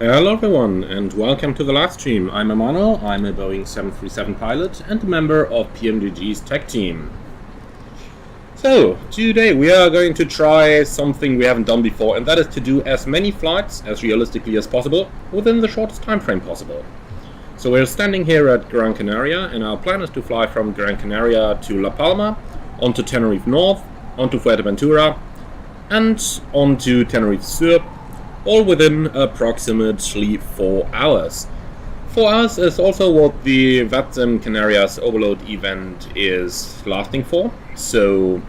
Hello everyone and welcome to the live stream. I'm Emmanuel, I'm a Boeing 737 pilot and a member of PMDG's tech team. So, today we are going to try something we haven't done before, and that is to do as many flights as realistically as possible within the shortest time frame possible. So we're standing here at Gran Canaria, and our plan is to fly from Gran Canaria to La Palma, onto Tenerife North, onto Fuerteventura, and onto Tenerife Sur, all within approximately 4 hours. 4 hours is also what the VATSIM Canarias Overload event is lasting for, so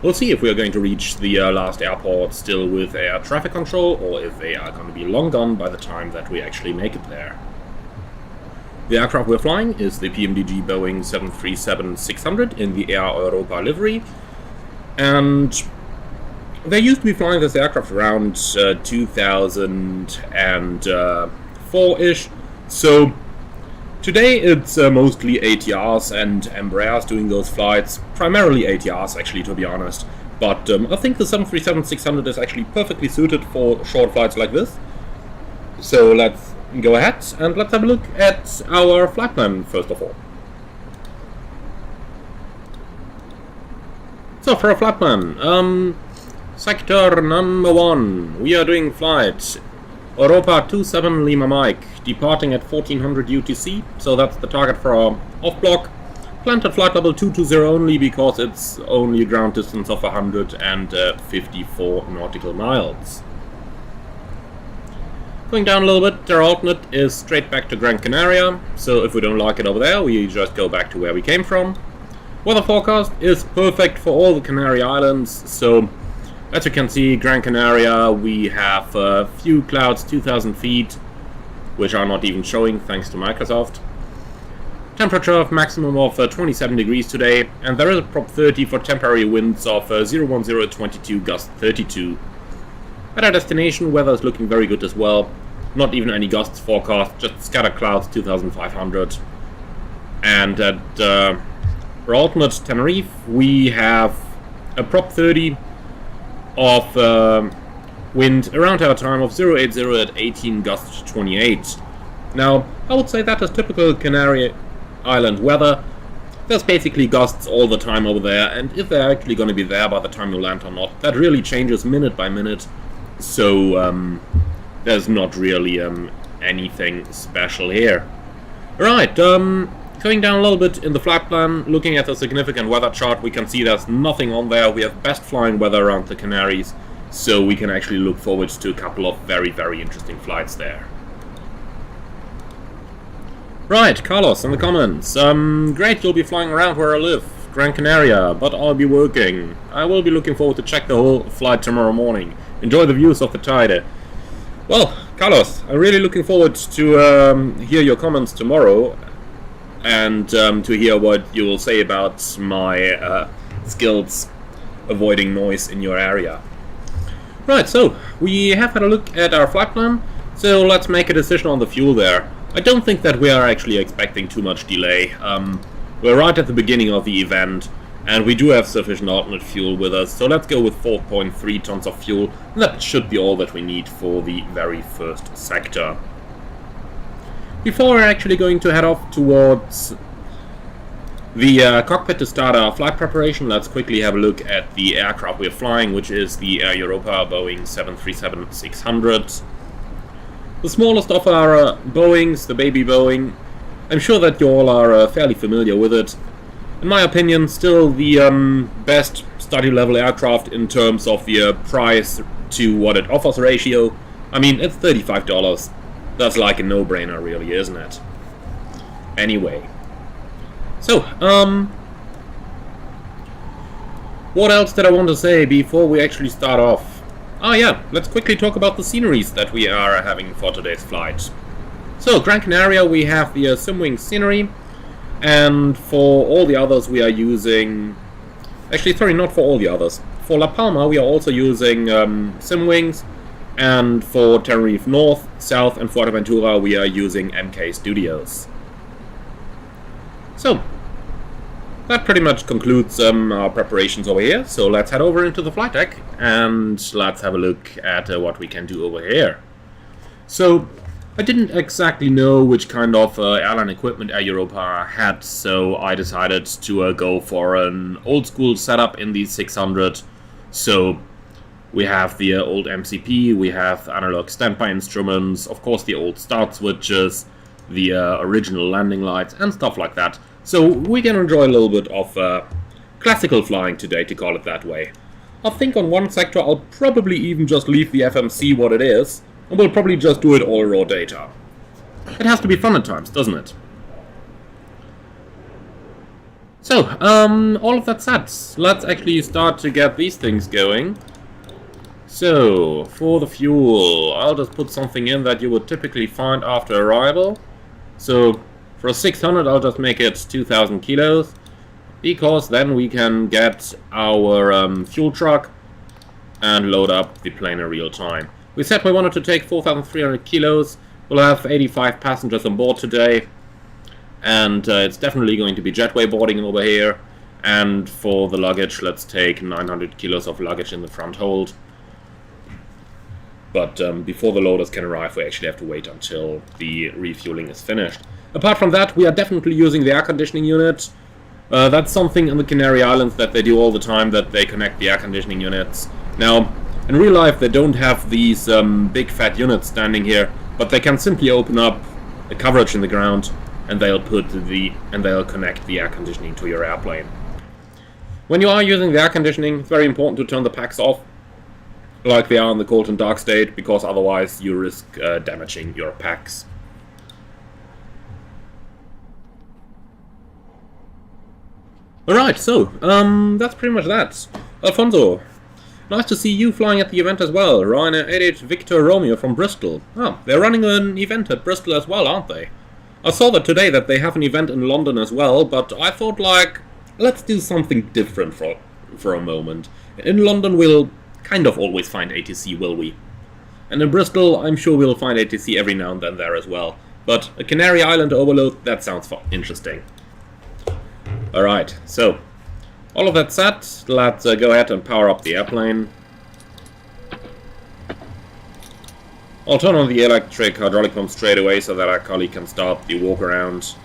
we'll see if we are going to reach the last airport still with air traffic control, or if they are going to be long gone by the time that we actually make it there. The aircraft we're flying is the PMDG Boeing 737-600 in the Air Europa livery, and they used to be flying this aircraft around 2004-ish, so today it's mostly ATRs and Embraers doing those flights, primarily ATRs actually, to be honest, but I think the 737-600 is actually perfectly suited for short flights like this. So let's go ahead and let's have a look at our flight plan first of all. So for a flight plan, sector number 1, we are doing flight Europa 27 Lima Mike, departing at 1400 UTC, so that's the target for our off-block. Planned at flight level 220 only because it's only a ground distance of 154 nautical miles. Going down a little bit, our alternate is straight back to Gran Canaria, so if we don't like it over there, we just go back to where we came from. Weather forecast is perfect for all the Canary Islands, so as you can see, Gran Canaria, we have a few clouds, 2,000 feet, which are not even showing thanks to Microsoft. Temperature of maximum of 27 degrees today, and there is a prop 30 for temporary winds of 01022 gust 32. At our destination, weather is looking very good as well. Not even any gusts forecast, just scattered clouds, 2,500. And at our alternate Tenerife, we have a prop 30 of wind around our time of 080 at 18 gust 28. Now, I would say that is typical Canary Island weather. There's basically gusts all the time over there, and if they're actually going to be there by the time you land or not, that really changes minute by minute. So there's not really anything special here. Right, going down a little bit in the flight plan, looking at the significant weather chart, we can see there's nothing on there. We have best flying weather around the Canaries, so we can actually look forward to a couple of very, very interesting flights there. Right, Carlos in the comments. Great, you'll be flying around where I live, Gran Canaria, but I'll be working. I will be looking forward to check the whole flight tomorrow morning. Enjoy the views of the tide. Well, Carlos, I'm really looking forward to hear your comments tomorrow, and to hear what you will say about my skills avoiding noise in your area. Right, so we have had a look at our flight plan, so let's make a decision on the fuel there. I don't think that we are actually expecting too much delay. We're right at the beginning of the event, and we do have sufficient alternate fuel with us, so let's go with 4.3 tons of fuel, and that should be all that we need for the very first sector. Before we're actually going to head off towards the cockpit to start our flight preparation, let's quickly have a look at the aircraft we're flying, which is the Air Europa Boeing 737-600. The smallest of our Boeings, the baby Boeing. I'm sure that you all are fairly familiar with it. In my opinion, still the best study level aircraft in terms of the price to what it offers ratio. I mean, it's $35. That's like a no-brainer, really, isn't it? Anyway. So, what else did I want to say before we actually start off? Ah yeah, let's quickly talk about the sceneries that we are having for today's flight. So, Gran Canaria, we have the Simwing scenery, and for all the others we are using... Actually, sorry, not for all the others. For La Palma, we are also using Simwings, and for Tenerife North, South, and Fuerteventura, we are using MK Studios. So, that pretty much concludes our preparations over here. So let's head over into the flight deck, and let's have a look at what we can do over here. So, I didn't exactly know which kind of airline equipment Air Europa had, so I decided to go for an old school setup in the 600. So, we have the old MCP, we have analog standby instruments, of course the old start switches, the original landing lights and stuff like that. So, we can enjoy a little bit of classical flying today, to call it that way. I think on one sector I'll probably even just leave the FMC what it is, and we'll probably just do it all raw data. It has to be fun at times, doesn't it? So, all of that said, let's actually start to get these things going. So, for the fuel, I'll just put something in that you would typically find after arrival. So, for a 600 I'll just make it 2000 kilos, because then we can get our fuel truck and load up the plane in real time. We said we wanted to take 4,300 kilos. We'll have 85 passengers on board today, and it's definitely going to be jetway boarding over here. And for the luggage, let's take 900 kilos of luggage in the front hold. But before the loaders can arrive, we actually have to wait until the refueling is finished. Apart from that, we are definitely using the air conditioning unit. That's something in the Canary Islands that they do all the time, that they connect the air conditioning units. Now, in real life, they don't have these big fat units standing here, but they can simply open up a coverage in the ground, and they'll connect the air conditioning to your airplane. When you are using the air conditioning, it's very important to turn the packs off, like they are in the cold and dark state, because otherwise you risk damaging your packs. Alright, so, that's pretty much that. Alfonso, nice to see you flying at the event as well. Ryanair 88 Victor Romeo from Bristol. Oh, they're running an event at Bristol as well, aren't they? I saw that today that they have an event in London as well, but I thought, like, let's do something different for a moment. In London we'll kind of always find ATC, will we? And in Bristol I'm sure we'll find ATC every now and then there as well. But a Canary Island overload, that sounds interesting. Alright, so, all of that said, let's go ahead and power up the airplane. I'll turn on the electric hydraulic pump straight away so that our colleague can start the walk around.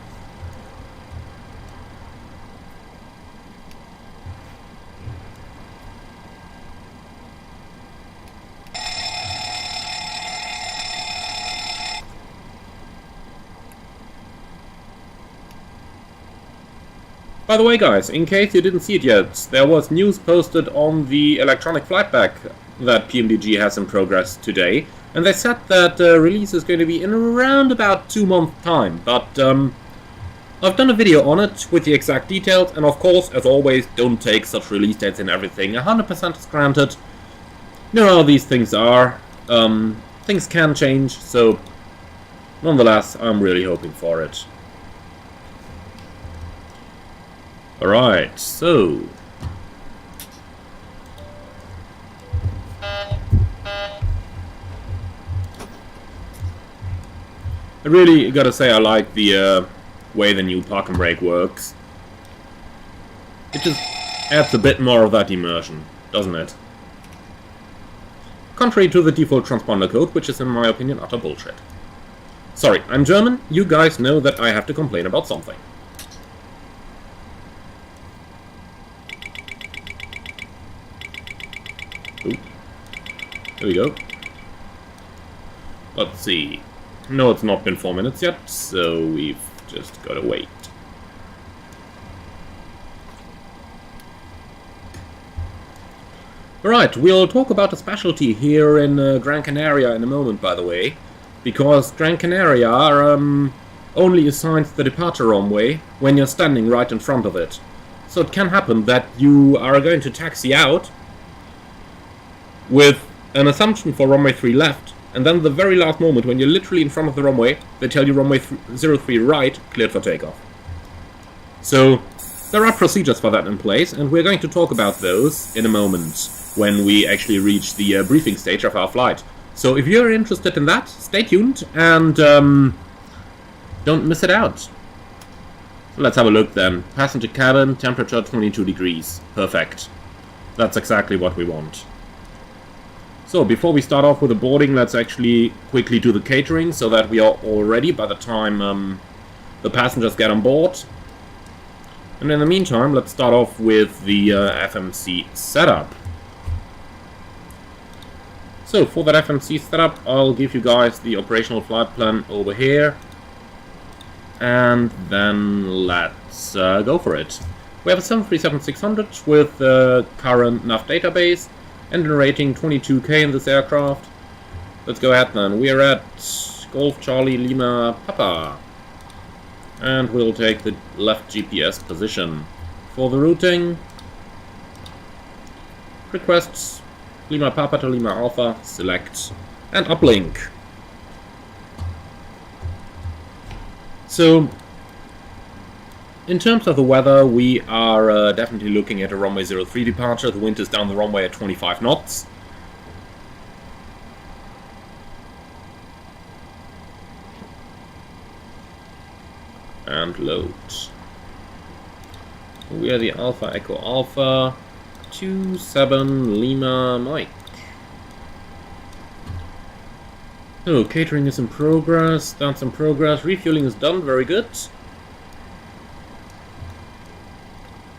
By the way guys, in case you didn't see it yet, there was news posted on the electronic flight bag that PMDG has in progress today, and they said that release is going to be in around about 2 months time, but I've done a video on it with the exact details, and of course, as always, don't take such release dates and everything 100% is granted. You know how these things are, things can change, so nonetheless, I'm really hoping for it. Alright, so... I really gotta say I like the way the new park and brake works. It just adds a bit more of that immersion, doesn't it? Contrary to the default transponder code, which is in my opinion utter bullshit. Sorry, I'm German, you guys know that I have to complain about something. Ooh. There we go. Let's see. No, it's not been 4 minutes yet, so we've just gotta wait. Alright, we'll talk about a specialty here in Gran Canaria in a moment, by the way. Because Gran Canaria only assigns the departure runway when you're standing right in front of it. So it can happen that you are going to taxi out with an assumption for runway 3 left, and then the very last moment when you're literally in front of the runway, they tell you runway 03 right, cleared for takeoff. So there are procedures for that in place, and we're going to talk about those in a moment when we actually reach the briefing stage of our flight. So if you're interested in that, stay tuned and don't miss it out. So let's have a look then. Passenger cabin, temperature 22 degrees. Perfect. That's exactly what we want. So, before we start off with the boarding, let's actually quickly do the catering so that we are all ready by the time the passengers get on board. And in the meantime, let's start off with the Fmc Setup. So, for that Fmc Setup, I'll give you guys the operational flight plan over here. And then let's go for it. We have a 737-600 with the current nav database. Engine rating 22k in this aircraft. Let's go ahead then. We are at Golf Charlie Lima Papa. And we'll take the left GPS position. For the routing, requests Lima Papa to Lima Alpha, select, and uplink. So, in terms of the weather, we are definitely looking at a runway 03 departure. The wind is down the runway at 25 knots. And load. We are the Alpha Echo Alpha 27 Lima Mike. So, catering is in progress, that's in progress, refueling is done, very good.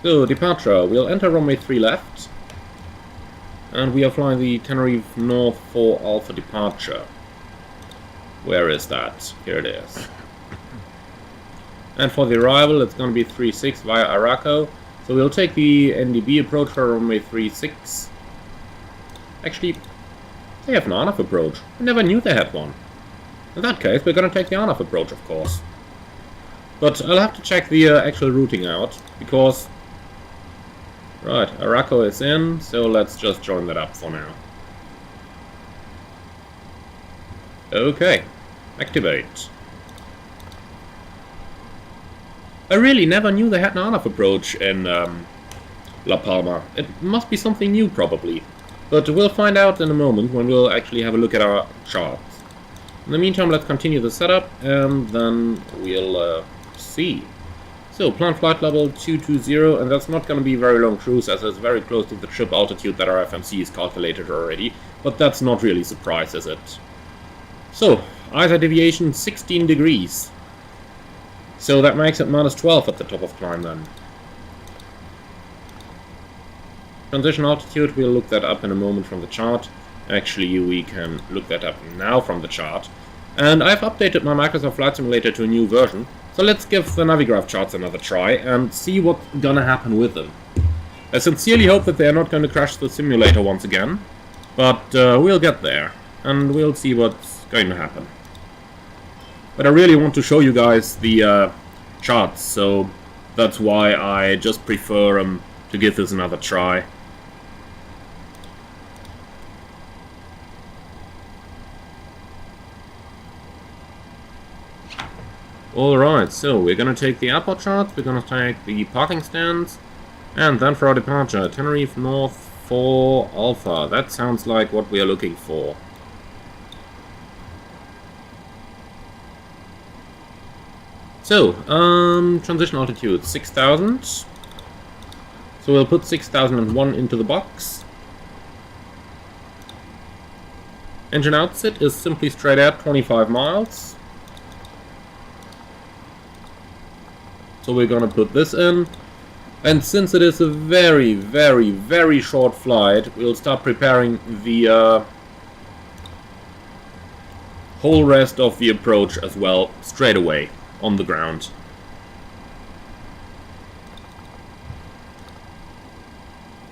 So, departure, we'll enter runway 3 left. And we are flying the Tenerife North 4 Alpha departure. Where is that? Here it is. And for the arrival, it's going to be 36 via Araco. So we'll take the NDB approach for runway 36. Actually, they have an RNAV approach. I never knew they had one. In that case, we're going to take the RNAV approach, of course. But I'll have to check the actual routing out, because... Right, Araco is in, so let's just join that up for now. Okay, activate. I really never knew they had an RNAV approach in La Palma. It must be something new, probably. But we'll find out in a moment when we'll actually have a look at our charts. In the meantime, let's continue the setup, and then we'll see. So, planned flight level 220, and that's not going to be a very long cruise, as it's very close to the trip altitude that our FMC is calculated already. But that's not really a surprise, is it? So, ISA deviation 16 degrees. So that makes it minus 12 at the top of climb then. Transition altitude, we'll look that up in a moment from the chart. Actually, we can look that up now from the chart. And I've updated my Microsoft Flight Simulator to a new version. So let's give the Navigraph charts another try and see what's gonna happen with them. I sincerely hope that they are not going to crash the simulator once again. But we'll get there. And we'll see what's going to happen. But I really want to show you guys the charts, so that's why I just prefer to give this another try. Alright, so we're gonna take the airport charts, we're gonna take the parking stands, and then for our departure, Tenerife North 4 Alpha. That sounds like what we are looking for. So, transition altitude 6,000. So we'll put 6,001 into the box. Engine outset is simply straight out 25 miles. So we're gonna put this in. And since it is a very, very, very short flight, we'll start preparing the whole rest of the approach as well, straight away. On the ground.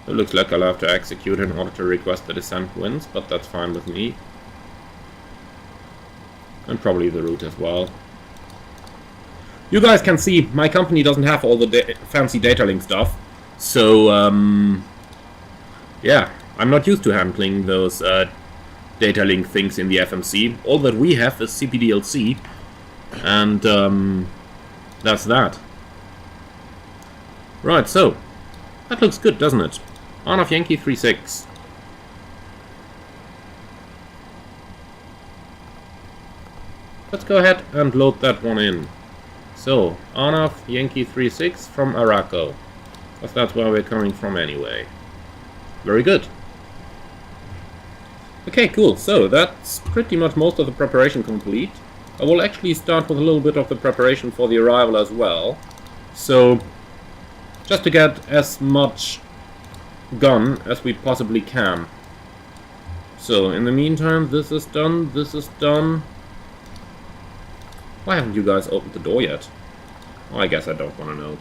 It looks like I'll have to execute in order to request the descent winds, but that's fine with me. And probably the route as well. You guys can see my company doesn't have all the fancy data link stuff, so yeah, I'm not used to handling those data link things in the FMC. All that we have is CPDLC. And that's that. Right, so that looks good, doesn't it? RNAV Yankee 36. Let's go ahead and load that one in. So, RNAV Yankee 36 from Araco. Because that's where we're coming from anyway. Very good. Okay, cool. So that's pretty much most of the preparation complete. I will actually start with a little bit of the preparation for the arrival as well. So, just to get as much done as we possibly can. So, in the meantime, this is done, this is done. Why haven't you guys opened the door yet? Oh, I guess I don't want to know.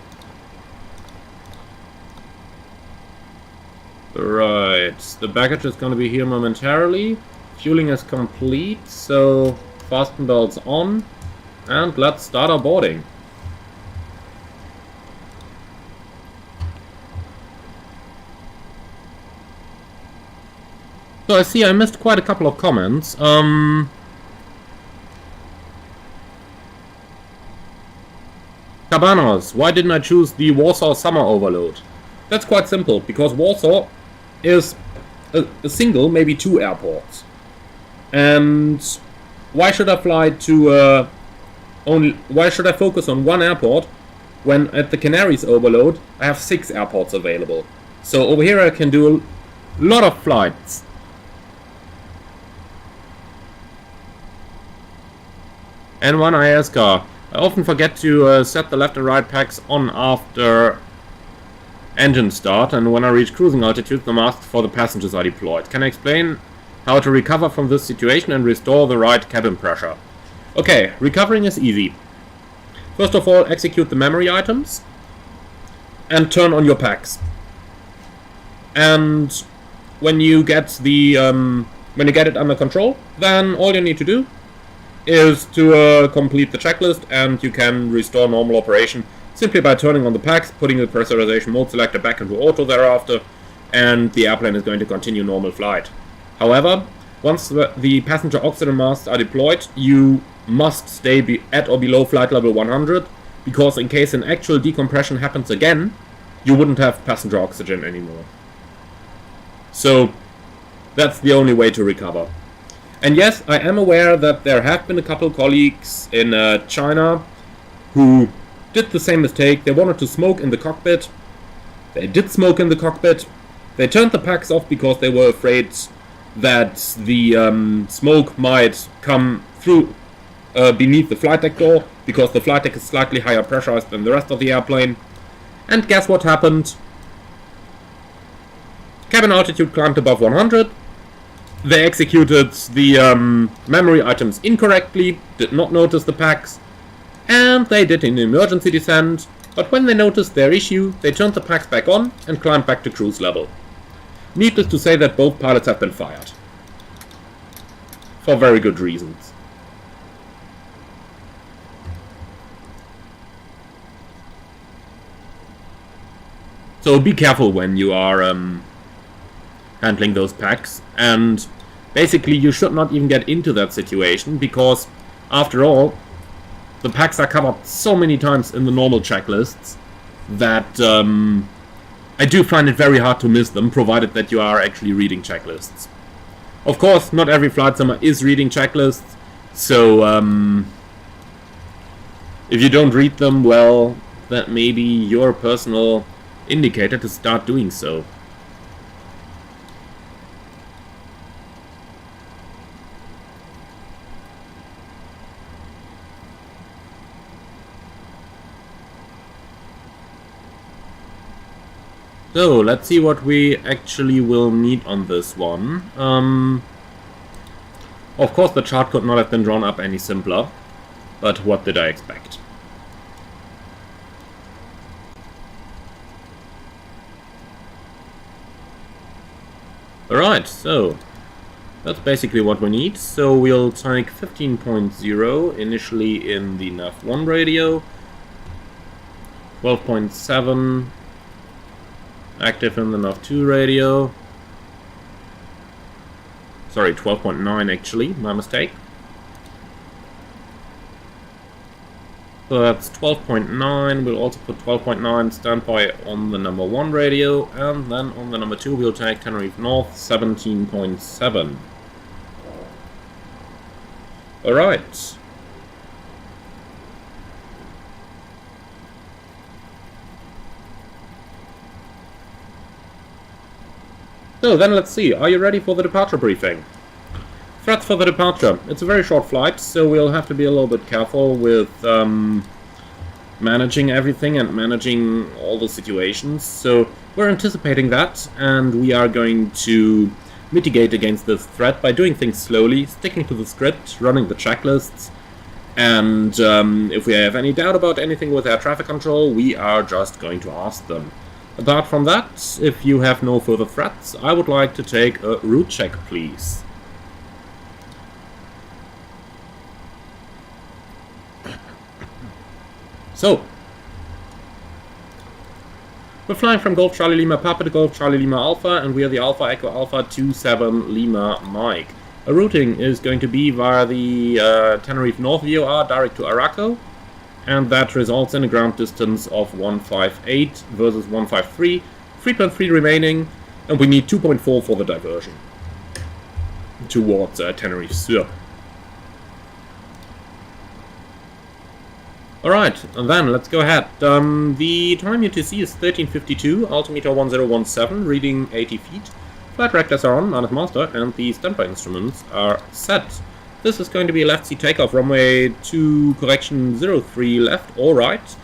Right, the baggage is going to be here momentarily. Fueling is complete, so fasten belts on. And let's start our boarding. So I see I missed quite a couple of comments. Cabanas, why didn't I choose the Warsaw Summer Overload? That's quite simple, because Warsaw is a single, maybe two airports. And why should I fly to why should I focus on one airport when at the Canaries Overload I have 6 airports available? So over here I can do a lot of flights. And one ISCAR. I often forget to set the left and right packs on after engine start, and when I reach cruising altitude, the masks for the passengers are deployed. Can I explain how to recover from this situation and restore the right cabin pressure? Okay, recovering is easy. First of all, execute the memory items and turn on your packs. And when you get the when you get it under control, then all you need to do is to complete the checklist, and you can restore normal operation simply by turning on the packs, putting the pressurization mode selector back into auto thereafter, and the airplane is going to continue normal flight. However, once the passenger oxygen masks are deployed, you must stay at or below flight level 100, because in case an actual decompression happens again, you wouldn't have passenger oxygen anymore. So that's the only way to recover. And yes, I am aware that there have been a couple colleagues in China who did the same mistake. They wanted to smoke in the cockpit. They did smoke in the cockpit. They turned the packs off because they were afraid that the smoke might come through beneath the flight deck door, because the flight deck is slightly higher pressurized than the rest of the airplane. And guess what happened? Cabin altitude climbed above 100. They executed the memory items incorrectly, did not notice the packs, and they did an emergency descent, but when they noticed their issue, they turned the packs back on and climbed back to cruise level. Needless to say that both pilots have been fired. For very good reasons. So be careful when you are handling those packs, and basically you should not even get into that situation, because after all, the packs are covered so many times in the normal checklists that I do find it very hard to miss them, provided that you are actually reading checklists. Of course, not every flight simmer is reading checklists, so if you don't read them, well, that may be your personal indicator to start doing so. So, let's see what we actually will need on this one. Of course, the chart could not have been drawn up any simpler, but what did I expect? Alright, so that's basically what we need. So we'll take 15.0 initially in the nav1 radio, 12.7 active in the nav2 radio. Sorry, 12.9 actually, my mistake. So that's 12.9, we'll also put 12.9 standby on the number 1 radio, and then on the number 2 we'll take Tenerife North 17.7. Alright. So then let's see, are you ready for the departure briefing? Threats for the departure. It's a very short flight, so we'll have to be a little bit careful with managing everything and managing all the situations. So we're anticipating that, and we are going to mitigate against this threat by doing things slowly, sticking to the script, running the checklists, and if we have any doubt about anything with air traffic control, we are just going to ask them. Apart from that, if you have no further threats, I would like to take a route check, please. So, we're flying from Golf Charlie Lima Papa to Golf Charlie Lima Alpha, and we are the Alpha Echo Alpha 27 Lima Mike. Our routing is going to be via the Tenerife North VOR direct to Araco, and that results in a ground distance of 158 versus 153, 3.3 remaining, and we need 2.4 for the diversion towards Tenerife Sur. Alright, and then let's go ahead. The time UTC is 13:52, altimeter 1017, reading 80 feet. Flight directors are on, man and master, and the standby instruments are set. This is going to be a left seat takeoff, runway 2, correction 03 left or right.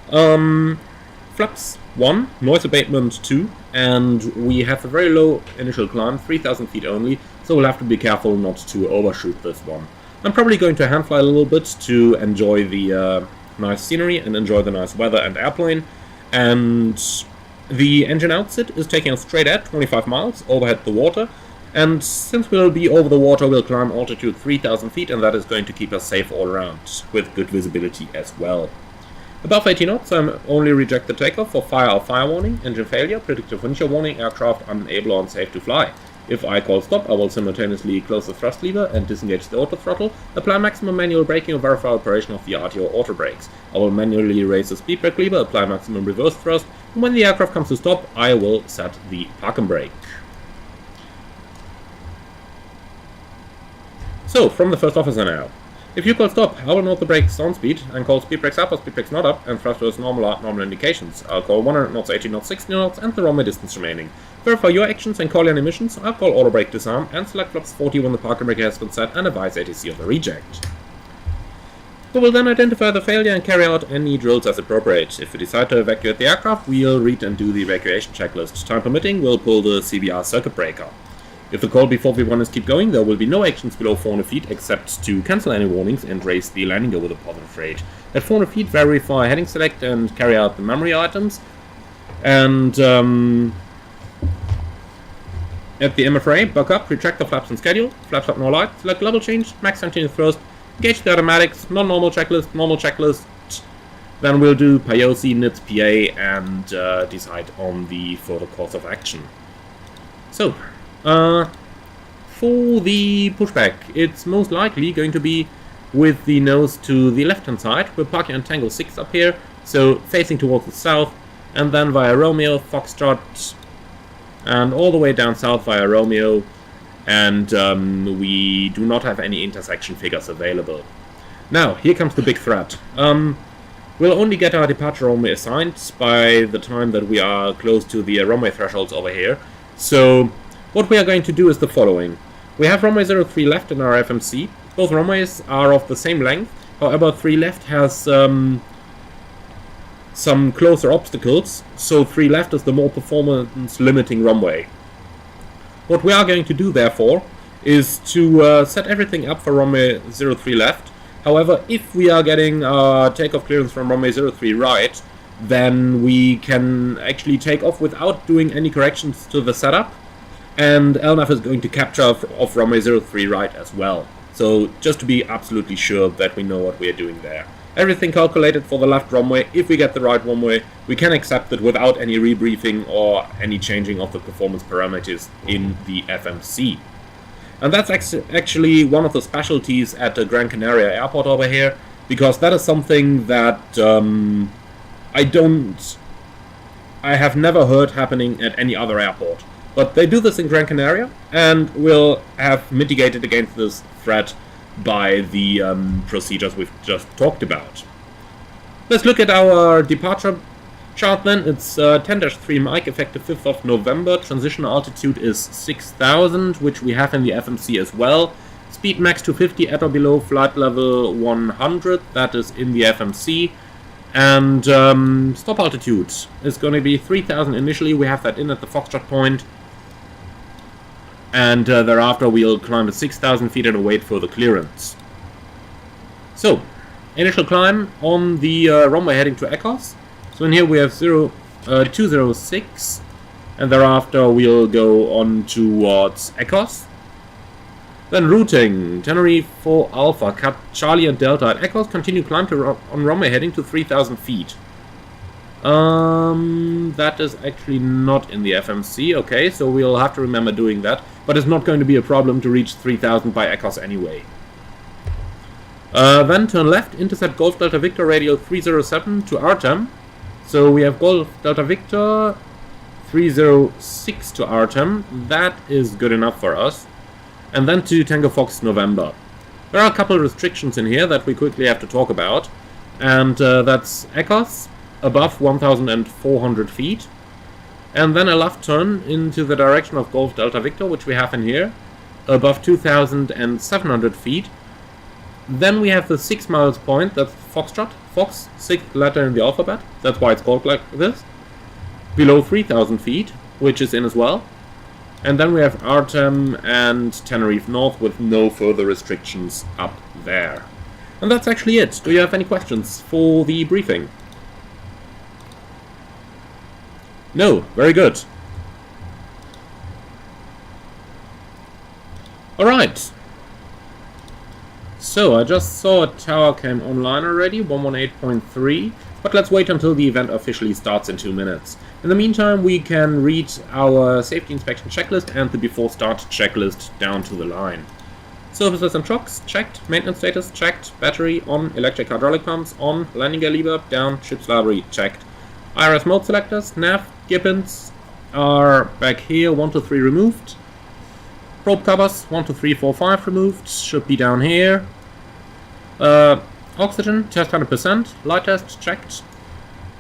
Flaps 1, noise abatement 2, and we have a very low initial climb, 3,000 feet only, so we'll have to be careful not to overshoot this one. I'm probably going to hand fly a little bit to enjoy the nice scenery and enjoy the nice weather and airplane. And the engine outset is taking us straight at 25 miles overhead the water. And since we'll be over the water, we'll climb altitude 3,000 feet, and that is going to keep us safe all around, with good visibility as well. Above 80 knots, I'm only reject the takeoff for fire or fire warning, engine failure, predictive wind shear warning, aircraft unable or unsafe to fly. If I call stop, I will simultaneously close the thrust lever and disengage the auto throttle, apply maximum manual braking or verify operation of the RTO auto brakes. I will manually raise the speed brake lever, apply maximum reverse thrust, and when the aircraft comes to stop, I will set the park and brake. So, from the first officer now. If you call stop, I will note the brakes on speed and call speed brakes up or speed brakes not up and thrusters normal indications. I'll call 100 knots, 80 knots, 60 knots and the runway distance remaining. Verify your actions and call any emissions. I'll call auto brake disarm and select flaps 40 when the parking brake has been set and advise ATC of the reject. We will then identify the failure and carry out any drills as appropriate. If we decide to evacuate the aircraft, we'll read and do the evacuation checklist. Time permitting, we'll pull the CBR circuit breaker. If the call before V1 is keep going, there will be no actions below 400 feet except to cancel any warnings and raise the landing gear with a positive rate. At 400 feet, verify heading select and carry out the memory items. And at the MFRA, buck up, retract the flaps and schedule, flaps up no light, select level change, max continuous thrust, engage the automatics, non-normal checklist, normal checklist. Then we'll do PIOC, NITS, PA, and decide on the further course of action. So, for the pushback, it's most likely going to be with the nose to the left-hand side. We're parking on Tango 6 up here, so facing towards the south, and then via Romeo, Foxtrot, and all the way down south via Romeo, and we do not have any intersection figures available. Now, here comes the big threat. We'll only get our departure runway assigned by the time that we are close to the runway thresholds over here, so what we are going to do is the following. We have runway 03 left in our FMC. Both runways are of the same length, however 3 left has some closer obstacles, so 3 left is the more performance limiting runway. What we are going to do therefore is to set everything up for runway 03 left. However, if we are getting takeoff clearance from runway 03 right, then we can actually take off without doing any corrections to the setup. And LNAV is going to capture off runway 03 right as well. So just to be absolutely sure that we know what we are doing there. Everything calculated for the left runway. If we get the right runway, we can accept it without any rebriefing or any changing of the performance parameters in the FMC. And that's actually one of the specialties at the Gran Canaria airport over here, because that is something that I have never heard happening at any other airport. But they do this in Gran Canaria, and will have mitigated against this threat by the procedures we've just talked about. Let's look at our departure Chart then, it's 10-3 Mike, effective 5th of November. Transitional altitude is 6,000, which we have in the FMC as well. Speed max 250 at or below flight level 100, that is in the FMC. And stop altitude is going to be 3,000 initially, we have that in at the Foxtrot point. And thereafter we'll climb to 6,000 feet and await further clearance. So, initial climb on the runway heading to Ecos. So in here we have 206, and thereafter we'll go on towards Ecos. Then routing, Tenerife 4 Alpha, cut Charlie and Delta at Ecos, continue climb on runway heading to 3,000 feet. That is actually not in the FMC, okay, so we'll have to remember doing that. But it's not going to be a problem to reach 3,000 by Ecos anyway. Then turn left, intercept Golf Delta Victor radial 307 to Artem. So we have Golf Delta Victor 306 to Artem. That is good enough for us. And then to Tango Fox November. There are a couple of restrictions in here that we quickly have to talk about. And that's Ecos above 1,400 feet. And then a left turn into the direction of Golf Delta Victor, which we have in here, above 2,700 feet. Then we have the 6 miles point, that's Foxtrot, Fox, 6th letter in the alphabet, that's why it's called like this. Below 3,000 feet, which is in as well. And then we have Artem and Tenerife North with no further restrictions up there. And that's actually it. Do you have any questions for the briefing? No, very good. Alright. So, I just saw a tower came online already, 118.3, but let's wait until the event officially starts in 2 minutes. In the meantime, we can read our safety inspection checklist and the before start checklist down to the line. Surfaces and shocks, checked. Maintenance status, checked. Battery, on. Electric hydraulic pumps, on. Landing gear lever, down. Ship's library, checked. IRS mode selectors, nav, gibbons are back here, 1 to 3 removed. Probe covers, 1, 2, 3, 4, 5 removed, should be down here. Oxygen, test 100%, light test, checked.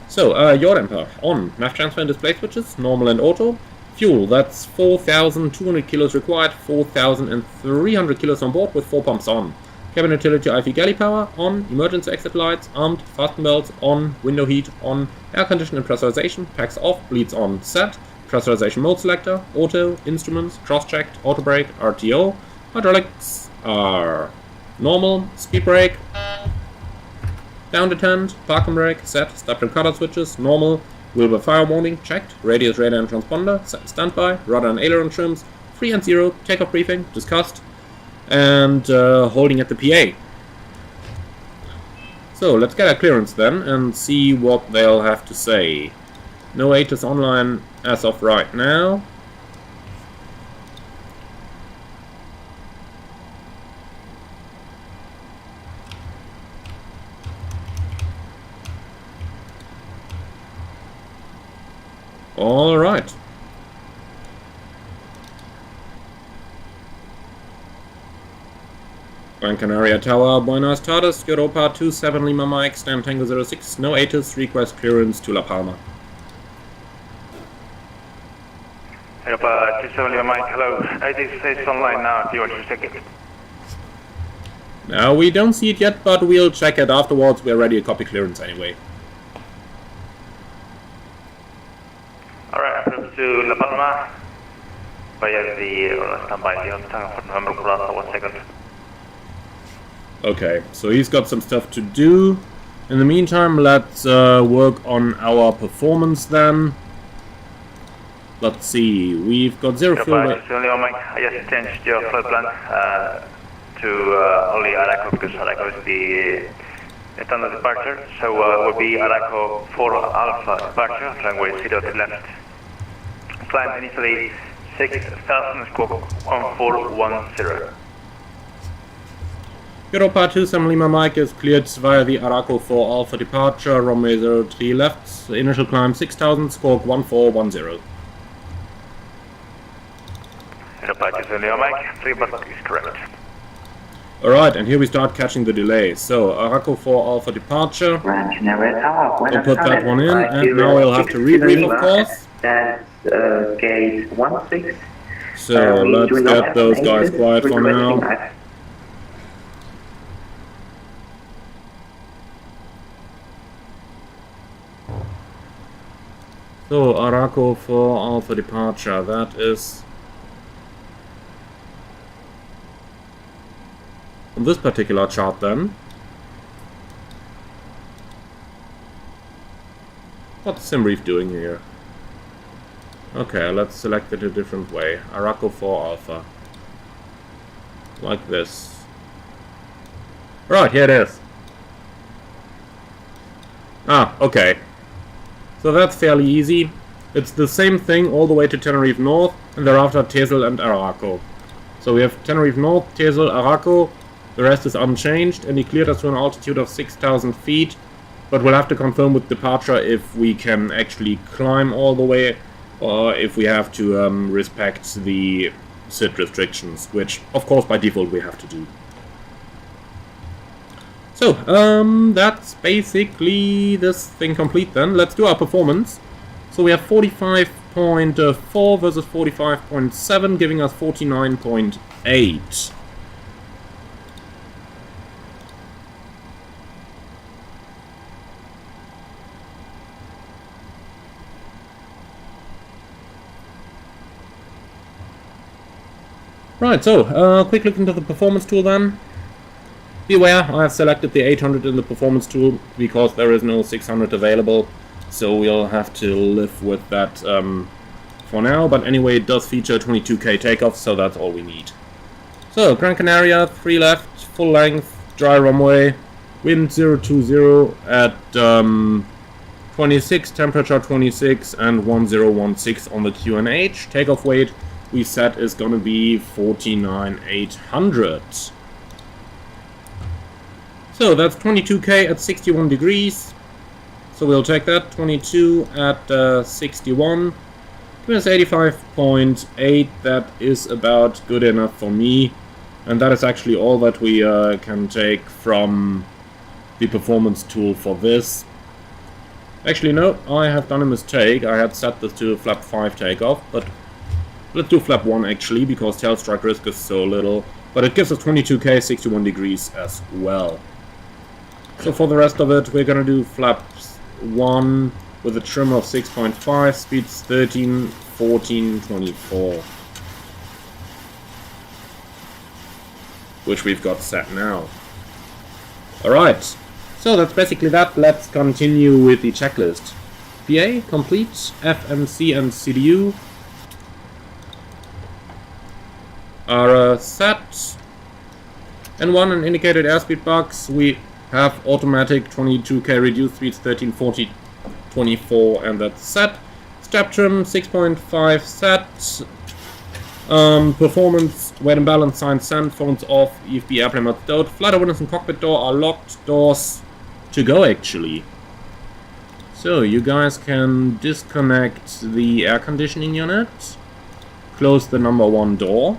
So, yaw damper, on. Nav transfer and display switches, normal and auto. Fuel, that's 4,200 kilos required, 4,300 kilos on board with 4 pumps on. Cabin utility IV galley power, on. Emergency exit lights, armed. Fasten belts, on. Window heat, on. Air conditioning and pressurization, packs off, bleeds on, set. Pressurization mode selector, auto, instruments, cross-checked, auto brake, RTO. Hydraulics are normal, speed brake, down detent, parking brake, set, stop and cutter switches, normal, wheel by fire warning, checked, radius, radar and transponder, set standby, rudder and aileron trims, 3 and 0, takeoff briefing, discussed, and holding at the PA. So let's get our clearance then and see what they'll have to say. No HOTAS online as of right now. All right. Gran Canaria Tower, Buenos Tardes, Europa 27 Lima Mike, Stamp Tango 06, no HOTAS, request clearance to La Palma. Europa 27 Lima Mike, hello. HOTAS is online now if you want to check it. No, we don't see it yet, but we'll check it afterwards. We're ready to copy clearance anyway. Alright, approach to La Palma. Via the standby, the on November Plaza, 1 second. Okay, so he's got some stuff to do. In the meantime, let's work on our performance then. Let's see, we've got 0 fuel. Mike, I just changed your flight plan to only Araco because Araco is the standard departure. So it will be Araco 4 Alpha departure, runway 0 to left. Climb initially 6,000 squawk 1410. Europa 27 Lima Mike is cleared via the Araco 4 Alpha departure, runway 03 left, initial climb 6000, squawk 1410. Europa 27 Lima Mike, 3 is correct. Alright, and here we start catching the delay. So, Araco 4 Alpha departure. I'll put that one in, and now we'll have to rebrief, of course. That's gate 16. So, let's get those guys quiet for now. So, Araco 4 Alpha departure, that is on this particular chart then. What's Sceneries doing here? Okay, let's select it a different way. Araco 4 Alpha. Like this. Right, here it is. Ah, okay. So that's fairly easy. It's the same thing all the way to Tenerife North, and thereafter Texel and Araco. So we have Tenerife North, Texel, Araco. The rest is unchanged, and he cleared us to an altitude of 6,000 feet. But we'll have to confirm with departure if we can actually climb all the way, or if we have to respect the SID restrictions, which, of course, by default we have to do. So, that's basically this thing complete then. Let's do our performance. So we have 45.4 versus 45.7, giving us 49.8. Right, so, quick look into the performance tool then. Beware, I have selected the 800 in the performance tool because there is no 600 available, so we'll have to live with that for now. But anyway, it does feature 22k takeoff, so that's all we need. So, Gran Canaria, 3 left, full length, dry runway, wind 020 at 26, temperature 26, and 1016 on the QNH. Takeoff weight we set is going to be 49,800. So that's 22k at 61 degrees. So we'll take that. 22 at 61. Minus 85.8. That is about good enough for me. And that is actually all that we can take from the performance tool for this. Actually, no, I have done a mistake. I had set this to flap 5 takeoff, but let's do flap 1 actually, because tail strike risk is so little. But it gives us 22k, 61 degrees as well. So for the rest of it, we're gonna do flap 1 with a trim of 6.5, speeds 13, 14, 24. Which we've got set now. Alright, so that's basically that. Let's continue with the checklist. PA, complete, FMC and CDU are set. N1 and indicated airspeed box, we have automatic 22k reduced speeds 13, 40, 24, and that's set. Step trim 6.5 set. Performance, weight and balance sign sent, phones off, EFB airplane mode stowed. Flight windows and cockpit door are locked, doors to go actually. So you guys can disconnect the air conditioning unit, close the number 1 door.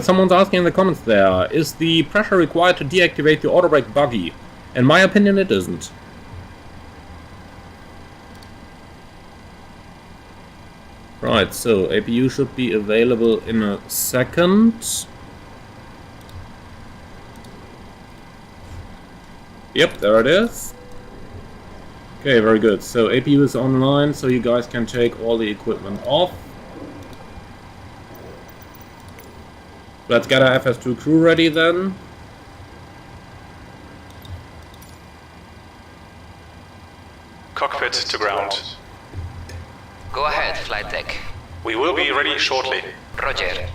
Someone's asking in the comments there, is the pressure required to deactivate the auto brake buggy? In my opinion, it isn't. Right, so APU should be available in a second. Yep, there it is. Okay, very good. So APU is online, so you guys can take all the equipment off. Let's get our FS2 crew ready then. Cockpit to ground. Go ahead, flight deck. We will be ready shortly. Roger.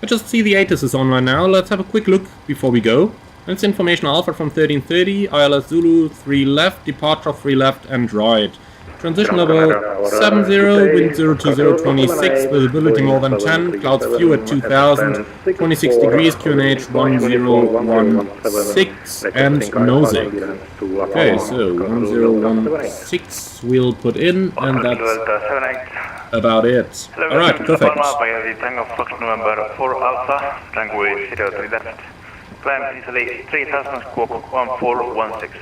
I just see the HOTAS is online now. Let's have a quick look before we go. It's information alpha from 1330, ILS Zulu 3 left, departure 3 left and right. Transition level 70, wind 02026, visibility more than 10, clouds few at 2000, 26 degrees, QNH 1016, and nosing. Okay, so 1016 we'll put in, and that's about it. Alright, perfect. November 4 Alpha, runway 03 left. Climb easily 3000, squawk 1416.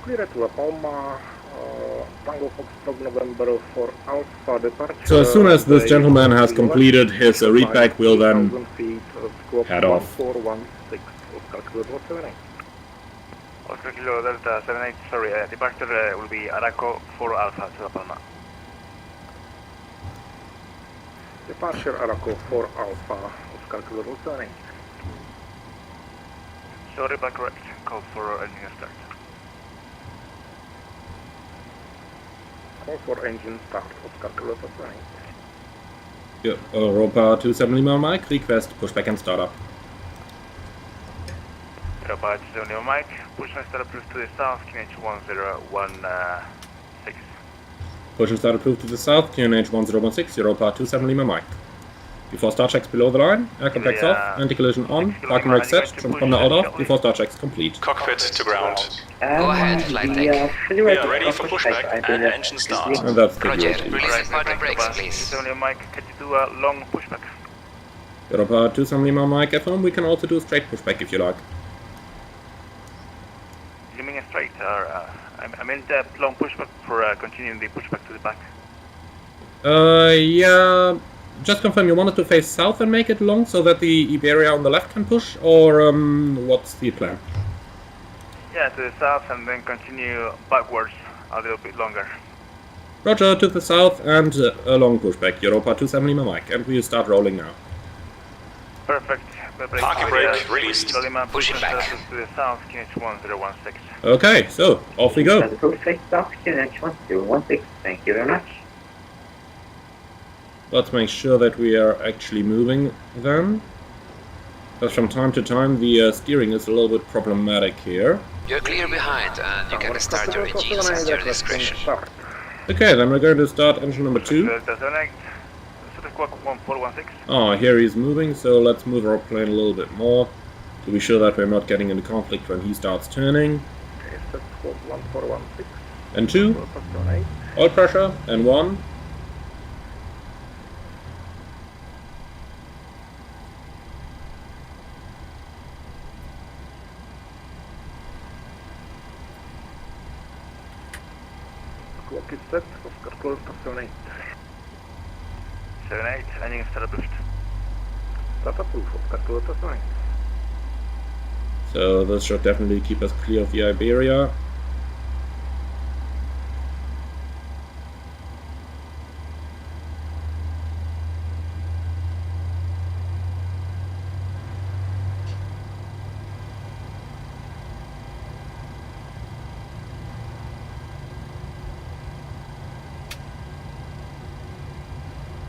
Clear to Oklahoma, Tango Foxtrot November 4 Alpha departure. So as soon as this gentleman has completed his repack, we'll then head off. 416, Oscar Kilo 78. Oscar Kilo Delta 78, sorry, departure will be Araco 4 Alpha to La Palma. Departure Araco 4 Alpha, Oscar Kilo 78. Sorry, but correct. Call for engine start. Call for engine start, Oscar Kilo 78. Yeah, Europa 270 mic, request pushback and startup. Europa 270 mic, push and start approved to the south, QNH 1016. Push and start approved to the south, QNH 1016, Europa 270 mic. Before start checks below the line, air contacts off, anti-collision on, parking brake set, transponder out off, before start checks complete. Cockpit to ground. Go ahead, flight deck. We are ready for pushback and engine start. And that's the Roger, deal. release parking brakes, please. 270 mic, can you do a long pushback? Europa 270 mic FM, we can also do a straight pushback if you like. You mean a straight, or I meant a long pushback for continuing the pushback to the back. Yeah. Just confirm, you wanted to face south and make it long so that the Iberia on the left can push, or what's the plan? Yeah, to the south and then continue backwards a little bit longer. Roger, to the south and a long pushback, Europa 270 mic, and we'll start rolling now. Perfect. Parking brake released. Push it back. To the south, QNH 1016. Okay, so off we go. Perfect south, QNH 1016. Thank you very much. Let's make sure that we are actually moving then. Because from time to time the steering is a little bit problematic here. You're clear behind, and you can start your engines at your discretion. Okay, then we're going to start engine number 2. Delta 78, squawk 1416. Oh, here he's moving, so let's move our plane a little bit more to be sure that we're not getting into conflict when he starts turning. Okay, set squawk 1416. And 2, oil pressure, and 1. Clock is set, Oscar Kilo 78. 78, engine start approved. Start approved, Oscar Kilo 78. So this should definitely keep us clear of the Iberia.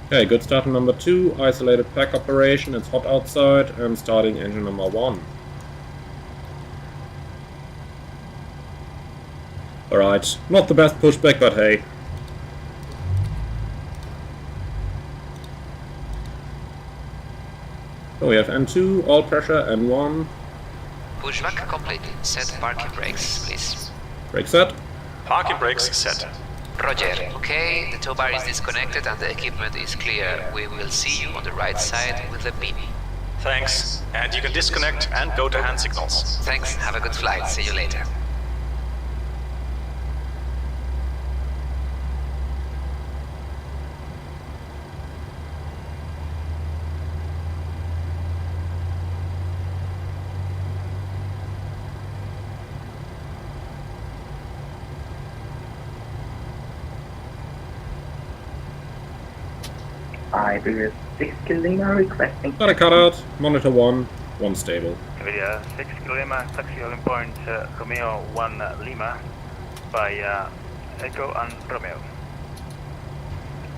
Okay, good start on number 2, isolated pack operation, it's hot outside, and starting engine number 1. Alright, not the best pushback, but hey. So we have N2, all pressure, N1. Pushback complete. Set parking brakes, please. Brake set. Parking brakes set. Roger. Okay, the tow bar is disconnected and the equipment is clear. We will see you on the right side with the beam. Thanks. And you can disconnect and go to hand signals. Thanks, have a good flight. See you later. Iberia 6 Lima requesting. Got a cutout, monitor 1, 1 stable. Iberia 6 Kilo Lima, taxi holding point Romeo 1 Lima by Echo and Romeo.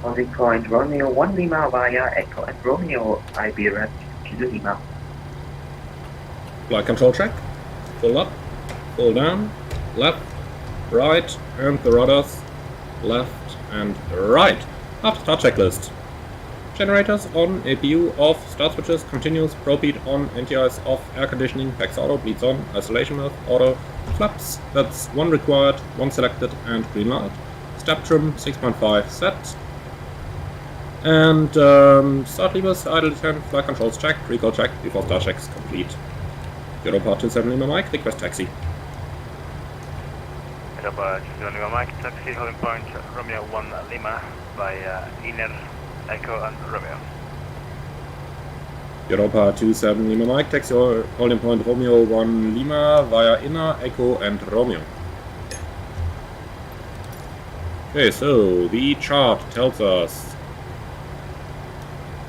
Holding point Romeo 1 Lima via Echo and Romeo, Iberia 6 Kilo Lima. Flight control check. full up, full down, left, right, and the rudders, left and right. After start checklist. Generators on, APU off, start switches, continuous, ProPeat on, anti-ice off, air conditioning, PAX auto, bleeds on, isolation mode, auto, flaps, that's 1 required, 1 selected, and green light. Step trim 6.5 set. And start levers, idle descent, flight controls checked, recall checked before start checks complete. Europa 27 Lima Mike, request taxi. Europa 27 Lima Mike, taxi, holding point, Romeo 1 Lima by inner Echo and Romeo. Europa 27 Lima Mike, taxi holding point Romeo 1 Lima via inner Echo and Romeo. Okay, so the chart tells us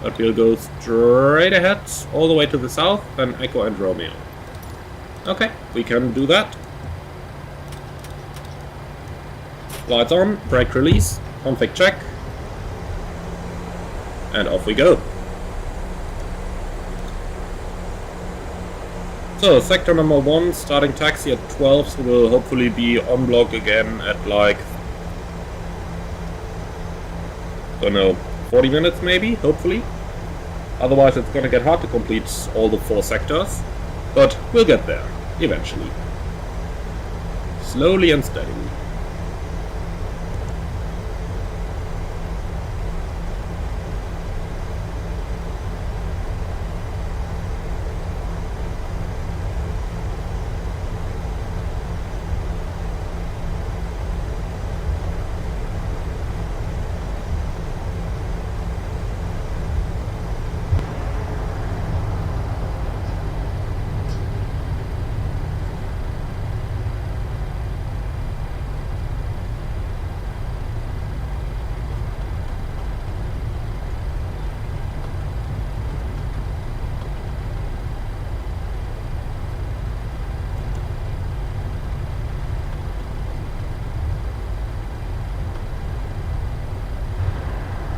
that we'll go straight ahead all the way to the south, then Echo and Romeo. Okay, we can do that. Lights on, brake release, config check, and off we go. So, sector number 1, starting taxi at 12, so we'll hopefully be on block again at like, don't know, 40 minutes maybe, hopefully. Otherwise it's gonna get hard to complete all the 4 sectors, but we'll get there, eventually. Slowly and steadily.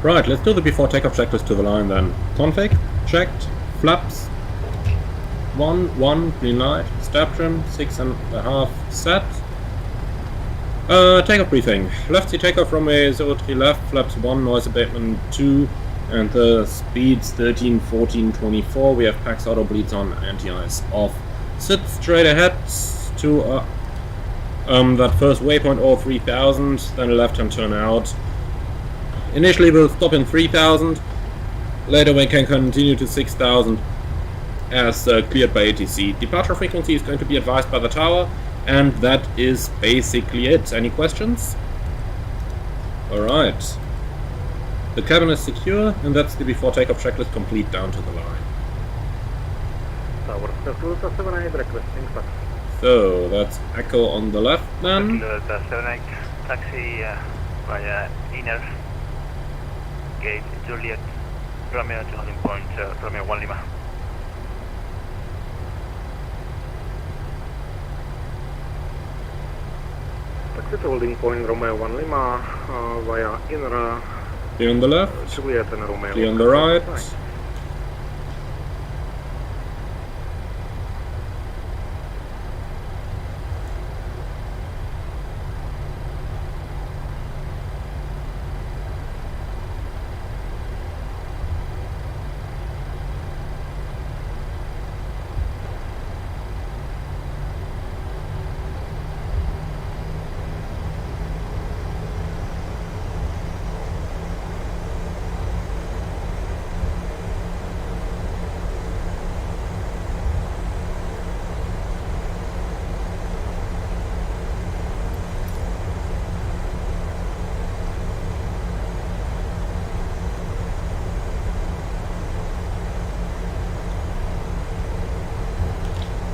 Right, let's do the before takeoff checklist to the line then. Config, checked, flaps, 1, green light, step trim, 6.5 set. Takeoff briefing. Left C takeoff runway 03 left, flaps 1, noise abatement 2, and the speeds 13, 14, 24. We have PAX auto, bleeds on, anti-ice off. Sit straight ahead to that first waypoint 3000, then a left-hand turn out. Initially we'll stop in 3000, later we can continue to 6000 as cleared by ATC. Departure frequency is going to be advised by the tower, and that is basically it. Any questions? Alright. The cabin is secure, and that's the before takeoff checklist complete down to the line. Tower 7 requesting taxi. So that's Echo on the left then. 78 taxi via inner gate Juliet Romeo to holding point Romeo 1 Lima. Taxi to holding point Romeo 1 Lima via inner Clear on the left, Juliet and Romeo. clear on the right.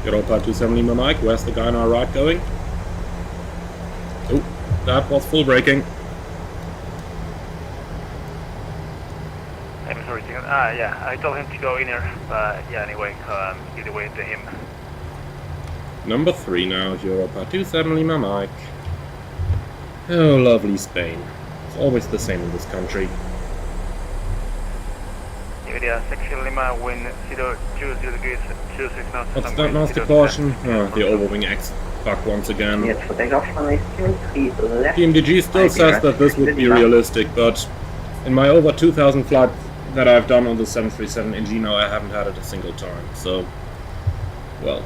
Europa 27 Lima Mike, where's the guy on our right going? Oh, that was full braking. I'm sorry, yeah, I told him to go inner, but yeah, anyway, either way to him. Number 3 now, Europa 27 Lima Mike. Oh, lovely Spain. It's always the same in this country. Area 6 Lima, wind 020 degrees, 26 knots. What's that, master caution? Oh, the overwing X bug once again. Yes, for takeoff runway 23 left. TMDG still I'll be says right that this would be realistic, but in my over 2,000 flights that I've done on the 737 NG now, I haven't had it a single time, so, well.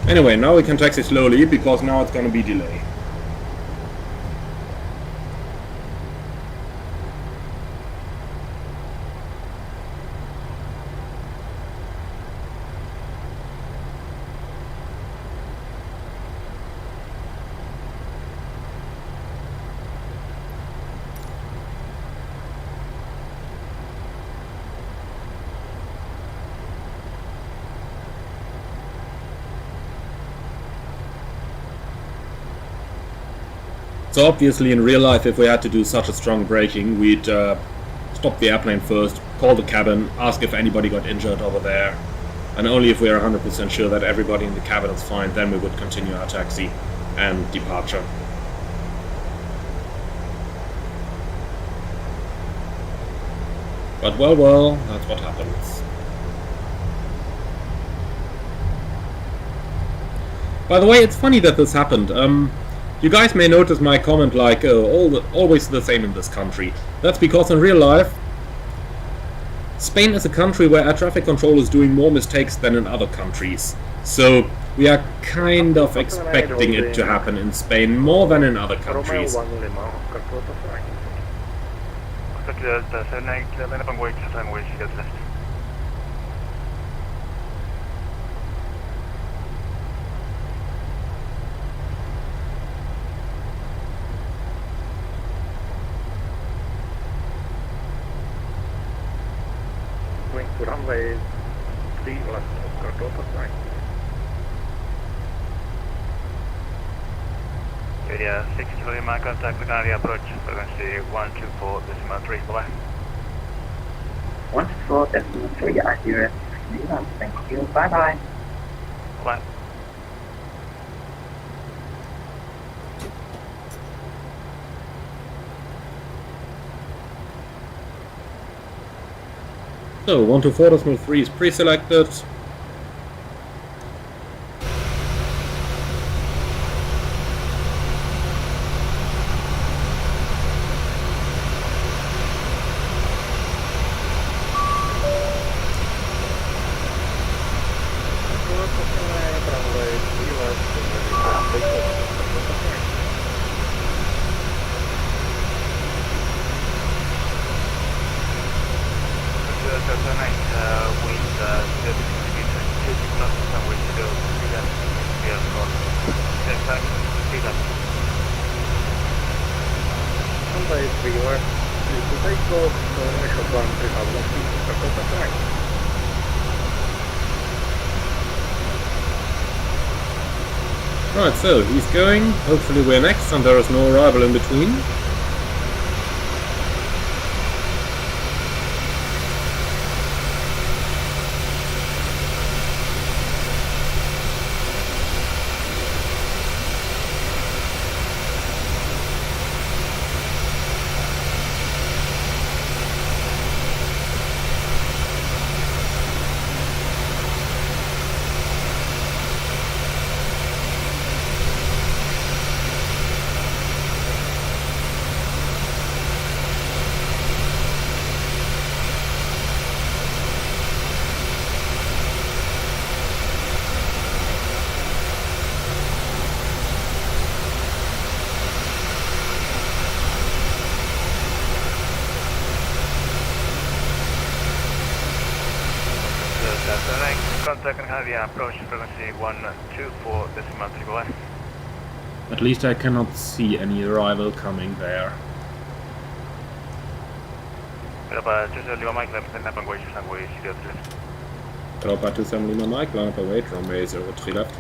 Anyway, now we can taxi slowly, because now it's gonna be delay. So obviously in real life, if we had to do such a strong braking, we'd stop the airplane first, call the cabin, ask if anybody got injured over there, and only if we are 100% sure that everybody in the cabin is fine, then we would continue our taxi and departure. But well, that's what happens. By the way, it's funny that this happened. You guys may notice my comment like, always the same in this country. That's because in real life, Spain is a country where air traffic control is doing more mistakes than in other countries. So we are kind of expecting it to happen in Spain more than in other countries. Wing to runway 3 left, Oscar Delta flight. Area 6 Lima, contact the Canary approach, frequency 124.3, bye. 124.3, accurate. Thank you, bye bye. Bye. So 124.3 is pre-selected. Right, so he's going. Hopefully we're next and there is no arrival in between. Contact Canary approach, frequency 124.3, bye. At least I cannot see any arrival coming there. Europa 27 Lima Mike, left and runway 03 left. Europa 27 Lima Mike, line up await, runway 03 left.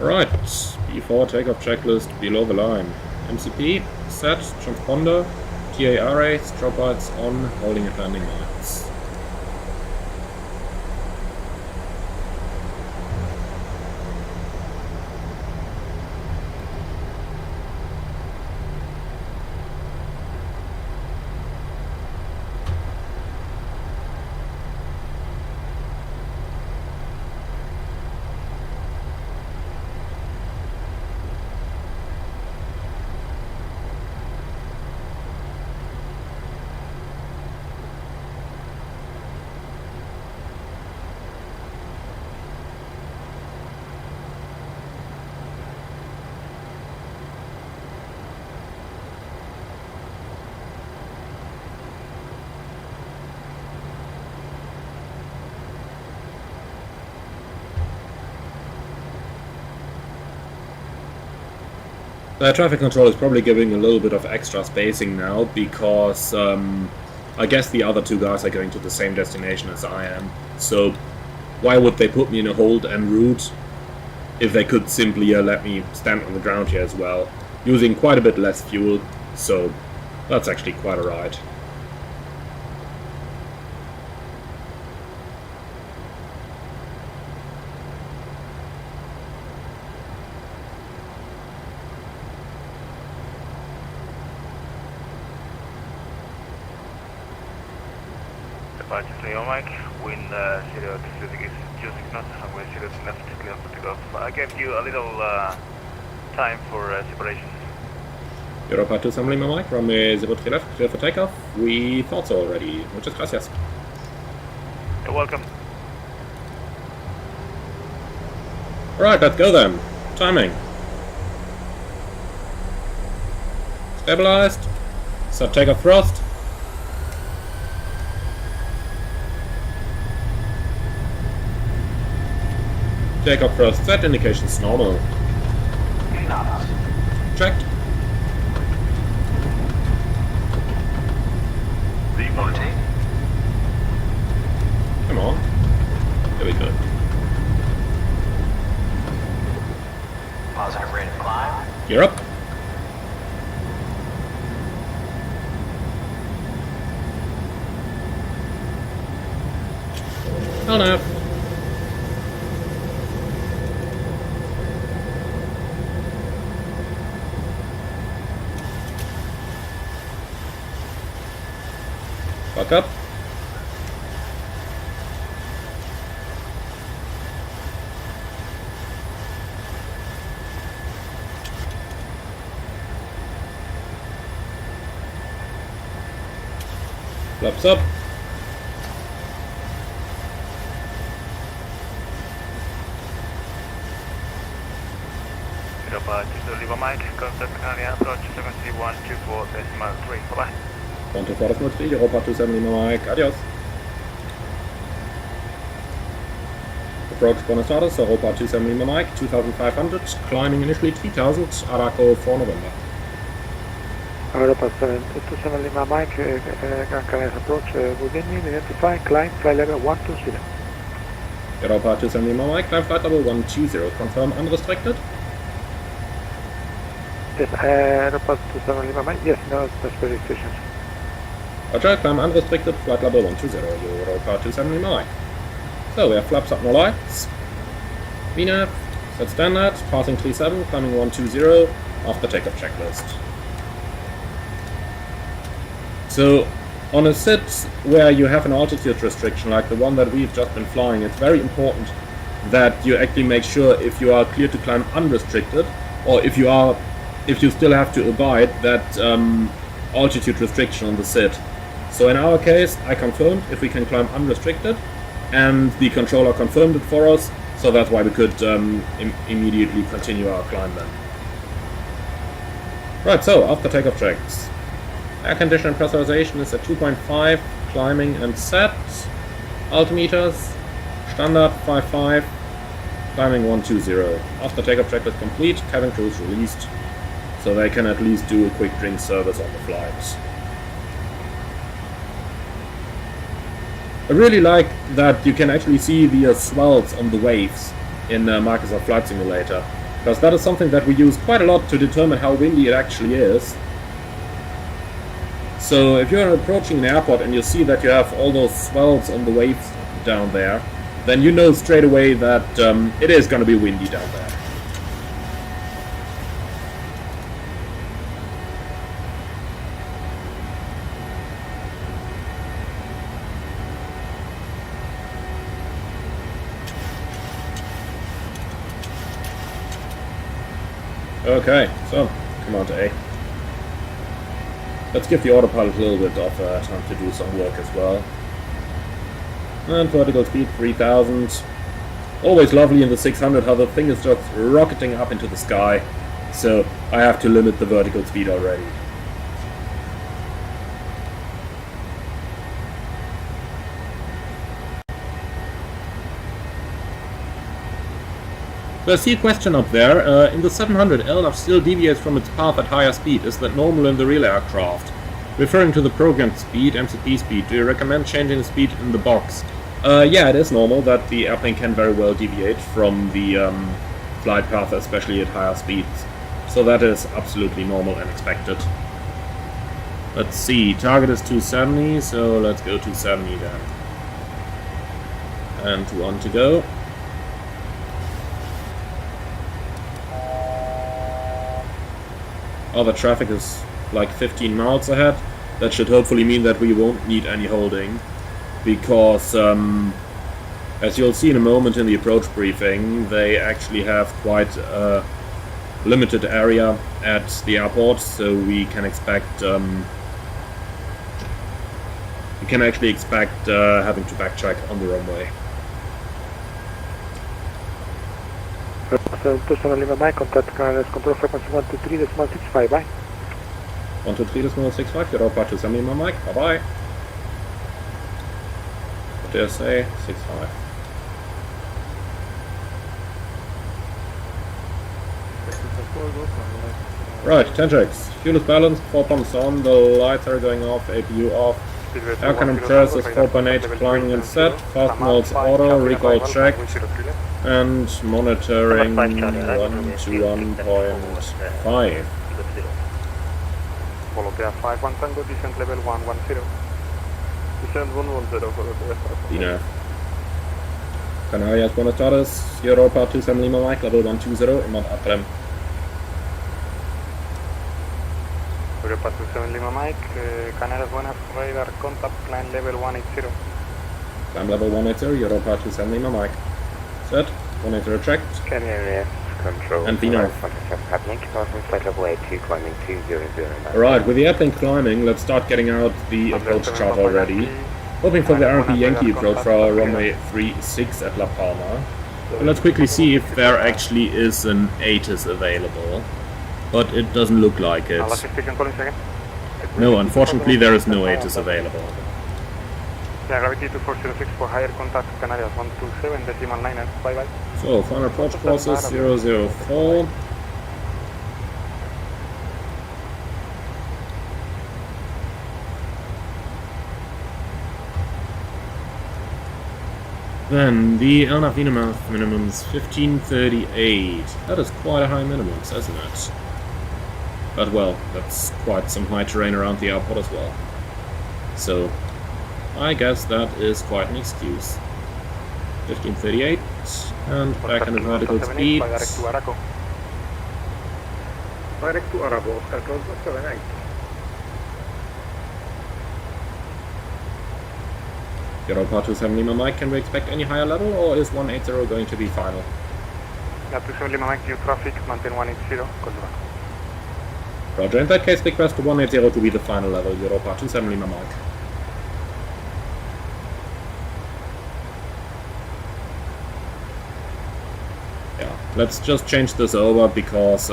Alright, B4 takeoff checklist below the line. MCP, set, transponder, TA arrays, drop lights on, holding at landing lights. The traffic control is probably giving a little bit of extra spacing now because I guess the other two guys are going to the same destination as I am. So why would they put me in a hold en route if they could simply let me stand on the ground here as well, using quite a bit less fuel, so that's actually quite alright. Departure to your mic, wind 0 to 6 knots, runway 0 to left, clear for takeoff. I gave you a little time for separation. Europa 27 Lima Mike, runway 0 to left, clear for takeoff. We thought so already. Muchas gracias. You're welcome. Alright, let's go then. Timing. Stabilized. Set takeoff thrust. Takeoff thrust set, indications normal. Checked. Reporting. Come on. There we go. Positive rate of climb. Gear up. Oh no. Back up. Flaps up. Europa to Lima Mike, contact Canary approach 73124.3. Bye-bye. 124.3, Europa 27 Lima Mike, adios. Approach Buenos Aires, Europa 27 Lima Mike, 2500, climbing initially 3000, Araco 4 November. Europa 27 Lima Mike, Gran Canarias approach within me, identify, climb, flight level 120. Europa 27 Lima Mike, climb flight level 120, confirm unrestricted. Yes, Europa 27 Lima Mike, yes, no special restrictions. Roger, climb unrestricted, flight level 120, Europa 27 Lima Mike. So we have flaps up, no lights. VNAV, set standard, passing 37, climbing 120, after takeoff checklist. So on a sit where you have an altitude restriction like the one that we've just been flying, it's very important that you actually make sure if you are clear to climb unrestricted, or if you still have to abide that altitude restriction on the sit. So in our case, I confirmed if we can climb unrestricted, and the controller confirmed it for us, so that's why we could immediately continue our climb then. Right, so after takeoff checks. Air condition and pressurization is at 2.5, climbing and set. Altimeters, standard 5.5, climbing 120. After takeoff checklist complete, cabin crews released, so they can at least do a quick drink service on the flight. I really like that you can actually see the swells on the waves in Microsoft Flight Simulator, because that is something that we use quite a lot to determine how windy it actually is. So if you're approaching an airport and you see that you have all those swells on the waves down there, then you know straight away that it is going to be windy down there. Okay, so come on to A. Let's give the autopilot a little bit of time to do some work as well. And vertical speed 3000. Always lovely in the 600 how the thing is just rocketing up into the sky. So I have to limit the vertical speed already. So I see a question up there. In the 700, LNAV still deviates from its path at higher speed. Is that normal in the real aircraft? Referring to the programmed speed, MCP speed, do you recommend changing the speed in the box? Yeah, it is normal that the airplane can very well deviate from the flight path, especially at higher speeds. So that is absolutely normal and expected. Let's see, target is 270, so let's go 270 then. And 1 to go. Other traffic is like 15 miles ahead. That should hopefully mean that we won't need any holding, because as you'll see in a moment in the approach briefing, they actually have quite a limited area at the airport, so we can expect having to backtrack on the runway. Tucson Lima Mike, contact Canarias control frequency 123.65, bye. 123.65, you're up to send me my mic, bye bye. What did I say? 65. Right, 10 checks. Fuel is balanced, 4 pumps on, the lights are going off, APU off. Air cannon press is 4.8, climbing and set, fast modes auto, recoil checked, and monitoring 1 to 1.5. Follow Pier 51 Tango, descent level 110. Descent 110, Dina. Canarias, buenas tardes. Europa 27 Lima Mike, level 120, Imad Atrem. Europa 27 Lima Mike, Canarias buenas, radar contact, climb level 180. Climb level 180, Europa 27 Lima Mike. Set, 180 checked. Canary control. And Vino. Happening, passing flight level 82, climbing 200. Alright, with the airplane climbing, let's start getting out the approach chart already. Hoping for the RMP Yankee approach for our runway 36 at La Palma. And let's quickly see if there actually is an ATIS available. But it doesn't look like it. No, unfortunately there is no ATIS available. Yeah, gravity 2406 for higher contact Canarias 127.9, bye bye. So, final approach course is 004. Then, the LNAV minimum is 1538. That is quite a high minimum, isn't it? But well, that's quite some high terrain around the airport as well. So, I guess that is quite an excuse. 1538, and back in the vertical speed. Direct to Araco. Direct to Araco, Oscar Close 78. Europa 27 Lima Mike, can we expect any higher level, or is 180 going to be final? Yeah, 27 Lima Mike, new traffic, maintain 180, control. Roger, in that case request 180 to be the final level, Europa 27 Lima Mike. Let's just change this over, because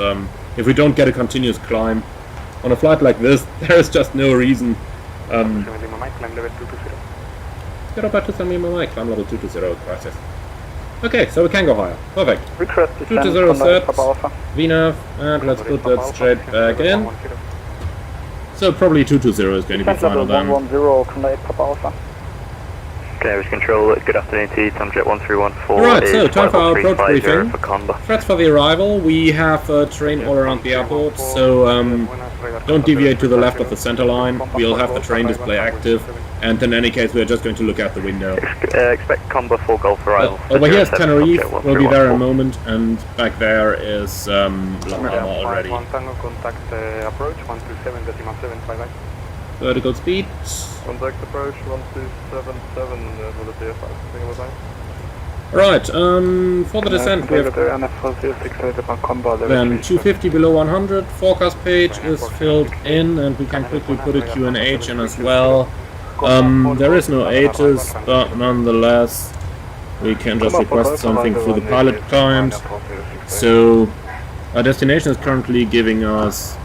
if we don't get a continuous climb on a flight like this, there is just no reason. Climb level 220. Get up to Lima Mike, climb level 220, crisis. Okay, so we can go higher. Perfect. 220 set, VNAV, and let's put that straight back in. So probably 220 is going to be final then. 110, Connect Papa Alpha. Canarias Control, good afternoon to you, Tomjet 1314. Right, so time for our approach briefing. Threats for the arrival, we have terrain all around the airport, so don't deviate to the left of the center line. We'll have the terrain display active, and in any case we're just going to look out the window. Expect combo for Golf arrival. Over here is Tenerife, we'll be there in a moment, and back there is La Palma already. Contact approach 127.7, bye-bye. Vertical speed. Contact approach 1277 for the TF5. Right, for the descent we have then 250 below 100, forecast page is filled in, and we can quickly put a QNH in as well. There is no ATIS, but nonetheless we can just request something through the pilot client. So our destination is currently giving us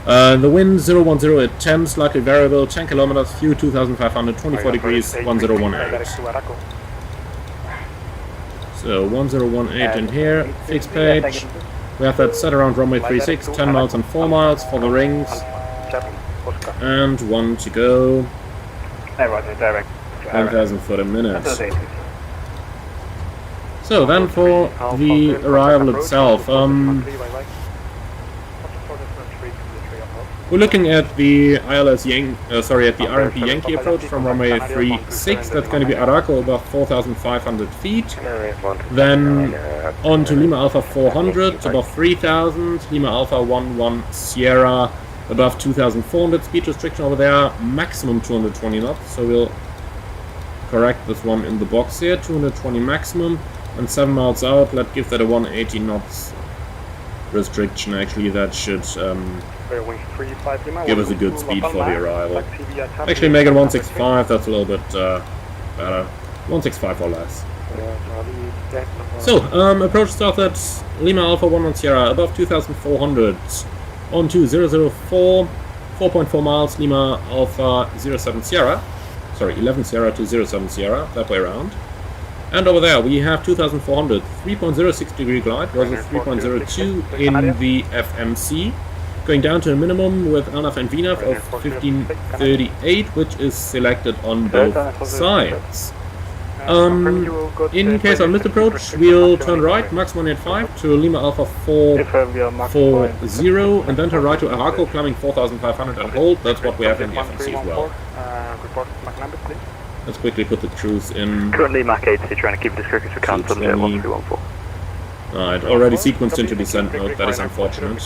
the wind 010 at 10, slightly variable, 10 kilometers, view 2500, 24 degrees, 1018. So 1018 in here, fixed page. We have that set around runway 36, 10 miles and 4 miles for the rings. And 1 to go. 10,000 foot a minute. So then for the arrival itself, we're looking at the at the RMP Yankee approach from runway 36. That's going to be Araco above 4,500 feet. Then on to Lima Alpha 400 above 3,000. Lima Alpha 11 Sierra above 2,400. Speed restriction over there, maximum 220 knots. So we'll correct this one in the box here. 220 maximum. And 7 miles out, let's give that a 180 knots restriction. Actually, that should give us a good speed for the arrival. Actually, make it 165, that's a little bit better. 165 or less. So, approach start at Lima Alpha 11 Sierra, above 2,400. On to 004, 4.4 miles, Lima Alpha 07 Sierra. Sorry, 11 Sierra to 07 Sierra, that way around. And over there we have 2,400, 3.06 degree glide versus 3.02 in the FMC. Going down to a minimum with LNAV and VNAV of 1538, which is selected on both sides. In case I missed approach, we'll turn right, max 185 to Lima Alpha 440, and then turn right to Araco, climbing 4,500 and hold. That's what we have in the FMC as well. Let's quickly put the cruise in. Currently Mach 8, so trying to keep it as quick as we can from 1314. Alright, already sequenced into descent mode, that is unfortunate.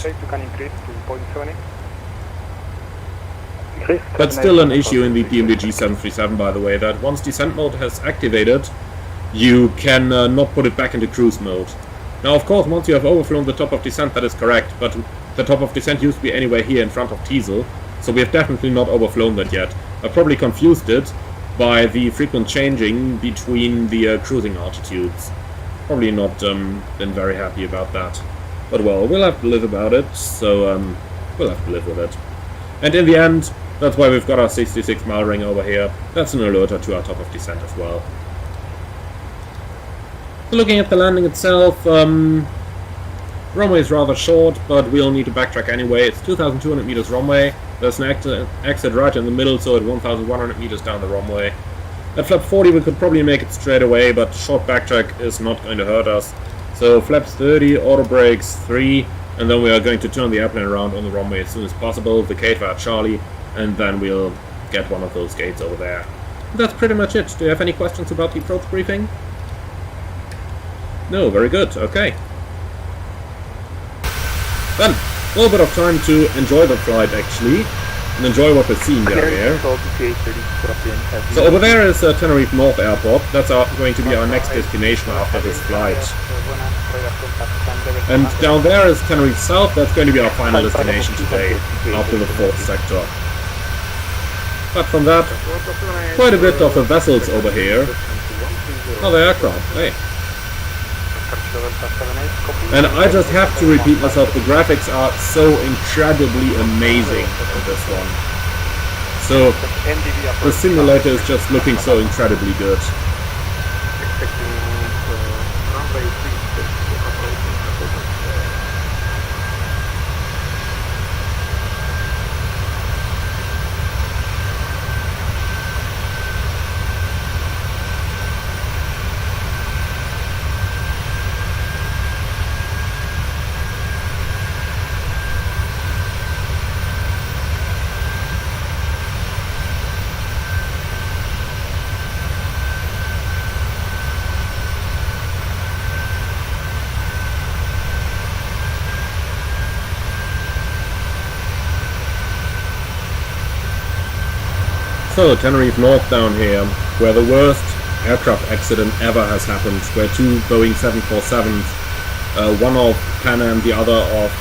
That's still an issue in the PMDG 737, by the way, that once descent mode has activated, you can not put it back into cruise mode. Now, of course, once you have overflown the top of descent, that is correct, but the top of descent used to be anywhere here in front of Teasel, so we have definitely not overflown that yet. I probably confused it by the frequent changing between the cruising altitudes. Probably not been very happy about that. But well, we'll have to live about it, so we'll have to live with it. And in the end, that's why we've got our 66 mile ring over here. That's an alerter to our top of descent as well. So looking at the landing itself, runway is rather short, but we'll need to backtrack anyway. It's 2,200 meters runway. There's an exit right in the middle, so at 1,100 meters down the runway. At flap 40 we could probably make it straight away, but short backtrack is not going to hurt us. So flaps 30, auto brakes 3, and then we are going to turn the airplane around on the runway as soon as possible, vacate via Charlie, and then we'll get one of those gates over there. That's pretty much it. Do you have any questions about the approach briefing? No, very good, okay. Then, a little bit of time to enjoy the flight actually, and enjoy what we're seeing down here. So over there is Tenerife North Airport. That's going to be our next destination after this flight. And down there is Tenerife South. That's going to be our final destination today, after the 4th sector. Apart from that, quite a bit of the vessels over here. Oh, the aircraft, hey. And I just have to repeat myself, the graphics are so incredibly amazing in this one. So, the simulator is just looking so incredibly good. So, Tenerife North down here, where the worst aircraft accident ever has happened, where 2 Boeing 747s, one of Pan Am, the other of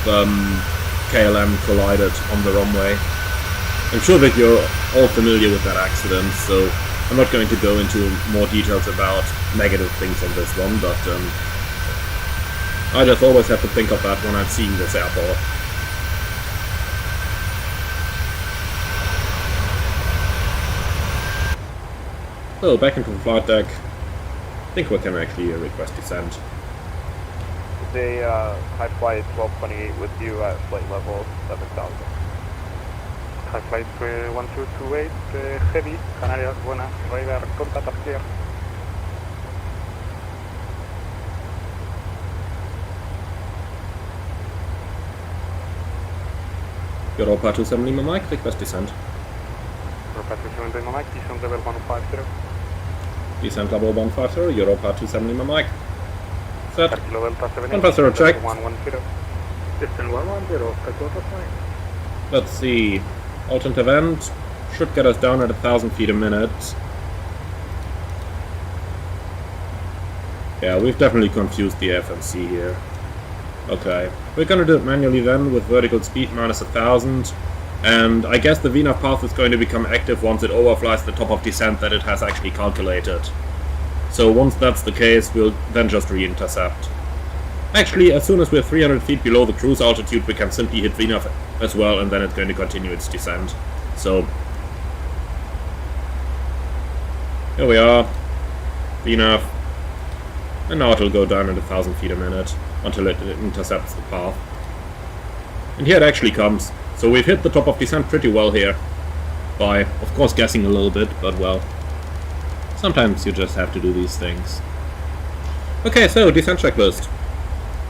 KLM collided on the runway. I'm sure that you're all familiar with that accident, so I'm not going to go into more details about negative things on this one, but I just always have to think of that when I'm seeing this airport. So, back into the flight deck. I think we can actually request descent. They high flight 1228 with you at flight level 7000. High flight 1228, heavy, Canarias, buenas, radar, contact clear. Europa 27 Lima Mike, request descent. Europa 27 Lima Mike, descent level 150. Descent level 150, Europa 27 Lima Mike. Set. Kilo Delta 7 150 checked. 110. Distance 110, Takeoff flight. Let's see. Alternate event should get us down at 1,000 feet a minute. Yeah, we've definitely confused the FMC here. Okay, we're gonna do it manually then with vertical speed minus 1,000. And I guess the VNAV path is going to become active once it overflies the top of descent that it has actually calculated. So once that's the case, we'll then just re-intercept. Actually, as soon as we're 300 feet below the cruise altitude, we can simply hit VNAV as well, and then it's going to continue its descent. So, here we are, VNAV, and now it'll go down at 1,000 feet a minute until it intercepts the path. And here it actually comes. So we've hit the top of descent pretty well here, by, of course, guessing a little bit, but well, sometimes you just have to do these things. Okay, so descent checklist.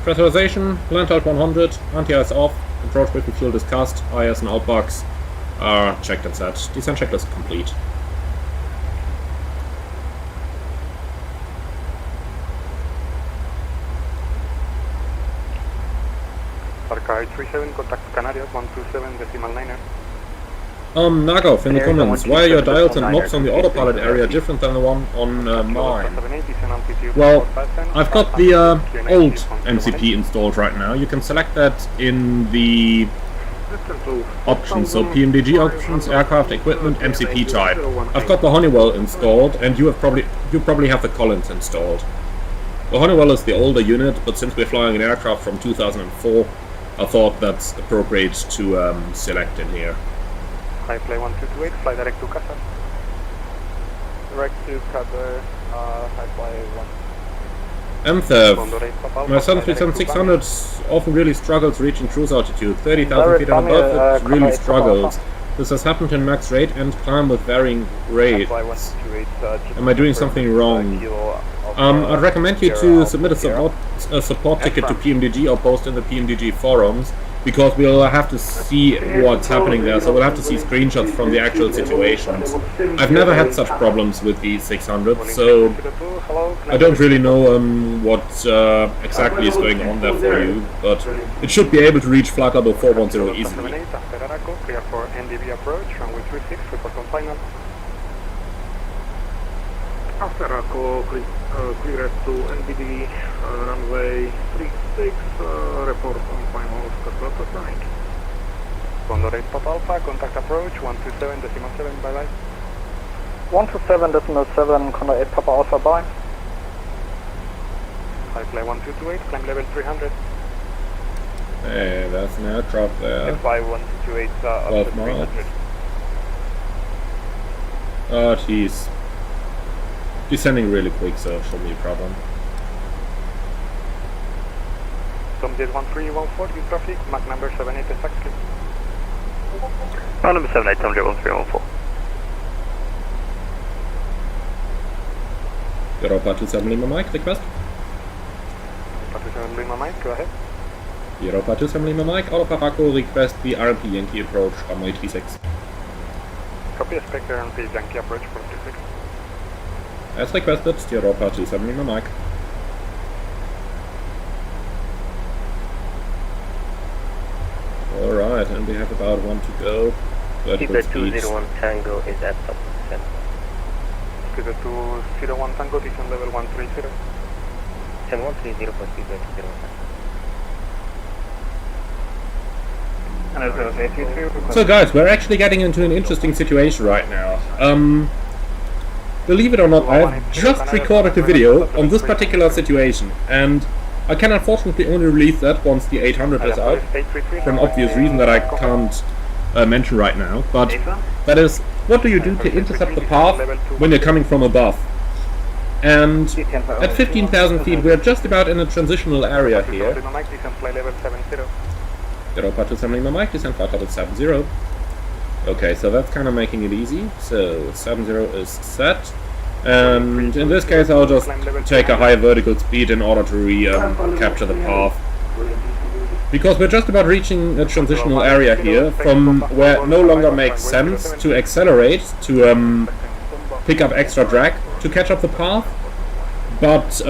Pressurization, land alt 100, anti-ice off, approach with fuel discussed, IS and outbox are checked and set. Descent checklist complete. Arca 37, contact Canarias 127 decimal 9er. Nagov, in the comments, why are your dials and knobs on the autopilot area different than the one on mine? Well, I've got the old MCP installed right now. You can select that in the options, so PMDG options, aircraft equipment, MCP type. I've got the Honeywell installed, and you probably have the Collins installed. The Honeywell is the older unit, but since we're flying an aircraft from 2004, I thought that's appropriate to select in here. High fly 1228, fly direct to Qatar. Direct to Qatar, high fly 1. MTHEV, my 737-600 often really struggles reaching cruise altitude. 30,000 feet and above, it really struggles. This has happened in max rate and climb with varying rates. Am I doing something wrong? I'd recommend you to submit a support ticket to PMDG or post in the PMDG forums, because we'll have to see what's happening there, so we'll have to see screenshots from the actual situations. I've never had such problems with the 600, so I don't really know what exactly is going on there for you, but it should be able to reach flight level 410 easily. Clear for NDB approach, runway 36, report on final. After Araco, clear to NDB, runway 36, report on final, Scott flying. Condor 8 Papa Alpha, contact approach, 127.7, bye bye. 127.7, Condor 8 Papa Alpha, bye. High fly 1228, climb level 300. Hey, that's an aircraft there. Fly 128 up to 300. Oh, jeez. Descending really quick, so shouldn't be a problem. Tomjet 1314, in traffic, Mach number 78 exactly. Mach number 78, Tomjet 1314. Europa 27 Lima Mike, request. Europa 27 Lima Mike, go ahead. Europa 27 Lima Mike, Alpha Paco, request the RMP Yankee approach, runway 36. Copy, expect RMP Yankee approach from 36. As requested, Europa 27 Lima Mike. Alright, and we have about one to go. Speedbird 201 Tango is at top descent. Speedbird 201 Tango, descent level 130. Descent 130 for Speedbird 201. So guys, we're actually getting into an interesting situation right now. Believe it or not, I have just recorded a video on this particular situation, and I can unfortunately only release that once the 800 is out, for an obvious reason that I can't mention right now, but that is, what do you do to intercept the path when you're coming from above? And at 15,000 feet, we're just about in a transitional area here. Europa 270 Lima Mike, descent flight level 70. Okay, so that's kind of making it easy. So 70 is set. And in this case, I'll just take a high vertical speed in order to capture the path. Because we're just about reaching a transitional area here, from where it no longer makes sense to accelerate, to pick up extra drag to catch up the path, but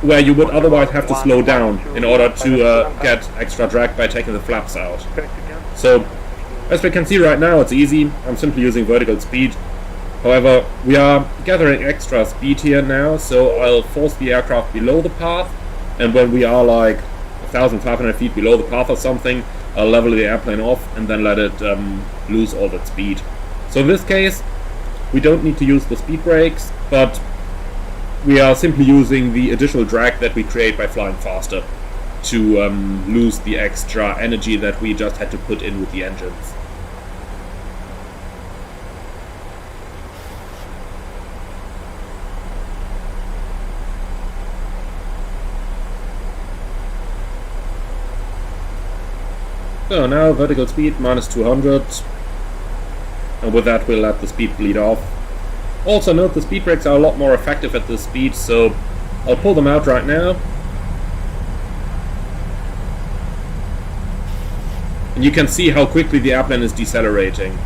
where you would otherwise have to slow down in order to get extra drag by taking the flaps out. So, as we can see right now, it's easy. I'm simply using vertical speed. However, we are gathering extra speed here now, so I'll force the aircraft below the path, and when we are like 1,500 feet below the path or something, I'll level the airplane off and then let it lose all its speed. So in this case, we don't need to use the speed brakes, but we are simply using the additional drag that we create by flying faster to lose the extra energy that we just had to put in with the engines. So now vertical speed minus 200, and with that we'll let the speed bleed off. Also note the speed brakes are a lot more effective at this speed, so I'll pull them out right now. And you can see how quickly the airplane is decelerating.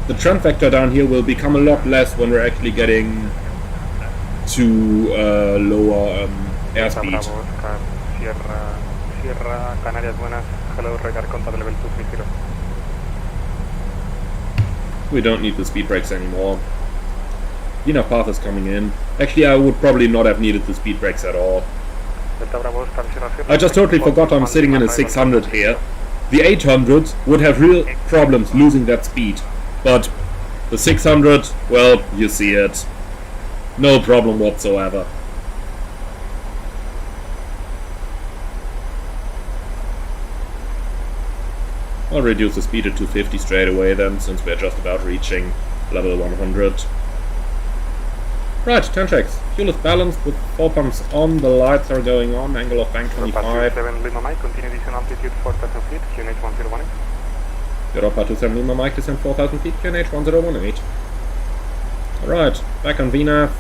The trend vector down here will become a lot less when we're actually getting to lower airspeed. Sierra Canarias, buenas. Hello, radar contact level 230. We don't need the speed brakes anymore. Enough path is coming in. Actually, I would probably not have needed the speed brakes at all. I just totally forgot I'm sitting in a 600 here. The 800 would have real problems losing that speed. But the 600, well, you see it. No problem whatsoever. I'll reduce the speed to 250 straight away then, since we're just about reaching level 100. Right, 10 checks. Fuel is balanced with 4 pumps on, the lights are going on, angle of bank 25. Continue descent altitude 4,000 feet, QNH 1018. Europa 27 Lima Mike, descent 4,000 feet, QNH 1018. Alright, back on VNAV.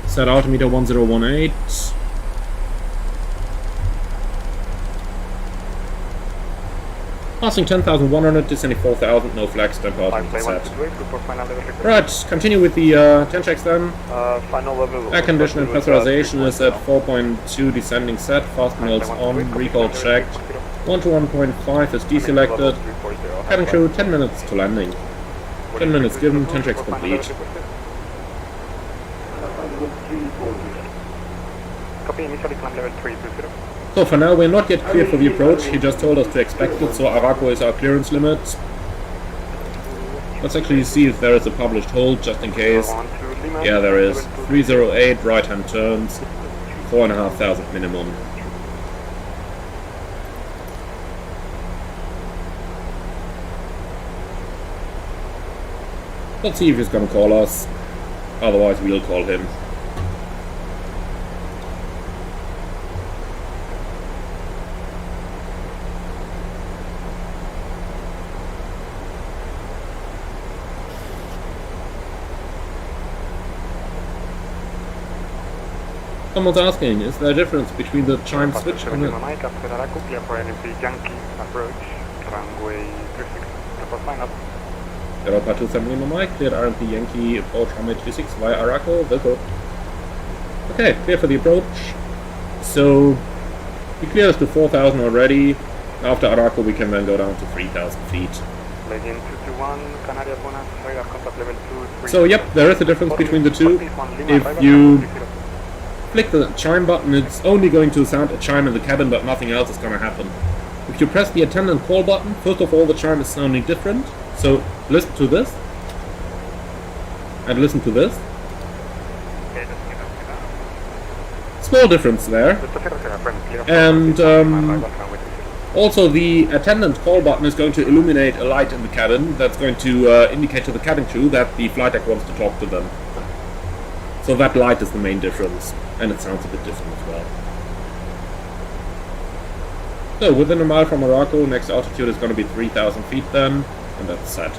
Set altimeter 1018. Passing 10,100, descending 4,000, no flags, temp altimeter set. Right, continue with the 10 checks then. Air condition and pressurization is at 4.2, descending set, fasteners on, recall checked. 1 to 1.5 is deselected. Cabin crew 10 minutes to landing. 10 minutes given, 10 checks complete. Copy, initially climb level 320. So for now we're not yet clear for the approach, he just told us to expect it, so Araco is our clearance limit. Let's actually see if there is a published hold, just in case. Yeah, there is. 308 right hand turns, 4,500 minimum. Let's see if he's gonna call us, otherwise we'll call him. Someone's asking, is there a difference between the chime switch and the... Europa 27 Lima Mike, cleared RMP Yankee, approach runway 26 via Araco, Wilco. Okay, clear for the approach. So, we cleared us to 4,000 already. After Araco we can then go down to 3,000 feet. So yep, there is a difference between the two. If you click the chime button, it's only going to sound a chime in the cabin, but nothing else is going to happen. If you press the attendant call button, first of all the chime is sounding different, so listen to this, and listen to this. Small difference there, and Also, the attendant call button is going to illuminate a light in the cabin that's going to indicate to the cabin crew that the flight deck wants to talk to them. So that light is the main difference, and it sounds a bit different as well. So, within a mile from Morocco, next altitude is going to be 3,000 feet then, and that's set.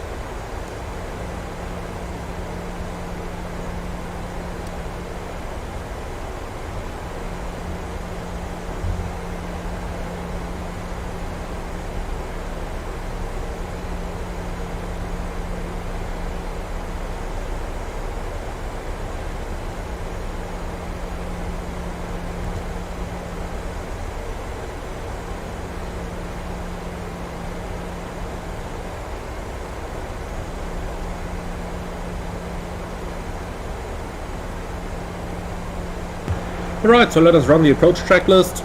Alright, so let us run the approach checklist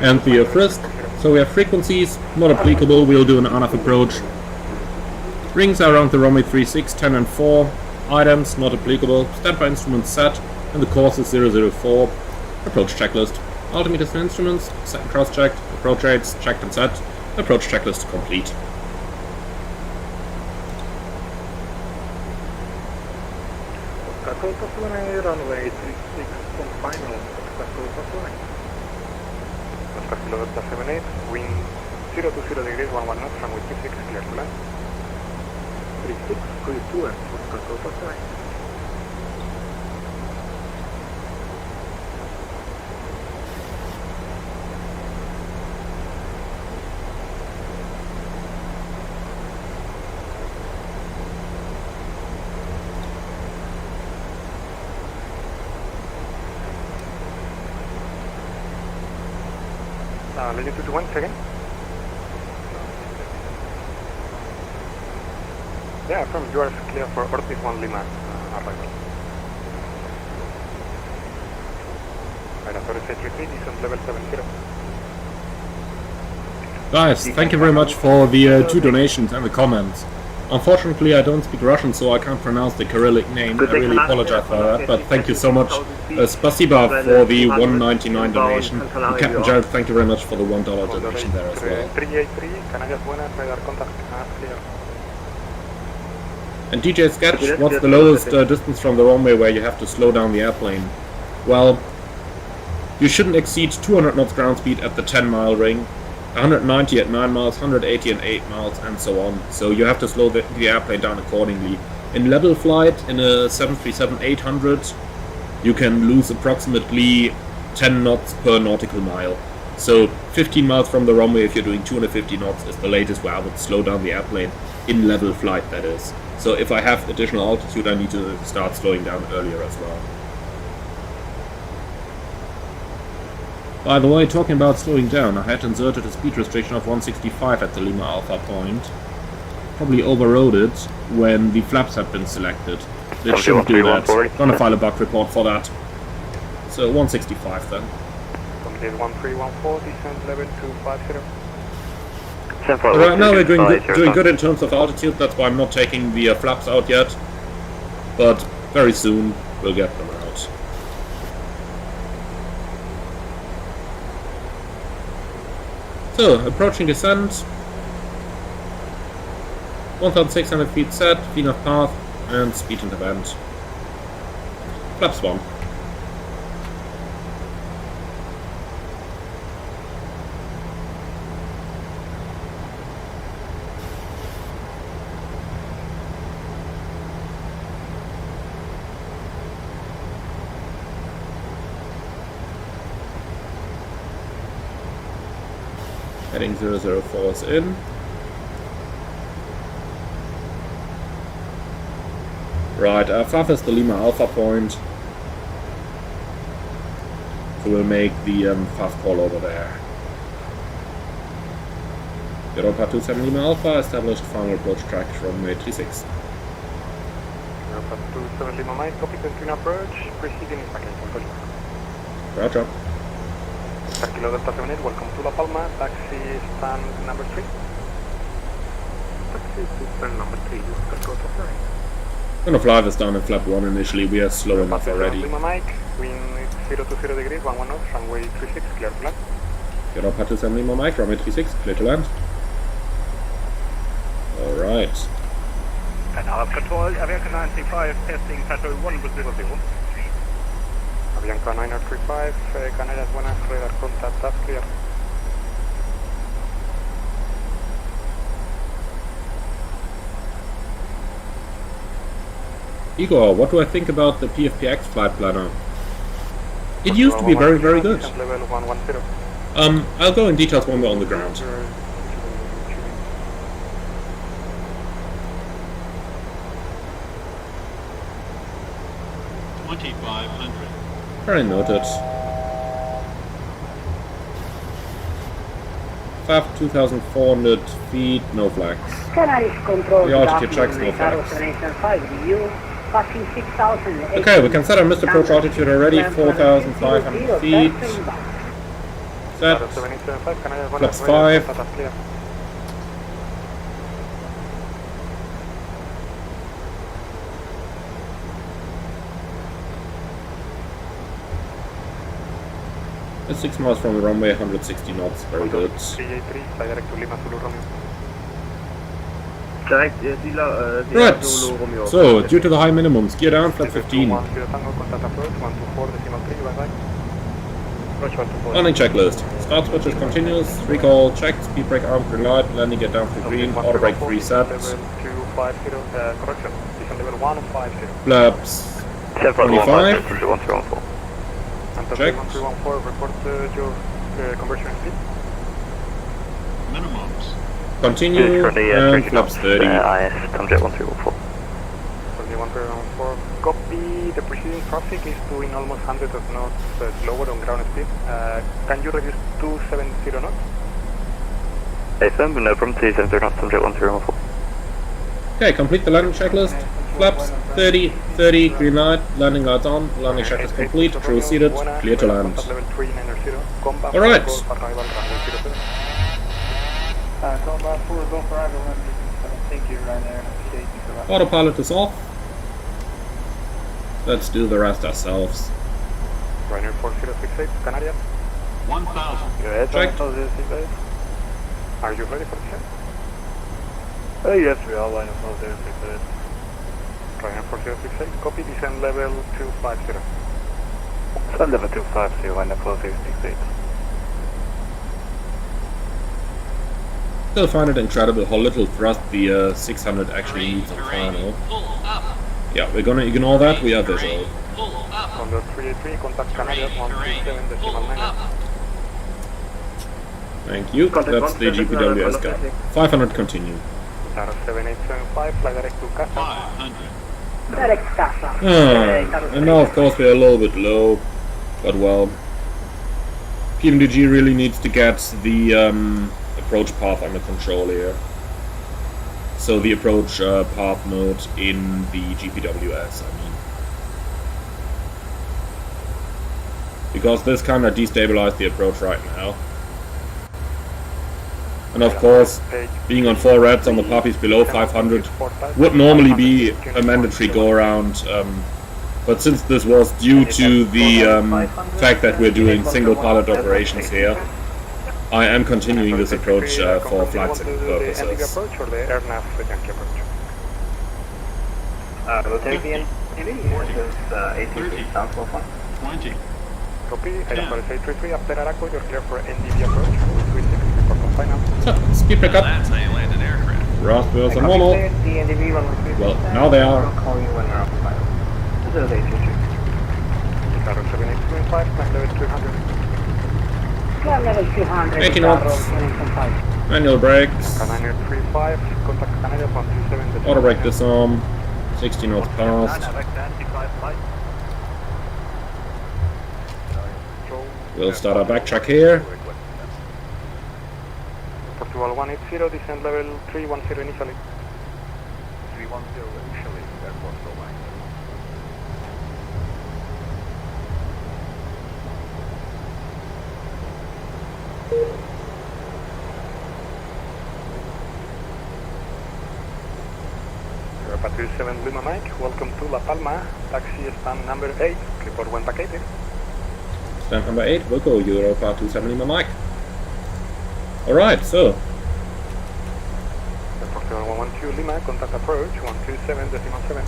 and the frisk. So we have frequencies, not applicable, we'll do an RNAV approach. Rings are around the runway 36, 10 and 4. Items, not applicable. Standby instruments set, and the course is 004. Approach checklist. Altimeters and instruments, set and cross-checked. Approach rates, checked and set. Approach checklist complete. Runway 36 on final, Oscar Kilo Delta 78, wind 020 degrees, 11 knots, runway 26, clear to land. 36, clear to land, Oscar Delta 7. Latitude 1 second. Yeah, from you are clear for Ortiz 1 Lima arrival. Authority 33, descent level 70. Guys, thank you very much for the 2 donations and the comments. Unfortunately, I don't speak Russian, so I can't pronounce the Cyrillic name. I really apologize for that, but thank you so much. Spasiba for the $1.99 donation. And Captain Jared, thank you very much for the $1 donation there as well. 383, Canarias Buenas, radar contact, clear. And DJ Sketch, what's the lowest distance from the runway where you have to slow down the airplane? Well, you shouldn't exceed 200 knots ground speed at the 10-mile ring. 190 at 9 miles, 180 at 8 miles, and so on. So you have to slow the airplane down accordingly. In level flight, in a 737-800, you can lose approximately 10 knots per nautical mile. So 15 miles from the runway, if you're doing 250 knots, is the latest where I would slow down the airplane, in level flight that is. So if I have additional altitude, I need to start slowing down earlier as well. By the way, talking about slowing down, I had inserted a speed restriction of 165 at the Lima Alpha point. Probably overrode it when the flaps had been selected. It shouldn't do that. Gonna file a bug report for that. So 165 then. Complete 1314, descent level 250. Right now we're doing good in terms of altitude, that's why I'm not taking the flaps out yet. But very soon we'll get them out. So, approaching descent, 1,600 feet set, VNAV path, and speed intervent. Flaps 1. Heading 004 is in. Right, FAF is the Lima Alpha point. So we'll make the FAF call over there. Europa 27 Lima Alpha, established final approach track runway 36. Europa 27 Lima Mike, copy, continue approach, proceeding in package. Roger. Kilo Delta 78, welcome to La Palma, taxi stand number 3. Taxi to stand number 3, Oscar Delta 9. Gonna fly this down in flap 1 initially, we are slow enough already. Lima Mike, wind 020 degrees, 11 knots, runway 36, clear to land. Europa 27 Lima Mike, runway 36, clear to land. Alright. And I'll control Avianca 935, testing Patron 100. Avianca 935, Canarias buenas, radar contact, that's clear. Igor, what do I think about the PFPX flight planner? It used to be very, very good. I'll go in details when we're on the ground. 2500. Very noted. 2,400 feet, no flags. The altitude checks, no flags. Okay, we can set our missed approach altitude already, 4,500 feet. Set. Flaps 5. It's 6 miles from the runway, 160 knots, very good. Right, so due to the high minimums, gear down, flap 15. Landing checklist. Start switch is continuous, recall checked, speed brake arm green light, landing get down to green, auto brake 3 set. Flaps 25. Check. Minimums. Continue, and flaps 30. IS, Tomjet 1314. Copy, the preceding traffic is doing almost 100 of knots lower on ground speed. Can you reduce to 70 knots? AFM, no problem, 270 knots, Tomjet 1314. Okay, complete the landing checklist. Flaps 30, 30, green light, landing lights on, landing checklist complete, crew seated, clear to land. Alright. Autopilot is off. Let's do the rest ourselves. Ryanair 4068, Canarias. 1000. Check. Are you ready for the check? Yes, we are Ryanair 4068. Ryanair 4068, copy, descend level 250. Descend level 250, Ryanair 4068. Still find it incredible how little thrust the 600 actually needs on final. Yeah, we're gonna ignore that, we are visual. Under 383, contact Canarias 127.9. Thank you, that's the GPWS gun. 500 continue. 7875, fly direct to Casa. 500. And now of course we're a little bit low, but well, PMDG really needs to get the approach path under control here. So the approach path mode in the GPWS, I mean. Because this kind of destabilized the approach right now. And of course, being on 4 reds on the puppies below 500 would normally be a mandatory go-around, but since this was due to the fact that we're doing single pilot operations here, I am continuing this approach for flight sim purposes. Rotate the NDV, 18 south 20. Copy, item 833, after Araco, you're clear for NDV approach, 360 for final. So, speed break up. That's how you land an aircraft. Raspberries are normal. Well, now they are. I'll call you when they're off the file. This is 833. Tower 7825, climb level 300. 80 knots. Manual brakes. Canadian 35, contact Canadian 127. Auto brake disarm. 60 knots past. We'll start our backtrack here. Portugal 180, descend level 310 initially. 310 initially, airport so line. Europa 27 Lima Mike, welcome to La Palma, taxi stand number 8, report when vacated. Stand number 8, Wilco, Europa 27 Lima Mike. Alright, so. Airport 112 Lima, contact approach 127.7.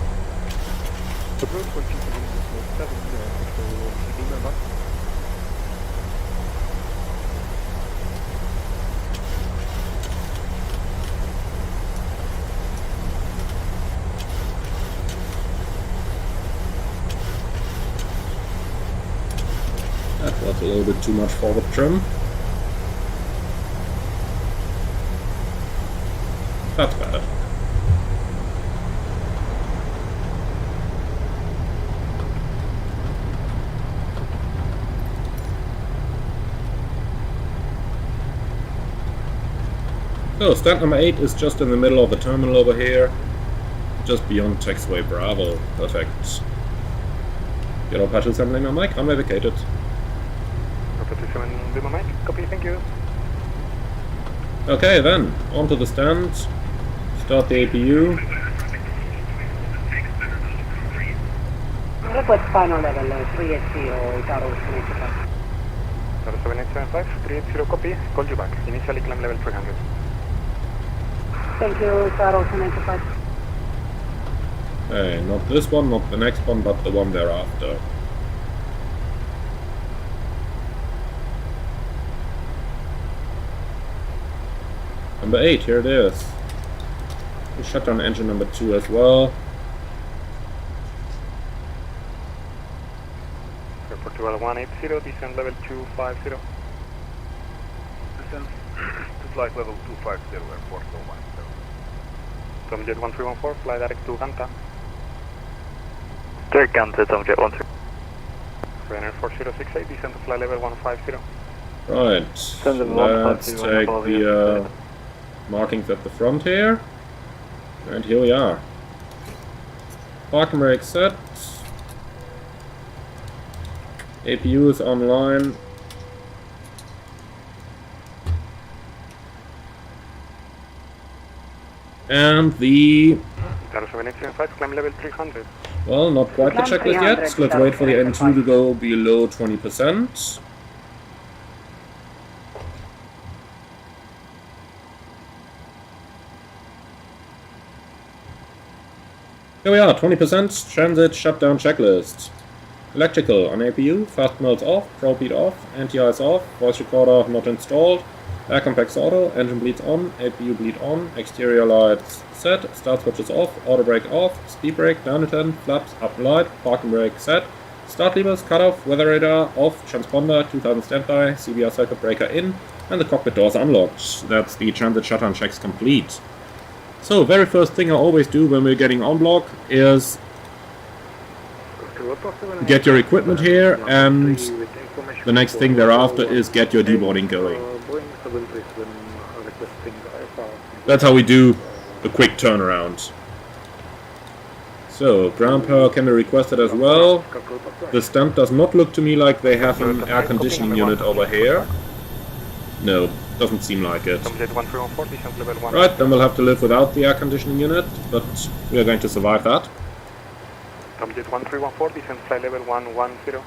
Approach 127.7, Lima. That was a little bit too much forward trim. That's better. So, stand number 8 is just in the middle of the terminal over here, just beyond taxiway Bravo. Perfect. Yellow Patch assembling my mic, unnavigated. 27 Lima Mike, copy, thank you. Okay then, onto the stand, start the APU. Request final level 380 or Taro 785. 7875, 380 copy, call you back. Initially climb level 300. Thank you, Taro 785. Hey, not this one, not the next one, but the one thereafter. Number 8, here it is. We shut down engine number 2 as well. Airport 180, descend level 250. Descend to flight level 250, airport 110. Tomjet 1314, fly direct to Ganta. Direct Ganta, Tomjet 13. Ryanair 4068, descend to fly level 150. Right, let's take the markings at the front here. And here we are. Parking brake set. APU is online. And the... Taro 7875, climb level 300. Well, not quite the checklist yet. Let's wait for the N2 to go below 20%. Here we are, 20% transit shutdown checklist. Electrical on APU, fast melts off, probe beat off, anti-ice off, voice recorder not installed, air compacts auto, engine bleeds on, APU bleed on, exterior lights set, start switches off, auto brake off, speed brake down to 10, flaps up light, parking brake set, start levers cut off, weather radar off, transponder 2000 standby, CBR circuit breaker in, and the cockpit doors unlocked. That's the transit shutdown checks complete. So, very first thing I always do when we're getting on block is get your equipment here, and the next thing thereafter is get your deboarding going. That's how we do a quick turnaround. So, ground power can be requested as well. The stand does not look to me like they have an air conditioning unit over here. No, doesn't seem like it. Right, then we'll have to live without the air conditioning unit, but we are going to survive that. Tomjet 1314, descend fly level 110.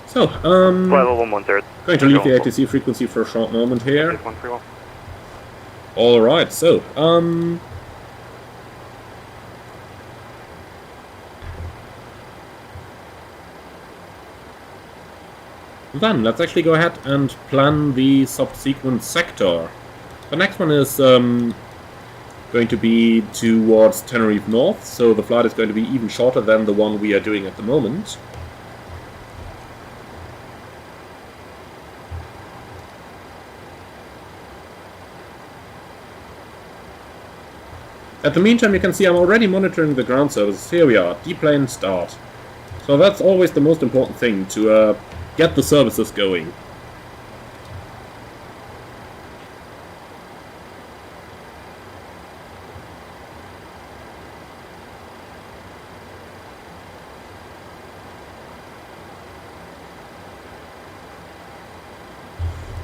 So, Level 110. going to leave the ATC frequency for a short moment here. Alright, so, then let's actually go ahead and plan the subsequent sector. The next one is going to be towards Tenerife North, so the flight is going to be even shorter than the one we are doing at the moment. At the meantime, you can see I'm already monitoring the ground services. Here we are, deplane start. So that's always the most important thing, to get the services going.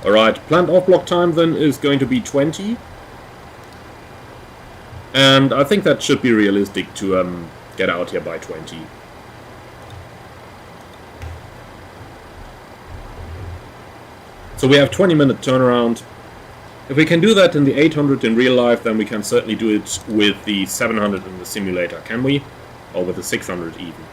Alright, planned off-block time then is going to be 20. And I think that should be realistic to get out here by 20. So we have 20-minute turnaround. If we can do that in the 800 in real life, then we can certainly do it with the 700 in the simulator, can we? Or with the 600 even.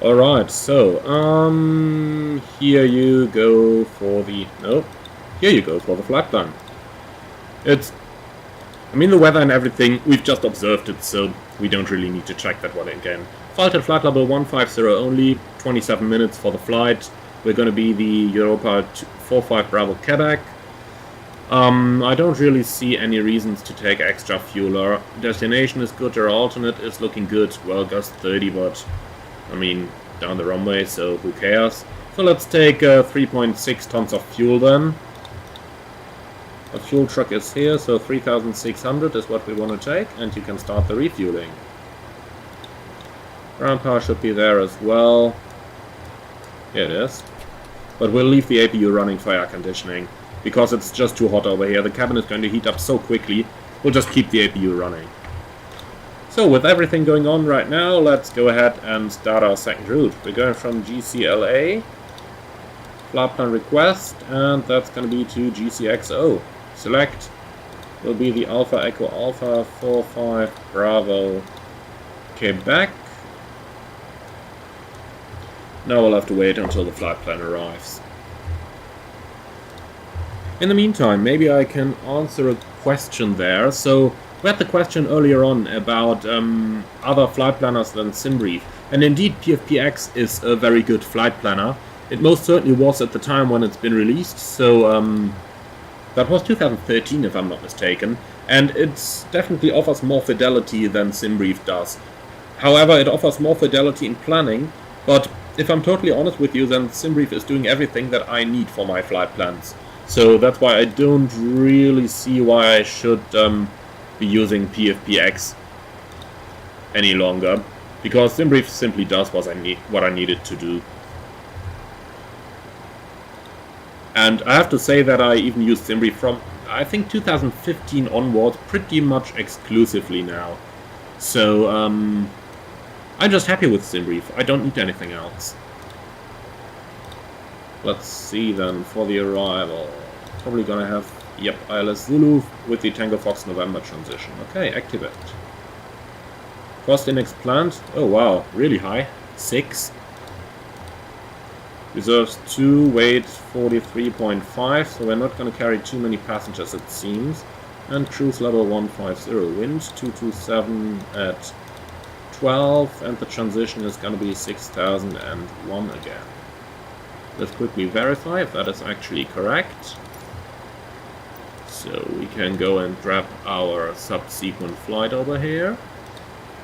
Alright, so, here you go for the, no, here you go for the flight plan. It's, I mean the weather and everything, we've just observed it, so we don't really need to check that one again. Flight at flight level 150 only, 27 minutes for the flight. We're going to be the Europa 45 Bravo Quebec. I don't really see any reasons to take extra fuel. Our destination is good, our alternate is looking good, well, gust 30, but I mean, down the runway, so who cares? So let's take 3.6 tons of fuel then. A fuel truck is here, so 3,600 is what we want to take, and you can start the refueling. Ground power should be there as well. Here it is. But we'll leave the APU running for air conditioning, because it's just too hot over here. The cabin is going to heat up so quickly, we'll just keep the APU running. So with everything going on right now, let's go ahead and start our second route. We're going from GCLA, flight plan request, and that's going to be to GCXO. Select will be the Alpha Echo Alpha 45 Bravo Quebec. Now we'll have to wait until the flight plan arrives. In the meantime, maybe I can answer a question there. So we had the question earlier on about other flight planners than SimBrief, and indeed PFPX is a very good flight planner. It most certainly was at the time when it's been released, so that was 2013 if I'm not mistaken, and it definitely offers more fidelity than SimBrief does. However, it offers more fidelity in planning, but if I'm totally honest with you, then SimBrief is doing everything that I need for my flight plans. So that's why I don't really see why I should be using PFPX any longer, because SimBrief simply does what I need it to do. And I have to say that I even use SimBrief from, I think, 2015 onwards, pretty much exclusively now. So I'm just happy with SimBrief. I don't need anything else. Let's see then for the arrival. Probably gonna have, yep, ILS Zulu with the Tango Fox November transition. Okay, activate. Cost index planned. Oh wow, really high. 6. Reserves 2, weight 43.5, so we're not going to carry too many passengers it seems. And cruise level 150, wind 227 at 12, and the transition is going to be 6001 again. Let's quickly verify if that is actually correct. So we can go and grab our subsequent flight over here.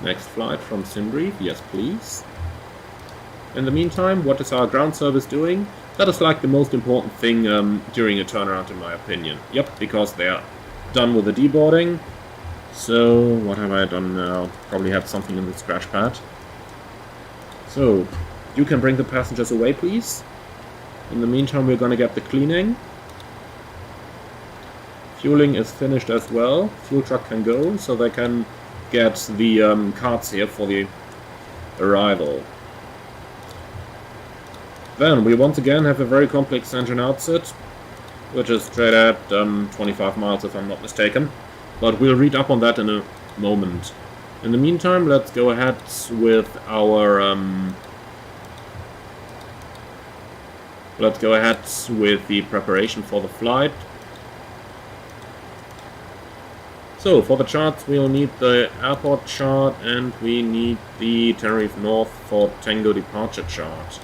Next flight from SimBrief, yes please. In the meantime, what is our ground service doing? That is like the most important thing during a turnaround in my opinion. Yep, because they are done with the deboarding. So, what have I done now? Probably have something in the scratch pad. So, you can bring the passengers away please. In the meantime, we're gonna get the cleaning. Fueling is finished as well. Fuel truck can go, so they can get the carts here for the arrival. Then we once again have a very complex engine outset, which is straight at 25 miles if I'm not mistaken, but we'll read up on that in a moment. In the meantime, let's go ahead with our the preparation for the flight. So for the charts we'll need the airport chart and we need the Tenerife North for Tango departure chart.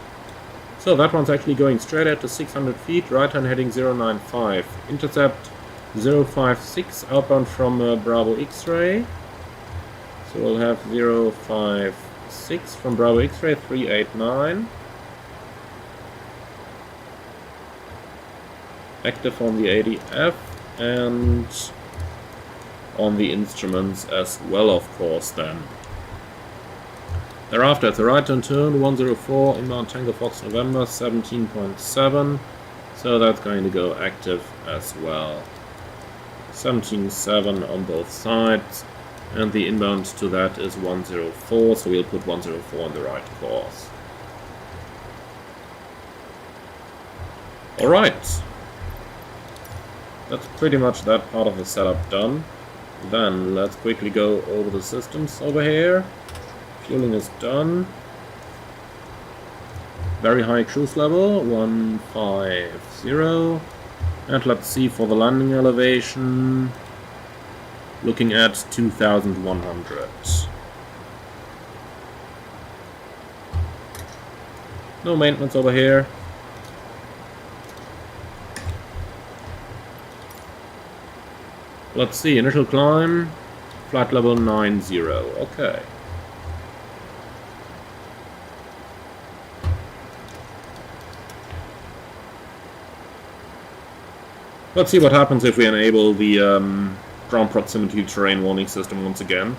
So that one's actually going straight out to 600 feet, right hand heading 095. Intercept 056, outbound from Bravo X-ray. So we'll have 056 6 from Bravo X-ray 389. Active on the ADF and on the instruments as well, of course, then. Thereafter, at the right hand turn, 104, inbound Tango Fox November, 17.7. So that's going to go active as well. 17.7 on both sides. And the inbound to that is 104, so we'll put 104 on the right course. Alright. That's pretty much that part of the setup done. Then let's quickly go over the systems over here. Fueling is done. Very high cruise level, 150. And let's see for the landing elevation. Looking at 2,100. No maintenance over here. Let's see, initial climb, flight level 90, okay. Let's see what happens if we enable the ground proximity terrain warning system once again.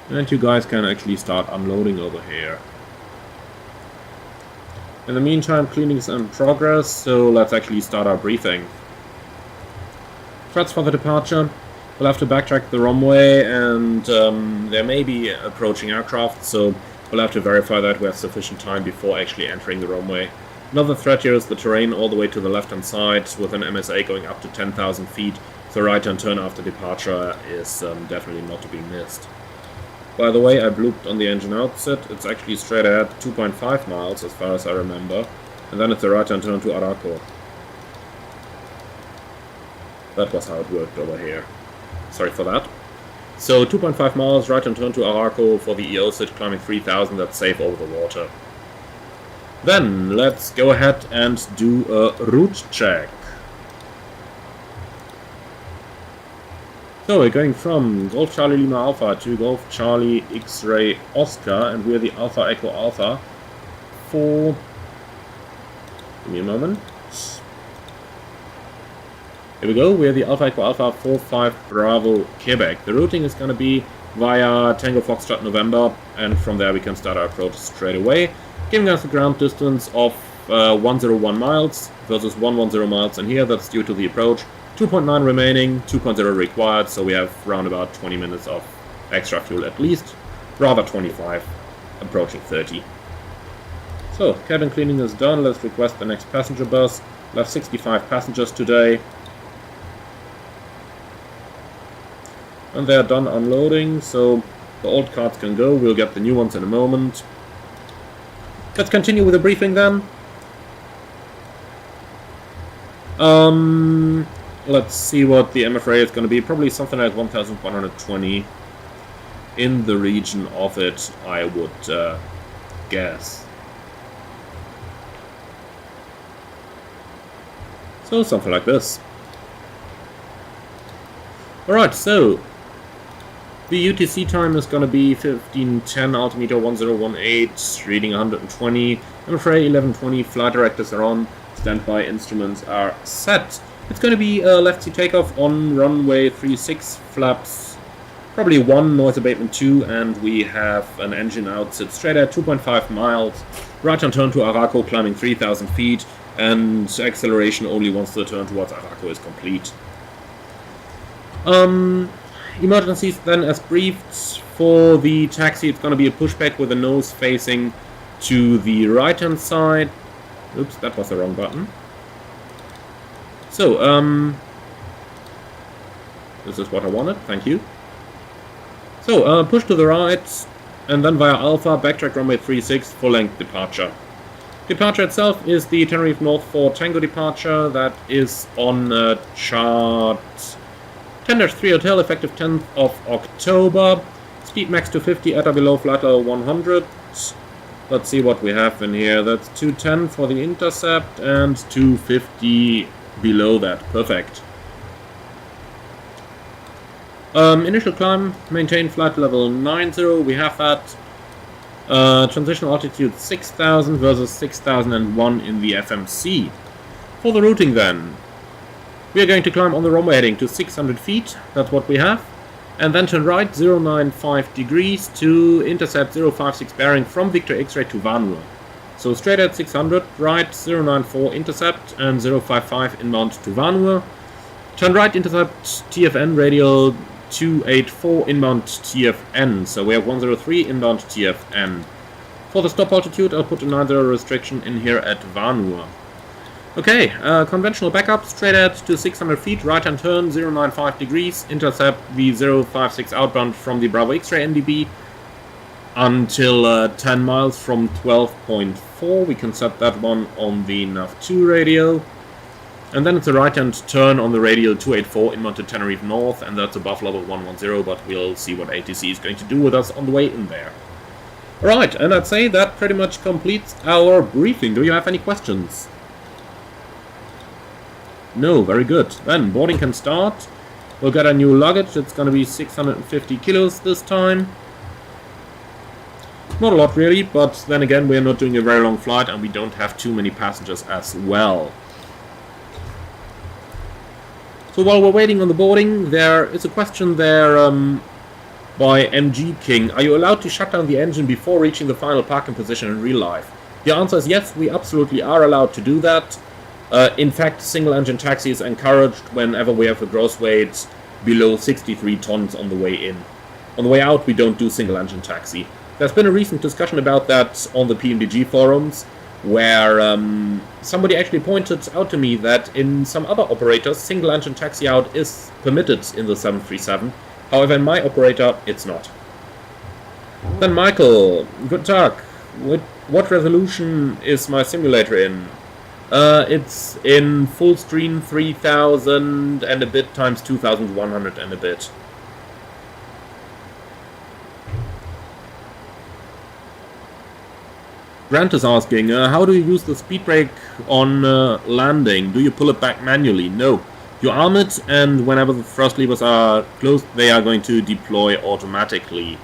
And you guys can actually start unloading over here. In the meantime, cleaning is in progress, so let's actually start our briefing. Threats for the departure. We'll have to backtrack the runway, and there may be approaching aircraft, so we'll have to verify that we have sufficient time before actually entering the runway. Another threat here is the terrain all the way to the left-hand side, with an MSA going up to 10,000 feet. The right-hand turn after departure is definitely not to be missed. By the way, I blooped on the engine outset. It's actually straight ahead 2.5 miles as far as I remember. And then it's a right-hand turn to Araco. That was how it worked over here. Sorry for that. So 2.5 miles, right-hand turn to Araco for the EO sit, climbing 3,000, that's safe over the water. Then let's go ahead and do a route check. So we're going from Golf Charlie Lima Alpha to Golf Charlie X-Ray Oscar, and we're the Alpha Echo Alpha for... Give me a moment. Here we go, we're the Alpha Echo Alpha 45 Bravo Quebec. The routing is going to be via Tango Foxtrot November, and from there we can start our approach straight away, giving us a ground distance of 101 miles versus 110 miles, and here that's due to the approach. 2.9 remaining, 2.0 required, so we have around about 20 minutes of extra fuel at least, rather 25, approaching 30. So, cabin cleaning is done, let's request the next passenger bus. We'll have 65 passengers today. And they're done unloading, so the old carts can go, we'll get the new ones in a moment. Let's continue with the briefing then. Let's see what the MFRA is going to be. Probably something like 1,120 in the region of it, I would guess. So something like this. Alright, so the UTC time is going to be 1510, altimeter 1018, reading 120. MFRA 1120, flight directors are on, standby instruments are set. It's going to be a left seat takeoff on runway 36, flaps probably 1, noise abatement 2, and we have an engine outset straight at 2.5 miles. Right hand turn to Araco, climbing 3,000 feet, and acceleration only once the turn towards Araco is complete. Emergencies then as briefed. For the taxi, it's going to be a pushback with the nose facing to the right hand side. Oops, that was the wrong button. So, this is what I wanted, thank you. So, push to the right, and then via Alpha, backtrack runway 36, full-length departure. Departure itself is the Tenerife North 4 Tango departure, that is on chart 10-3 Hotel, effective 10th of October. Speed max 250 at or below flight level 100. Let's see what we have in here. That's 210 for the intercept, and 250 below that. Perfect. Initial climb, maintain flight level 90, we have that. Transitional altitude 6000 versus 6001 in the FMC. For the routing then, we are going to climb on the runway heading to 600 feet, that's what we have. And then turn right 095 degrees to intercept 056 bearing from Victor X-ray to Vanua. So straight at 600, right 094 intercept and 055 inbound to Vanua. Turn right intercept TFN radial 284 inbound TFN, so we have 103 inbound TFN. For the stop altitude I'll put a 90 restriction in here at Vanua. Okay, conventional backup, straight ahead to 600 feet, right hand turn, 095 degrees, intercept the 056 outbound from the Bravo X-ray NDB until 10 miles from 12.4, we can set that one on the NAV2 radio. And then it's a right hand turn on the radial 284 inbound to Tenerife North, and that's above level 110, but we'll see what ATC is going to do with us on the way in there. Alright, and I'd say that pretty much completes our briefing. Do you have any questions? No, very good. Then boarding can start. We'll get a new luggage. It's going to be 650 kilos this time. Not a lot really, but then again we're not doing a very long flight and we don't have too many passengers as well. So while we're waiting on the boarding, there is a question there by MG King. Are you allowed to shut down the engine before reaching the final parking position in real life? The answer is yes, we absolutely are allowed to do that. In fact, single engine taxi is encouraged whenever we have a gross weight below 63 tons on the way in. On the way out we don't do single engine taxi. There's been a recent discussion about that on the PMDG forums, where somebody actually pointed out to me that in some other operators single engine taxi out is permitted in the 737. However, in my operator it's not. Then Michael, good talk. What resolution is my simulator in? It's in full screen 3000 and a bit times 2100 and a bit. Grant is asking, how do you use the speed brake on landing? Do you pull it back manually? No. You arm it, and whenever the thrust levers are closed, they are going to deploy automatically.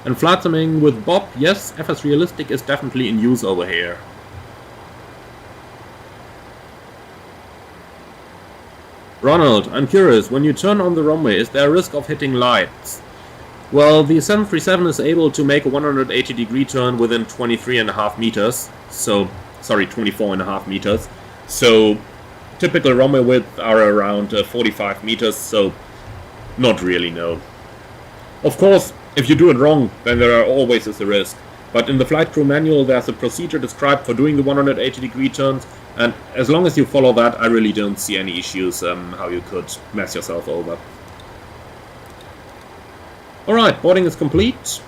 And flight simming with Bob, yes, FS Realistic is definitely in use over here. Ronald, I'm curious, when you turn on the runway, is there a risk of hitting lights? Well, the 737 is able to make a 180 degree turn within 23.5 meters, so, sorry, 24.5 meters, so typical runway width are around 45 meters, so not really, no. Of course, if you do it wrong, then there are always is a risk, but in the flight crew manual there's a procedure described for doing the 180 degree turns, and as long as you follow that, I really don't see any issues how you could mess yourself over. Alright, boarding is complete.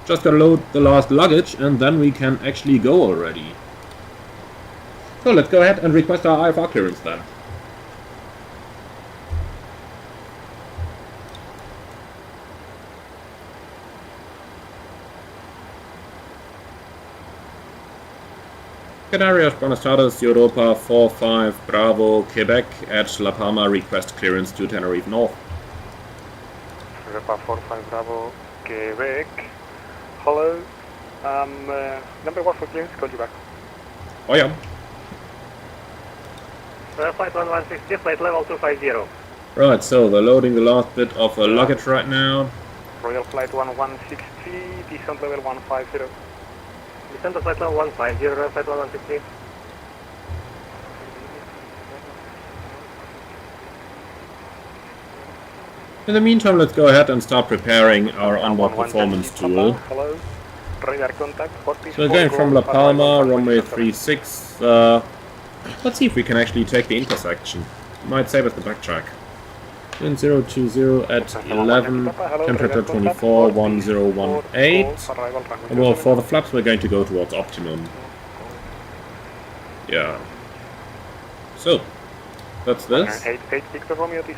Just gotta load the last luggage and then we can actually go already. So let's go ahead and request our IFR clearance then. Canary Islands, Buenos Aires, Europa 45 Bravo, Quebec at La Palma, request clearance to Tenerife North. Europa 45 Bravo, Quebec. Hello. Number 1 for clearance, call you back. Oh yeah. Flight 1160, flight level 250. Right, so they're loading the last bit of luggage right now. Royal Flight 1160, descent level 150. Descent to flight level 150, Royal Flight 1160. In the meantime, let's go ahead and start preparing our onboard performance tool. Hello. Radar contact, So we're going from La Palma, runway 36. Let's see if we can actually take the intersection. Might save us the backtrack. Wind 020 at 11, temperature 24, 1018. And well, for the flaps we're going to go towards optimum. Yeah. So, that's this.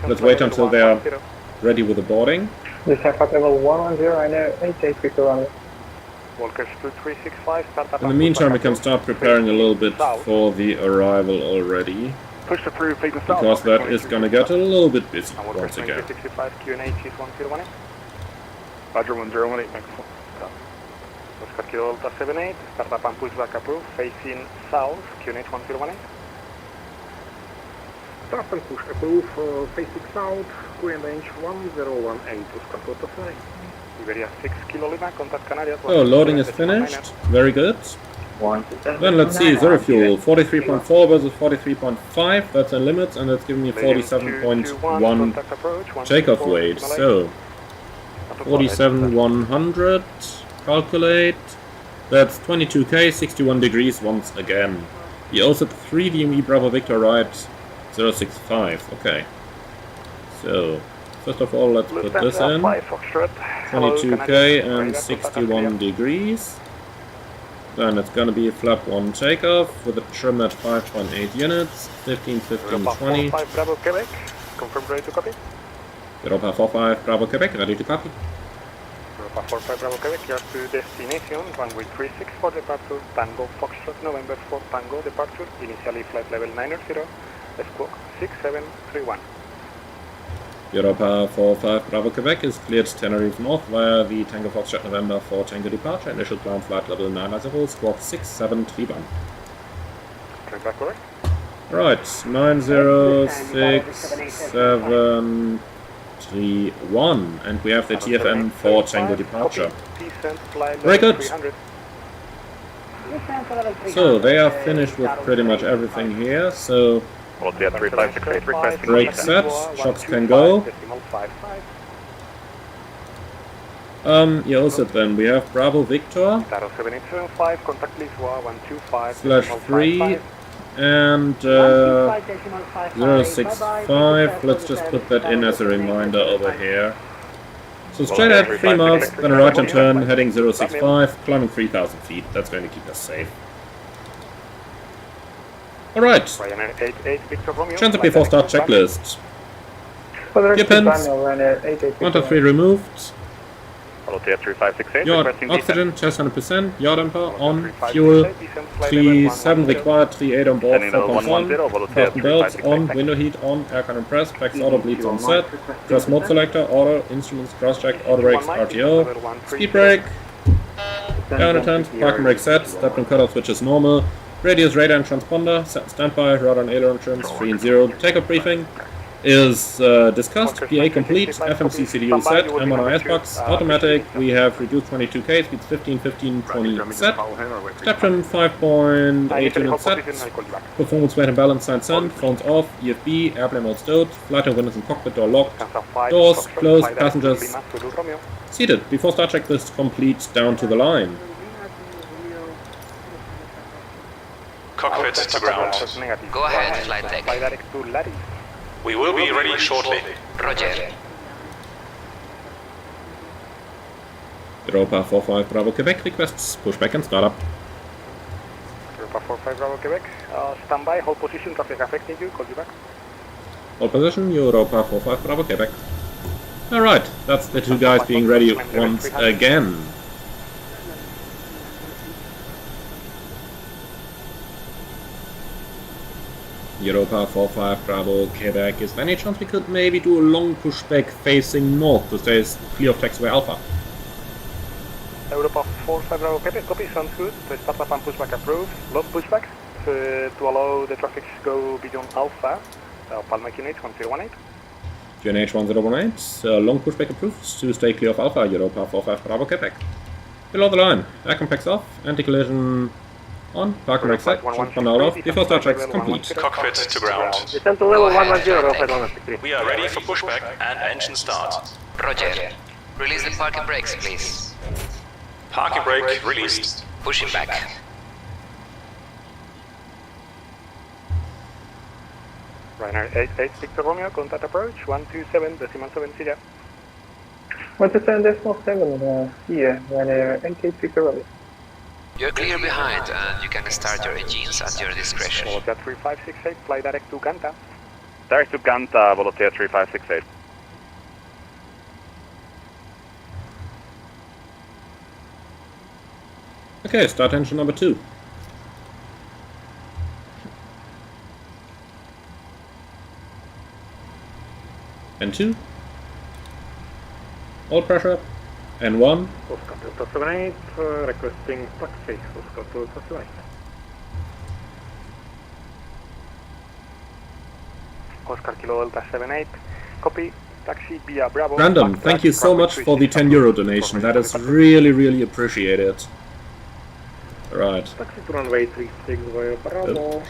Let's wait until they are ready with the boarding. This is flight level 110, I know 88 Victor Romeo. In the meantime, we can start preparing a little bit for the arrival already. Push through, please, and start. because that is gonna get a little bit busy once again. 65, Q&A, cheese 101. Roger, 101, next one. Oscar Kilo Delta 78, startup and pushback approved, facing south, QNH 1018. Start and push approved, facing south, QNH 1018, Oscar Delta 7. Iberia 6 Kilo Lima, contact Canarias. So loading is finished, very good. Then let's see, zero fuel, 43.4 versus 43.5, that's in limits, and that's giving me 47.1 takeoff weight. So 47,100, calculate, that's 22k, 61 degrees once again. You also 3 DME Bravo Victor right, 065, okay. So, first of all, let's put this in, 22k and 61 degrees. Then it's gonna be a flap 1 takeoff with a trim at 5.8 units, 15, 15, 20. Bravo Quebec, confirm ready to copy. Europa 45 Bravo Quebec, ready to copy. Europa 45 Bravo Quebec, you're to destination, runway 36 for departure, Tango Foxtrot November 4 Tango departure, initially flight level 90, squawk 6731. Europa 45 Bravo Quebec is cleared Tenerife North via the Tango Foxtrot November 4 Tango departure, initial ground flight level 90, squawk 6731. Track back correct. Right, 906731, and we have the TFN for Tango departure. Very good. So they are finished with pretty much everything here, so brake set, shocks can go. Yeah, also then we have Bravo Victor /3 and 065, let's just put that in as a reminder over here. So straight ahead 3 miles, then a right hand turn heading 065, climbing 3,000 feet, that's going to keep us safe. Alright, chance before start checklist. Gear pins, 1 to 3 removed. Yacht, oxygen, chest 100%, yaw damper on, fuel, 3-7 required, 3-8 on board, 4.1, fasten belts on, window heat on, air current press, PAX auto bleeds on set, cross mode selector, auto, instruments, cross check, auto brakes, RTO, speed brake, down attempt, parking brake set, step and cutoff switch is normal, radius, radar and transponder, set standby, rudder and aileron trims, 3 and 0, takeoff briefing is discussed, PA complete, FMC CDU set, M1 IS-Box, automatic, we have reduced 22k, speeds 15, 15, 20 set, step trim 5.8 unit set, performance weight and balance sign sent, phones off, EFB, airplane mode stowed, flight and windows and cockpit door locked, doors closed, passengers seated. Before start checklist complete, down to the line. Cockpit to ground. Go ahead, flight deck. We will be ready shortly. Roger. Europa 45 Bravo Quebec requests pushback and startup. Europa 45 Bravo Quebec, standby, hold position, traffic affecting you, call you back. Hold position, Europa 45 Bravo Quebec. Alright, that's the 2 guys being ready once again. Europa 45 Bravo Quebec, is there any chance we could maybe do a long pushback facing north to stay clear of taxiway Alpha? Europa 45 Bravo Quebec, copy, sounds good. The startup and pushback approved. Long pushback to allow the traffic to go beyond Alpha. Palma QNH 1018. QNH 1018, long pushback approved to stay clear of Alpha, Europa 45 Bravo Quebec. Below the line, air complex off, anti-collision on, parking brake set, transponder off, before start checks complete. Cockpit to ground. Descend to level 110, We are ready for pushback and engine start. Roger. Release the parking brakes, please. Parking brake released. Pushing back. Ryanair 88 Victor Romeo, contact approach 127.7 Sierra. 127.7 here, Ryanair 88 Victor Romeo. You're clear behind, and you can start your engines at your discretion. Volotea 3568, fly direct to Ganta. Direct to Ganta, Volotea 3568. Okay, start engine number 2. N2. All pressure. N1. Oscar Delta 78, requesting taxi, Oscar Delta 78. Oscar Kilo Delta 78, copy, taxi via Bravo. Random, thank you so much for the €10 donation, that is really appreciated. Right. Taxi to runway 36 via Bravo,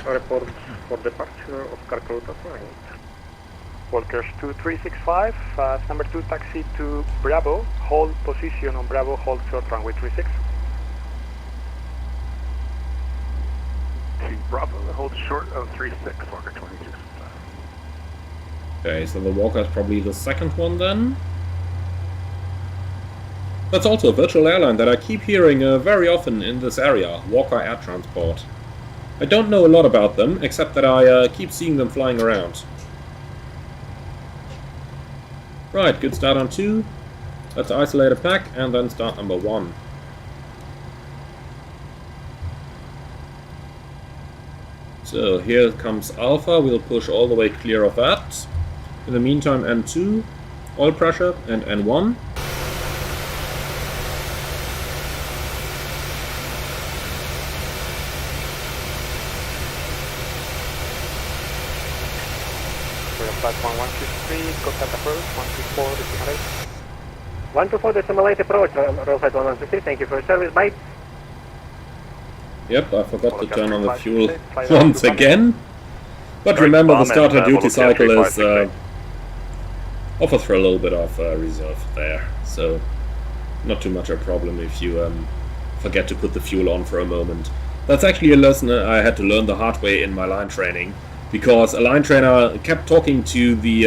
report for departure, Oscar Kilo Delta 78. Walkers 2365, number 2 taxi to Bravo, hold position on Bravo, hold short runway 36. To Bravo, hold short of 36, Walker 2265. Okay, so the Walker is probably the second one then. That's also a virtual airline that I keep hearing very often in this area, Walker Air Transport. I don't know a lot about them, except that I keep seeing them flying around. Right, good start on 2. Let's isolate a pack and then start number 1. So here comes Alpha, we'll push all the way clear of that. In the meantime N2, oil pressure, and N1. Platform 123, contact approach, 124, 124 decimal 8 approach, roll flight 116, thank you for your service, bye. Yep, I forgot to turn on the fuel once again. But remember, the starter duty cycle is offers for a little bit of reserve there, so not too much a problem if you forget to put the fuel on for a moment. That's actually a lesson I had to learn the hard way in my line training, because a line trainer kept talking to the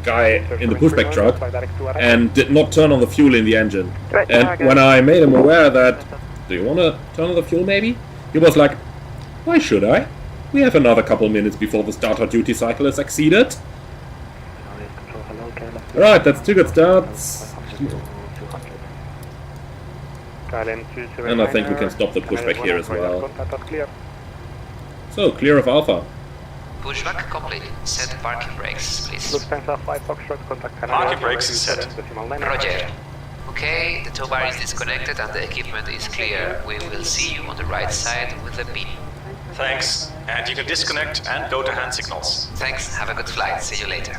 guy in the pushback truck and did not turn on the fuel in the engine. And when I made him aware that, do you want to turn on the fuel maybe? He was like, why should I? We have another couple minutes before the starter duty cycle is exceeded. Alright, that's 2 good starts. And I think we can stop the pushback here as well. So, clear of Alpha. Pushback complete. Set parking brakes, please. Lufthansa 5 Foxtrot, contact Canary Parking Islands, brakes is set. Roger. Okay, the tow bar is disconnected and the equipment is clear. We will see you on the right side with the beam. Thanks. And you can disconnect and go to hand signals. Thanks, have a good flight. See you later.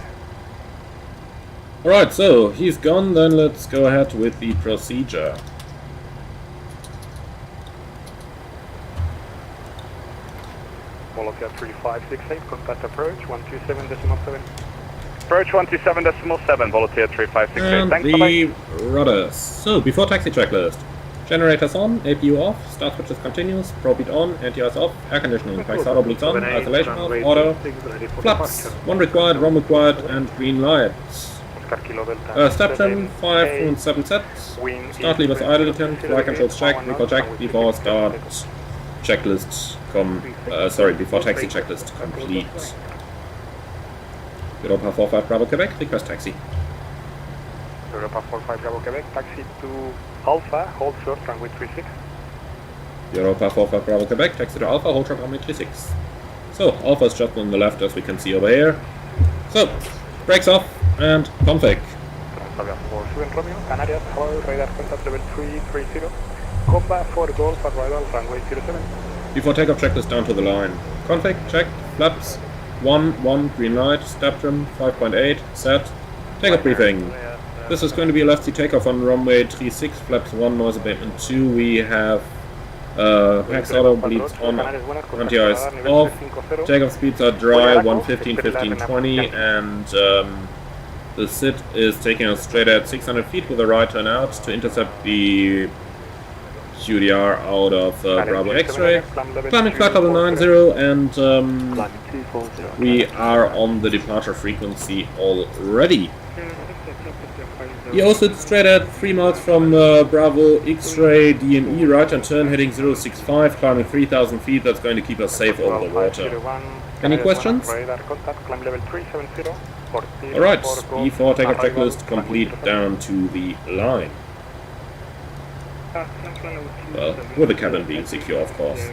Alright, so he's gone, then let's go ahead with the procedure. Volunteer 3568, contact approach 127.7. Approach 127.7, Volunteer 3568. And Thanks, the bye-bye. rudders. So, before taxi checklist. Generators on, APU off, start switches continuous, probe heat on, anti-ice off, air conditioning, Paxado bleeds on, isolation off, order, flaps, 1 required, ROM required, and green lights. Step trim, 5 and 7 sets, start levers idle attempt, flight controls check, recall check, before start checklist before taxi checklist complete. Europa 45 Bravo Quebec, request taxi. Europa 45 Bravo Quebec, taxi to Alpha, hold short runway 36. Europa 45 Bravo Quebec, taxi to Alpha, hold short runway 36. So, Alpha is just on the left as we can see over here. So, brakes off and config. Transavia 47 Romeo, Canarias, hello, radar contact level 330. Combat for Golf arrival runway 07. Before takeoff checklist down to the line. Config, check, flaps, 1, green light, step trim, 5.8, set. Takeoff briefing. This is going to be a left-sea takeoff on runway 36, flaps 1, noise abatement 2. We have Paxado bleeds on, anti-ice off. Takeoff speeds are dry, 115, 15, 20, and the SID is taking us straight at 600 feet with a right turn out to intercept the QDR out of Bravo X-ray. Climbing flight level 90, and we are on the departure frequency already. EO sits straight at 3 miles from Bravo X-ray DME, right and turn heading 065, climbing 3000 feet. That's going to keep us safe over the water. Any questions? Alright, E4 takeoff checklist complete down to the line. Well, with the cabin being secure, of course.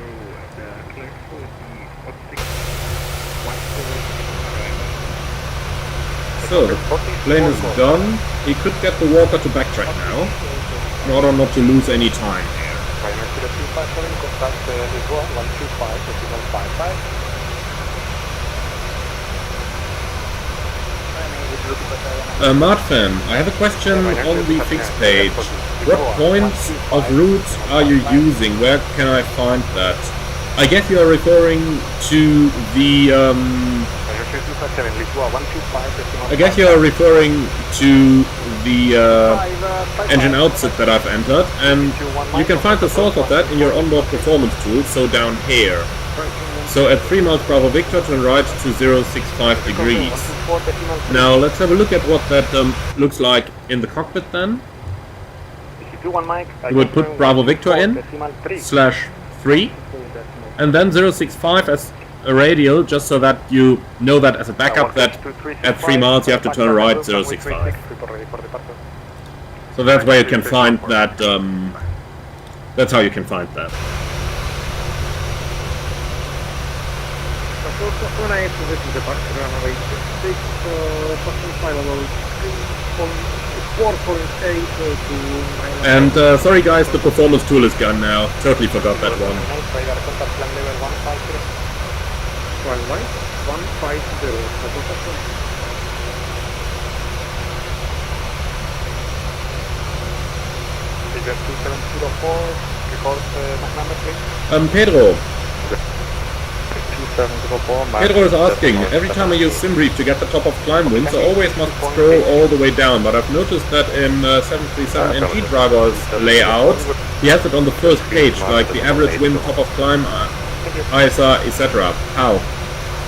So, the plane is gone. He could get the Walker to backtrack now, in order not to lose any time. Martfan, I have a question on the fixed page. What points of route are you using? Where can I find that? I guess you are referring to the engine outset that I've entered, and you can find the source of that in your onboard performance tool, so down here. So at 3 miles Bravo Victor, turn right to 065 degrees. Now let's have a look at what that looks like in the cockpit then. You would put Bravo Victor in, /3, and then 065 as a radial, just so that you know that as a backup that at 3 miles you have to turn right 065. So that's where you can find that, that's how you can find that. And sorry guys, the performance tool is gone now. Totally forgot that one. Pedro. Pedro is asking, every time I use SimBrief to get the top of climb winds, I always must scroll all the way down, but I've noticed that in 737 NG driver's layout, he has it on the first page, like the average wind, top of climb, ISR, etc. How?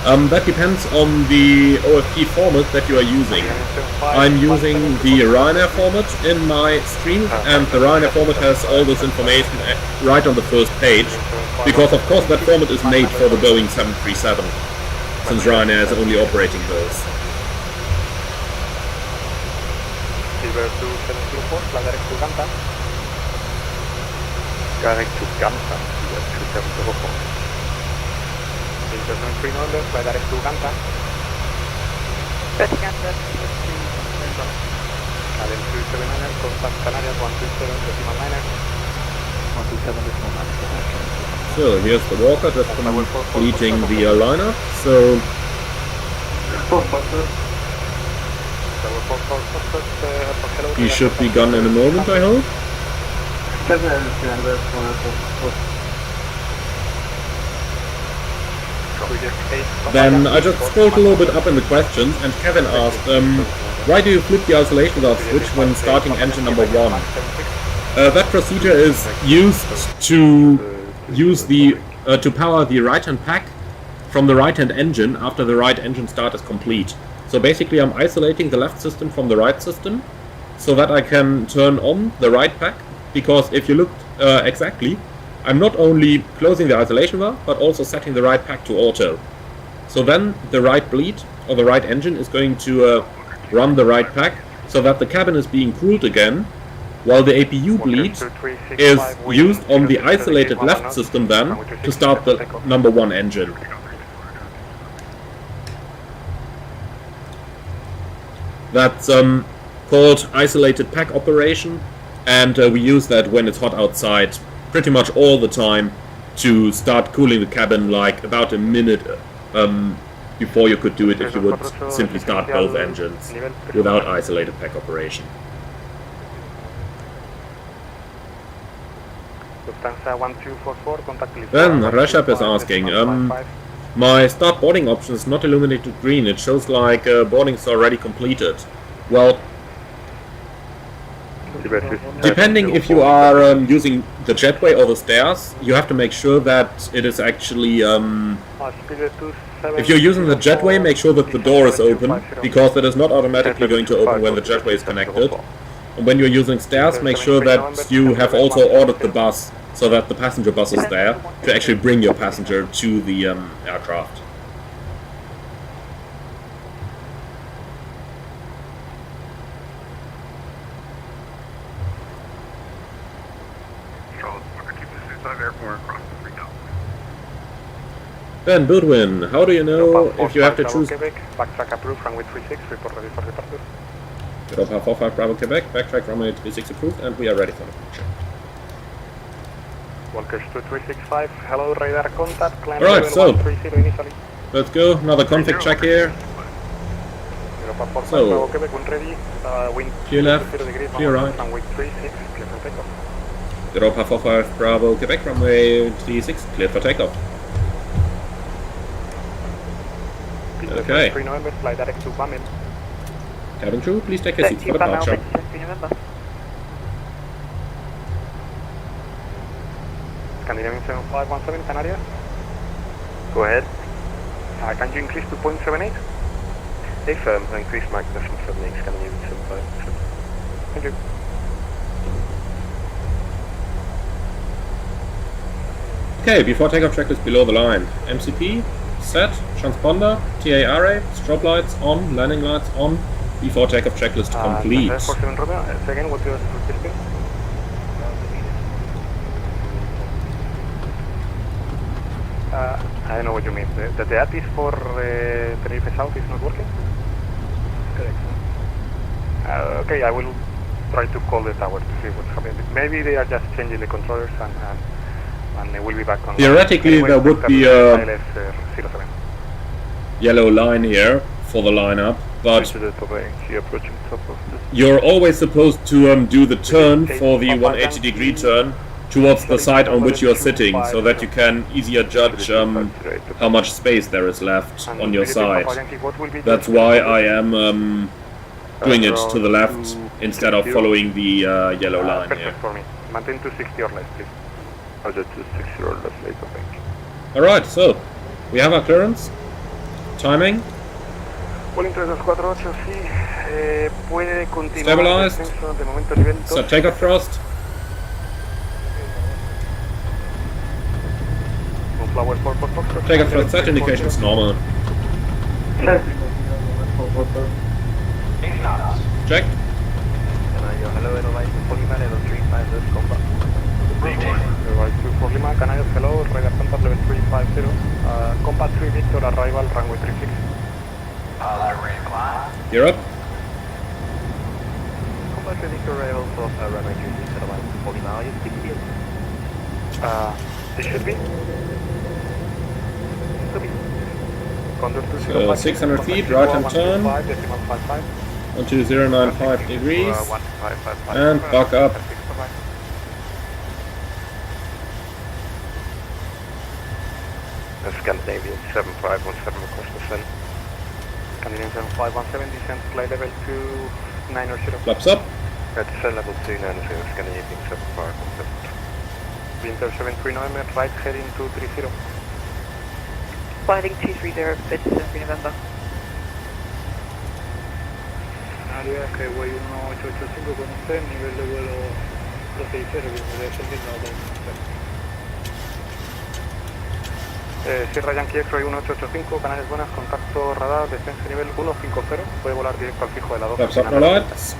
That depends on the OFP format that you are using. I'm using the Ryanair format in my stream, and the Ryanair format has all this information right on the first page, because of course that format is made for the Boeing 737, since Ryanair is only operating those. So here's the Walker just completing the airliner. So he should be gone in a moment, I hope. Then I just scrolled a little bit up in the questions, and Kevin asked, why do you flip the isolation valve switch when starting engine number 1? That procedure is used to to power the right-hand pack from the right-hand engine after the right engine start is complete. So basically I'm isolating the left system from the right system so that I can turn on the right pack, because if you look exactly, I'm not only closing the isolation valve, but also setting the right pack to auto. So then the right bleed, or the right engine, is going to run the right pack, so that the cabin is being cooled again, while the APU bleed is used on the isolated left system then, to start the number 1 engine. That's called isolated pack operation, and we use that when it's hot outside pretty much all the time to start cooling the cabin, like about a minute before you could do it if you would simply start both engines without isolated pack operation. Then Rashab is asking, my start boarding option is not illuminated green, it shows like boarding is already completed. Well, depending if you are using the jetway or the stairs, you have to make sure that it is actually, if you're using the jetway, make sure that the door is open, because it is not automatically going to open when the jetway is connected. And when you're using stairs, make sure that you have also ordered the bus, so that the passenger bus is there to actually bring your passenger to the aircraft. Ben Budwin, how do you know if you have to choose... Quebec, backtrack approved, runway 36, report ready for departure. Europa 45 Bravo Quebec, backtrack runway 36 approved, and we are ready for departure. Walkers 2365, hello, radar contact, climb Alright, level so 130 initially. let's go, another config check here. Europa 45 So, Bravo Quebec, wind ready, wind clear left, 0 degrees, clear right. runway 36, clear for takeoff. Europa 45 Bravo Quebec, runway 36, clear for takeoff. Okay. 3 November, fly direct to Bamel. Cabin crew, please take your seats for departure. Scandinavian 7517, Canarias. Go ahead. Can you increase to 0.78? Hey firm, increase Magnus from 78, Scandinavian 7517. Thank you. Okay, before takeoff checklist below the line. MCP, set, transponder, TA array, strobe lights on, landing lights on, before takeoff checklist complete. 47 Romeo, again, what you are speaking? I don't know what you mean. The addons for Tenerife South is not working? Correct. Okay, I will try to call the tower to see what's happening. Maybe they are just changing the controllers and they will be back on. Theoretically, anyway, there would be a 07. yellow line here for the lineup, but you're always supposed to do the turn for the 180-degree turn towards the side on which you're sitting, so that you can easier judge how much space there is left on your side. That's why I am doing it to the left instead of following the yellow line here. For me. Maintain 260 or less, please. Roger, 260 or less later, thank you. Alright, so we have our clearance. Timing. Stabilized. So takeoff thrust. Takeoff thrust set, indications normal. Check. Hello, Airline 35 combat. Airline 245, Canarias, hello, radar contact level 350. Combat 3 Victor, arrival, runway 36. You're up. Combat 3 Victor, arrival of runway 36, Airline 49, you speak here? It should be. So 600 feet, right hand turn. 12095 degrees. And buck up. Scandinavian 7517 across the sun. Scandinavian 7517 descent flight level 290. Flaps up. Descent level 290, Scandinavian 7517. Winter 73 November, right heading 230. Flighting 230, this is November. Área que voy 1885 con usted, nivel de vuelo 260, descendiendo a 260. Sierra Yankee X-Ray 1885, canales buenas, contacto radar, descenso nivel 150, puede volar directo al fijo de la 2. Flaps up, no lights.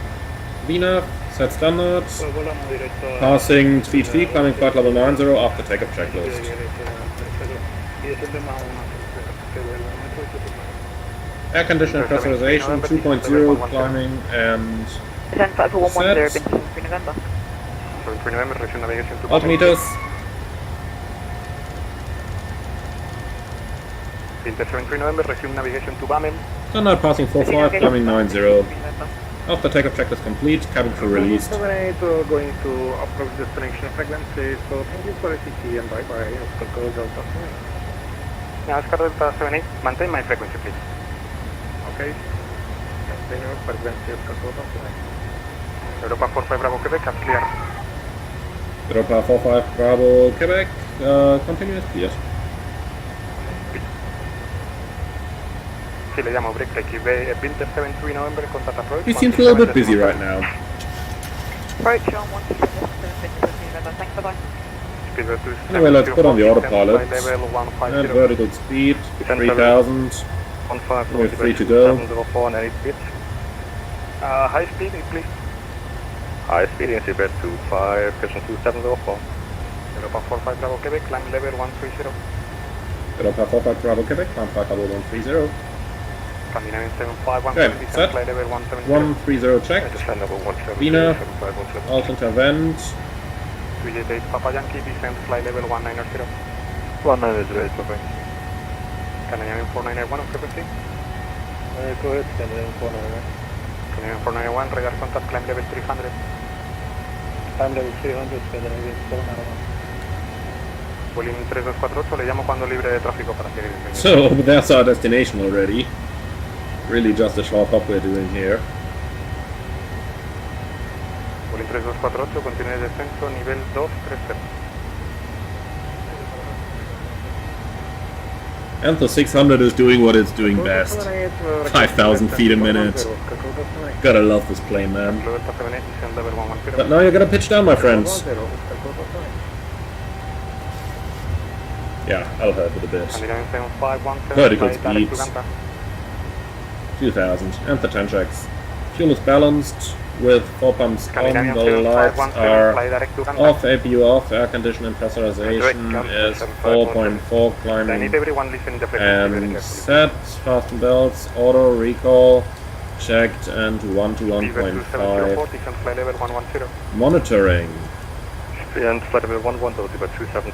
VNAV, set standards. Passing feet, climbing flight level 90 after takeoff checklist. Air conditioner pressurization 2.0, climbing and Descent flight for 110, set. November. 73 November, resume navigation to Altimeters. Winter 73 November, resume navigation to Bamel. Standard passing 45, climbing 90. After takeoff checklist complete, cabin crew released. 78 going to approach destination frequency, so thank you for ATC and bye bye. Oscar Delta 7. Oscar Delta 78, maintain my frequency please. Okay. Continue frequency Oscar Delta 7. Europa 45 Bravo Quebec, I'm clear. Europa 45 Bravo Quebec, continue as cleared. Sí, le llamo break take. Winter 73 November, contact approach. He seems a little bit busy right now. Approach on 127, November, thanks, bye bye. Anyway, let's put on the autopilot. And vertical speed, 3000. We're free to go. High speed, please. High speed, Seabird 25, question 2704. Europa 45 Bravo Quebec, climb level 130. Europa 45 Bravo Quebec, climb flight level 130. Scandinavian 75, Okay, 170, set. flight level 170. 130 checked. Descend level 170. Bina, alt intervent. 388 Papa Yankee, descend flight level 1990. 1908, Papa. Canadian 491 on frequency. Go ahead, Canadian 491. Canadian 491, radar contact, climb level 300. Climb level 300, Canadian 491. Volume 3248, le llamo cuando libre de tráfico para seguir el So, that's our destination already. Really just a short hop we're doing here. Volume 3248, continúe descenso, nivel 230. And the 600 is doing what it's doing best. 5,000 feet a minute. Gotta love this plane, man. But now you gotta pitch down, my friends. Yeah, I'll help it a bit. Vertical speed. 2000. And the 10 checks. Fuel is balanced with 4 pumps on. The lights are off, APU off, air condition and pressurization is 4.4, climbing and set, fasten belts, auto, recall, checked, and 1 to 1.5. Monitoring. And flight level 110 about 27.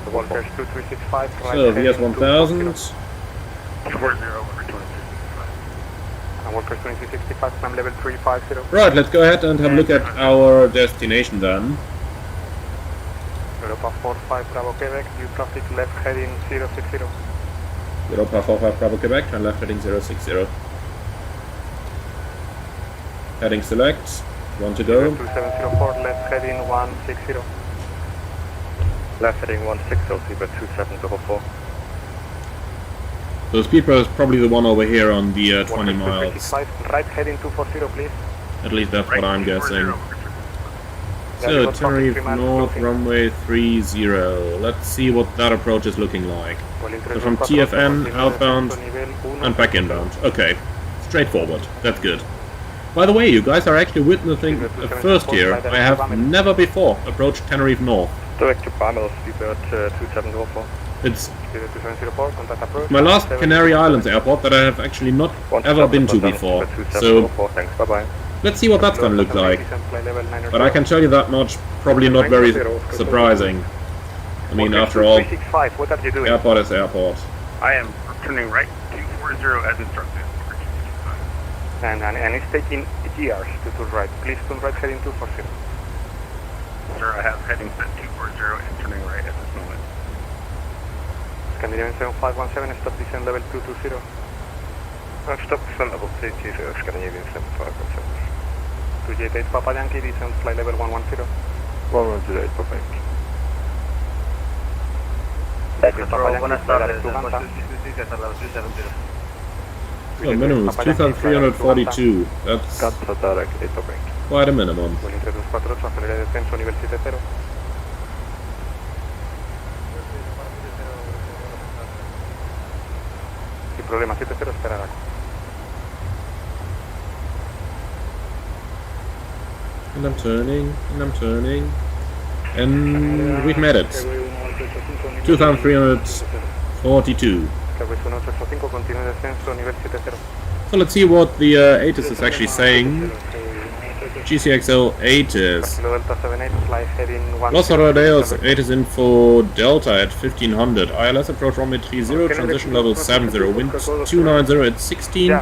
The Walkers 2365. So, VS 1000. 40 and Walkers 2365, climb level 350. Right, let's go ahead and have a look at our destination then. Europa 45 Bravo Quebec, due traffic left heading 060. Europa 45 Bravo Quebec, turn left heading 060. Heading select, 1 to go. 2704, left heading 160. Left heading 160, but 2704. So Speedbro is probably the one over here on the 20 miles. Right heading 240, please. At least that's what I'm guessing. So, Tenerife North, runway 30. Let's see what that approach is looking like. So from TFN, outbound, and back inbound. Okay, straightforward. That's good. By the way, you guys are actually witnessing a first here. I have never before approached Tenerife North. Direct to Palmas, Speedbird 2704. It's my last Canary Islands airport that I have actually not ever been to before. So, let's see what that's gonna look like. But I can tell you that much, probably not very surprising. I mean, after all, airport is airport. I am turning right 240 as instructed. And it's taking years to turn right. Please turn right heading 240. Sir, I have heading set 240 and turning right at this moment. Scandinavian 7517, stop descent level 220. Stop descent level 220, Scandinavian 7517. 288 Papa Yankee, descent flight level 110. 110, Papa Yankee. Buenas tardes, So minimum is 2,342. That's quite a minimum. Sin problema, 70 esperará. And I'm turning, and I'm turning. And we've made it. 2,342. So let's see what the ATIS is actually saying. GCXL ATIS. Los Rodeos ATIS info Delta at 1500. ILS approach runway 30, transition level 70, wind 290 at 16,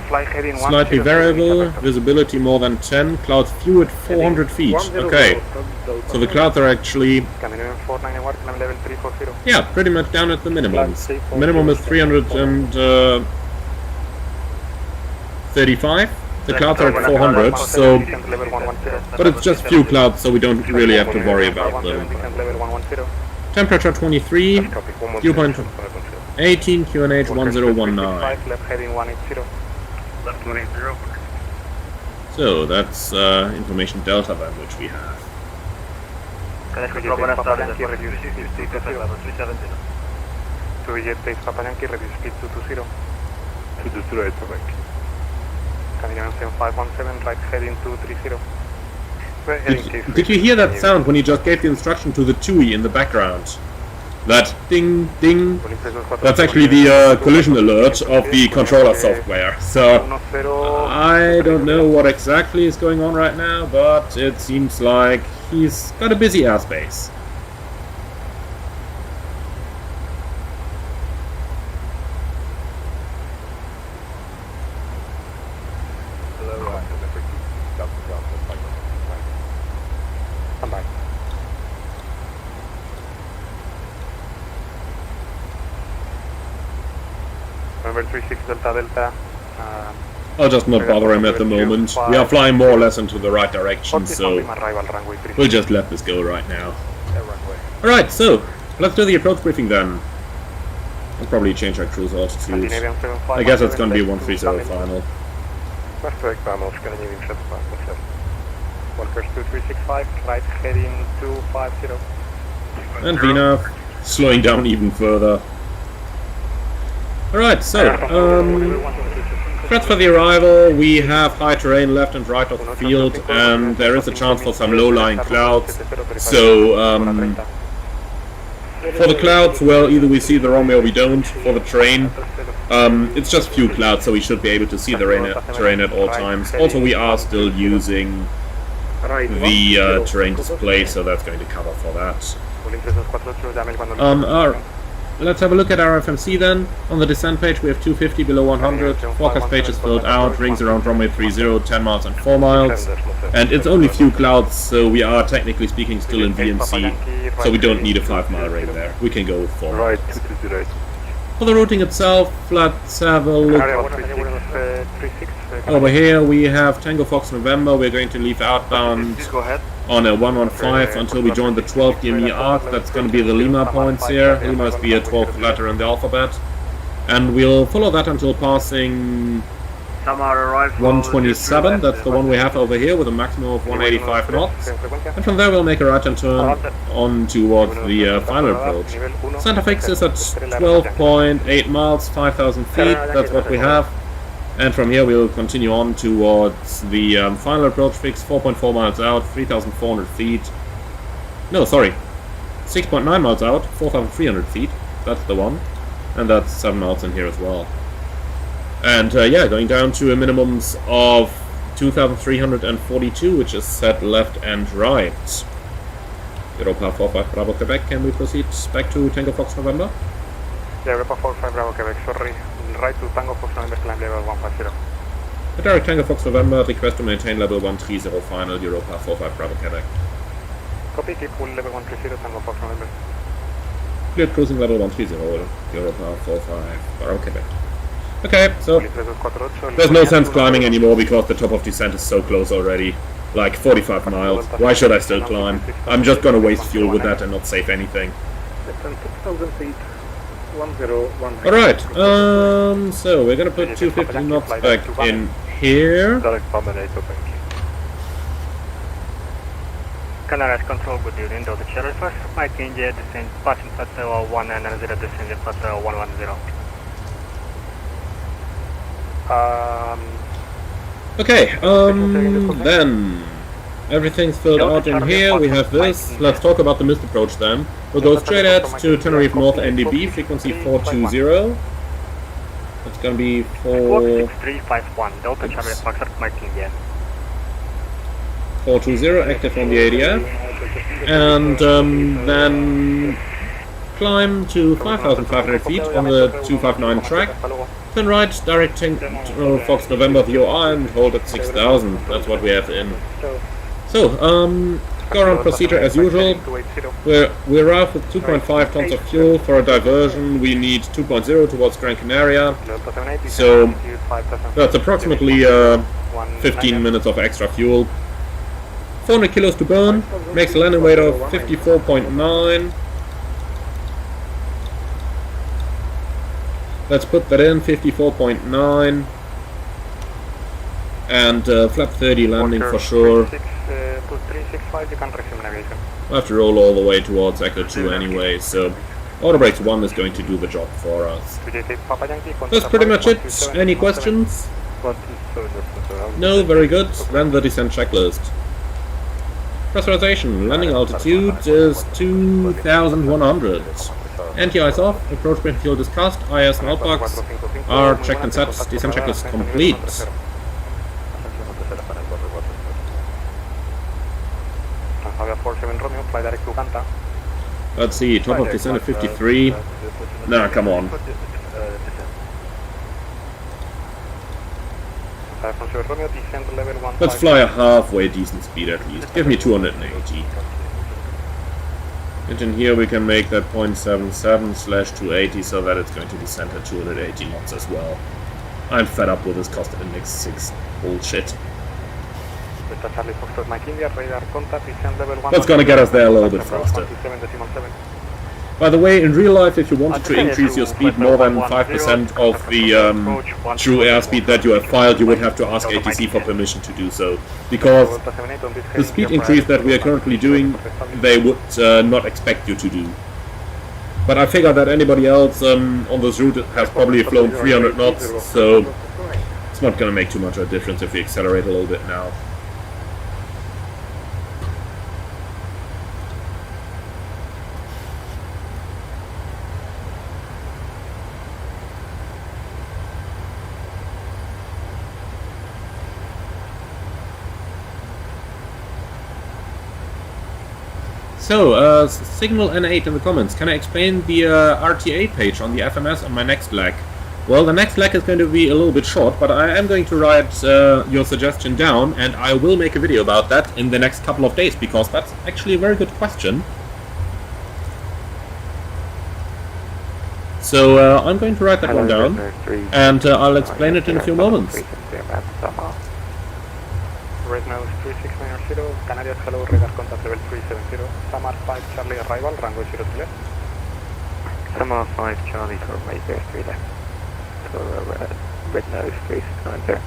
slightly variable, visibility more than 10, clouds few at 400 feet. Okay, so the clouds are actually, yeah, pretty much down at the minimums. Minimum is 335. The clouds are at 400, so, but it's just few clouds, so we don't really have to worry about them. Temperature 23, dew point 18, QNH 1019. So that's information Delta then, which we have. right heading 230. Did you hear that sound when you just gave the instruction to the TUI in the background? That ding ding, that's actually the collision alert of the controller software. So I don't know what exactly is going on right now, but it seems like he's got a busy airspace. November 36 Delta Delta. I'll just not bother him at the moment. We are flying more or less into the right direction, so we'll just let this go right now. Alright, so let's do the approach briefing then. I'll probably change our cruise altitude. I guess it's gonna be 130 final. Walkers 2365, right heading 250. And Vina slowing down even further. Alright, so, threats for the arrival, we have high terrain left and right of the field, and there is a chance for some low-lying clouds. So, for the clouds, well, either we see the runway or we don't. For the terrain, it's just few clouds, so we should be able to see the terrain at all times. Also, we are still using the terrain display, so that's going to cover for that. Let's have a look at our FMC then. On the descent page we have 250 below 100, forecast page is filled out, rings around runway 30, 10 miles and 4 miles. And it's only few clouds, so we are technically speaking still in VMC, so we don't need a 5-mile ring there. We can go 4 miles. For the routing itself, let's have a look. Over here we have Tango Fox November. We're going to leave outbound on a 115 until we join the 12th DME arc. That's going to be the Lima points here. Lima is the 12th letter in the alphabet. And we'll follow that until passing 127. That's the one we have over here with a maximum of 185 knots. And from there we'll make a right and turn on towards the final approach. Center fix is at 12.8 miles, 5,000 feet. That's what we have. And from here we'll continue on towards the final approach fix, 4.4 miles out, 3,400 feet. No, sorry, 6.9 miles out, 4,300 feet. That's the one. And that's 7 miles in here as well. And yeah, going down to a minimums of 2,342, which is set left and right. Europa 45 Bravo Quebec, can we proceed back to Tango Fox November? Yeah, Europa 45 Bravo Quebec, sorry. Right to Tango Fox November, climb level 150. The direct Tango Fox November, request to maintain level 130 final, Europa 45 Bravo Quebec. Copy, keep full level 130, Tango Fox November. Cleared cruising level 130, Europa 45 Bravo Quebec. Okay, so there's no sense climbing anymore because the top of descent is so close already. Like 45 miles. Why should I still climb? I'm just gonna waste fuel with that and not save anything. Alright, so we're gonna put 250 knots back in here. Canarias control, good evening, Delta Charlie first. Mike India, descent, passing plateau 190, descending plateau 110. Okay, then everything's filled out in here. We have this. Let's talk about the missed approach then. We'll go straight ahead to Tenerife North NDB, frequency 420. That's gonna be 46351, Delta Charlie Foxtrot, Mike India. 420, active on the ADF. And then climb to 5,500 feet on the 259 track. Turn right, direct Tango Fox November VOR and hold at 6,000. That's what we have in. So, go around procedure as usual. We arrive with 2.5 tons of fuel. For a diversion we need 2.0 towards Gran Canaria. So that's approximately 15 minutes of extra fuel. 400 kilos to burn, makes a landing weight of 54.9. Let's put that in, 54.9. And flap 30 landing for sure. We'll have to roll all the way towards Echo 2 anyway, so Auto Brakes 1 is going to do the job for us. That's pretty much it. Any questions? No, very good. Then the descent checklist. Pressurization, landing altitude is 2,100. Anti-ice off, approach brake fuel discussed, IS null box are checked and set, descent checklist complete. Let's see, top of descent at 53. Nah, come on. Let's fly a halfway decent speed at least. Give me 280. And in here we can make that 0.77/280 so that it's going to descend at 280 knots as well. I'm fed up with this cost index 6 bullshit. That's gonna get us there a little bit faster. By the way, in real life, if you wanted to increase your speed more than 5% of the true airspeed that you have filed, you would have to ask ATC for permission to do so. Because the speed increase that we are currently doing, they would not expect you to do. But I figure that anybody else on this route has probably flown 300 knots, so it's not going to make too much of a difference if we accelerate a little bit now. So, Signal N8 in the comments. Can I explain the RTA page on the FMS on my next leg? Well, the next leg is going to be a little bit short, but I am going to write your suggestion down, and I will make a video about that in the next couple of days, because that's actually a very good question. So, I'm going to write that one down, and I'll explain it in a few moments. Right now is 3690, Canarias hello, radar contact level 370, Samar 5 Charlie arrival, runway 0 clear. Samar 5 Charlie for runway 03 left. For red nose 390.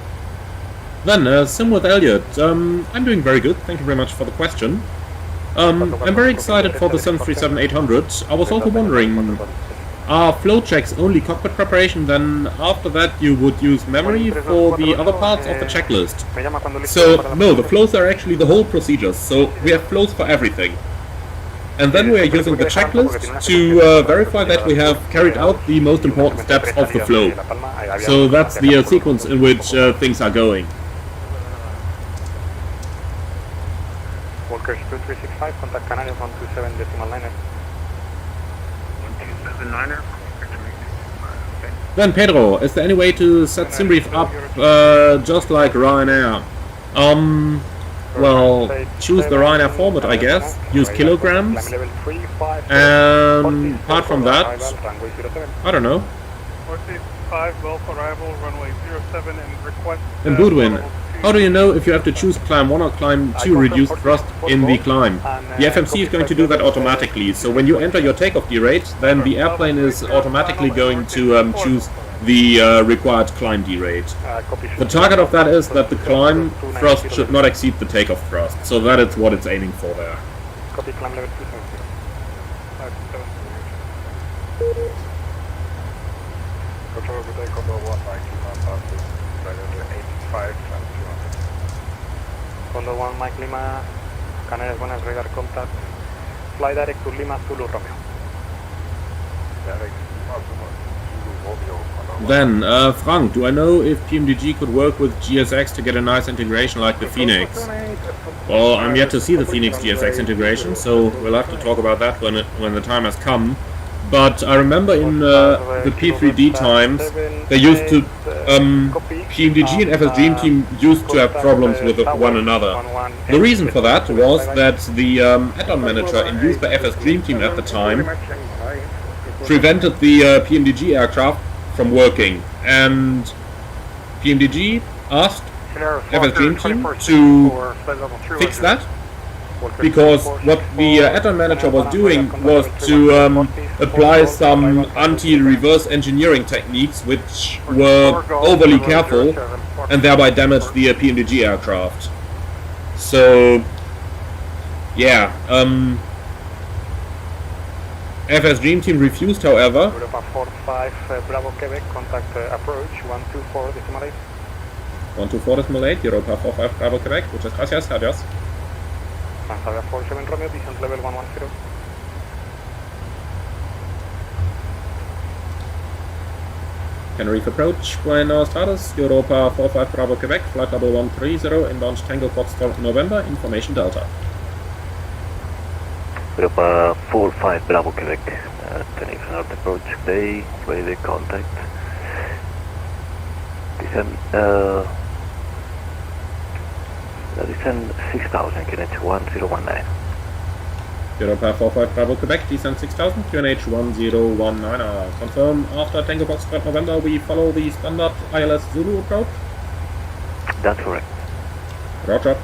Then, Sim with Elliot, I'm doing very good, thank you very much for the question. I'm very excited for the 737-800. I was also wondering, are flow checks only cockpit preparation, then after that you would use memory for the other parts of the checklist? So, no, the flows are actually the whole procedures, so we have flows for everything. And then we are using the checklist to verify that we have carried out the most important steps of the flow. So that's the sequence in which things are going. Walker 2365, contact Canarias 127.9er. 127.9er. Then Pedro, is there any way to set Sceneries up just like Ryanair? Well, choose the Ryanair format, I guess, use kilograms, and apart from that, I don't know. 465, Gulf arrival, runway 07 and request... And Boudwin, how do you know if you have to choose climb 1 or climb 2 reduced thrust in the climb? The FMC is going to do that automatically, so when you enter your takeoff derate, then the airplane is automatically going to choose the required climb derate. The target of that is that the climb thrust should not exceed the takeoff thrust, so that is what it's aiming for there. Copy, climb level 270. Control over takeoff 1 Condor 1 Mike Lima, Canarias Buenas, radar contact, fly direct to Lima, Zulu Romeo. Then, Frank, do I know if PMDG could work with GSX to get a nice integration like the Phoenix? Well, I'm yet to see the Phoenix GSX integration, so we'll have to talk about that when the time has come. But I remember in the P3D times, they used to, PMDG and FS Dream Team used to have problems with one another. The reason for that was that the add-on manager in use by FS Dream Team at the time prevented the PMDG aircraft from working, and PMDG asked FS Dream Team to fix that, because what the add-on manager was doing was to apply some anti-reverse engineering techniques which were overly careful and thereby damaged the PMDG aircraft. So, yeah, FS Dream Team refused, however. 45 Bravo Quebec, contact approach 124.8. 124.8, Europa 45 Bravo Quebec, muchas gracias, adiós. Transavia 47 Romeo, descent level 110. Canary approach, Buenos Aires, Europa 45 Bravo Quebec, flight level 130, inbound Tango Foxtrot November, information Delta. Europa 45 Bravo Quebec, Tenerife North approach, bay, ready contact. Descend 6000, QNH 1019. Europa 45 Bravo Quebec, descend 6000, QNH 1019. Confirm after Tango Foxtrot November we follow the standard ILS Zulu approach? That's correct. Roger.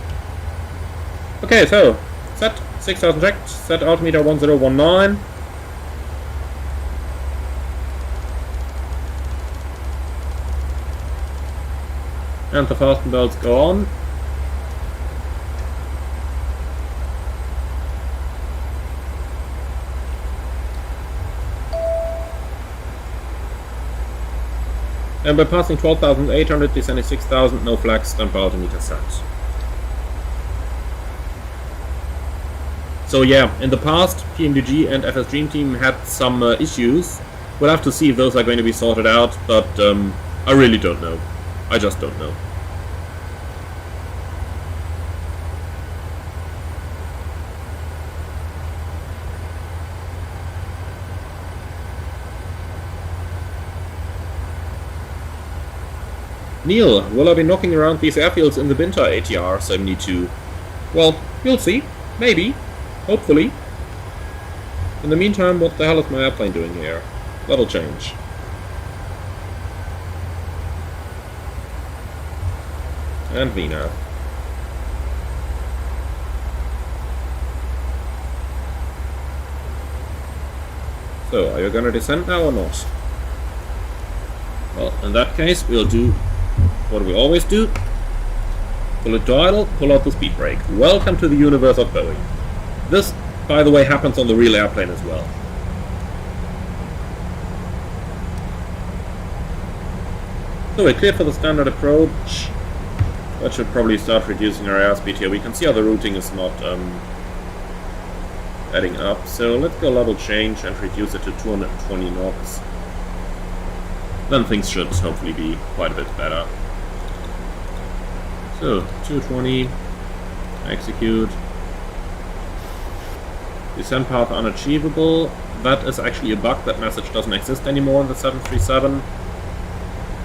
Okay, so set 6000 checked, set altimeter 1019. And the fasten belts go on. And by passing 12,800, descending 6,000, no flags, stand by altimeter set. So yeah, in the past, PMDG and FS Dream Team had some issues. We'll have to see if those are going to be sorted out, but I really don't know. I just don't know. Neil, will I be knocking around these airfields in the winter ATR 72? Well, you'll see. Maybe. Hopefully. In the meantime, what the hell is my airplane doing here? That'll change. And VNAV. So, are you gonna descend now or not? Well, in that case, we'll do what we always do. Pull it to idle, pull out the speed brake. Welcome to the universe of Boeing. This, by the way, happens on the real airplane as well. So we're clear for the standard approach. That should probably start reducing our airspeed here. We can see how the routing is not adding up. So let's go level change and reduce it to 220 knots. Then things should hopefully be quite a bit better. So, 220, execute. Descent path unachievable. That is actually a bug. That message doesn't exist anymore in the 737.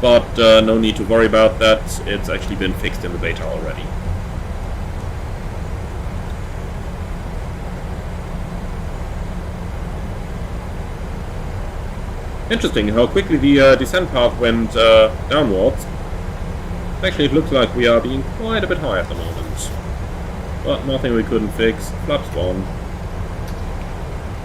But no need to worry about that. It's actually been fixed in the beta already. Interesting how quickly the descent path went downwards. Actually, it looks like we are being quite a bit high at the moment. But nothing we couldn't fix. Flaps 1.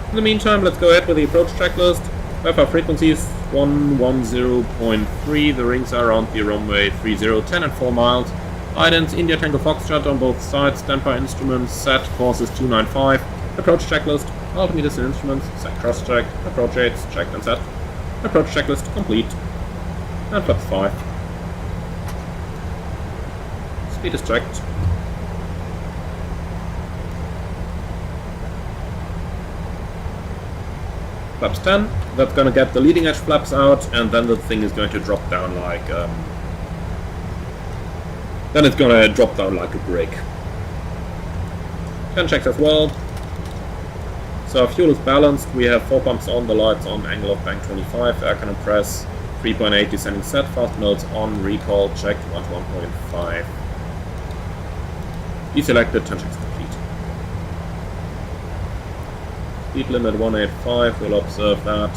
In the meantime, let's go ahead with the approach checklist. Our frequency is 110.3. The rings are around the runway 30, 10 and 4 miles. Addons, India Tango Foxtrot on both sides. Standby instruments set. Course is 295. Approach checklist. Altimeters and instruments. Set cross-checked. Approach aids checked and set. Approach checklist complete. And flaps 5. Speed is checked. Flaps 10. That's gonna get the leading edge flaps out, and then the thing is going to drop down like then it's gonna drop down like a brick. 10 checks as well. So our fuel is balanced. We have 4 pumps on, the lights on, angle of bank 25, air cannon press 3.8, descending set, fast nodes on, recall checked 1 to 1.5. Deselected, 10 checks complete. Speed limit 185, we'll observe that.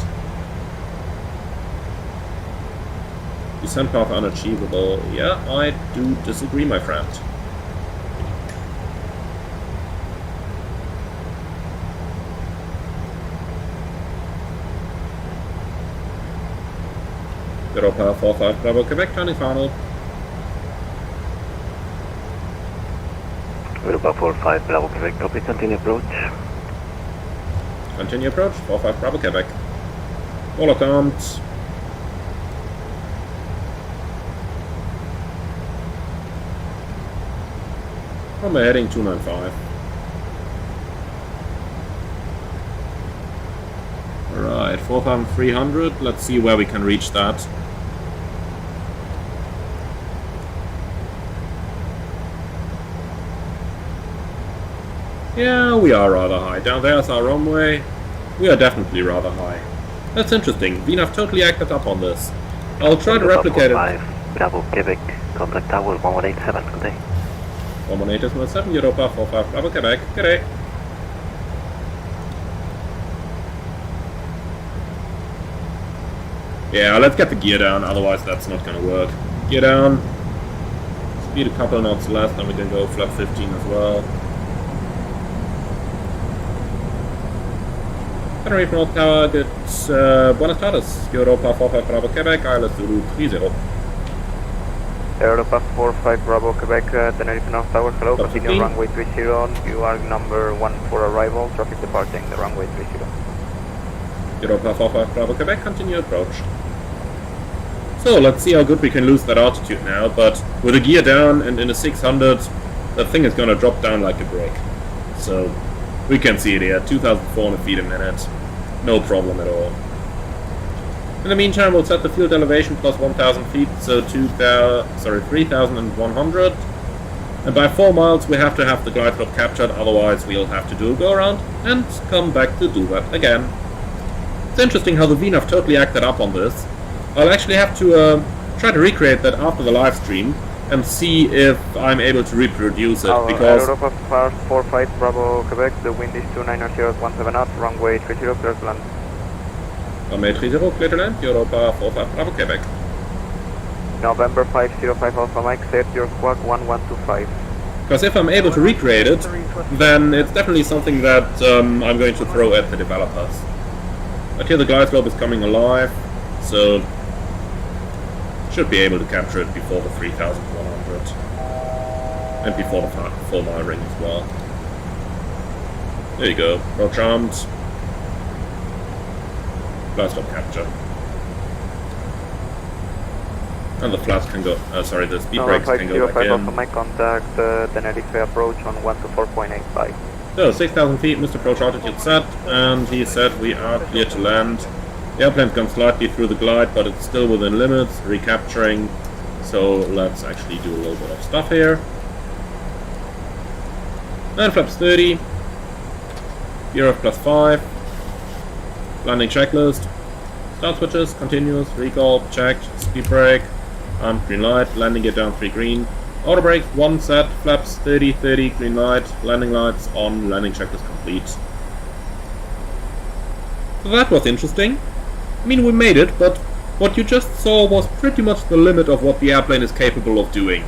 Descent path unachievable. Yeah, I do disagree, my friend. Europa 45 Bravo Quebec, turning final. Europa 45 Bravo Quebec, copy, continue approach. Continue approach, 45 Bravo Quebec. All account. Runway heading 295. Alright, 4,300. Let's see where we can reach that. Yeah, we are rather high. Down there's our runway. We are definitely rather high. That's interesting. VNAV totally acted up on this. I'll try to replicate it. Bravo, Quebec, contact tower 1187, good day. 1187, Europa 45 Bravo, Quebec, good day. Yeah, let's get the gear down, otherwise that's not gonna work. Gear down. Speed a couple knots less, then we can go flap 15 as well. Tenerife North Tower, good. Buenas tardes. Europa 45 Bravo, Quebec, ILS Zulu 30. Europa 45 Bravo, Quebec, Tenerife North Tower, hello, Flap continue 15. runway 30, you are number 1 for arrival, traffic departing the runway 30. Europa 45 Bravo, Quebec, continue approach. So, let's see how good we can lose that altitude now, but with the gear down and in the 600, that thing is gonna drop down like a brick. So, we can see it here, 2,400 feet a minute, no problem at all. In the meantime, we'll set the field elevation plus 1,000 feet, so 3,100. And by 4 miles, we have to have the glide slope captured, otherwise we'll have to do a go-around and come back to do that again. It's interesting how the VNAV totally acted up on this. I'll actually have to try to recreate that after the live stream and see if I'm able to reproduce it, because... Europa 45 Bravo, Quebec, the wind is 290 at 17 knots, runway 30, clear to land. Runway 30, clear to land, Europa 45 Bravo, Quebec. November 505 Alpha Mike, set your squawk 1125. Because if I'm able to recreate it, then it's definitely something that I'm going to throw at the developers. But here the glide slope is coming alive, so should be able to capture it before the 3,100 and before the 4 mile ring as well. There you go, well charmed. Glide slope capture. And the flaps can go, sorry, the speed brakes can go back in. Alpha Mike, contact Tenerife approach on 124.85. So, 6,000 feet, Mr. Approach altitude set, and he said we are clear to land. The airplane's gone slightly through the glide, but it's still within limits, recapturing. So let's actually do a little bit of stuff here. And flaps 30. VRF plus 5. Landing checklist. Start switches, continuous, recall, checked, speed brake, armed green light, landing gear down 3 green. Auto brake 1 set, flaps 30, 30, green light, landing lights on, landing checklist complete. So that was interesting. I mean, we made it, but what you just saw was pretty much the limit of what the airplane is capable of doing.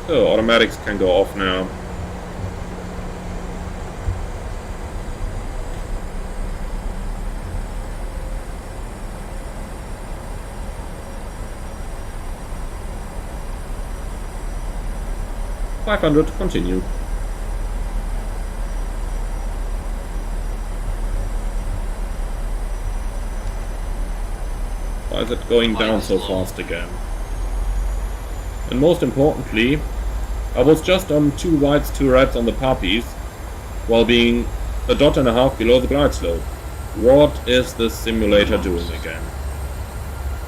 So, automatics can go off now. .500, continue. Why is it going down so fast again? And most importantly, I was just on 2 whites, 2 reds on the puppies, while being a dot and a half below the glide slope. What is this simulator doing again?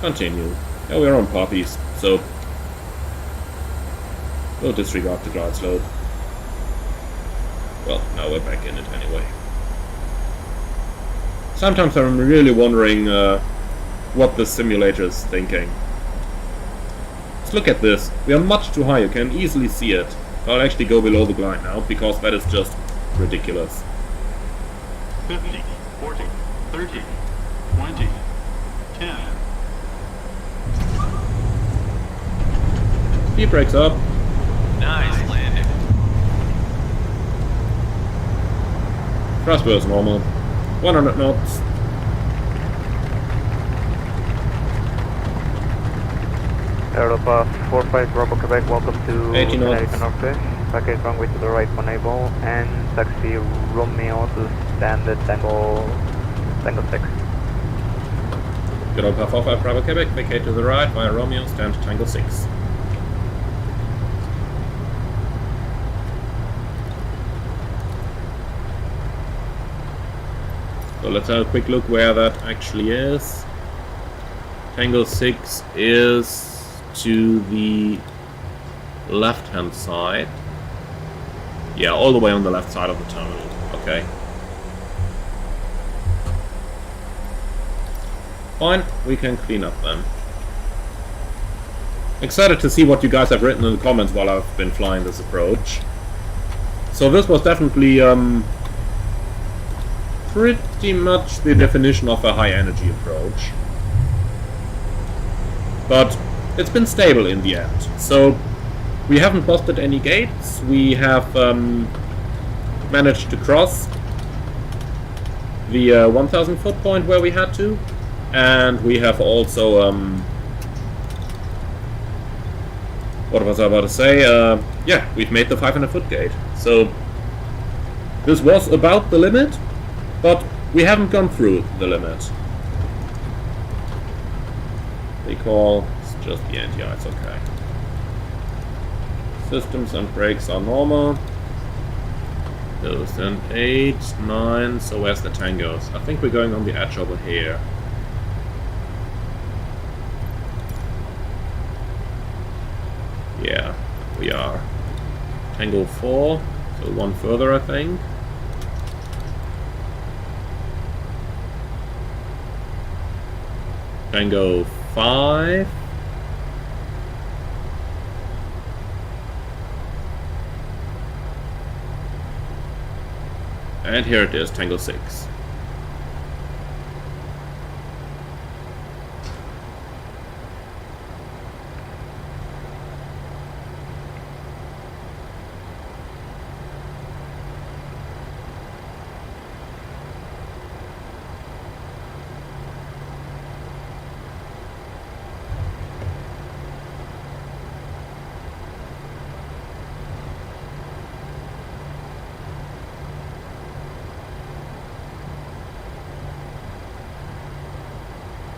Continue. Yeah, we're on puppies, so we'll disregard the glide slope. Well, now we're back in it anyway. Sometimes I'm really wondering what the simulator is thinking. Let's look at this. We are much too high, you can easily see it. I'll actually go below the glide now, because that is just ridiculous. 50, 40, 30, 20, 10. Speed brakes up. Nice landing. Thrust is normal. 100 knots. Europa 45 Bravo Quebec, welcome to 80 knots. Tenerife Northwest. Package runway to the right when able, and taxi Romeo to standard Tango 6. Europa 45 Bravo Quebec, vacate to the right via Romeo, stand Tango 6. So let's have a quick look where that actually is. Tango 6 is to the left-hand side. Yeah, all the way on the left side of the terminal. Okay. Fine, we can clean up then. Excited to see what you guys have written in the comments while I've been flying this approach. So this was definitely pretty much the definition of a high energy approach. But it's been stable in the end. So we haven't busted any gates. We have managed to cross the 1000 foot point where we had to. And we have also what was I about to say? Yeah, we've made the 500 foot gate. So this was about the limit, but we haven't gone through the limit. They call it's just the NTI, it's okay. Systems and brakes are normal. Those and 8, 9, so where's the tangos? I think we're going on the edge over here. Yeah, we are. Tango 4, so one further I think. Tango 5. And here it is, Tango 6.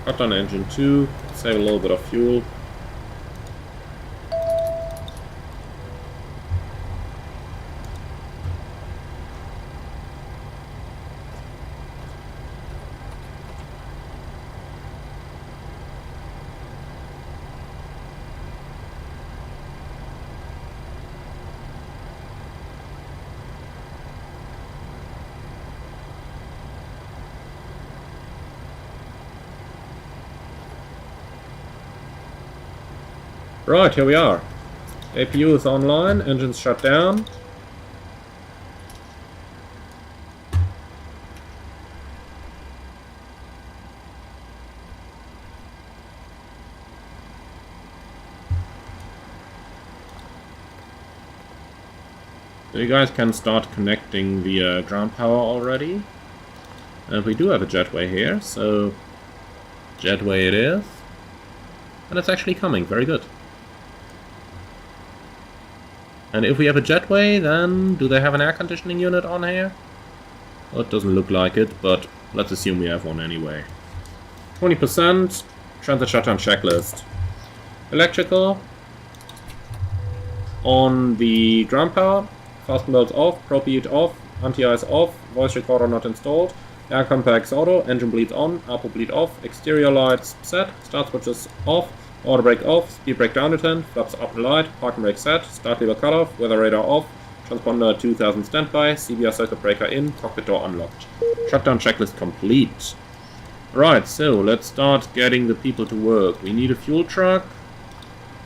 Cut on engine 2, save a little bit of fuel. Right, here we are. APU is online, engines shut down. So you guys can start connecting the ground power already. And we do have a jetway here, so jetway it is. And it's actually coming, very good. And if we have a jetway, then do they have an air conditioning unit on here? Well, it doesn't look like it, but let's assume we have one anyway. 20%, transit shutdown checklist. Electrical. On the ground power, fasten belts off, prop heat off, anti-ice off, voice recorder not installed, air compacts auto, engine bleeds on, APO bleed off, exterior lights set, start switches off, auto brake off, speed brake down to 10, flaps up and light, parking brake set, start lever cut off, weather radar off, transponder 2000 standby, CBR circuit breaker in, cockpit door unlocked. Shutdown checklist complete. Right, so let's start getting the people to work. We need a fuel truck,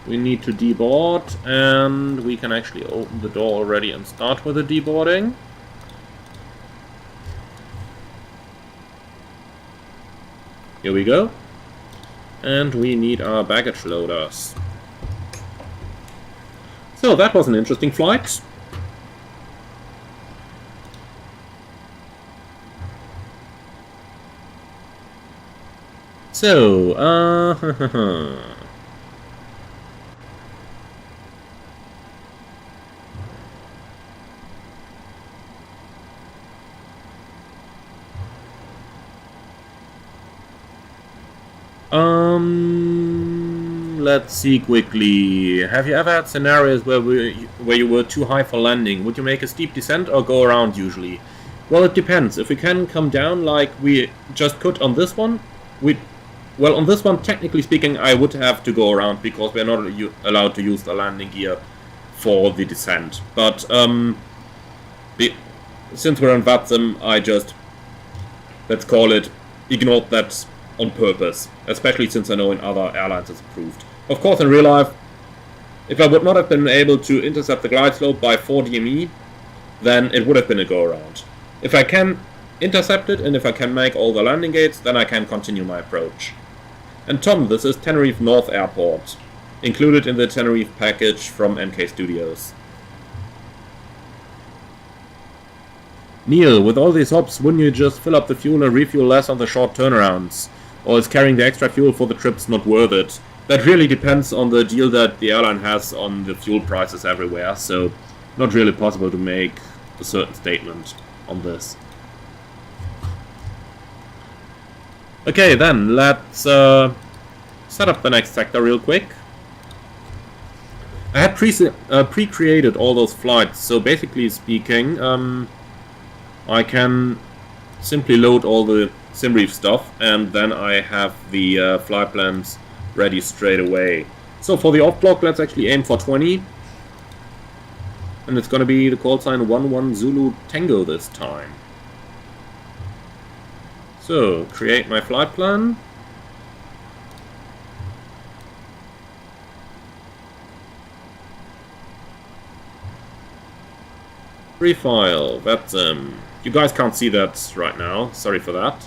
we need to deboard, and we can actually open the door already and start with the deboarding. Here we go. And we need our baggage loaders. So that was an interesting flight. So, let's see quickly. Have you ever had scenarios where you were too high for landing? Would you make a steep descent or go around usually? Well, it depends. If we can come down like we just could on this one, we Well, on this one, technically speaking, I would have to go around because we're not allowed to use the landing gear for the descent. But since we're on VATSIM, I just, let's call it, ignored that on purpose. Especially since I know in other airlines it's approved. Of course, in real life, if I would not have been able to intercept the glide slope by 4 DME, then it would have been a go-around. If I can intercept it and if I can make all the landing gates, then I can continue my approach. And Tom, this is Tenerife North Airport, included in the Tenerife package from MK Studios. Neil, with all these hops, wouldn't you just fill up the fuel and refuel less on the short turnarounds? Or is carrying the extra fuel for the trips not worth it? That really depends on the deal that the airline has on the fuel prices everywhere, so not really possible to make a certain statement on this. Okay, then let's set up the next sector real quick. I had pre-created all those flights, so basically speaking, I can simply load all the Sceneries stuff, and then I have the flight plans ready straight away. So for the off block, let's actually aim for 20. And it's gonna be the call sign 11 Zulu Tango this time. So, create my flight plan. Pre-file, VATSIM. You guys can't see that right now, sorry for that.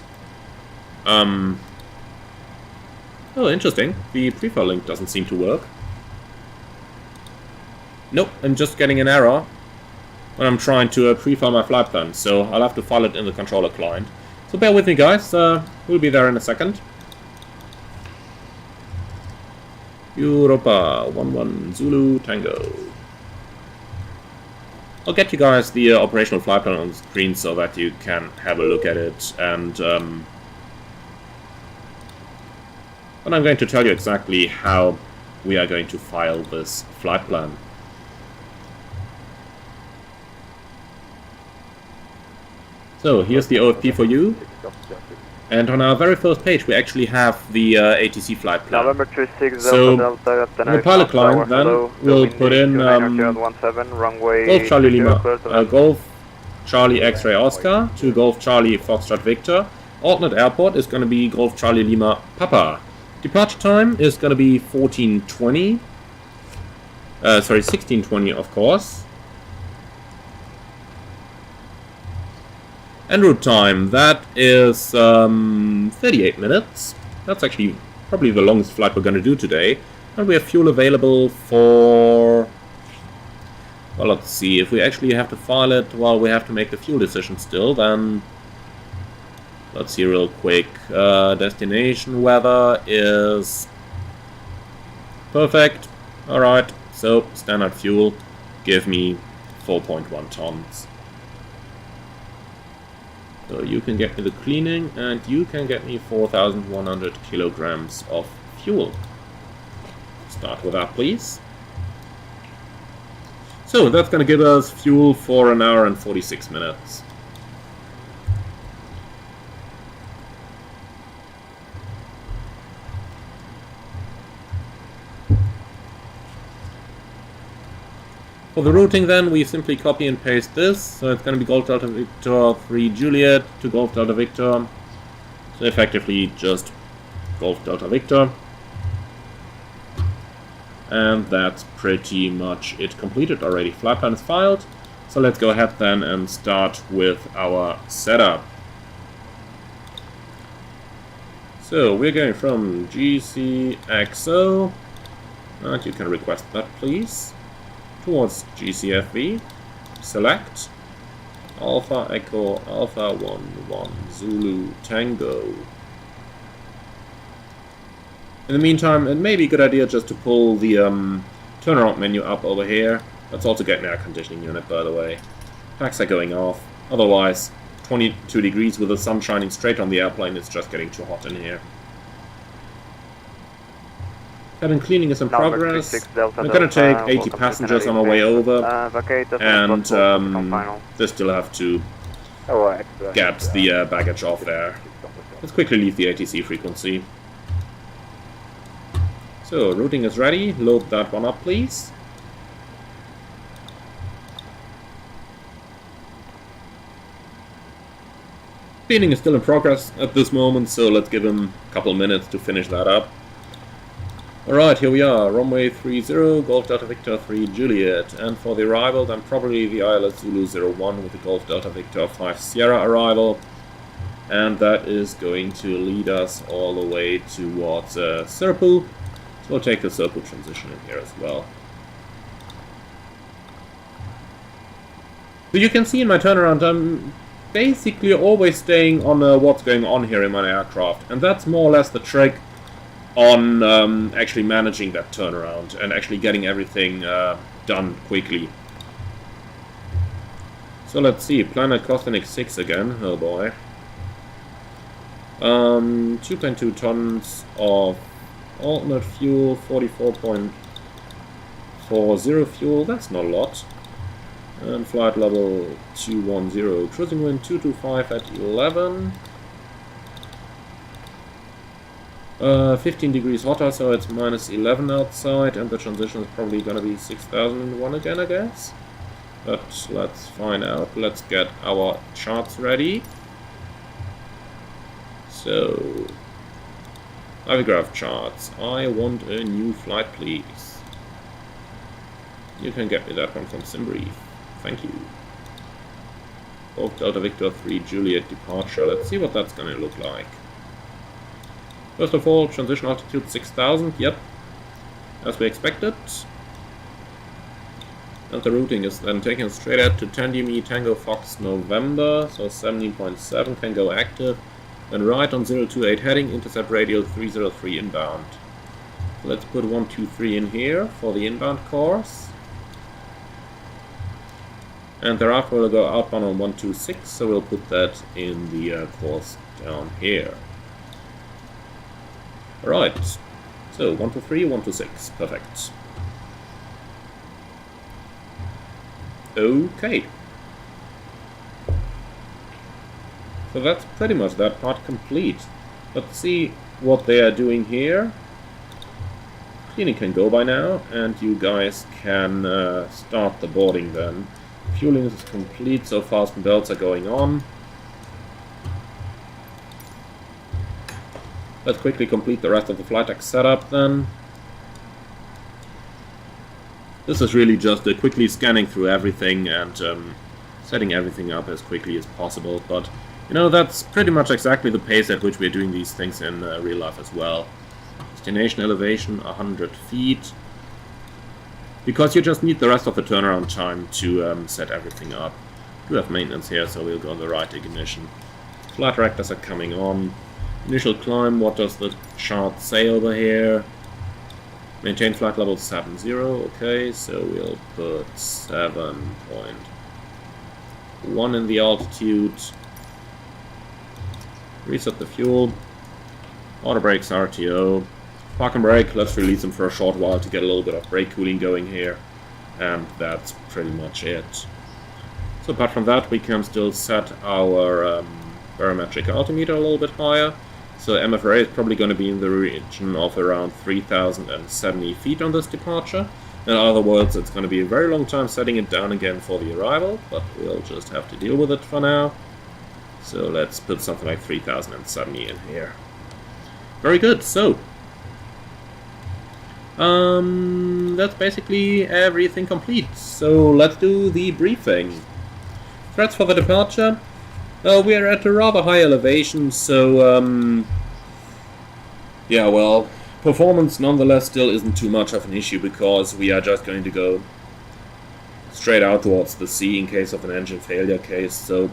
Oh, interesting. The pre-file link doesn't seem to work. Nope, I'm just getting an error when I'm trying to pre-file my flight plan, so I'll have to file it in the controller client. So bear with me, guys. We'll be there in a second. Europa 11 Zulu Tango. I'll get you guys the operational flight plan on the screen so that you can have a look at it, and I'm going to tell you exactly how we are going to file this flight plan. So here's the OFP for you, and on our very first page we actually have the ATC flight plan. November 26, so Delta, the pilot client then will put in Golf Charlie Lima, Golf Charlie X-Ray Oscar to Golf Charlie Foxtrot Victor. Alternate airport is going to be Golf Charlie Lima Papa. Departure time is going to be 14:20. Sorry, 16:20 of course. En route time, that is 38 minutes. That's actually probably the longest flight we're going to do today. And we have fuel available for... Well, let's see, if we actually have to file it while we have to make the fuel decision still, then... Let's see real quick. Destination weather is... perfect. Alright, so standard fuel, give me 4.1 tons. So you can get me the cleaning, and you can get me 4,100 kilograms of fuel. Start with that, please. So that's going to give us fuel for 1 hour and 46 minutes. For the routing then, we simply copy and paste this. So it's going to be Golf Delta Victor 3 Juliet to Golf Delta Victor. So effectively just Golf Delta Victor. And that's pretty much it completed already. Flight plan is filed. So let's go ahead then and start with our setup. So we're going from GCXO. And you can request that, please. Towards GCFV, select Alpha Echo Alpha 11 Zulu Tango. In the meantime, it may be a good idea just to pull the turnaround menu up over here. Let's also get an air conditioning unit, by the way. Packs are going off. Otherwise, 22 degrees with the sun shining straight on the airplane, it's just getting too hot in here. Cabin cleaning is in progress. I'm going to take 80 passengers on our way over, and they still have to get the baggage off there. Let's quickly leave the ATC frequency. So, routing is ready. Load that one up, please. Cleaning is still in progress at this moment, so let's give him a couple minutes to finish that up. Alright, here we are, runway 30, Golf Delta Victor 3 Juliet, and for the arrival then probably the ILS Zulu 01 with the Golf Delta Victor 5 Sierra arrival, and that is going to lead us all the way towards Sirpu, so we'll take the Sirpu transition in here as well. So you can see in my turnaround I'm basically always staying on what's going on here in my aircraft, and that's more or less the trick on actually managing that turnaround and actually getting everything done quickly. So let's see, Planet Costinic 6 again, oh boy. 2.2 tons of alternate fuel, 44.40 fuel, that's not a lot. And flight level 210, cruising wind 225 at 11. 15 degrees hotter, so it's minus 11 outside, and the transition is probably gonna be 6001 again, I guess. But let's find out. Let's get our charts ready. So, Navigraph charts. I want a new flight, please. You can get me that one from Sceneries. Thank you. Golf Delta Victor 3 Juliet departure. Let's see what that's gonna look like. First of all, transition altitude 6000, yep, as we expected. And the routing is then taken straight out to Tandy Tango Fox November, so 17.7 can go active. Then right on 028 heading, intercept radio 303 inbound. So let's put 123 in here for the inbound course. And thereafter we'll go outbound on 126, so we'll put that in the course down here. Alright, so 123, 126, perfect. Okay. So that's pretty much that part complete. Let's see what they are doing here. Cleaning can go by now, and you guys can start the boarding then. Fueling is complete, so fasten belts are going on. Let's quickly complete the rest of the flight deck setup then. This is really just quickly scanning through everything and setting everything up as quickly as possible, but you know, that's pretty much exactly the pace at which we're doing these things in real life as well. Destination elevation 100 feet, because you just need the rest of the turnaround time to set everything up. We do have maintenance here, so we'll go on the right ignition. Flight directors are coming on. Initial climb, what does the chart say over here? Maintain flight level 70, okay, so we'll put 7.1 in the altitude. Reset the fuel. Auto brakes RTO. Park and brake, let's release them for a short while to get a little bit of brake cooling going here. And that's pretty much it. So apart from that, we can still set our barometric altimeter a little bit higher. So MFRA is probably going to be in the region of around 3070 feet on this departure. In other words, it's going to be a very long time setting it down again for the arrival, but we'll just have to deal with it for now. So let's put something like 3070 in here. Very good, so that's basically everything complete. So let's do the briefing. Threats for the departure. We are at a rather high elevation, so yeah, well, performance nonetheless still isn't too much of an issue, because we are just going to go straight out towards the sea in case of an engine failure case. So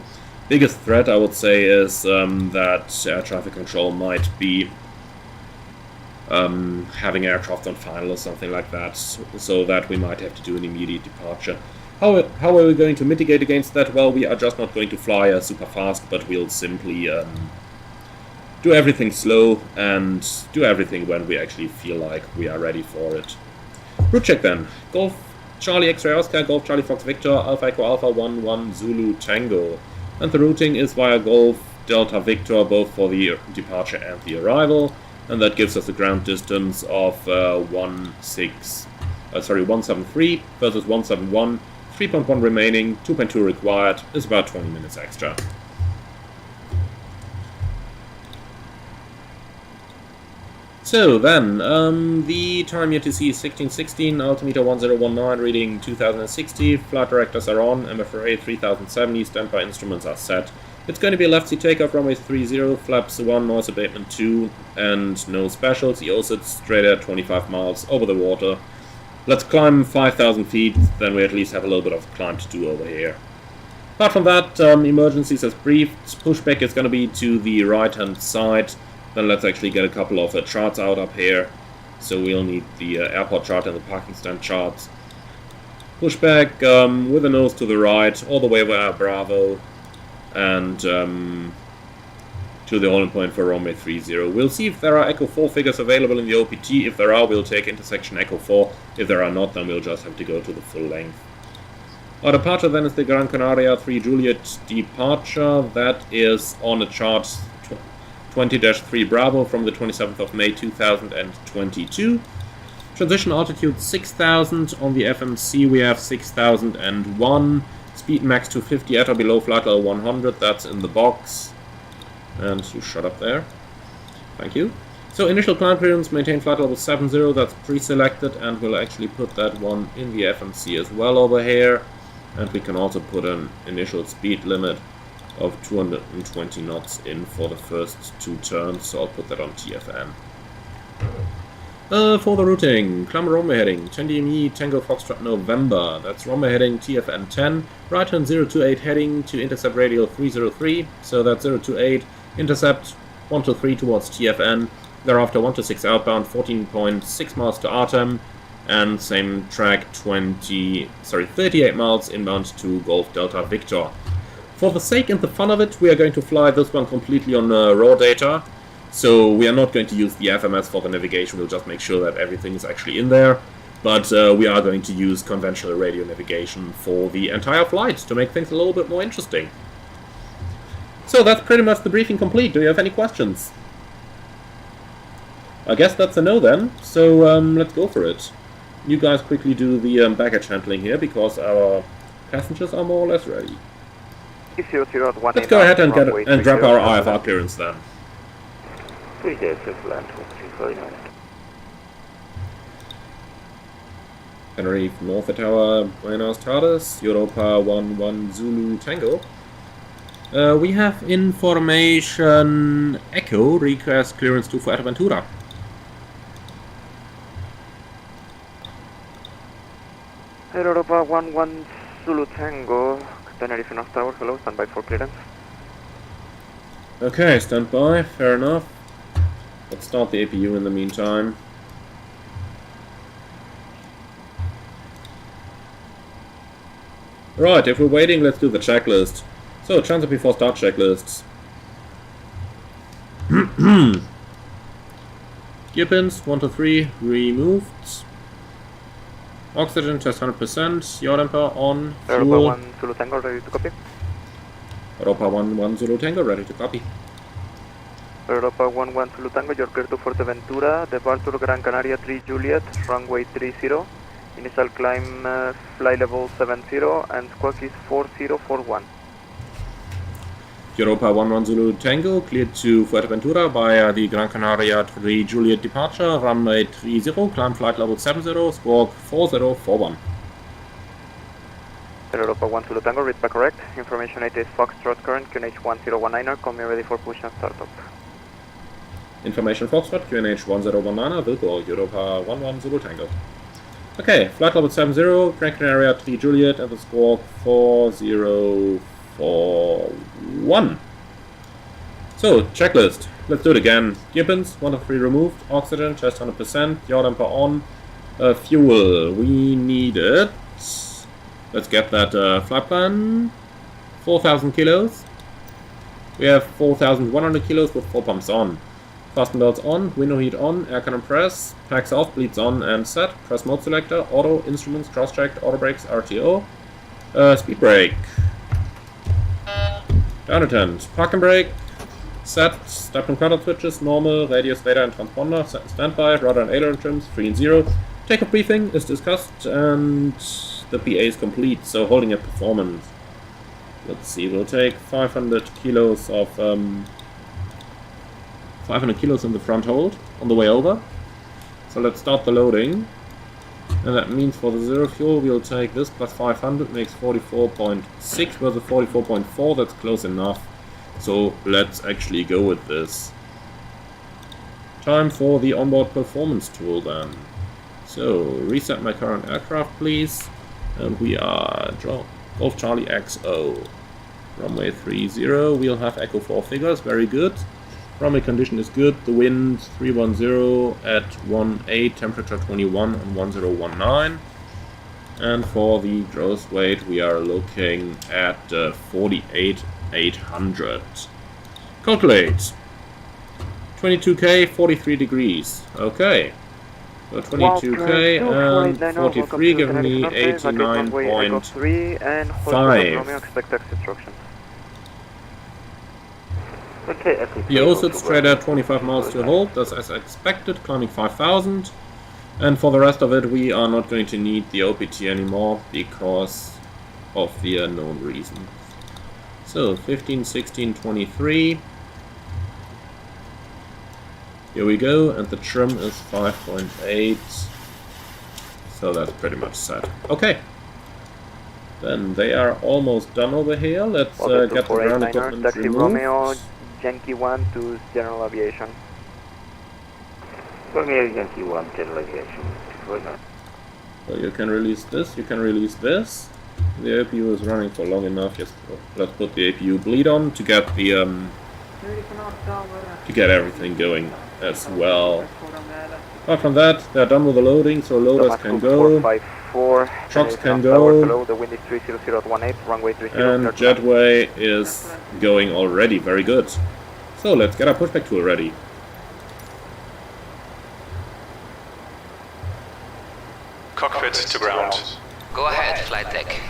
biggest threat, I would say, is that air traffic control might be having aircraft on final or something like that, so that we might have to do an immediate departure. How are we going to mitigate against that? Well, we are just not going to fly super fast, but we'll simply do everything slow and do everything when we actually feel like we are ready for it. Route check then. Golf Charlie X-Ray Oscar, Golf Charlie Fox Victor, Alpha Echo Alpha 11 Zulu Tango. And the routing is via Golf Delta Victor, both for the departure and the arrival. and that gives us a ground distance of 173 versus 171, 3.1 remaining, 2.2 required, is about 20 minutes extra. So then, the time UTC is 1616, altimeter 1019, reading 2060, flight directors are on, MFRA 3070, standby instruments are set. It's going to be a left seat takeoff, runway 30, flaps 1, noise abatement 2, and no specials. EOSIT straight at 25 miles over the water. Let's climb 5,000 feet, then we at least have a little bit of climb to do over here. Apart from that, emergencies as briefed. Pushback is going to be to the right-hand side. Then let's actually get a couple of charts out up here. So we'll need the airport chart and the parking stand charts. Pushback with the nose to the right, all the way via Bravo. And to the holding point for runway 30. We'll see if there are Echo 4 figures available in the OPT. If there are, we'll take intersection Echo 4. If there are not, then we'll just have to go to the full length. Our departure then is the Gran Canaria 3 Juliet departure. That is on a chart 20-3 Bravo from the 27th of May 2022. Transition altitude 6,000. On the FMC we have 6,001. Speed max 250 at or below flight level 100. That's in the box. And you shut up there. Thank you. So initial climb clearance, maintain flight level 70. That's pre-selected, and we'll actually put that one in the FMC as well over here. And we can also put an initial speed limit of 220 knots in for the first 2 turns, so I'll put that on TFN. For the routing, climb runway heading, 10 DME, Tango Foxtrot November, that's runway heading TFN 10, right turn 028 heading to intercept radial 303, so that's 028, intercept 123 towards TFN, thereafter 126 outbound, 14.6 miles to Artem, and same track 38 miles inbound to Golf Delta Victor. For the sake and the fun of it, we are going to fly this one completely on raw data. So we are not going to use the FMS for the navigation, we'll just make sure that everything is actually in there. But we are going to use conventional radio navigation for the entire flight to make things a little bit more interesting. So that's pretty much the briefing complete. Do you have any questions? I guess that's a no then, so let's go for it. You guys quickly do the baggage handling here, because our passengers are more or less ready. Let's go ahead and grab our IFR clearance then. Tenerife North Tower, Buenos Tardes, Europa 11 Zulu Tango. We have information Echo, request clearance to Fuerteventura. Europa 11 Zulu Tango, Tenerife North Tower, hello, standby for clearance. Okay, standby, fair enough. Let's start the APU in the meantime. Right, if we're waiting, let's do the checklist. So, transfer before start checklists. Gear pins, 1 to 3, removed. Oxygen test 100%, yaw damper on, fuel. Europa 1 Zulu Tango, ready to copy. Europa 1 Zulu Tango, ready to copy. Europa 11 Zulu Tango, you're clear to Fuerteventura, departure Gran Canaria 3 Juliet, runway 30, initial climb fly level 70, and squawk is 4041. Europa 11 Zulu Tango, cleared to Fuerteventura via the Gran Canaria 3 Juliet departure, runway 30, climb flight level 70, squawk 4041. Europa 1 Zulu Tango, read back correct, information 8 is Foxtrot current, QNH 1019er, call me ready for push and startup. Information Foxtrot, QNH 1019er, will go, Europa 11 Zulu Tango. Okay, flight level 70, Gran Canaria 3 Juliet, and the squawk 4041. So, checklist. Let's do it again. Gear pins, 1 to 3 removed. Oxygen, chest 100%. Yaw damper on. Fuel, we need it. Let's get that flight plan. 4,000 kilos. We have 4,100 kilos with 4 pumps on. Fasten belts on, window heat on, air cannon press, packs off, bleeds on and set, press mode selector, auto, instruments, cross-checked, auto brakes, RTO, speed brake, down attempt, park and brake, Set, step and cutoff switches, normal, radius, data and transponder, standby, rudder and aileron trims, 3 and 0. Takeoff briefing is discussed and the PA is complete, so holding at performance. Let's see, we'll take 500 kilos of 500 kilos in the front hold on the way over. So let's start the loading. And that means for the zero fuel we'll take this plus 500 makes 44.6 versus 44.4, that's close enough. So let's actually go with this. Time for the onboard performance tool then. So reset my current aircraft please. And we are Golf Charlie XO. Runway 30, we'll have Echo 4 figures, very good. Runway condition is good, the wind 310 at 18, temperature 21 and 1019. And for the gross weight we are looking at 48,800. Calculate. 22k, 43 degrees. Okay. So 22k and 43 give me 89.5. PO sits straight at 25 miles to hold, that's as expected, climbing 5000. And for the rest of it we are not going to need the OPT anymore because of the unknown reasons. So 15, 16, 23. Here we go, and the trim is 5.8. So that's pretty much set. Okay. Then they are almost done over here. Let's get the ground equipment Taxi removed. Romeo, Yankee 1 to General Aviation. Romeo Yankee 1, General Aviation. So you can release this, you can release this. The APU is running for long enough. Just let's put the APU bleed on to get the to get everything going as well. Apart from that, they're done with the loading, so loaders can go, trucks can go, the wind is 30018, runway 30, and jetway is going already. Very good. So let's get our pushback tool ready. Cockpit to ground. Go ahead, flight deck.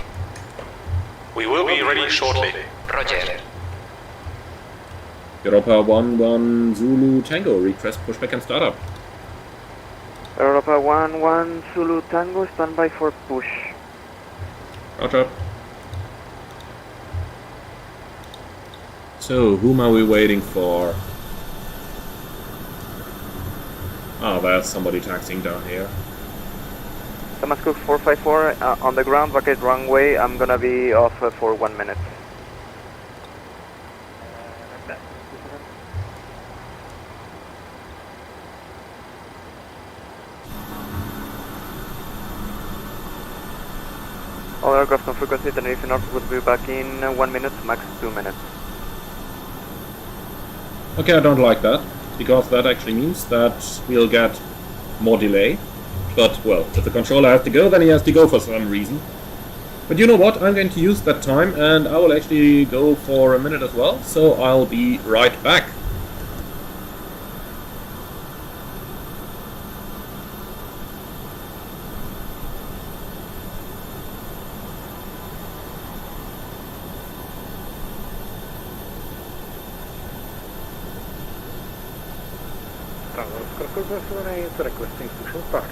We will be ready shortly. Roger. Europa 11 Zulu Tango, request pushback and startup. Europa 11 Zulu Tango, standby for push. Roger. So, whom are we waiting for? Ah, there's somebody taxiing down here. Thomas Cook 454 on the ground, vacate runway. I'm gonna be off for 1 minute. All aircraft on frequency, Tenerife North will be back in 1 minute, max 2 minutes. Okay, I don't like that, because that actually means that we'll get more delay. But, well, if the controller has to go, then he has to go for some reason. But you know what, I'm going to use that time, and I will actually go for a minute as well, so I'll be right back. Requesting push start.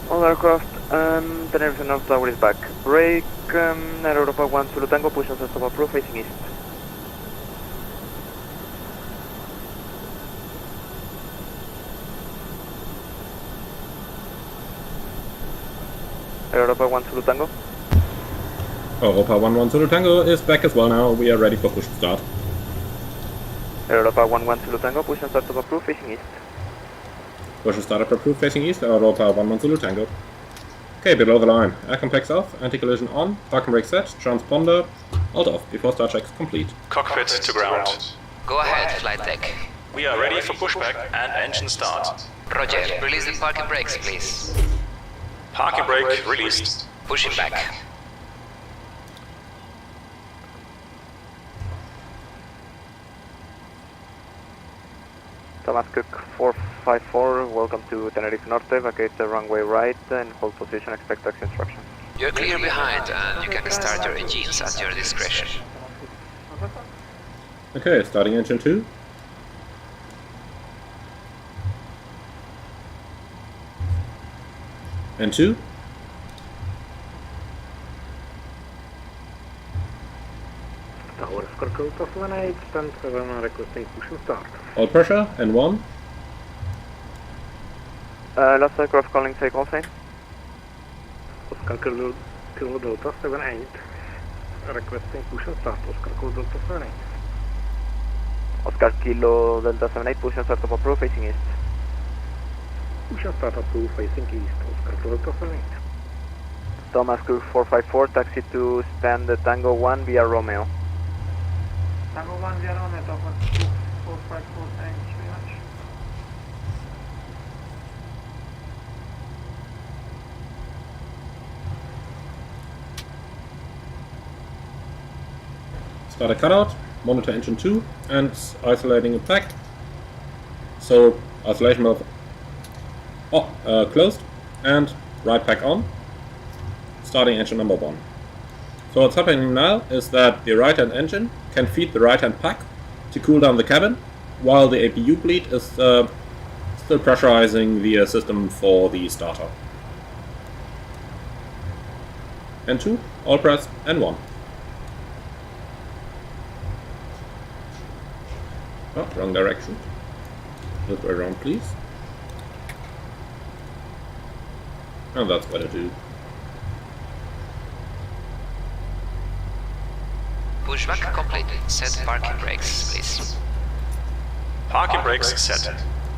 All aircraft, Tenerife North Tower is back. Brake, Air Europa 1 Zulu Tango, push and stop approved, facing east. Air Europa 1 Zulu Tango. Europa 11 Zulu Tango is back as well now. We are ready for push to start. Europa 11 Zulu Tango, push and start of approved facing east. Push and start up approved facing east, Europa 11 Zulu Tango. Okay, below the line. Air complex off, anti-collision on, parking brake set, transponder, alt off, before start checks complete. Cockpit to ground. Go ahead, flight deck. We are ready for pushback and engine start. Roger, release the parking brakes, please. Parking brake released. Pushing back. Thomas Cook 454, welcome to Tenerife Norte, vacate the runway right and hold position, expect taxi instructions. You're clear behind and you can start your engines at your discretion. Okay, starting engine 2. And 2. Tower Oscar Delta 78, stand 7 requesting push and start. All pressure, and 1. Last aircraft calling takeoff sign. Oscar Kilo Delta 78, requesting push and start. Oscar Kilo Delta 78. Oscar Kilo Delta 78, push and start of approved facing east. Push and start approved facing east. Oscar Kilo Delta 78. Thomas Cook 454, taxi to stand Tango 1 via Romeo. Tango 1 via Romeo, Thomas 454, thanks very much. Start a cutout, monitor engine 2, and isolating attack. So, isolation mode closed, and right pack on. Starting engine number 1. So what's happening now is that the right-hand engine can feed the right-hand pack to cool down the cabin, while the APU bleed is still pressurizing the system for the starter. And 2, all press, and 1. Oh, wrong direction. Look around, please. And that's what I do. Pushback complete. Set parking brakes, please. Parking brakes set.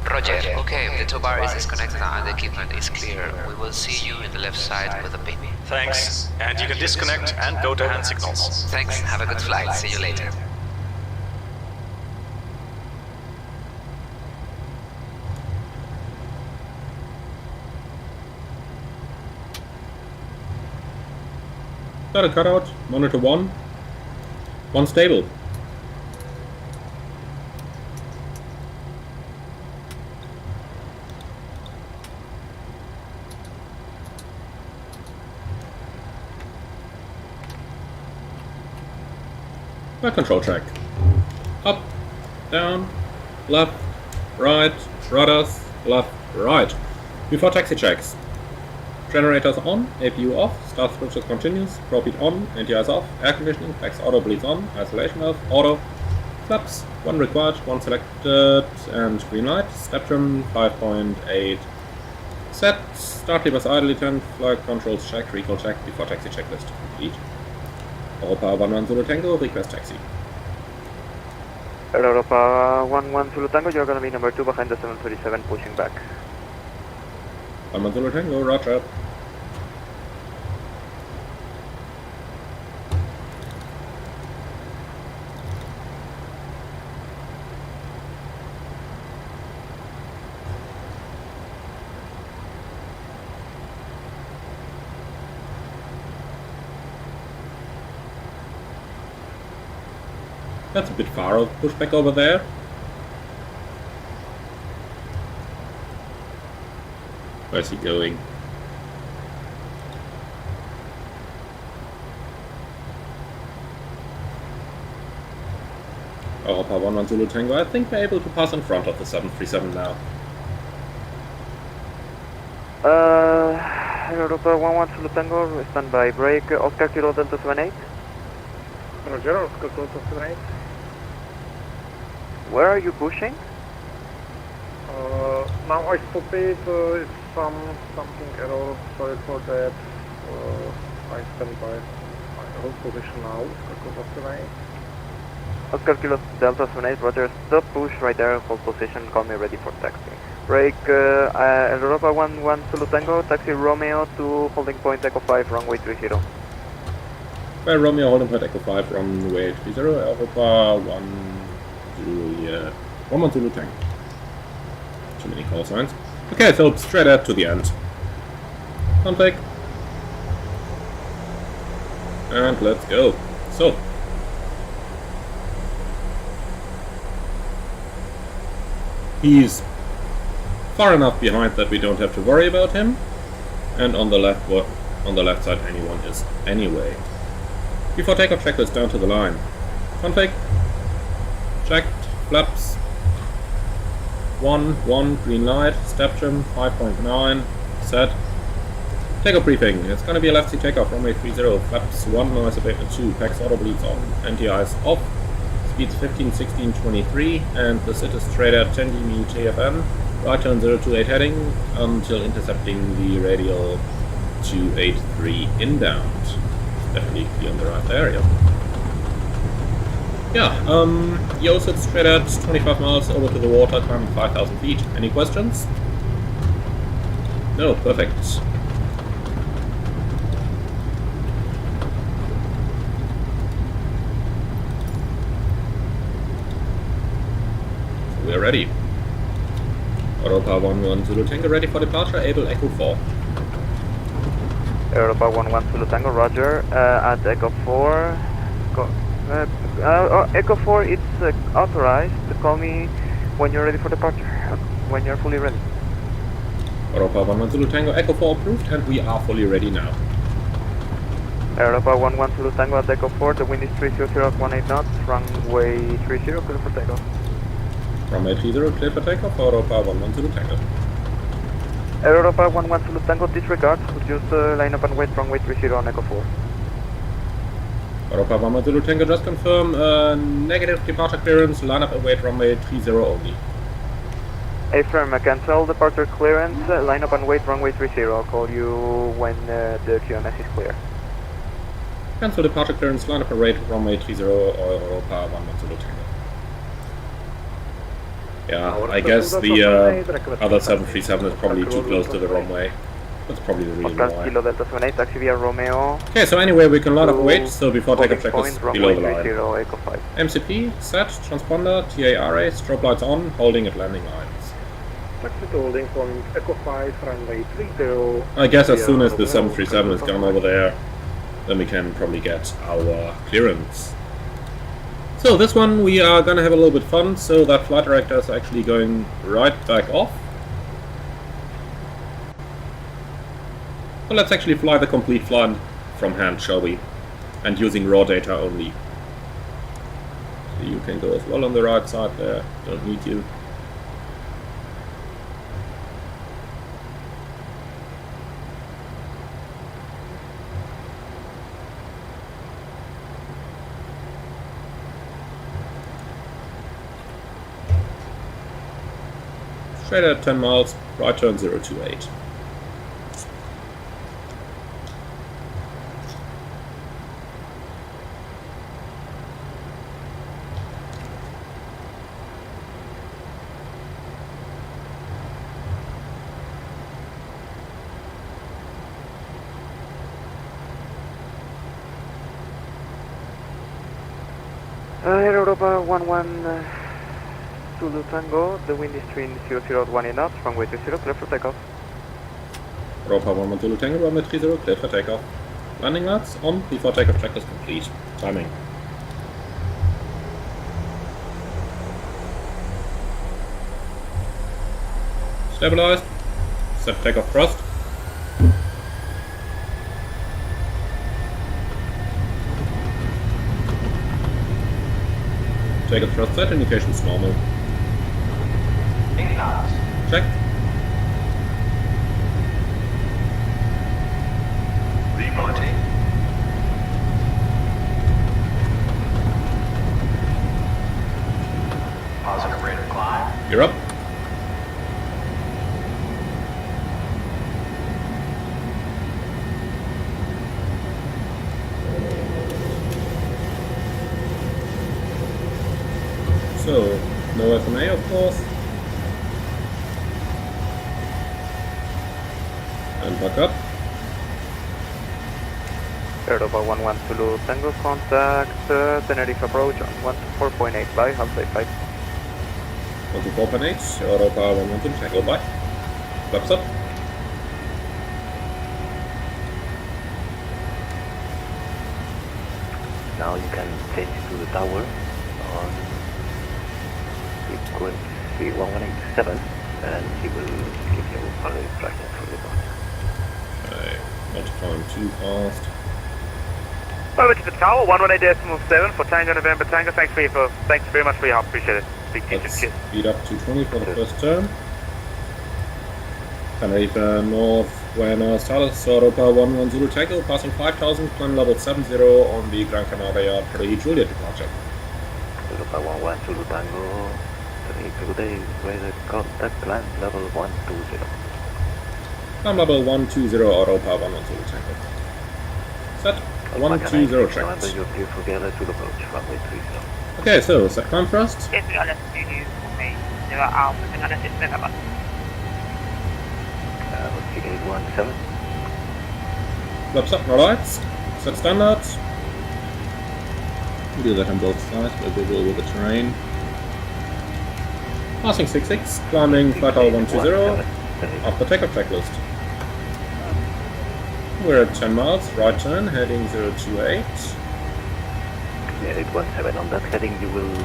Roger. Okay, the tow bar is disconnected and the equipment is clear. We will see you in the left side with a pin. Thanks. And you can disconnect and go to hand signals. Thanks. Have a good flight. See you later. Start a cutout, monitor 1. 1 stable. Flight control check. Up, down, left, right, rudders, left, right. Before taxi checks. Generators on, APU off, start process continues, propellant on, anti-ice off, air conditioning, flex auto bleeds on, isolation valve, auto, flaps, 1 required, 1 selected, and green light, step trim 5.8 set, start levers idly turned, flight controls check, recall check, before taxi checklist complete. Europa 11 Zulu Tango, request taxi. Europa 11 Zulu Tango, you're gonna be number 2 behind the 737, pushing back. 11 Zulu Tango, roger. That's a bit far of pushback over there. Where's he going? Europa 11 Zulu Tango, I think we're able to pass in front of the 737 now. Europa 11 Zulu Tango, stand by brake, Oscar Kilo Delta 78. Roger, Oscar Delta 78. Where are you pushing? Now I stop it, it's something error, sorry for that. I stand by my hold position now, Oscar Delta 78. Oscar Kilo Delta 78, Roger, stop push right there, hold position, call me ready for taxi. Break, Europa 11 Zulu Tango, taxi Romeo to holding point Echo 5, runway 30. Well, Romeo holding point Echo 5, runway 30, Europa 1 Juliet, 1 Zulu Tango. Too many call signs. Okay, so straight out to the end. Contact. And let's go. So. He's far enough behind that we don't have to worry about him. And on the left side anyone is anyway. Before takeoff checklist down to the line. Config. Checked. Flaps. 1, green light, step trim, 5.9, set. Takeoff briefing, it's gonna be a left seat takeoff, runway 30, flaps 1, noise abatement 2, PAX auto bleeds on, anti-ice off, speeds 15, 16, 23, and the sit is straight at 10 dB TFM, right turn 028 heading, until intercepting the radial 283 inbound. It's definitely clear on the right area. Yeah, Yoke sits straight at 25 miles over to the water, climbing 5,000 feet. Any questions? No, perfect. So we're ready. Europa 11 Zulu Tango ready for departure, able Echo 4. Europa 11 Zulu Tango, roger, at Echo 4, Echo 4, it's authorized to call me when you're ready for departure, when you're fully ready. Europa 11 Zulu Tango, Echo 4 approved, and we are fully ready now. Europa 11 Zulu Tango at Echo 4, the wind is 300 at 18 knots, runway 30, clear for takeoff. Runway 30, clear for takeoff, Europa 11 Zulu Tango. Europa 11 Zulu Tango, disregard, just line up and wait, runway 30 on Echo 4. Europa 11 Zulu Tango, just confirm negative departure clearance, line up and wait, runway 30 only. Affirm, cancel departure clearance, line up and wait, runway 30, I'll call you when the QMS is clear. Cancel departure clearance, line up and wait, runway 30, Europa 11 Zulu Tango. Yeah, I guess the other 737 is probably too close to the runway. That's probably the reason why. Kilo Delta 78, taxi via Romeo. Okay, so anyway, we can line up and wait, so before takeoff checklist below the line. Echo 5. MCP, set, transponder, TARA, strobe lights on, holding at landing lines. Taxi to holding point Echo 5, runway 30. I guess as soon as the 737 is gone over there, then we can probably get our clearance. So this one we are gonna have a little bit fun, so that flight director is actually going right back off. So let's actually fly the complete flight from hand, shall we? And using raw data only. So you can go as well on the right side there, don't need you. Straight at 10 miles, right turn 028. Europa 11 Zulu Tango, the wind is between 00 at 18 knots, runway 30, clear for takeoff. Europa 11 Zulu Tango, runway 30, clear for takeoff. Landing lights on before takeoff checklist complete. Timing. Stabilized. Set takeoff thrust. Takeoff thrust set, indications normal. Check. Reporting. Positive rate of climb. You're up. FMA, of course. And back up. Europa 11 Zulu Tango, contact Tenerife approach on 124.8 by, have safe flight. 124.8, Europa 11 Zulu Tango, bye. Flaps up. Now you can change to the tower on frequency 1187 and he will give you further instructions for the bus. Okay, not climb too fast. Over to the tower, 118.7 for Tango November Tango. Thanks very much for your help. Appreciate it. Big teacher. Cheers. Speed up to 20 for the first turn. Tenerife North, Buenos Aires, Europa 11 Zulu Tango, passing 5000, climb level 70 on the Gran Canaria 3 Juliet departure. Europa 11 Zulu Tango, today weather contact climb level 120. Climb level 120, Europa 11 Zulu Tango. Set. 120 tracks. Okay, so set climb first. Let's 817. Flaps up, no lights. Set standards. We do that on both sides, but we will with the terrain. Passing 66, climbing flight level 120 off the takeoff checklist. We're at 10 miles, right turn, heading 028. Yeah, 817. On that heading you will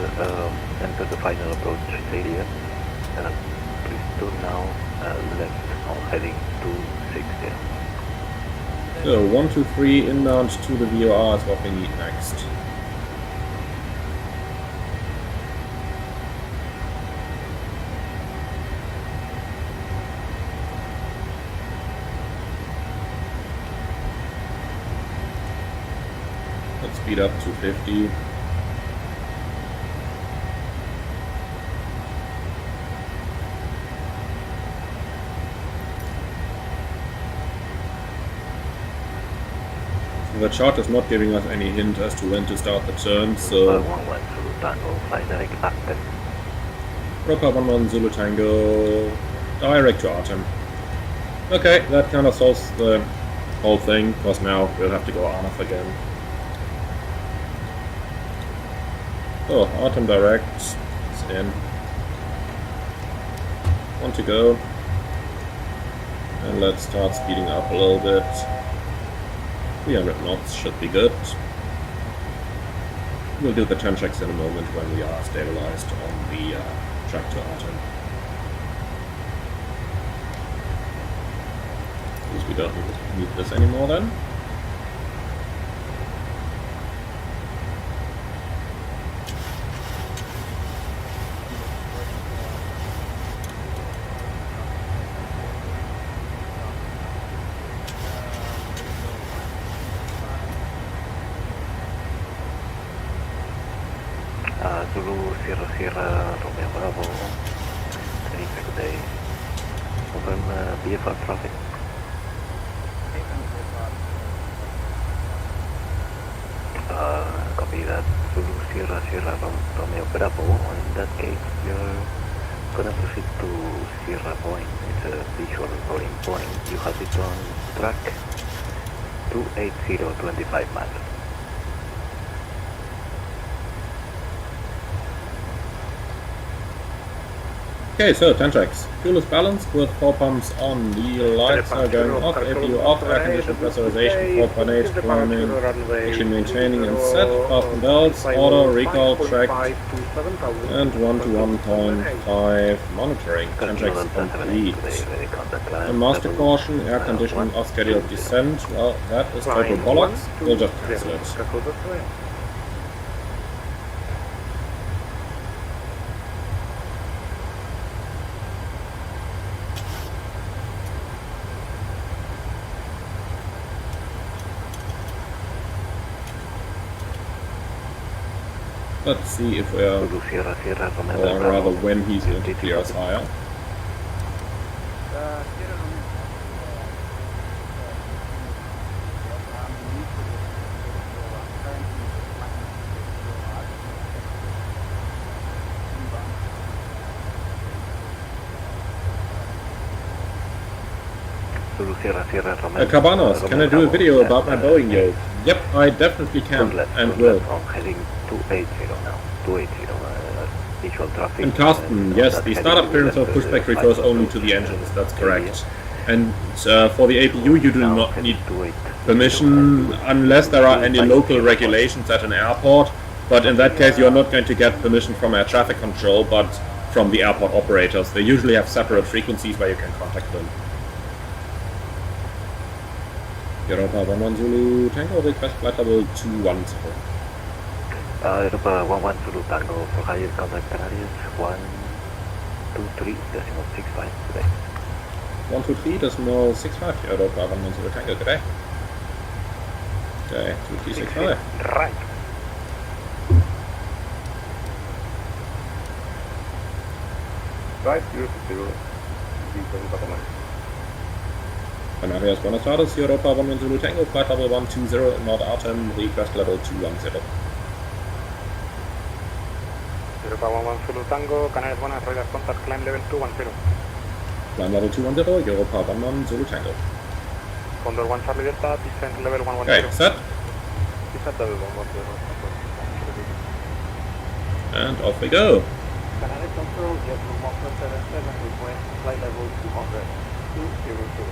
enter the final approach area. Please turn now left on heading 260. So 123 inbound to the VOR is what we need next. Let's speed up to 50. The chart is not giving us any hint as to when to start the turn, so... Europa 11 Zulu Tango, direct to Artem. Okay, that kind of solves the whole thing, because now we'll have to go Arnaf again. So, Artem direct, it's in. One to go. And let's start speeding up a little bit. 300 knots should be good. We'll do the turn checks in a moment when we are stabilized on the track to Artem. Because we don't need this anymore then. Zulu Sierra Romeo Bravo, Tenerife today. Confirm VFR traffic. Copy that. Zulu Sierra Romeo Bravo. In that case, you're gonna proceed to Sierra Point. It's a visual rolling point. You have it on track 28025 miles. Okay, so 10 tracks. Fuel is balanced with 4 pumps on. The lights are going off, APU off, air condition pressurization 4.8, climbing, actually maintaining and set, fasten belts, auto, recall, track, and 1 to 1.5 monitoring. 10 tracks complete. A master caution, air conditioning off scheduled descent, well, that is total bollocks, we'll just cancel it. Let's see if we are, or rather when he's going to clear us higher. Zulu Sierra Sierra Romeo. Cabanos, can I do a video about my Boeing yoke? Yep, I definitely can and will. Heading 280 now. 280. Visual traffic. And Carsten, yes, the startup clearance of pushback refers only to the engines, that's correct. And for the APU you do not need permission unless there are any local regulations at an airport, but in that case you are not going to get permission from air traffic control, but from the airport operators. They usually have separate frequencies where you can contact them. Europa 11 Zulu Tango, request flight level 210. Europa 11 Zulu Tango for higher contact Canarias 123.65 today. 123.65 Europa 11 Zulu Tango today. Okay, 2365. Right. Right, 0 Canarias Buenos Aires, Europa 11 Zulu Tango, flight level 120 Nord Artem, request level 210. Europa 11 Zulu Tango, Canarias Buenas, radar contact, climb level 210. Climb level 210, Europa 11 Zulu Tango. Condor 1 Charlie Delta, descent level 110. Okay, set. Descent level 110. And off we go. Canarias Control, JetBlue 1477, request flight level 200. 200.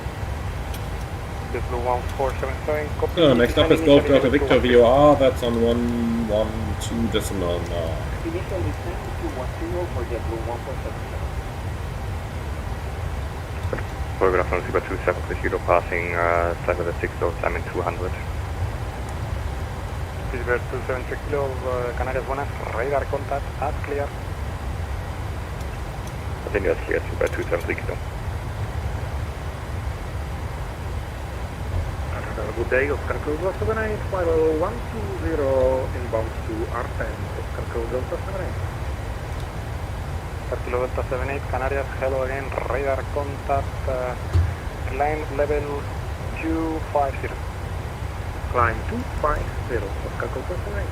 JetBlue 1477, copy. So next up is Golf Delta Victor VOR, that's on 112.9. Initial descent 210 for JetBlue 1477. Photograph on Super 27 with Hero passing flight level 6 knots, I'm in 200. Silver 276 kilo, Canarias Buenas, radar contact, at clear. I think that's clear, Super 273 kilo. Good day, Oscar Cruise 78, flight level 120 inbound to R10, Oscar Cruise Delta 78. Oscar Kilo Delta 78, Canarias, hello again, radar contact, climb level 250. Climb 250, Oscar Cruise 78.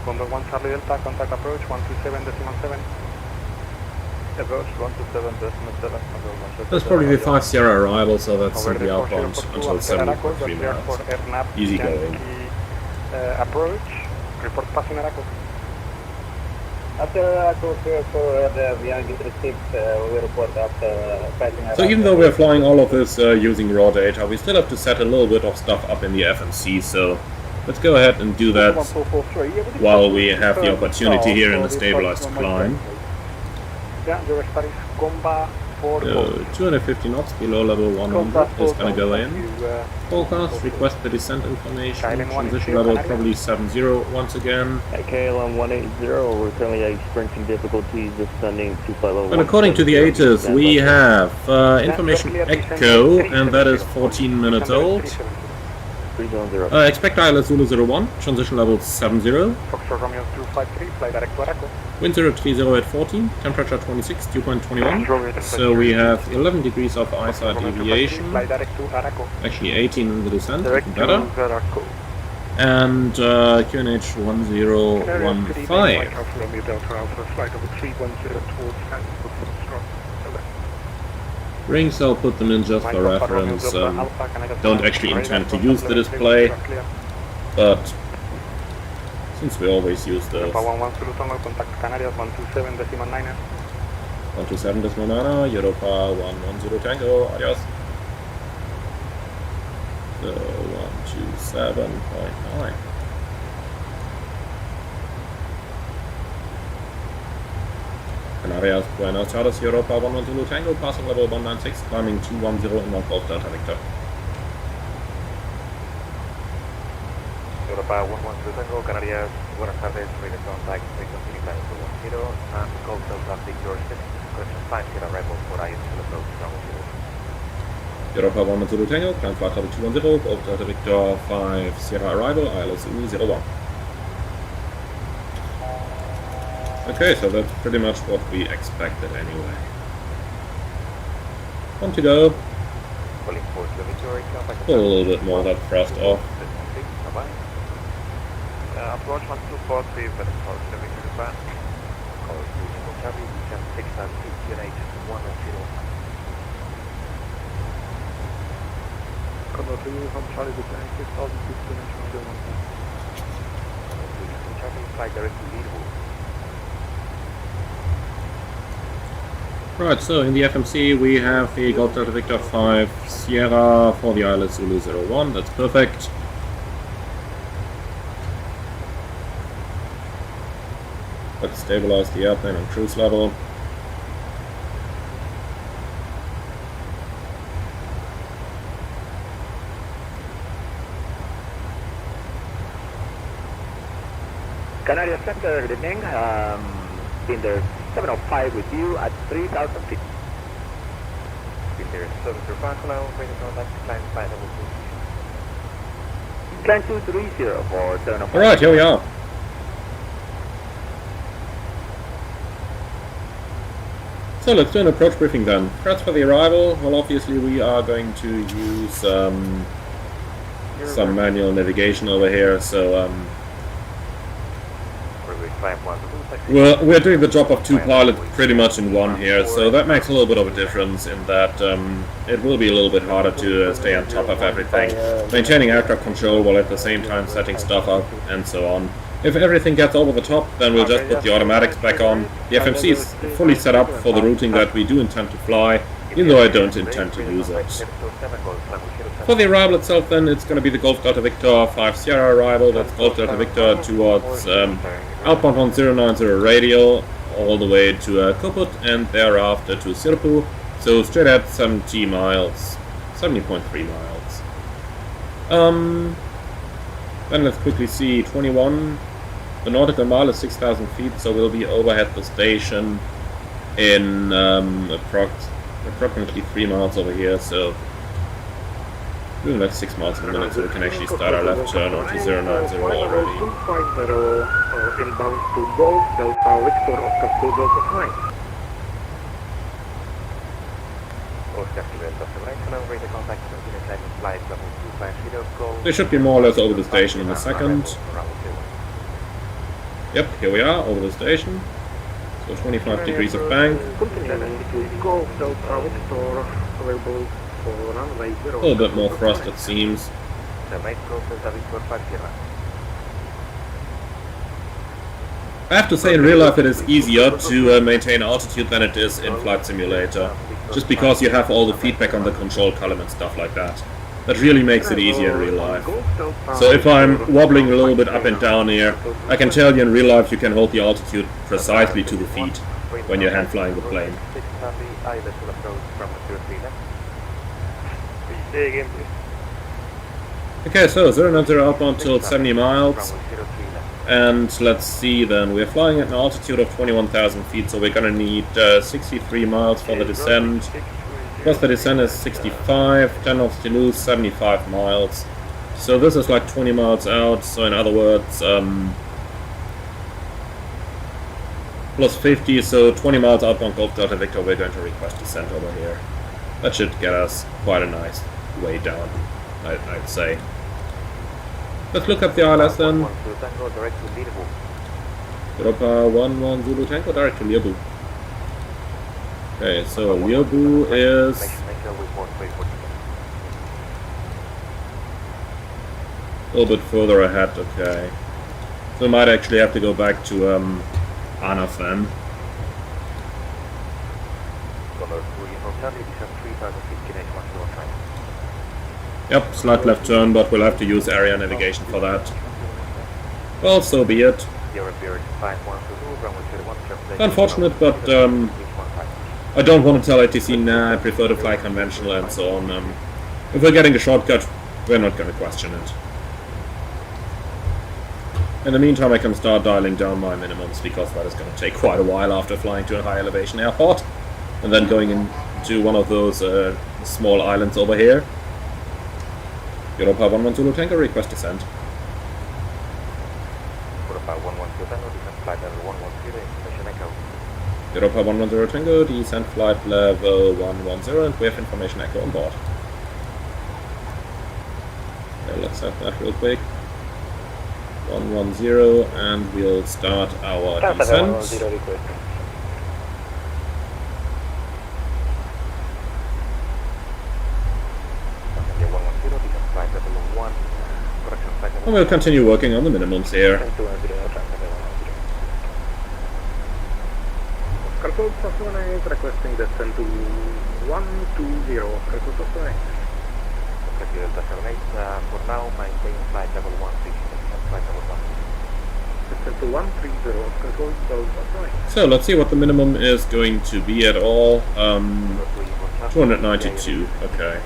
Condor 1 Charlie Delta, contact approach 127.7. Approach 127.7. That's probably the 5 Sierra arrival, so that's simply outbound until 7.3 miles. Easy going. Approach, report passing Araco. After Araco for the beyond 6, we report after passing Araco. So even though we're flying all of this using raw data, we still have to set a little bit of stuff up in the Fmc, so let's go ahead and do that while we have the opportunity here in the stabilized climb. Yeah, your start is Comba 4. 250 knots below level 100 is going to go in. Forecast, request the descent information, transition level probably 70 once again. At KLM 180, we're currently experiencing difficulties descending to flight level. And according to the HOTAS, we have information echo, and that is 14 minutes old. Expect ILS Zulu 01, transition level 70. Foxtrot Romeo 253, fly direct to Araco. Wind 030 at 14, temperature 26, dew point 21. So we have 11 degrees of eyesight deviation. Actually 18 in the descent, even better. And QNH 1015. Rings, I'll put them in just for reference. Don't actually intend to use the display, but since we always use those. 127.9, Europa 110 Tango, adios. So 127.9. Canarias Buenos Aires, Europa 110 Tango, passing level 196, climbing 210 in North Golf Delta Victor. Europa 112 Tango, Canarias, Buenas tardes, radio contact, frequency climb to 10, and Golf Delta Victor 6, question 5, get arrival for ISL approach, ground 0. Europa 110 Tango, climb flight level 210, Golf Delta Victor 5, Sierra arrival, ILS 01. Okay, so that's pretty much what we expected anyway. On to go. Pull a little bit more of that thrust off. Approach 1243, but approach the Victory Band. Charlie, descend 6,000 feet, QNH 105. Condor 2 Uniform Charlie, descend 6,000 feet, QNH 105. Condor 2 Uniform Charlie, fly direct to Leadville. Right, so in the FMC we have the Golf Delta Victor 5 Sierra for the islet Zulu 01, that's perfect. Let's stabilize the airplane on cruise level. Canarias Center, good evening. Binder 705 with you at 3,000 feet. Binder 705, now waiting contact, climb flight level 2. Climb 230 for 705. Alright, here we are. So let's do an approach briefing then. Threats for the arrival, well obviously we are going to use some manual navigation over here, so we're doing the job of two pilots pretty much in one here, so that makes a little bit of a difference in that it will be a little bit harder to stay on top of everything, maintaining aircraft control while at the same time setting stuff up and so on. If everything gets over the top, then we'll just put the automatics back on. The FMC is fully set up for the routing that we do intend to fly, even though I don't intend to use it. For the arrival itself then, it's going to be the Golf Delta Victor 5 Sierra arrival, that's Golf Delta Victor towards outbound 1090 radial, all the way to Koput and thereafter to Sirpu, so straight at 70 miles, 70.3 miles. Then let's quickly see 21. The nautical mile is 6,000 feet, so we'll be overhead the station in approximately 3 miles over here, so doing like 6 miles in a minute, so we can actually start our left turn onto 090 already. 250 inbound to Golf Delta Victor Oscar 2 Delta 9. Oscar 2 Delta 9, now waiting contact, continue climbing flight level 250, go. They should be more or less over the station in a second. Yep, here we are, over the station. So 25 degrees of bank. A little bit more thrust it seems. I have to say in real life it is easier to maintain altitude than it is in Flight Simulator. Just because you have all the feedback on the control column and stuff like that. That really makes it easier in real life. So if I'm wobbling a little bit up and down here, I can tell you in real life you can hold the altitude precisely to the feet when you're hand flying the plane. Okay, so 090 outbound till 70 miles. And let's see then, we're flying at an altitude of 21,000 feet, so we're gonna need 63 miles for the descent. Plus the descent is 65, 10 knots to lose, 75 miles. So this is like 20 miles out, so in other words, plus 50, so 20 miles outbound Golf Delta Victor, we're going to request descent over here. That should get us quite a nice way down, I'd say. Let's look up the ILS then. Europa 11 Zulu Tango, direct to Learbu. Okay, so Learbu is a little bit further ahead, okay. So we might actually have to go back to Anaf then. Yep, slight left turn, but we'll have to use area navigation for that. Well, so be it. Unfortunate, but I don't want to tell ATC, nah, I prefer to fly conventional and so on. If we're getting a shortcut, we're not going to question it. In the meantime, I can start dialing down my minimums, because that is going to take quite a while after flying to a high elevation airport. And then going into one of those small islands over here. Europa 11 Zulu Tango, request descent. Europa 11 Zulu Tango, descent flight level 110, information echo. Europa 110 Tango, descent flight level 110, and we have information echo on board. Okay, let's have that real quick. 110, and we'll start our descent. And we'll continue working on the minimums here. Oscar Sassoon is requesting descent to 120, Oscar Sassoon. For now, maintain flight level 16 and flight level 1. Descent to 130, Oscar Sassoon. So let's see what the minimum is going to be at all. 292, okay.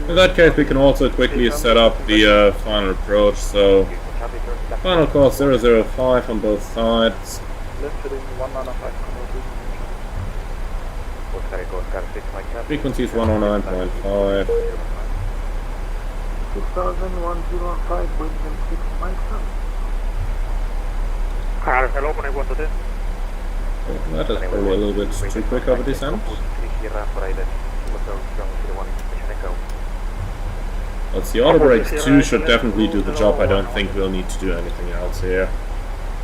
In that case, we can also quickly set up the final approach. So, final course 005 on both sides. Frequency is 109.5. 2005, wind and 6 miles. Hello, 110. That is probably a little bit too quick of a descent. Let's see, auto brakes 2 should definitely do the job. I don't think we'll need to do anything else here.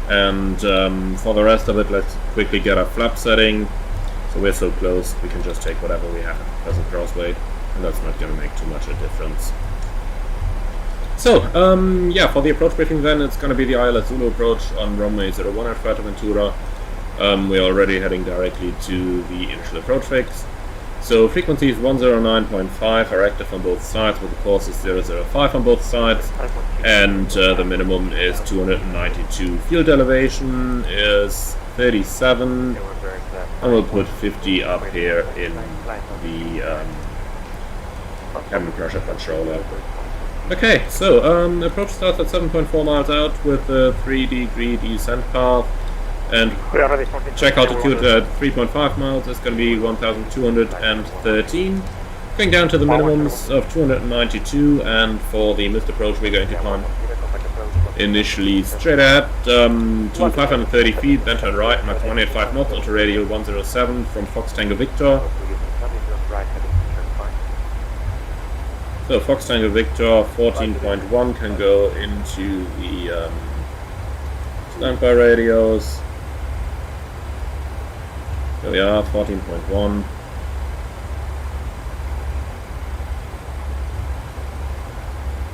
And for the rest of it, let's quickly get our flap setting. So we're so close, we can just take whatever we have at the present crossweight, and that's not going to make too much a difference. So, yeah, for the approach briefing then, it's going to be the ILS Zulu approach on runway 01 at Fuerteventura. We're already heading directly to the initial approach fix. So frequency is 109.5, are active on both sides, with the course is 005 on both sides, and the minimum is 292. Field elevation is 37, and we'll put 50 up here in the cabin pressure controller. Okay, so approach starts at 7.4 miles out with a 3-degree descent path, and check altitude at 3.5 miles is going to be 1,213. Going down to the minimums of 292, and for the missed approach we're going to climb initially straight ahead to 530 feet, then turn right, Mach 185 knots onto radial 107 from Fox Tango Victor. So Fox Tango Victor 14.1 can go into the standby radios. There we are, 14.1.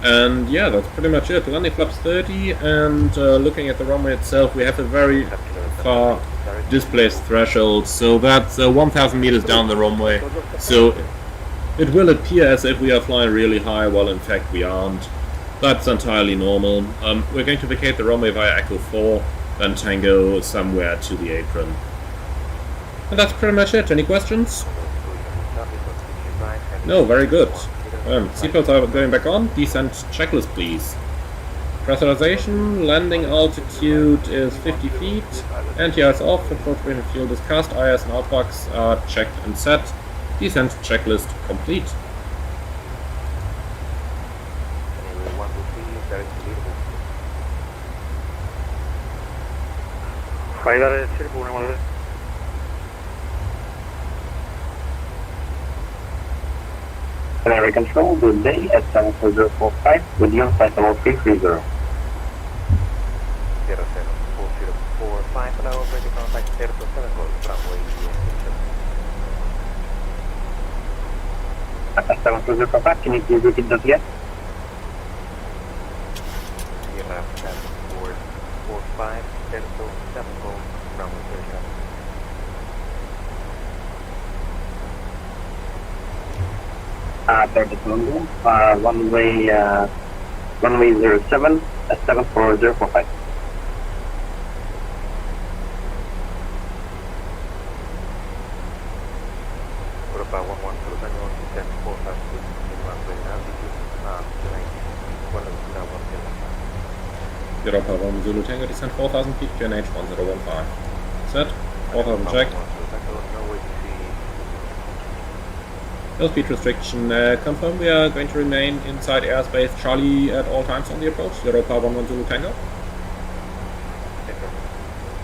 And yeah, that's pretty much it. Landing flaps 30, and looking at the runway itself, we have a very far displaced threshold, so that's 1,000 meters down the runway. So it will appear as if we are flying really high, while in fact we aren't. That's entirely normal. We're going to vacate the runway via Echo 4, then Tango somewhere to the apron. And that's pretty much it. Any questions? No, very good. Seatbelts are going back on. Descent checklist, please. Pressurization, landing altitude is 50 feet. Anti-ice off, approach wind and fuel discussed. IS and outbox are checked and set. Descent checklist complete. Canary Control, good day at 74045 with you on flight level 330. 07445, allow operating contact 027 runway 74045, can you please repeat that yet? 07445, 027 runway 37. Target London, runway 07 at 74045. Europa 11 to Tango, descent 452, runway altitude, Europa 1 Zulu Tango, descent 4,000 feet, QNH 1015. Set, 4,000 check. No speed restriction confirmed. We are going to remain inside airspace Charlie at all times on the approach. Europa 11 Zulu Tango.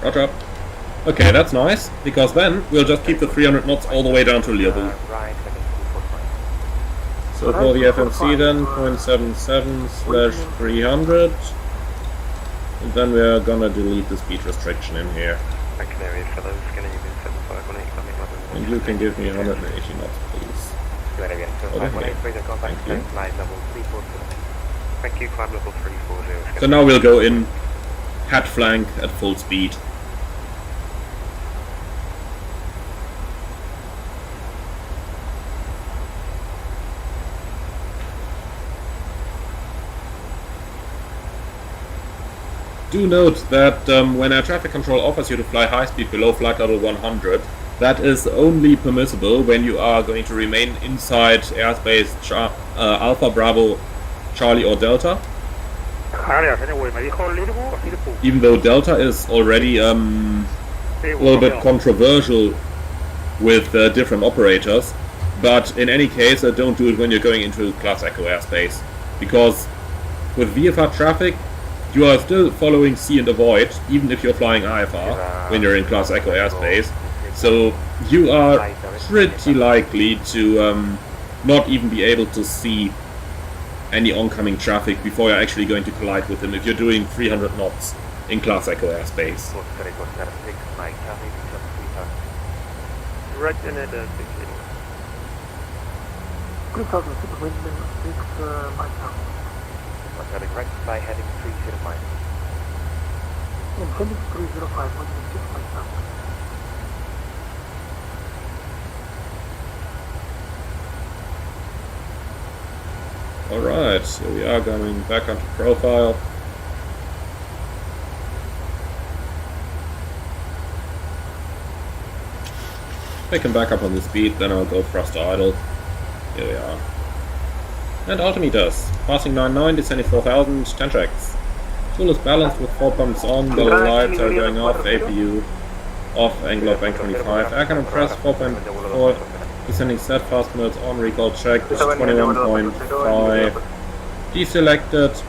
Roger. Okay, that's nice, because then we'll just keep the 300 knots all the way down to Liverpool. So for the FMC then, 0.77/300. And then we're gonna delete the speed restriction in here. And you can give me 180 knots, please. Canadian. So Okay. 518 radar contact, Thank you. flight level 340. Thank you, climb level 340. So now we'll go in head flank at full speed. Do note that when air traffic control offers you to fly high speed below flight level 100, that is only permissible when you are going to remain inside airspace Alpha, Bravo, Charlie or Delta. Even though Delta is already a little bit controversial with different operators, but in any case don't do it when you're going into Class Echo airspace, because with VFR traffic you are still following see and avoid, even if you're flying IFR when you're in Class Echo airspace. So you are pretty likely to not even be able to see any oncoming traffic before you're actually going to collide with them if you're doing 300 knots in Class Echo airspace. Right in it, 6 3006 wind 6 miles now. Right fly heading 30 miles. Heading 305 wind 6 miles now. Alright, so we are going back onto profile. Pick him back up on the speed, then I'll go thrust idle. Here we are. And altimeters. Passing 99, descending 4000, 10 checks. Fuel is balanced with 4 pumps on, the lights are going off, APU off, angle of bank 25. Air cannon press 4.4, descending set, fast modes on, recall check, 21.5. Deselected.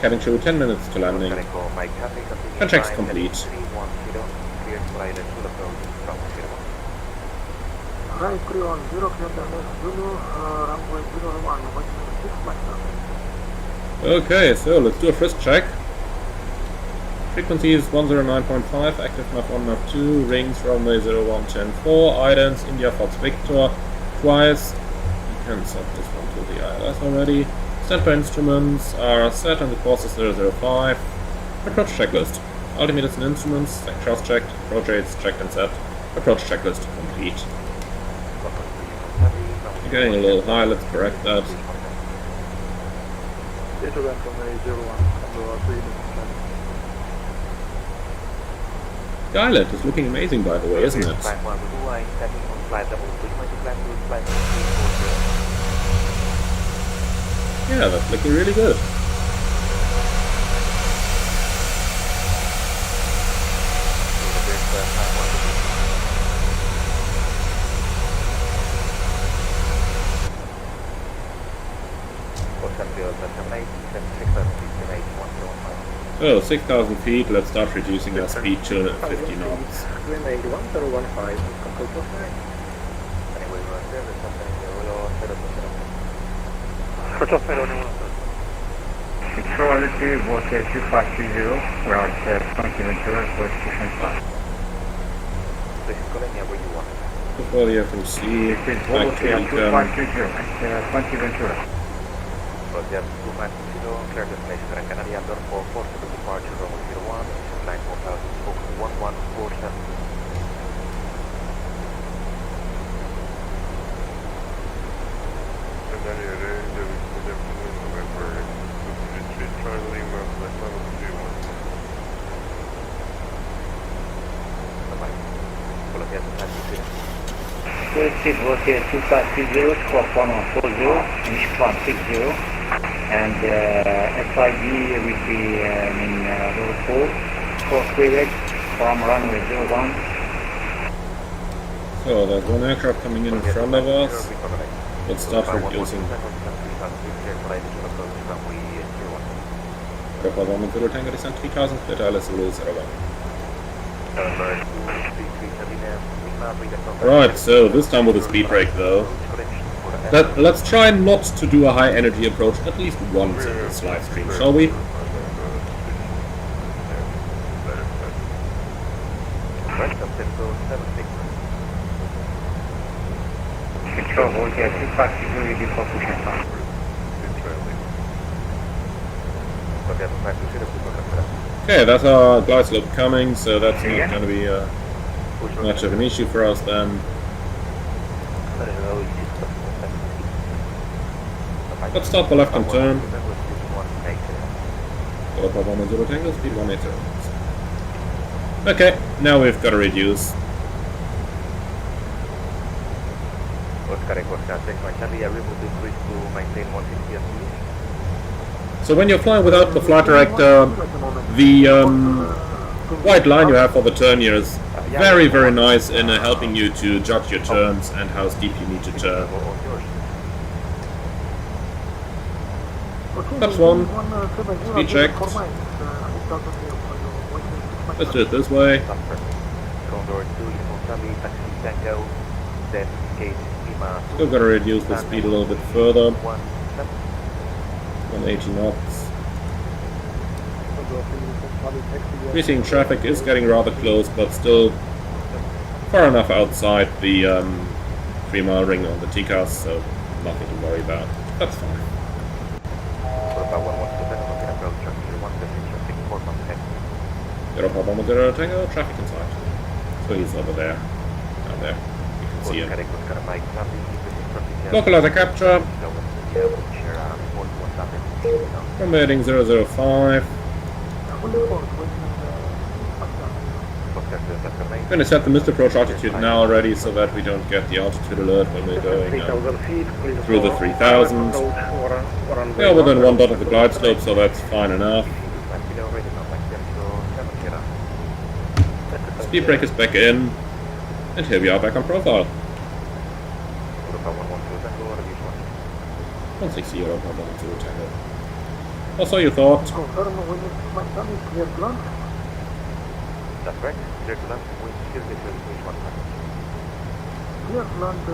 Cabin crew 10 minutes to landing. 10 checks complete. Right crew on 0 clear damage, Zulu, runway 01, wind 6 miles now. Okay, so let's do a frisk check. Frequency is 109.5, active nav 1, nav 2, rings runway 0110-4, addons, India Fox Victor, twice. You can set this one to the ILS already. Standby instruments are set and the course is 005. Approach checklist. Altimeters and instruments, cross checked, approach aids checked and set. Approach checklist complete. You're getting a little high, let's correct that. The island is looking amazing, by the way, isn't it? Yeah, that's looking really good. So, 6,000 feet, let's start reducing our speed to 50 knots. Control Water 2520, we're at 20 Ventura, course 2.5. Before the FMC, It is back Water to Econ. 2520 at 20 Ventura. Clear destination Gran Canaria, door 44 to the departure runway 01, line 4000, 1147. It was here 2530, squawk 1140, and squawk 60, and SID will be in row 4, course direct from runway 01. So, there's one aircraft coming in front of us. Let's start reducing. Purple 1 Zulu Tango descent 3000, clear to ILS Zulu 01. Right, so this time with a speed brake though. Let's try not to do a high energy approach at least once in this live stream, shall we? Okay, that's our glide slope coming, so that's not going to be much of an issue for us then. Let's start the left-hand turn. Papa 10 Tango, speed 180. Okay, now we've got to reduce. So when you're flying without the flight director, the white line you have for the turn here is very, very nice in helping you to judge your turns and how steep you need to turn. That's one. Speed check. Let's do it this way. Still gotta reduce the speed a little bit further. 180 knots. We're seeing traffic is getting rather close, but still far enough outside the 3-mile ring on the TCAS, so nothing to worry about. That's fine. Europa Bomber Tango, traffic inside. So he's over there. Down there. You can see him. Localizer capture. From heading 005. I'm going to set the missed approach altitude now already so that we don't get the altitude alert when we're going through the 3000. We are within 1 dot of the glide slope, so that's fine enough. Speed brake is back in, and here we are back on profile. 160 Europa 10 Tango. Also, you thought? That's correct. Clear to land, wind still get to which one? Clear to land, 0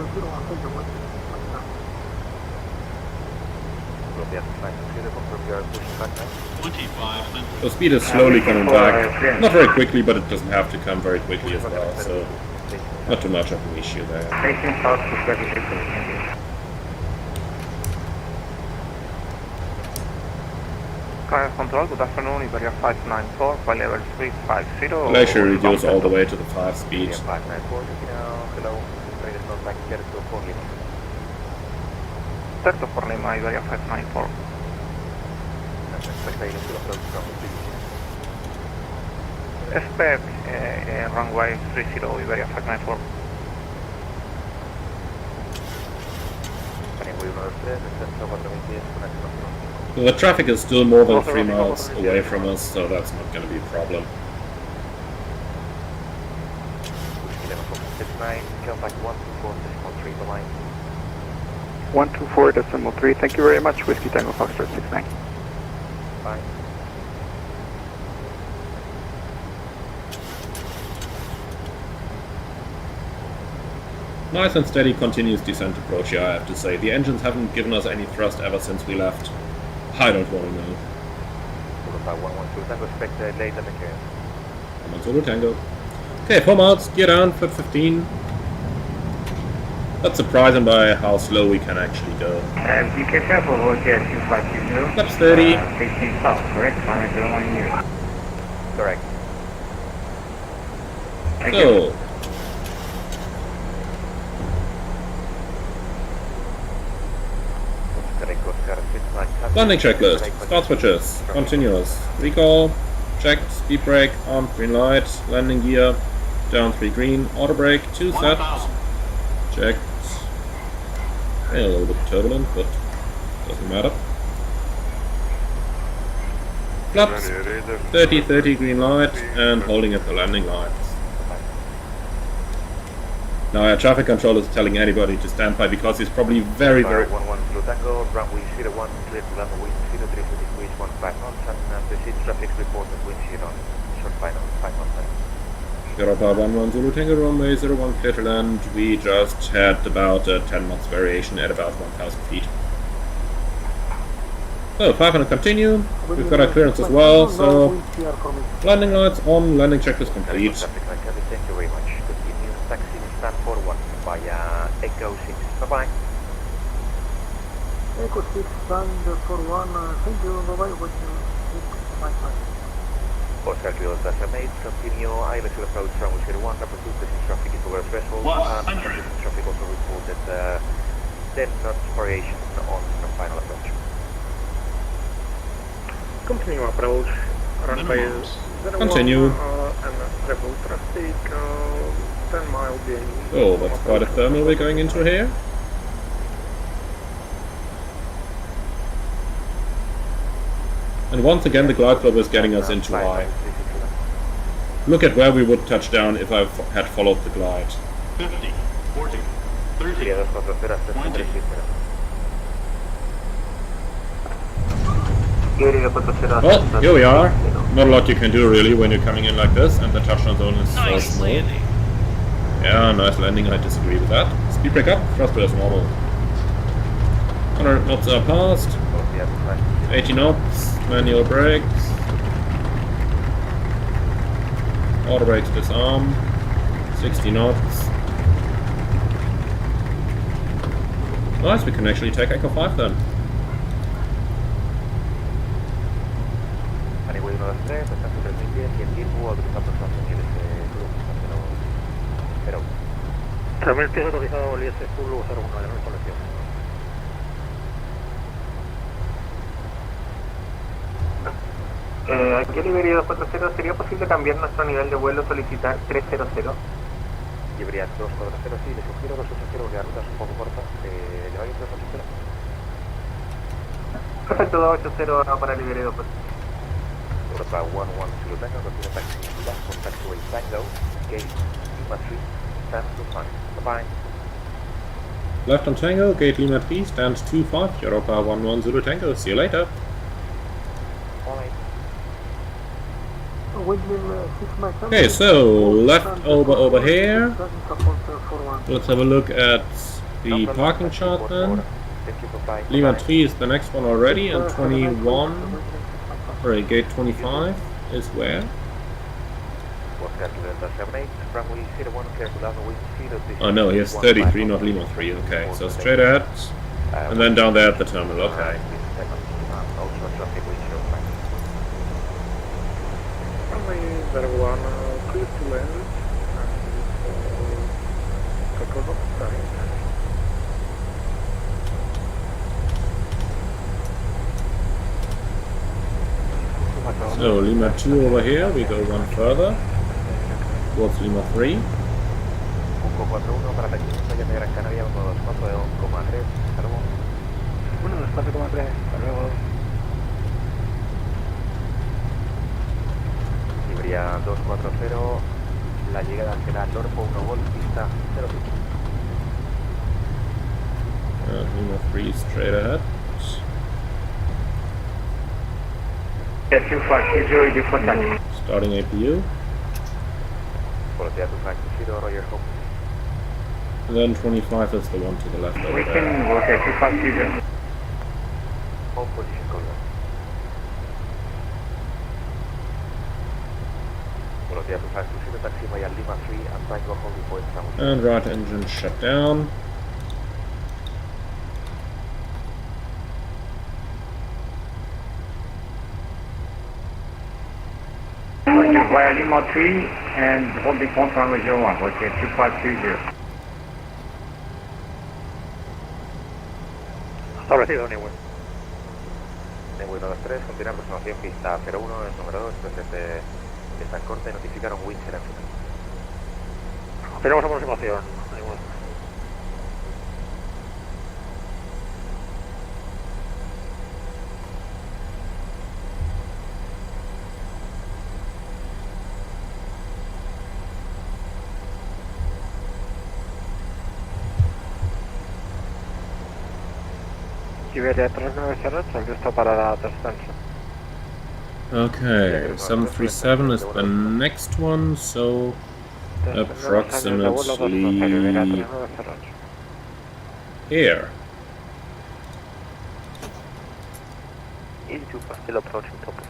So speed is slowly coming back. Not very quickly, but it doesn't have to come very quickly as well, so not too much of an issue there. Control, good afternoon, Iberia 594, flight level 350. Glacier reduce all the way to the 5 speed. 594, hello, radar not back here to 4 Lima. Certo for Lima, Iberia 594. Expect runway 30, Iberia 594. So the traffic is still more than 3 miles away from us, so that's not going to be a problem. Contact 124.3, 124.3, thank you very much, Whiskey Tango Foxtrot 69. Bye. Nice and steady continuous descent approach here, I have to say. The engines haven't given us any thrust ever since we left. I don't want to know. 112, Tango, expect late and again. 112 Tango. Okay, 4 miles, gear down, flip 15. That's surprising by how slow we can actually go. Be careful, OTS 2520. Flaps 30. 16 south, correct? 501 years. Correct. Thank So, you. landing checklist, start switches, continuous, recall, checked, speed brake, armed, green light, landing gear, down 3 green, auto brake, 2 set, checked, a little bit turbulent, but doesn't matter. Flaps, 30 green light, and holding at the landing lights. Now our traffic controller is telling anybody to stand by because he's probably very... 11 Tango, runway 01, clear to land, wind 03 degrees, 15 knots, and proceed traffic report at wind 0, short final, 5 knots. Europa 11 Zulu Tango, runway 01, clear to land. We just had about a 10 knots variation at about 1,000 feet. So, 500 continue. We've got our clearance as well, so landing lights on, landing checklist complete. Thank you very much. Continue taxi stand forward via Echo 6. Bye-bye. Echo 6, stand for 1, thank you, bye-bye, watching 6, my side. Oscar Kilo Delta 8, continue ILS approach runway 01, number 2, passing traffic is over threshold, and passing traffic also reported 10 knots variation on final approach. Continue approach, runway 01, Continue. and travel traffic, 10 mile gain. Oh, that's quite a thermal we're going into here. And once again the glide slope is getting us into high. Look at where we would touch down if I had followed the glide. 50, 40, 30, 20. Well, here we are. Not a lot you can do really when you're coming in like this and the touchdown zone is so small. landing. Yeah, nice landing, I disagree with that. Speed brake up, thrust as normal. 100 knots are passed. 80 knots, manual brakes. Auto brakes disarm. 60 knots. Nice, we can actually take Echo 5 then. Realmente es autorizado el IS Zulu 01 de la instalación. Aquí Liberia 240, ¿sería posible cambiar nuestro nivel de vuelo, solicitar 300? Liberia 240, sí, le sugiero 280 porque la ruta es un poco corta. ¿Lleváis 280? Perfecto, 280 para Liberia 240. Europa 110 Tango, continue taxi left for taxiway Tango, gate Lima 3, stand to 5. Bye-bye. Left on Tango, gate Lima 3, stands 25, Europa 110 Tango, see you later. Bye. Okay, so left over here. Let's have a look at the parking chart then. Lima 3 is the next one already, and 21, sorry, gate 25 is where? Oh no, here's 33, not Lima 3, okay, so straight ahead, and then down there at the terminal, okay. Runway 01, clear to land, and takeoff time. So Lima 2 over here, we go one further, towards Lima 3. 141 para Takeoff de Gran Canaria 124,3, hasta luego. 124,3, hasta luego. Liberia 240, la llegada será Norpo 1 Golf, pista 05. Lima 3 straight ahead. Starting APU. Roger, home. And then 25 is the one to the left over We there. can work at 250. Home position color. Taxi via Lima 3 and Tango holding point. And right engine shut down. Via Lima 3 and holding point runway 01, okay, 2520. Establecido, Newell. Newell 23, continúa aproximación pista 01, es número 2, presente está en corte, notificaron winch en final. Tenemos aproximación, Newell. Siberia 3908, listo para la descenso. Okay, 737 is the next one, so approximately here. E25 still approaching top of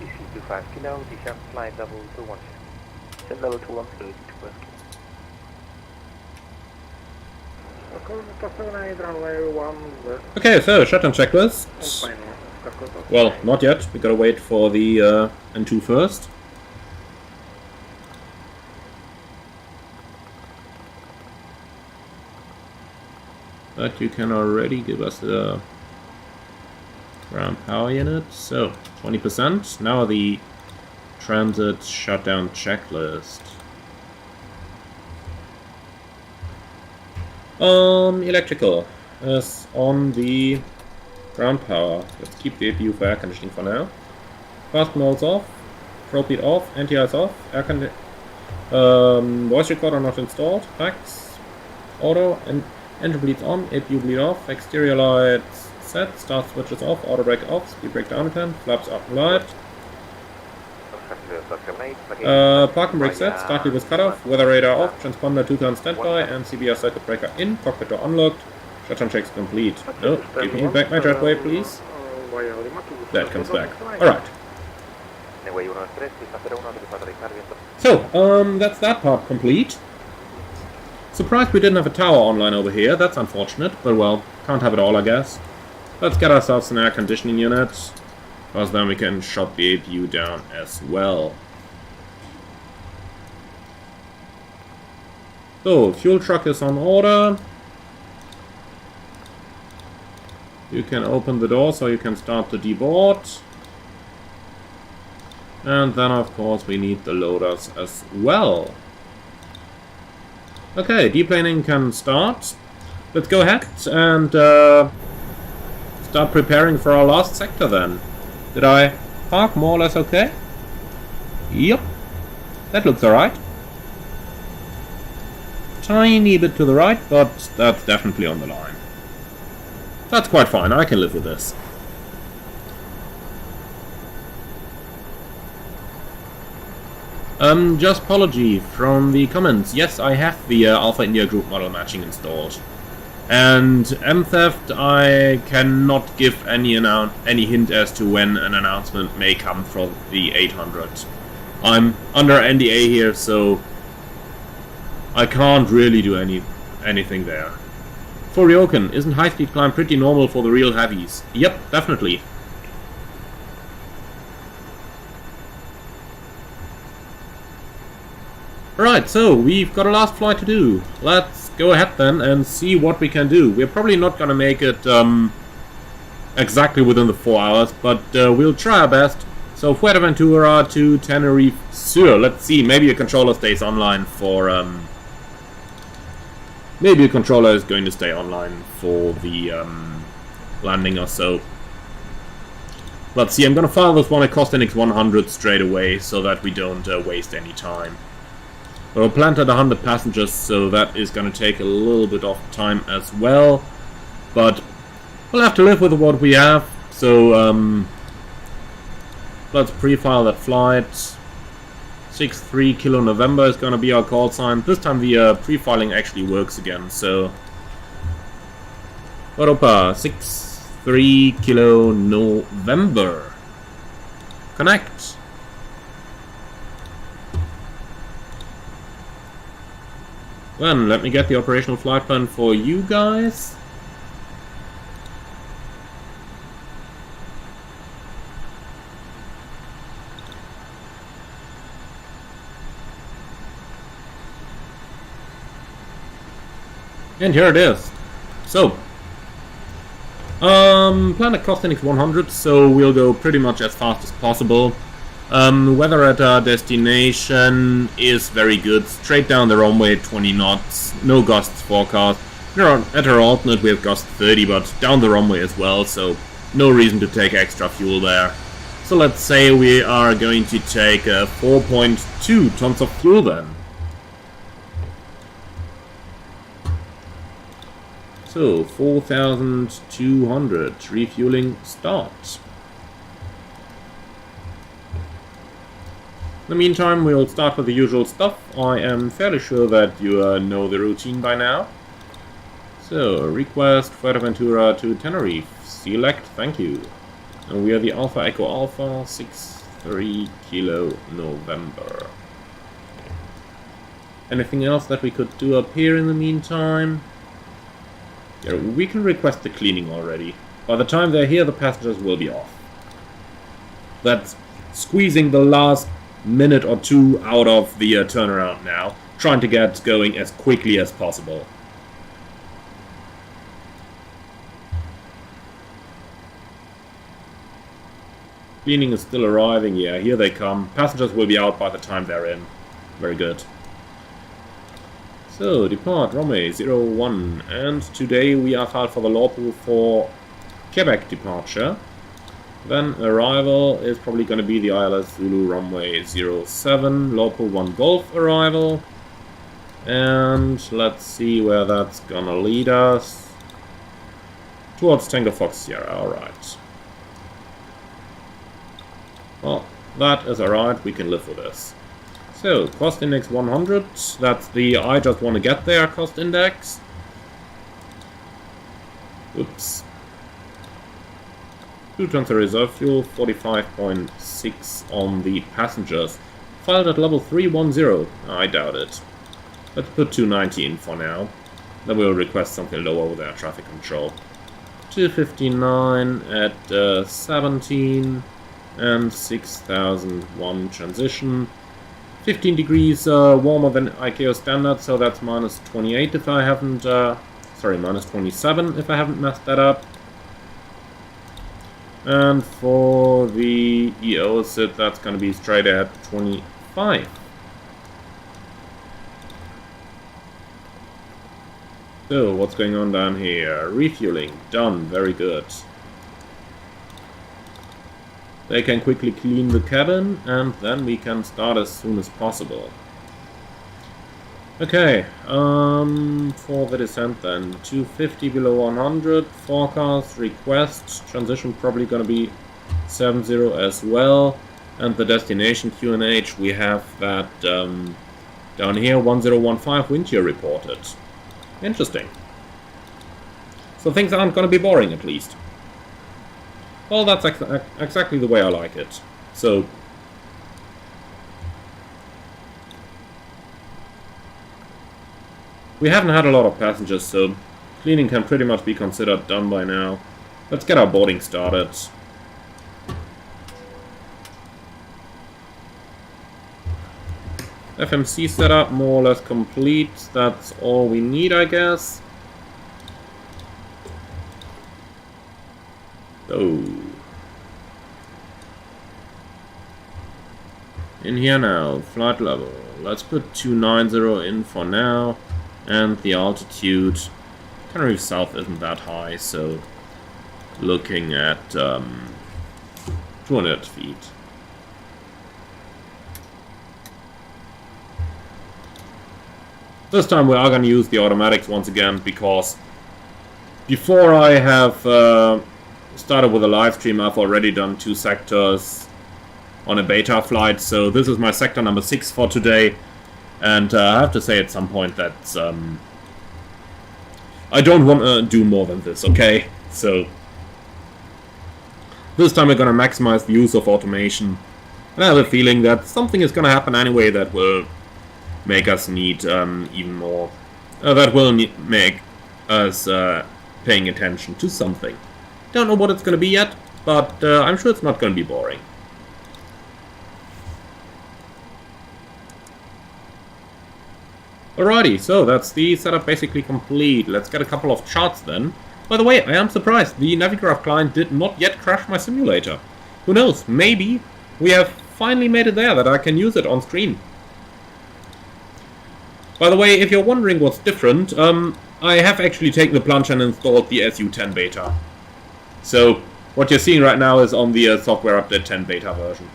DC25 kilo, descent flight level 210. Descent level 210, E25. Okay, so shutdown checklist. Well, not yet. We gotta wait for the N2 first. But you can already give us the ground power unit. So 20%. Now the transit shutdown checklist. Electrical is on the ground power. Let's keep the APU for air conditioning for now. Fast modes off, probe lead off, anti-ice off, voice recorder not installed, packs, auto, and engine bleeds on, APU bleed off, exterior lights set, start switches off, auto brake off, speed brake down again, flaps up and light. Parking brake set, start levers cut off, weather radar off, transponder 2 on standby, and CBR circuit breaker in, cockpit door unlocked, shutdown checks complete. No, give me back my jetway, please. That comes back. Alright. So, that's that part complete. Surprised we didn't have a tower online over here, that's unfortunate, but well, can't have it all I guess. Let's get ourselves an air conditioning unit. Because then we can shut the APU down as well. So, fuel truck is on order. You can open the door so you can start the deboard. And then of course we need the loaders as well. Okay, deplaning can start. Let's go ahead and start preparing for our last sector then. Did I park more or less okay? Yep. That looks alright. Tiny bit to the right, but that's definitely on the line. That's quite fine, I can live with this. Just apology from the comments. Yes, I have the Alpha India group model matching installed. And M-Theft, I cannot give any hint as to when an announcement may come from the 800. I'm under NDA here, so I can't really do anything there. For Yoken, isn't high-speed climb pretty normal for the real heavies? Yep, definitely. Right, so we've got a last flight to do. Let's go ahead then and see what we can do. We're probably not gonna make it exactly within the 4 hours, but we'll try our best. So Fuerteventura to Tenerife Sur. Let's see, maybe a controller stays online for maybe a controller is going to stay online for the landing or so. Let's see, I'm gonna file this one at Costenix 100 straight away so that we don't waste any time. We're planned at 100 passengers, so that is going to take a little bit of time as well. But we'll have to live with what we have. So let's pre-file that flight. 63 Kilo November is going to be our call sign. This time the pre-filing actually works again. So Europa 63 Kilo November. Connect. Then, let me get the operational flight plan for you guys. And here it is. So, plan at Costenix 100, so we'll go pretty much as fast as possible. Weather at our destination is very good. Straight down the runway, 20 knots, no gusts forecast. At our alternate we have gust 30, but down the runway as well, so no reason to take extra fuel there. So let's say we are going to take 4.2 tons of fuel then. So 4,200, refueling start. In the meantime, we'll start with the usual stuff. I am fairly sure that you know the routine by now. So, request Fuerteventura to Tenerife. Select, thank you. And we are the Alpha Echo Alpha 63 Kilo November. Anything else that we could do up here in the meantime? Yeah, we can request the cleaning already. By the time they're here, the passengers will be off. That's squeezing the last minute or two out of the turnaround now, trying to get going as quickly as possible. Cleaning is still arriving, yeah, here they come. Passengers will be out by the time they're in. Very good. So, depart runway 01, and today we are filed for the law pool for Quebec departure. Then arrival is probably going to be the ILS Zulu runway 07, law pool 1 Golf arrival. And let's see where that's gonna lead us. Towards Tango Fox Sierra, alright. Well, that is alright, we can live with this. So, cost index 100, that's the I just want to get there cost index. Oops. 2 tons of reserve fuel, 45.6 on the passengers. Filed at level 310, I doubt it. Let's put 290 in for now. Then we'll request something lower with our traffic control. 259 at 17 and 6001 transition. 15 degrees warmer than ICAO standard, so that's minus 28 if I haven't, sorry, minus 27 if I haven't messed that up. And for the EO sit, that's going to be straight at 25. So, what's going on down here? Refueling, done, very good. They can quickly clean the cabin, and then we can start as soon as possible. Okay, for the descent then, 250 below 100, forecast, request, transition probably gonna be 70 as well, and the destination QNH, we have that down here, 1015 wind shear reported. Interesting. So things aren't gonna be boring at least. Well, that's exactly the way I like it. So, we haven't had a lot of passengers, so cleaning can pretty much be considered done by now. Let's get our boarding started. FMC setup more or less complete. That's all we need, I guess. So, in here now, flight level. Let's put 290 in for now, and the altitude. Canary South isn't that high, so looking at 200 feet. This time we are going to use the automatics once again, because before I have started with a live stream, I've already done 2 sectors on a beta flight, so this is my sector number 6 for today, and I have to say at some point that I don't want to do more than this, okay? So this time we're going to maximize the use of automation, and I have a feeling that something is going to happen anyway that will make us need even more, that will make us paying attention to something. Don't know what it's going to be yet, but I'm sure it's not going to be boring. Alrighty, so that's the setup basically complete. Let's get a couple of charts then. By the way, I am surprised. The Navigraph client did not yet crash my simulator. Who knows, maybe we have finally made it there that I can use it on screen. By the way, if you're wondering what's different, I have actually taken the plunge and installed the SU10 beta. So, what you're seeing right now is on the software update 10 beta version.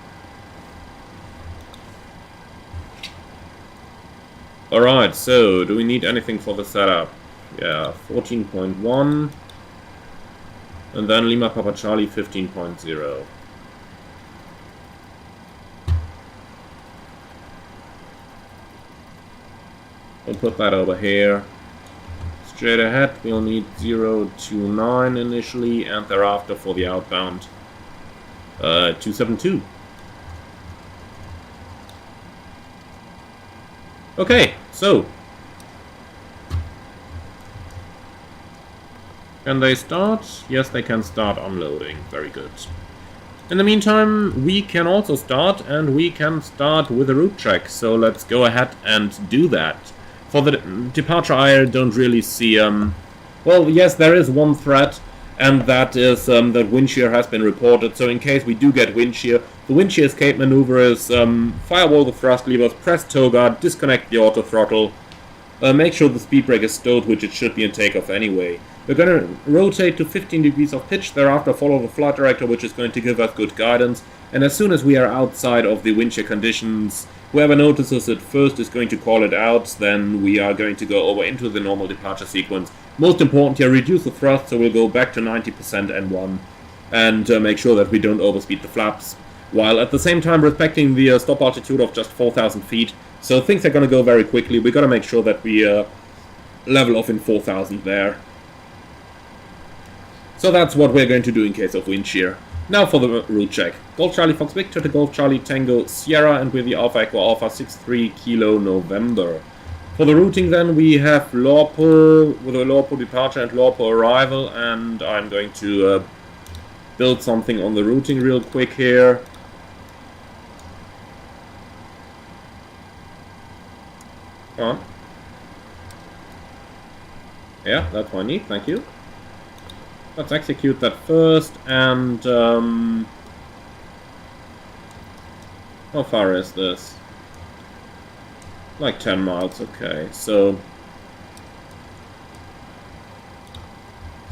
Alright, so, do we need anything for the setup? Yeah, 14.1. And then Lima Papa Charlie 15.0. We'll put that over here. Straight ahead, we'll need 029 initially, and thereafter for the outbound 272. Can they start? Yes, they can start unloading. Very good. In the meantime, we can also start, and we can start with a route check. So let's go ahead and do that. For the departure, I don't really see... well, yes, there is one threat, and that is that wind shear has been reported. So in case we do get wind shear, the wind shear escape maneuver is firewall the thrust levers, press tow guard, disconnect the auto throttle, make sure the speed brake is stowed, which it should be in takeoff anyway. We're going to rotate to 15 degrees of pitch, thereafter follow the flight director, which is going to give us good guidance. And as soon as we are outside of the wind shear conditions, whoever notices it first is going to call it out, then we are going to go over into the normal departure sequence. Most important here, reduce the thrust, so we'll go back to 90% N1 and make sure that we don't overspeed the flaps, while at the same time respecting the stop altitude of just 4,000 feet. So things are going to go very quickly. We've got to make sure that we level off in 4,000 there. So that's what we're going to do in case of wind shear. Now for the route check. Golf Charlie Fox Victor to Golf Charlie Tango Sierra, and with the Alpha Echo Alpha 63 Kilo November. For the routing then, we have Lorpo with a Lorpo departure and Lorpo arrival, and I'm going to build something on the routing real quick here. Come on. Yeah, that's what I need, thank you. Let's execute that first, and how far is this? Like 10 miles, okay, so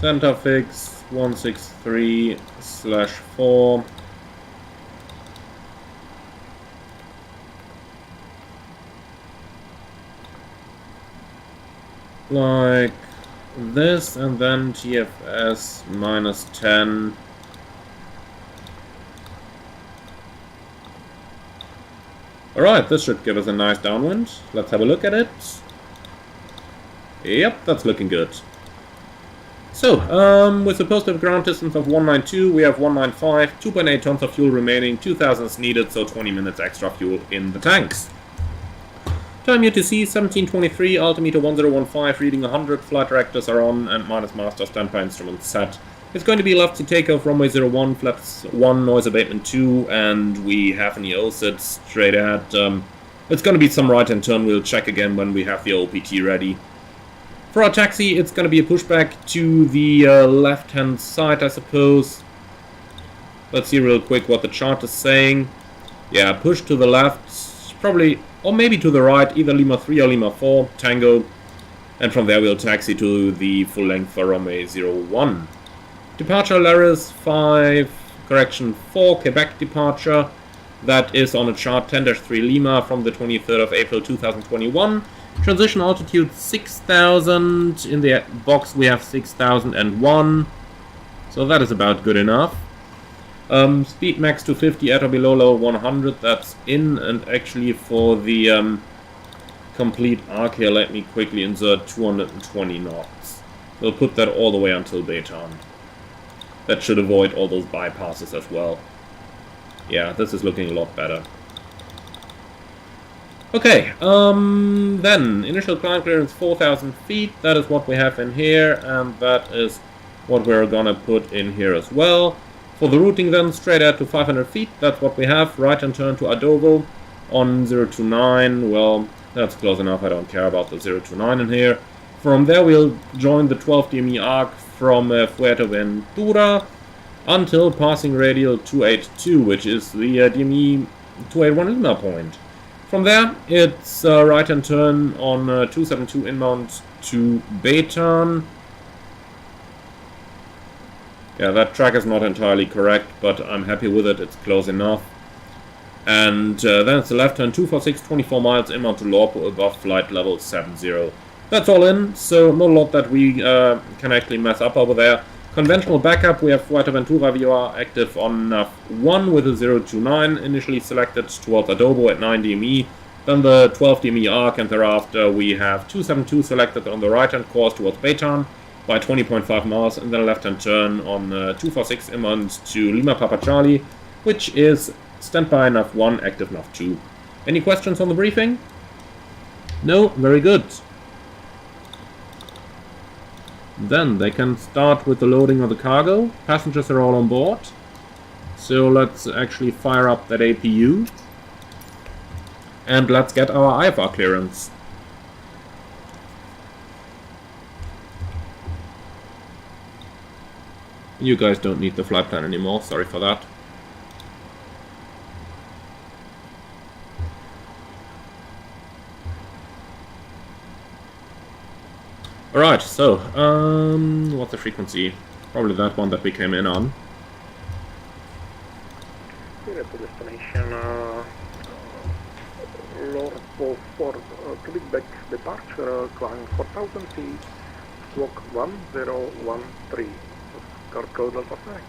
center fix 163/4. Like this, and then TFS -10. Alright, this should give us a nice downwind. Let's have a look at it. Yep, that's looking good. So, with a positive ground distance of 192, we have 195, 2.8 tons of fuel remaining, 2,000 is needed, so 20 minutes extra fuel in the tanks. Time UTC 1723, altimeter 1015, reading 100, flight directors are on, and minus master standby instruments set. It's going to be left to takeoff, runway 01, flaps 1, noise abatement 2, and we have an EOSIT straight ahead. It's going to be some right-hand turn, we'll check again when we have the OPT ready. For our taxi, it's going to be a pushback to the left-hand side, I suppose. Let's see real quick what the chart is saying. Yeah, push to the left, probably, or maybe to the right, either Lima 3 or Lima 4, Tango. And from there we'll taxi to the full length for runway 01. Departure Laris 4, Quebec departure. That is on a chart 10-3 Lima from the 23rd of April 2021. Transition altitude 6,000. In the box we have 6,001. So that is about good enough. Speed max 250 at or below low 100. That's in, and actually for the complete arc here, let me quickly insert 220 knots. We'll put that all the way until Baton. That should avoid all those bypasses as well. Yeah, this is looking a lot better. Okay, then initial climb clearance 4,000 feet. That is what we have in here, and that is what we're gonna put in here as well. For the routing then, straight out to 500 feet. That's what we have. Right and turn to Adobo on 029. Well, that's close enough. I don't care about the 029 in here. From there we'll join the 12 DME arc from Fuerteventura until passing radial 282, which is the DME 281 Lima point. From there, it's right-hand turn on 272 inbound to Baton. Yeah, that track is not entirely correct, but I'm happy with it. It's close enough. And then it's the left turn 246, 24 miles inbound to Lorpo above flight level 70. That's all in, so not a lot that we can actually mess up over there. Conventional backup, we have Fuerteventura VR active on nav 1 with a 029 initially selected towards Adobo at 9 DME, then the 12 DME arc, and thereafter we have 272 selected on the right hand course towards Baton by 20.5 miles, and then a left hand turn on 246 inbound to Lima Papa Charlie, which is standby nav 1, active nav 2. Any questions on the briefing? No? Very good. Then they can start with the loading of the cargo. Passengers are all on board. So let's actually fire up that APU. And let's get our IFR clearance. You guys don't need the flight plan anymore, sorry for that. Alright, so, what's the frequency? Probably that one that we came in on. Here at the destination, Lord for Quebec departure, climb 4000 feet, squawk 1013. Start code Delta Flight.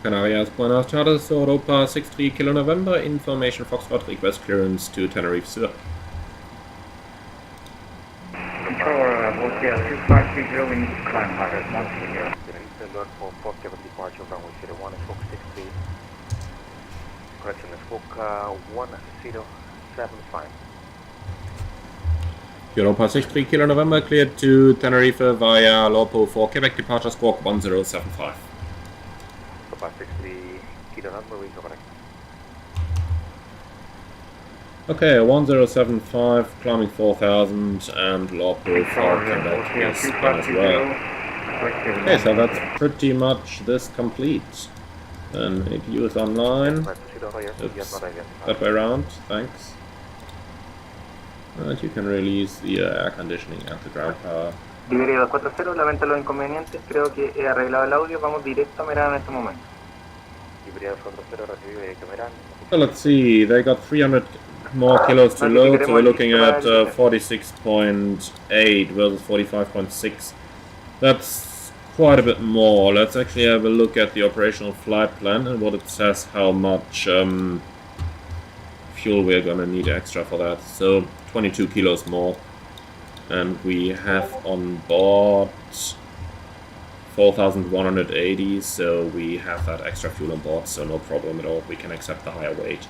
Canarias Buenos Tardes, Europa 63 Kilo November, information Foxtrot, request clearance to Tenerife Sur. Control, Voltaire 2530, we need to climb higher, 130. Pendular for 47 departure, runway 01, squawk 63. Correction, squawk 1075. Europa 63 Kilo November, cleared to Tenerife via Lopo for Quebec departure, squawk 1075. Europa 63 Kilo November, we correct. Okay, 1075, climbing 4000, and Lopo for Quebec is done as well. Okay, so that's pretty much this complete. Then APU is online. Oops, that way around, thanks. And you can release the air conditioning and the ground power. Librería 240, lamento los inconvenientes, creo que he arreglado el audio, vamos directo a Meran en este momento. Librería 240, recibido directo a Meran. So let's see, they got 300 more kilos to load, so we're looking at 46.8 versus 45.6. That's quite a bit more. Let's actually have a look at the operational flight plan and what it says, how much fuel we're gonna need extra for that. So 22 kilos more, and we have on board 4,180, so we have that extra fuel on board, so no problem at all, we can accept the higher weight.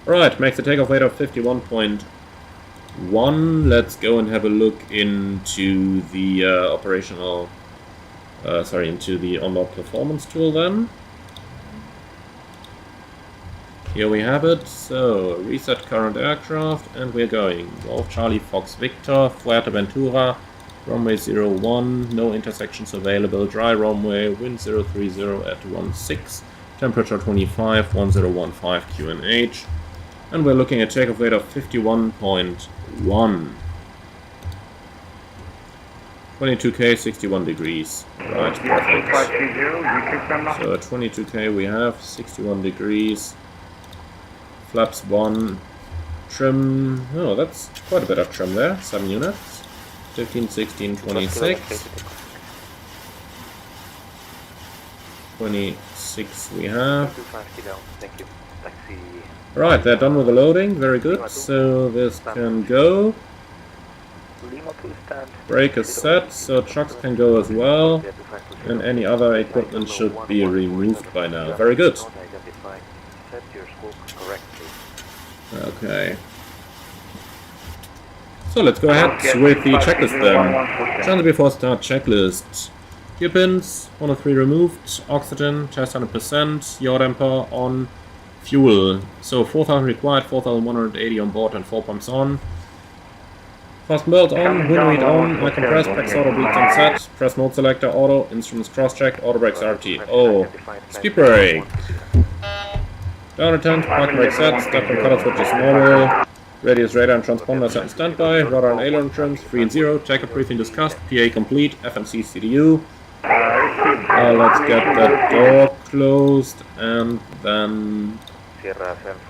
Right, makes a takeoff weight of 51.1. Let's go and have a look into the into the onboard performance tool then. Here we have it, so reset current aircraft, and we're going. Golf Charlie Fox Victor, Fuerteventura, runway 01, no intersections available, dry runway, wind 030 at 16, temperature 25, 1015 QNH, and we're looking at takeoff weight of 51.1. 22k, 61 degrees. Right, perfect. So at 22k we have 61 degrees. Flaps 1, trim, oh that's quite a bit of trim there, 7 units, 15, 16, 26, 26 we have. Right, they're done with the loading, very good, so this can go. Brake is set, so trucks can go as well, and any other equipment should be removed by now, very good. Okay. So let's go ahead with the checklist then. Channel before start checklist. Gear pins, 1 of 3 removed, oxygen, test 100%, yaw damper on, fuel. So 4,000 required, 4,180 on board and 4 pumps on. Fasten belt on, wind read on, I compress, pack auto bleeds on set, press mode selector, auto, instruments cross-checked, auto brakes RT. Oh, speed brake. Down attempt, park brake set, step and cutter switch is normal, radius radar and transponder set and standby, rudder and aileron trims 3 and 0, takeoff briefing discussed, PA complete, Fmc CDU. Let's get that door closed and then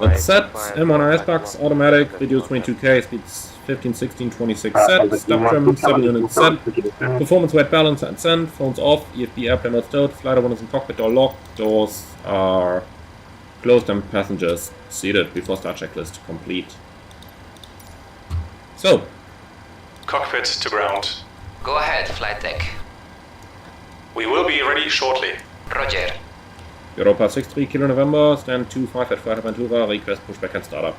let's set, M1 icebox, automatic, reduce 22k, speeds 15, 16, 26 set, stop trim 7 units set, performance weight balance and send, phones off, EFB airplane mode stowed, flight windows and cockpit door locked, doors are closed and passengers seated before start checklist complete. So. Cockpit to ground. Go ahead, flight deck. We will be ready shortly. Roger. Europa 63 Kilo November, stand 25 at Fuerteventura, request pushback and startup.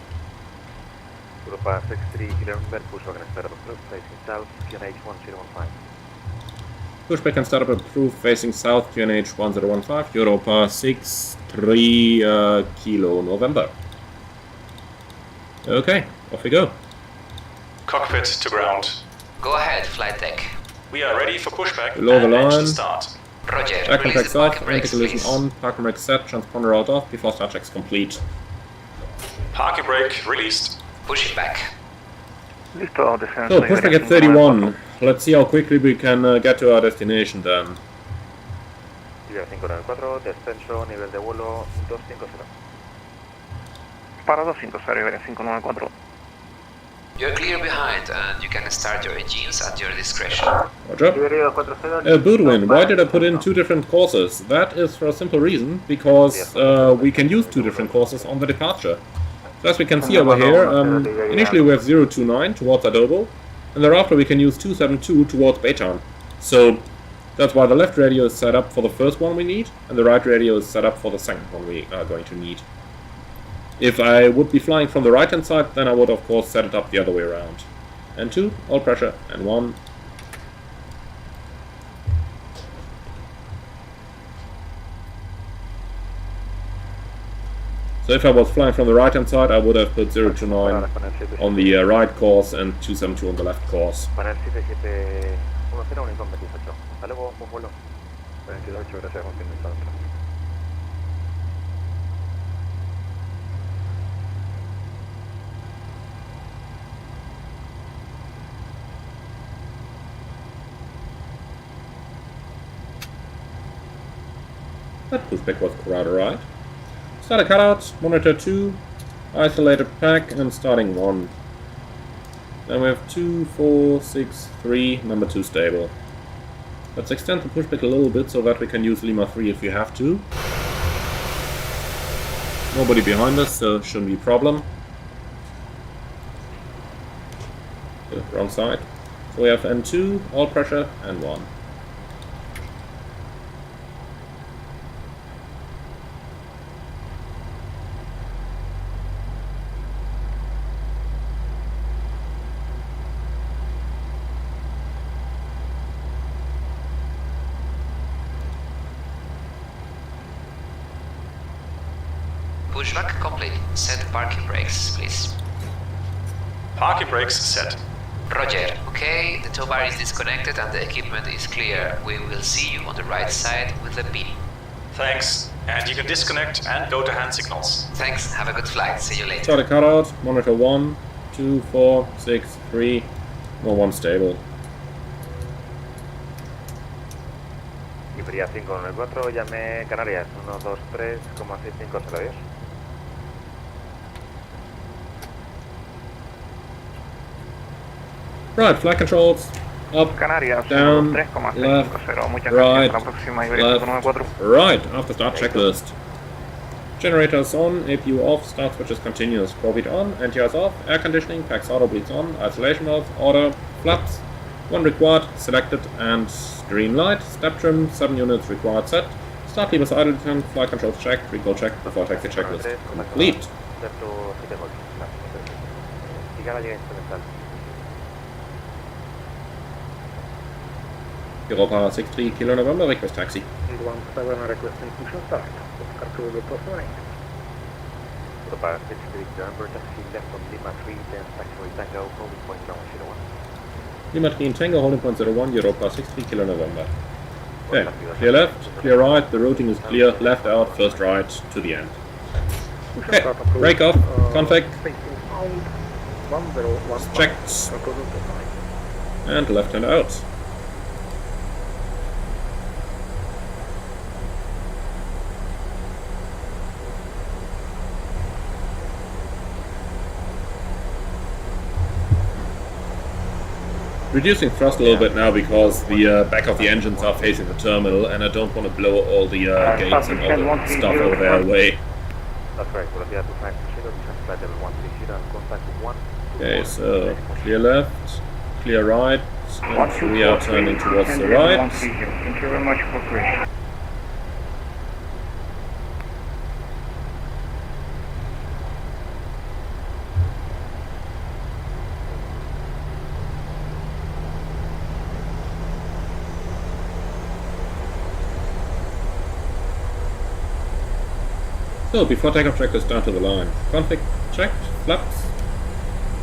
Europa 63 November, pushback and startup approved, facing south, QNH 1015. Pushback and startup approved, facing south, QNH 1015, Europa 63 Kilo November. Okay, off we go. Cockpit to ground. Go ahead, flight deck. We are ready for pushback Below the and engine line. start. Roger. Parking Release brakes the off, parking brakes, anti-collision please. on, parking brake set, transponder out off before start checks complete. Parking brake released. Push it back. Listo, descenso. So, pushback at 31. Let's see how quickly we can get to our destination then. Iberia 594, descenso, nivel de vuelo 250. Para 250, Iberia 594. You're clear behind and you can start your engines at your discretion. Roger. Boudwin, why did I put in 2 different courses? That is for a simple reason, because we can use 2 different courses on the departure. So as we can see over here, initially we have 029 towards Adobo, and thereafter we can use 272 towards Patron. So that's why the left radio is set up for the first one we need, and the right radio is set up for the second one we are going to need. If I would be flying from the right hand side, then I would of course set it up the other way around. And 2, all pressure, and 1. So if I was flying from the right hand side, I would have put 029 on the right course and 272 on the left course. Panel 7710, Unicom 28. Hasta luego, buen vuelo. 28, gracias, continúa. That pushback was quite alright. Start a cutout, monitor 2, isolated pack, and starting 1. Then we have 2, 4, 6, 3, number 2 stable. Let's extend the pushback a little bit so that we can use Lima 3 if we have to. Nobody behind us, so shouldn't be a problem. Wrong side. So we have N2, all pressure, and 1. Pushback complete. Set parking brakes, please. Parking brakes set. Roger. Okay, the tow bar is disconnected and the equipment is clear. We will see you on the right side with the beam. Thanks. And you can disconnect and go to hand signals. Thanks. Have a good flight. See you later. Start a cutout, monitor 1, 2, 4, 6, 3, no 1 stable. Iberia 594, llame Canarias 123,650, adiós. Right, flight controls, up, Canarias, down, 3,650, left, muchas right, gracias, la próxima Iberia 594. right, after start checklist. Generators on, APU off, start switches continuous, core beat on, NTRs off, air conditioning, packs auto bleeds on, isolation valve, order, flaps, 1 required, selected, and green light, step trim, 7 units required set, start levers idle turn, flight controls checked, recall check, before taxi checklist complete. Europa 63 Kilo November, request taxi. 17 requesting push and start. Oscar to the post line. Europa 63 November, taxi left on Lima 3, then taxiway Tango, holding point 101. Lima 3 in Tango, holding point 01, Europa 63 Kilo November. Okay, clear left, clear right, the routing is clear, left out, first right, to the end. Okay, break off, config, checked, and left hand out. Reducing thrust a little bit now because the back of the engines are facing the terminal and I don't want to blow all the gates and all the stuff over there away. That's right, Okay, so clear left, clear right, and we are turning towards the right. Thank you very much for cooperation. So, before takeoff checklist down to the line. Config checked, flaps.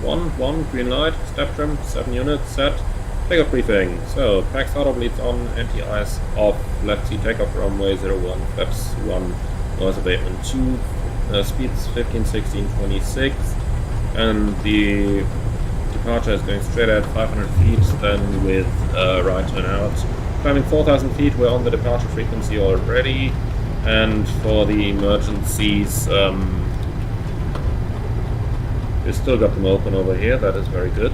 1, green light, step trim, 7 units, set. Takeoff briefing. So, pack throttle bleeds on, anti-ice off, left seat takeoff runway 01, flaps 1, noise abatement 2, speeds 15, 16, 26, and the departure is going straight at 500 feet, then with right turn out. Climbing 4,000 feet, we're on the departure frequency already, and for the emergencies, we still got them open over here, that is very good.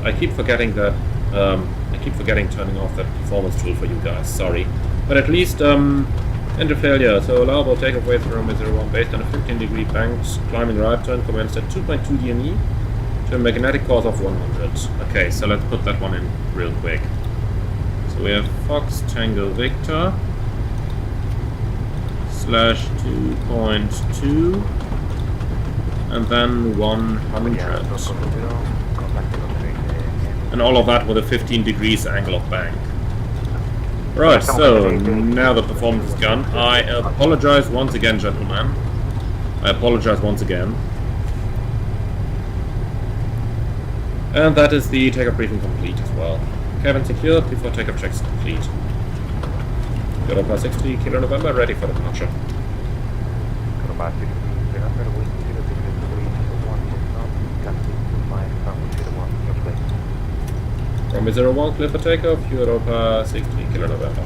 I keep forgetting that, turning off that performance tool for you guys, sorry. But at least, enter failure, so allowable takeoff weight for runway 01 based on a 15-degree banked climbing right turn commenced at 2.2 DME to a magnetic course of 100. Okay, so let's put that one in real quick. So we have Fox Tango Victor /2.2 and then 100. And all of that with a 15 degrees angle of bank. Right, so now the performance is gone. I apologize once again, gentlemen. I apologize once again. And that is the takeoff briefing complete as well. Cabin secured before takeoff checks complete. Europa 60, Kilo November, ready for departure. Runway 01, clear for takeoff, Europa 60, Kilo November.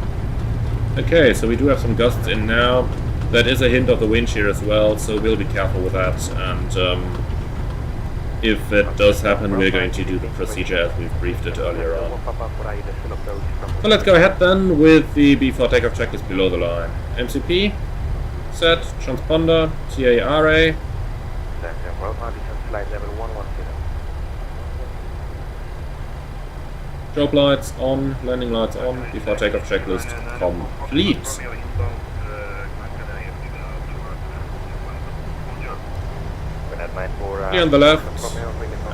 Okay, so we do have some gusts in now. That is a hint of the wind shear as well, so we'll be careful with that. And if it does happen, we're going to do the procedure as we've briefed it earlier on. So let's go ahead then with the before takeoff checklist below the line. MCP, set, transponder, TARA. Strobe lights on, landing lights on, before takeoff checklist complete. Clear on the left,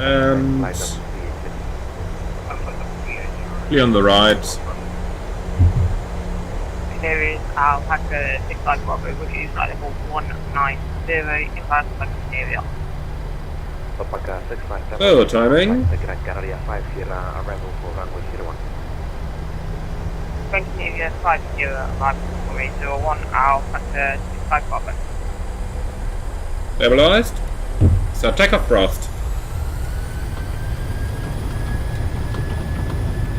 and clear on the right. Sceneries, Alpaca 65 Bravo, which is flight level 190 in Barcelona area. So, timing. Gran Canaria 50, arrival for runway 01. Gran Canaria 50, arrival for runway 01, Alpaca 65 Bravo. Stabilized. So, takeoff thrust.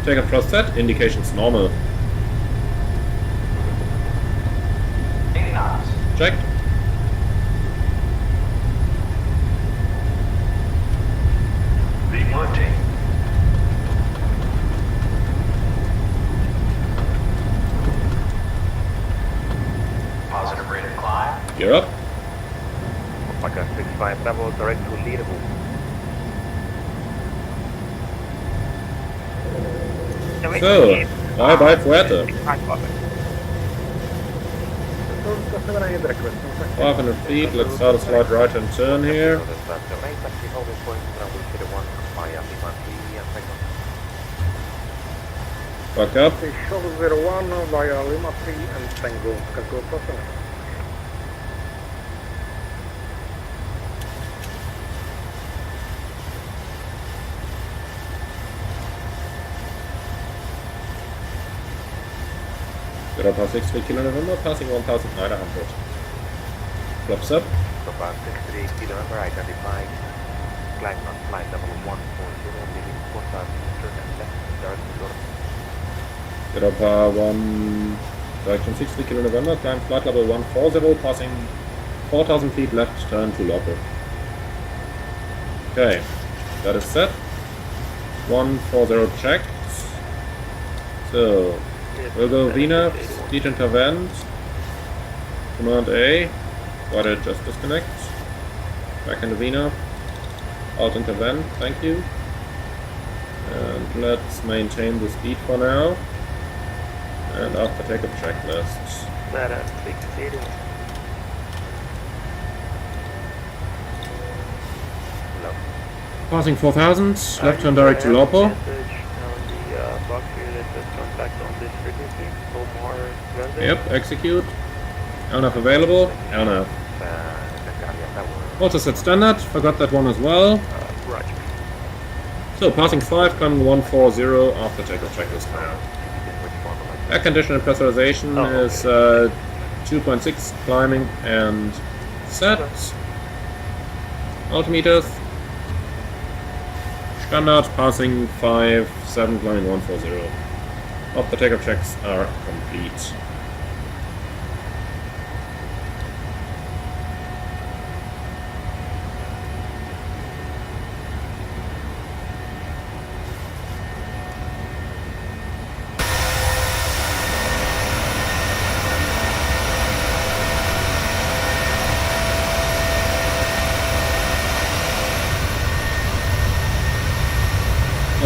Takeoff thrust set, indications normal. Checked. Reporting. Positive rate of climb. Gear up. Alpaca 65 Bravo, direct to leadable. So, bye bye Fuerte. 500 feet, let's start a slight right hand turn here. Back up. Shuttle 01 via Lima 3 and Tango, Tango Crossing. Europa 63 Kilo November, passing 1,900. Flaps up. Europa 63 Kilo November, identified. Climb on flight level 140, leaving 4,000 meters and left, direct to Europe. Europa 1, direction 60 Kilo November, climb flight level 140, passing 4,000 feet left, turn to Loco. Okay, that is set. 140 checked. So, we'll go VNAV, speed intervent, command A, why did it just disconnect? Back into VNAV, alt intervent, thank you. And let's maintain the speed for now. And after takeoff checklist. Passing 4,000, left turn direct to Lopo. Yep, execute. LNAV available. LNAV. HOTAS at standard, forgot that one as well. Roger. So, passing 5, climbing 140 after takeoff checklist now. Air conditioner pressurization is 2.6, climbing and set. Altimeters. Standard, passing 5, 7, climbing 140. After takeoff checks are complete.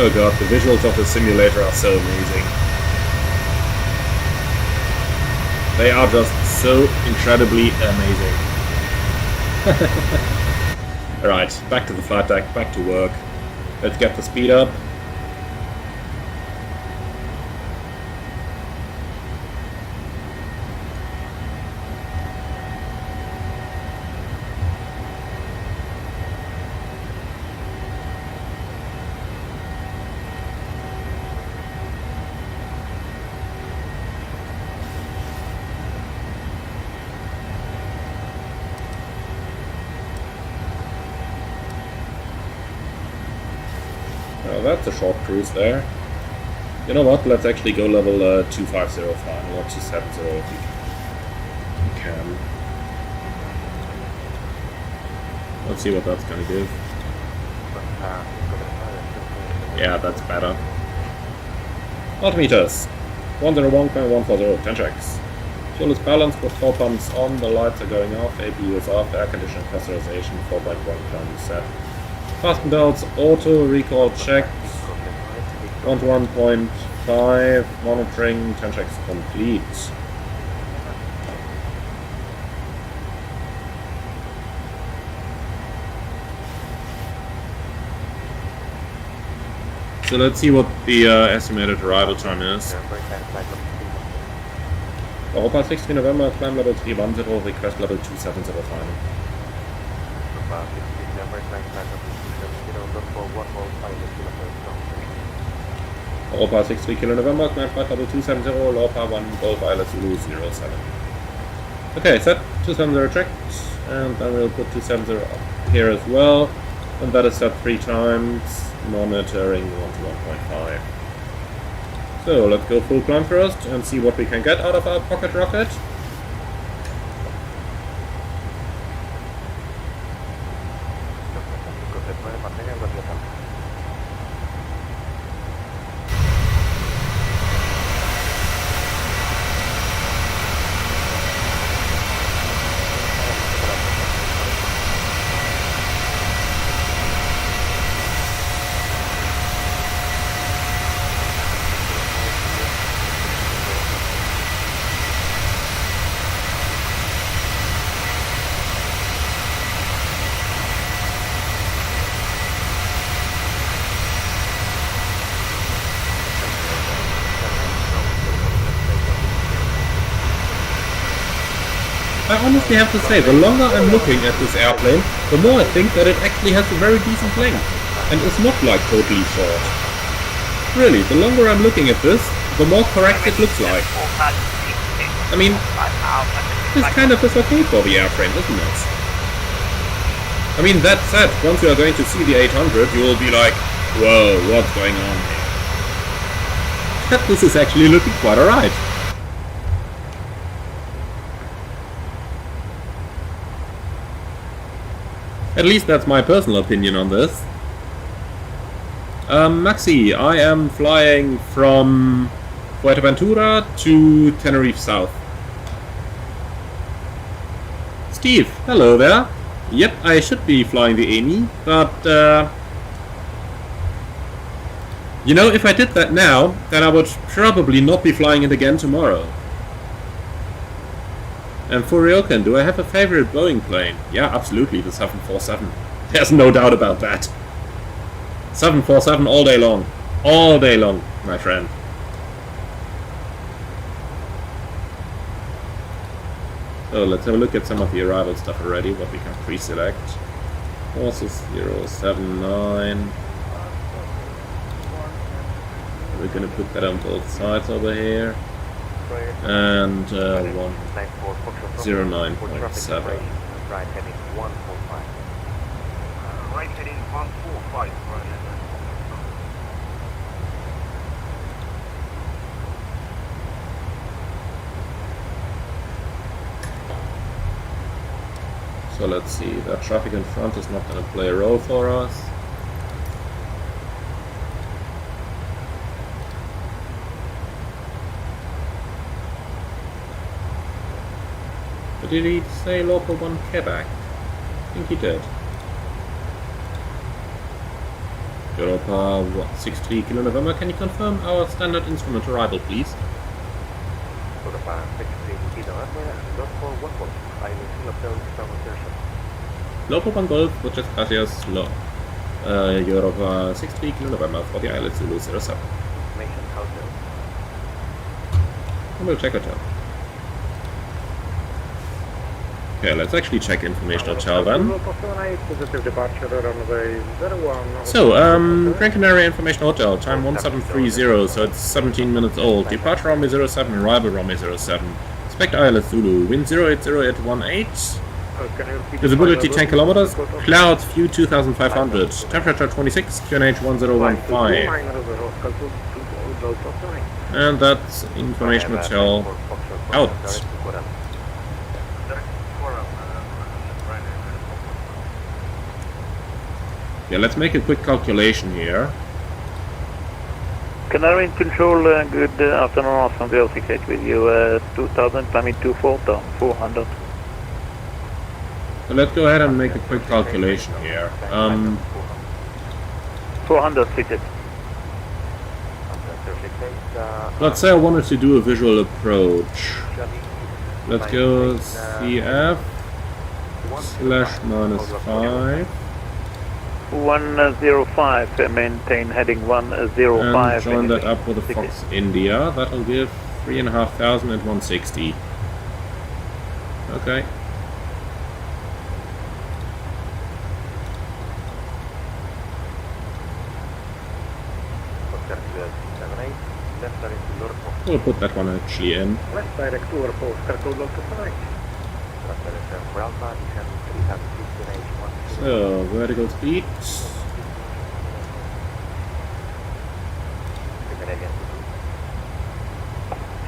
Oh god, the visuals of the simulator are so amazing. They are just so incredibly amazing. Alright, back to the flight deck, back to work. Let's get the speed up. Well, that's a short cruise there. You know what, let's actually go level 250 final, or 270 if we can. Let's see what that's gonna give. Yeah, that's better. Altimeters. 101.140, 10 checks. Fuel is balanced with 4 pumps on, the lights are going off, APU is off, air conditioning pressurization, 4.1 climbing set. Fasten belts, auto, recall checked, 1 to 1.5, monitoring, 10 checks complete. So let's see what the estimated arrival time is. Europa 16 November, climb level 310, request level 270 final. Europa 63 Kilo November, climb flight level 270, Europa 1 Gold Violet Zulu 07. Okay, set 270 checked, and then we'll put 270 up here as well, and that is set 3 times, monitoring 1 to 1.5. So let's go full climb first and see what we can get out of our pocket rocket. I honestly have to say, the longer I'm looking at this airplane, the more I think that it actually has a very decent length, and is not like totally short. Really, the longer I'm looking at this, the more correct it looks like. I mean, this kind of is okay for the airframe, isn't it? I mean, that said, once you are going to see the 800, you will be like, whoa, what's going on here? But this is actually looking quite alright. At least that's my personal opinion on this. Maxi, I am flying from Fuerteventura to Tenerife South. Steve, hello there. Yep, I should be flying the Amy, but you know, if I did that now, then I would probably not be flying it again tomorrow. And for Ryokan, do I have a favorite Boeing plane? Yeah, absolutely, the 747. There's no doubt about that. 747 all day long. All day long, my friend. So let's have a look at some of the arrival stuff already, what we can pre-select. Horses 079. We're gonna put that on both sides over here. And 109.7. Right heading 145. Right heading 145. So let's see, that traffic in front is not going to play a role for us. But did he say local 1 Quebec? I think he did. Europa, what, 63 Kilo November, can you confirm our standard instrument arrival, please? Europa 63 Kilo November, local 1 Golf. I will still approach from assertion. Local 1 Golf, muchas gracias, Europa 63 Kilo November for the islet Zulu 07. Information hotel. And we'll check hotel. Okay, let's actually check information hotel then. So, Gran Canaria Information Hotel, time 1730, so it's 17 minutes old. Departure runway 07, arrival runway 07. Expect islet Zulu, wind 080 at 18. Visibility 10 kilometers, clouds view 2500, temperature 26, QNH 1015. And that's information hotel out. Yeah, let's make a quick calculation here. Canary Control, good afternoon, awesome, 068 with you, 2000, climbing 24, 400. So let's go ahead and make a quick calculation here. 400 fitted. Let's say I wanted to do a visual approach. Let's go CF /-5. 105, maintain heading 105. And join that up with the Fox India. That'll give 3,500 at 160. Okay. We'll put that one actually in. Left direct to airport, circle Delta Flight. So, vertical speed.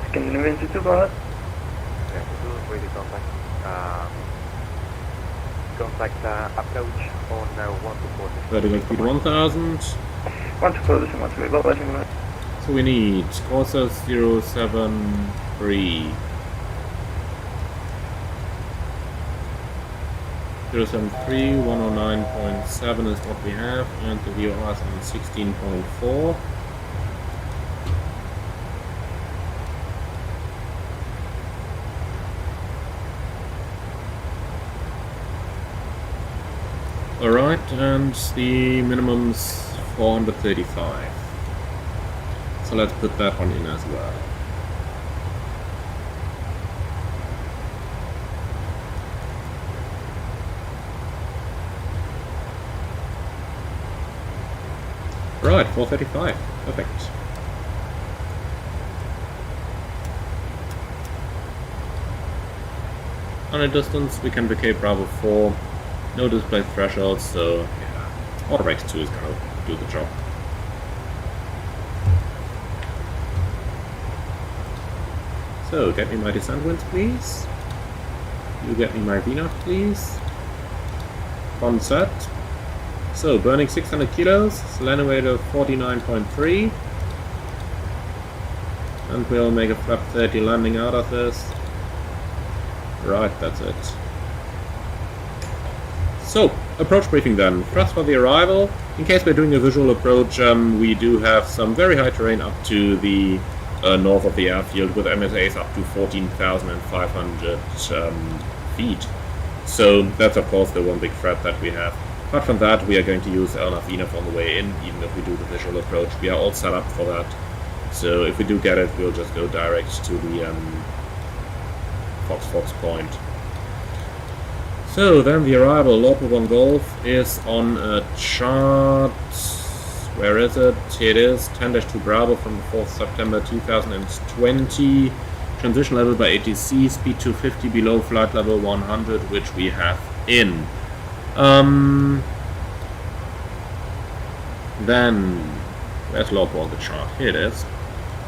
Scandinavian 2, go ahead. Contact approach on 124. Vertical speed 1000. 124, So we need Corsa 073. 073, 109.7 is what we have, and the VOR is on 16.4. Alright, and the minimum's 435. So let's put that one in as well. Right, 435. Perfect. On a distance, we can vacate Bravo 4. No display thresholds, so yeah, Autorex 2 is gonna do the job. So, get me my descent winds, please. You get me my VNAV, please. On set. So, burning 600 kilos, landing weight of 49.3. And we'll make a flap 30 landing out of this. Right, that's it. So, approach briefing then. Thrust for the arrival. In case we're doing a visual approach, we do have some very high terrain up to the north of the airfield with MSAs up to 14,500 feet. So that's of course the one big threat that we have. Apart from that, we are going to use LNAV VNAV on the way in, even if we do the visual approach. We are all set up for that. So if we do get it, we'll just go direct to the Fox point. So then the arrival, Lord 1 Golf, is on a chart. Where is it? Here it is, 10-2 Bravo from the 4th September 2020. Transition level by ATC, speed 250 below flight level 100, which we have in. Then, where's Lopo on the chart? Here it is.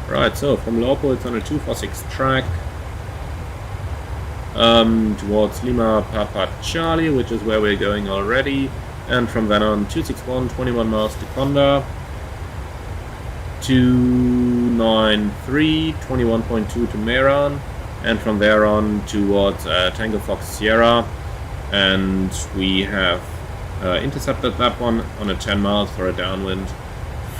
Right, so from Lopo it's on a 246 track towards Lima Papa Charlie, which is where we're going already. And from then on, 261, 21 miles to Conda, 293, 21.2 to Meran, and from there on towards Tango Fox Sierra. And we have intercepted that one on a 10 miles for a downwind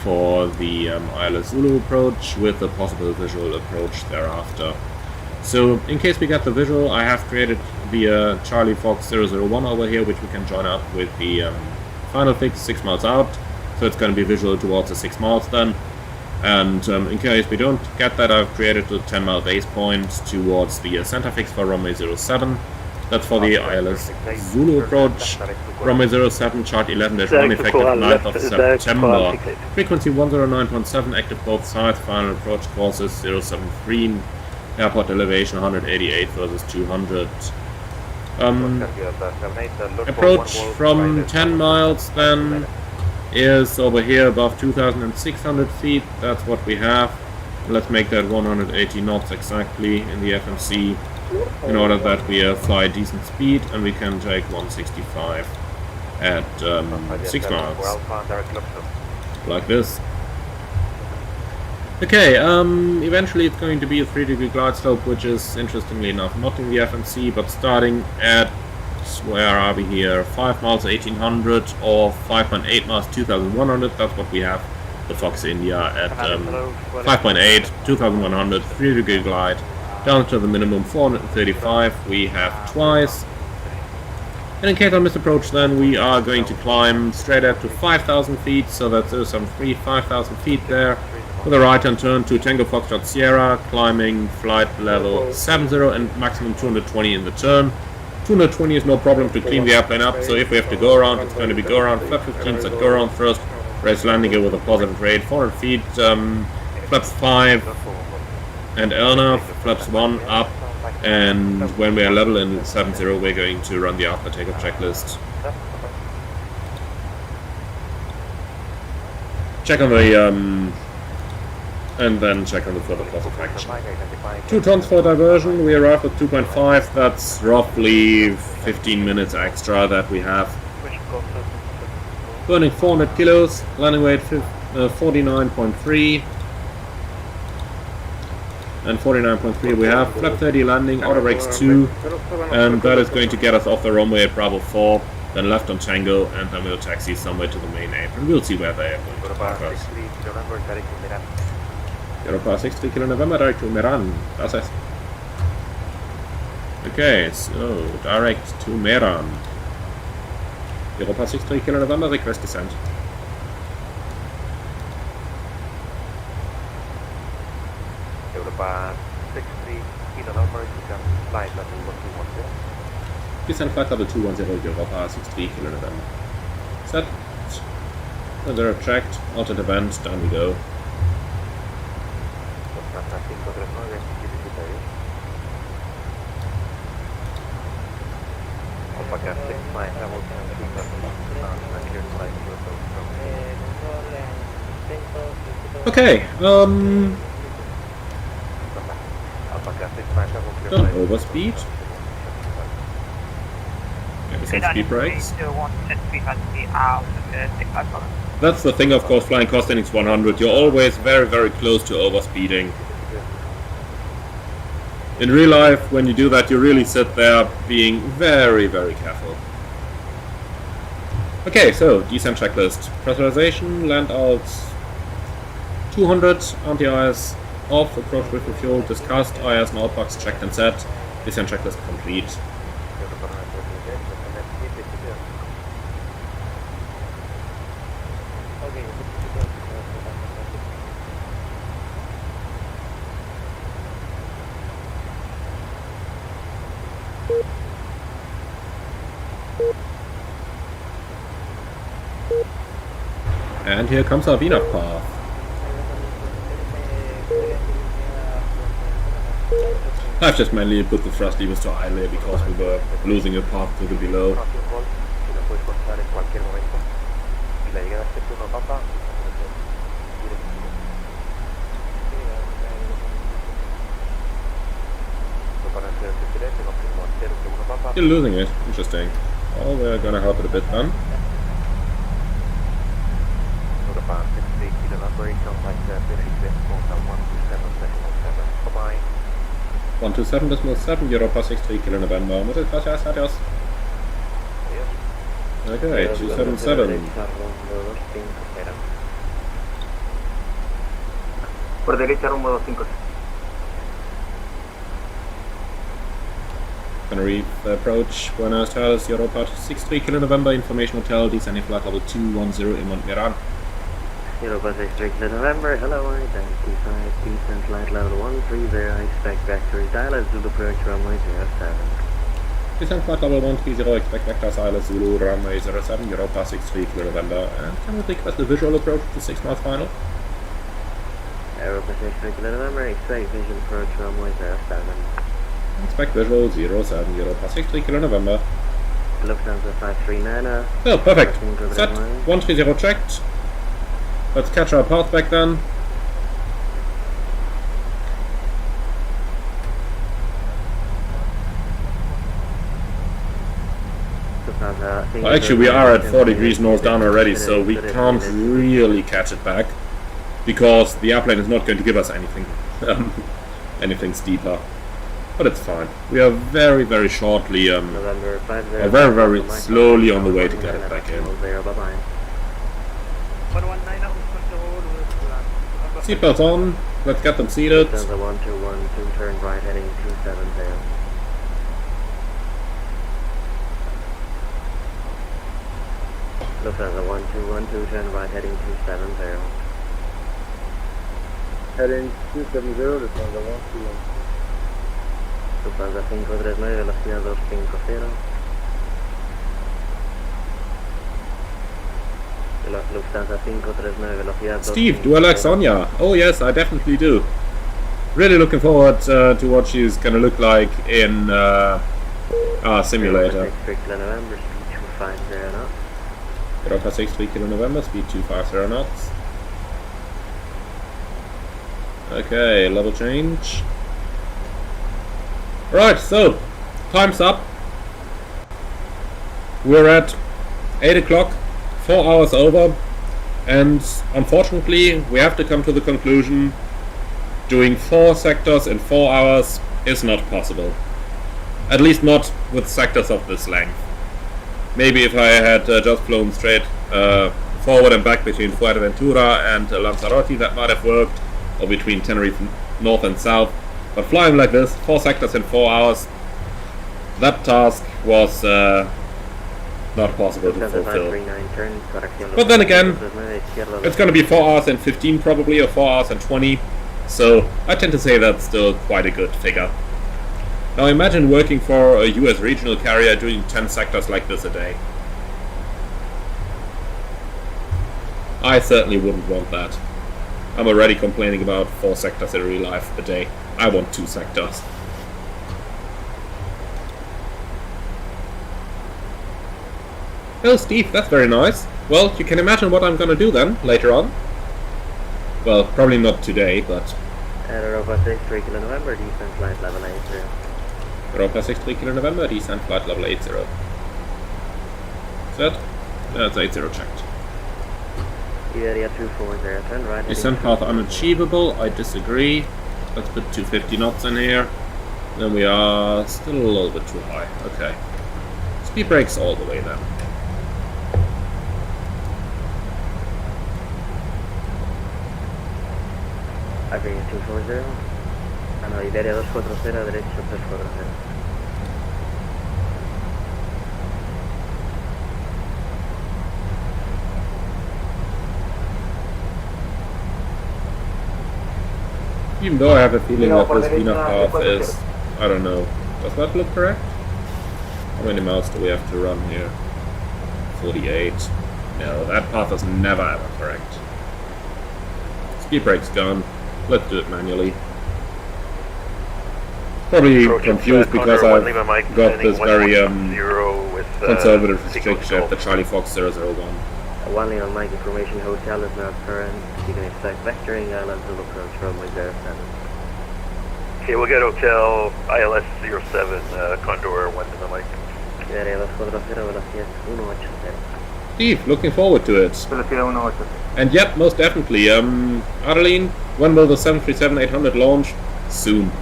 for the ILS Zulu approach with a possible visual approach thereafter. So in case we get the visual, I have created the Charlie Fox 001 over here, which we can join up with the final fix 6 miles out. So it's going to be visual towards the 6 miles then. And in case we don't get that, I've created a 10-mile base point towards the center fix for runway 07. That's for the ILS Zulu approach. Runway 07, chart 11-1, effective 9th of September. Frequency 109.7, active both sides. Final approach courses 073. Airport elevation 188 versus 200. Approach from 10 miles then is over here above 2,600 feet. That's what we have. Let's make that 180 knots exactly in the FMC in order that we fly decent speed, and we can take 165 at 6 miles. Like this. Okay, eventually it's going to be a 3-degree glide slope, which is, interestingly enough, not in the FMC, but starting at, where are we here, 5 miles 1800 or 5.8 miles 2100, that's what we have the Fox India at 5.8, 2100, 3-degree glide, down to the minimum 435, we have twice. And in case I misapproach, then we are going to climb straight up to 5,000 feet, so that's 073, 5,000 feet there. With a right hand turn to Tango Foxtrot Sierra, climbing flight level 70 and maximum 220 in the turn. 220 is no problem to clean the airplane up, so if we have to go around, it's going to be go around. Flap 15s that go around first, raise landing gear with a positive rate, 400 feet, flaps 5 and Elna, flaps 1 up, and when we are level in 70, we're going to run the after takeoff checklist. Check on the and then check on the further course of action. 2 tons for diversion, we arrive at 2.5, that's roughly 15 minutes extra that we have. Burning 400 kilos, landing weight 49.3. And 49.3 we have. Flap 30 landing, auto brakes 2, and that is going to get us off the runway at Bravo 4, then left on Tango, and then we'll taxi somewhere to the main apron. We'll see where they are going to park us. Europa 63 Kilo November, direct to Meran. Das heißt. Okay, so direct to Meran. Europa 63 Kilo November, request descent. Europa 63 Kilo November, you can flight level 210. Descent flight level 210, Europa 63 Kilo November. Set. And they're checked, altered event, down we go. Okay, don't overspeed. Maybe some speed brakes. That's the thing, of course, flying costing is 100. You're always very, very close to overspeeding. In real life, when you do that, you really sit there being very, very careful. Okay, so descent checklist. Pressurization, land out 200, anti-IS off, approach with fuel discussed, IS and outbox checked and set. Descent checklist complete. And here comes our VNAV path. I've just mainly put the thrust levers to idle here because we were losing a path to the below. Still losing it. Interesting. Well, we're gonna help it a bit then. 127.7 Europa 63 Kilo November. Muchas gracias, adiós. Okay, 277. Por derecha rumbo 250. Canary approach, Buenos Aires, Europa 63 Kilo November, information hotel, descending flight level 210 in Montmiran. Europa 63 Kilo November, hello, identified, descent flight level 130, expect vector Isla Zulu approach runway 07. Descent flight level 130, expect vector Isla Zulu runway 07, Europa 63 Kilo November, and can we request a visual approach to 6 miles final? Europa 63 Kilo November, expect visual approach runway 07. Expect visual 07, Europa 63 Kilo November. Lufthansa 539. Oh, perfect. Set 130 checked. Let's catch our path back then. Well, actually, we are at 4 degrees north down already, so we can't really catch it back because the airplane is not going to give us anything, anything steeper. But it's fine. We are very, very shortly, or very, very slowly on the way to get it back in. Seatbelts on. Let's get them seated. Lufthansa 1212, turn right heading 270. Lufthansa 1212, turn right heading 270. Heading 270, Lufthansa 121. Lufthansa 539, velocidad 250. Lufthansa 539, velocidad 250. Steve, do I like Sonia? Oh yes, I definitely do. Really looking forward to what she's gonna look like in our simulator. Europa 63 Kilo November, speed 250 knots. Okay, level change. Right, so, time's up. We're at 8 o'clock, 4 hours over, and unfortunately we have to come to the conclusion doing 4 sectors in 4 hours is not possible. At least not with sectors of this length. Maybe if I had just flown straight forward and back between Fuerteventura and Lanzarote, that might have worked, or between Tenerife North and South. But flying like this, 4 sectors in 4 hours, that task was not possible to fulfill. But then again, it's going to be 4 hours and 15 probably, or 4 hours and 20, so I tend to say that's still quite a good figure. Now imagine working for a US regional carrier doing 10 sectors like this a day. I certainly wouldn't want that. I'm already complaining about 4 sectors in real life a day. I want 2 sectors. Oh, Steve, that's very nice. Well, you can imagine what I'm gonna do then, later on. Well, probably not today, but... Europa 63 Kilo November, descent flight level 80. Europa 63 Kilo November, descent flight level 80. Set? That's 80 checked. Area 240, turn right. Descent path unachievable, I disagree. Let's put 250 knots in here. Then we are still a little bit too high. Okay. Speed brakes all the way then. Area 240. Ah no, Iberia 240, derecho 340. Even though I have a feeling that this VNAV path is, I don't know, does that look correct? How many miles do we have to run here? 48. No, that path is never ever correct. Speed brake's gone. Let's do it manually. Probably confused because I've got this very conservative restriction at the Charlie Fox 001. One Lima Mike information, hotel is now current. You can expect vectoring islands will approach runway 07. Okay, we'll get hotel ILS 07, Condor 1 Lima Mike. Steve, looking forward to it. And yep, most definitely. Adeline, when will the 737-800 launch? Soon.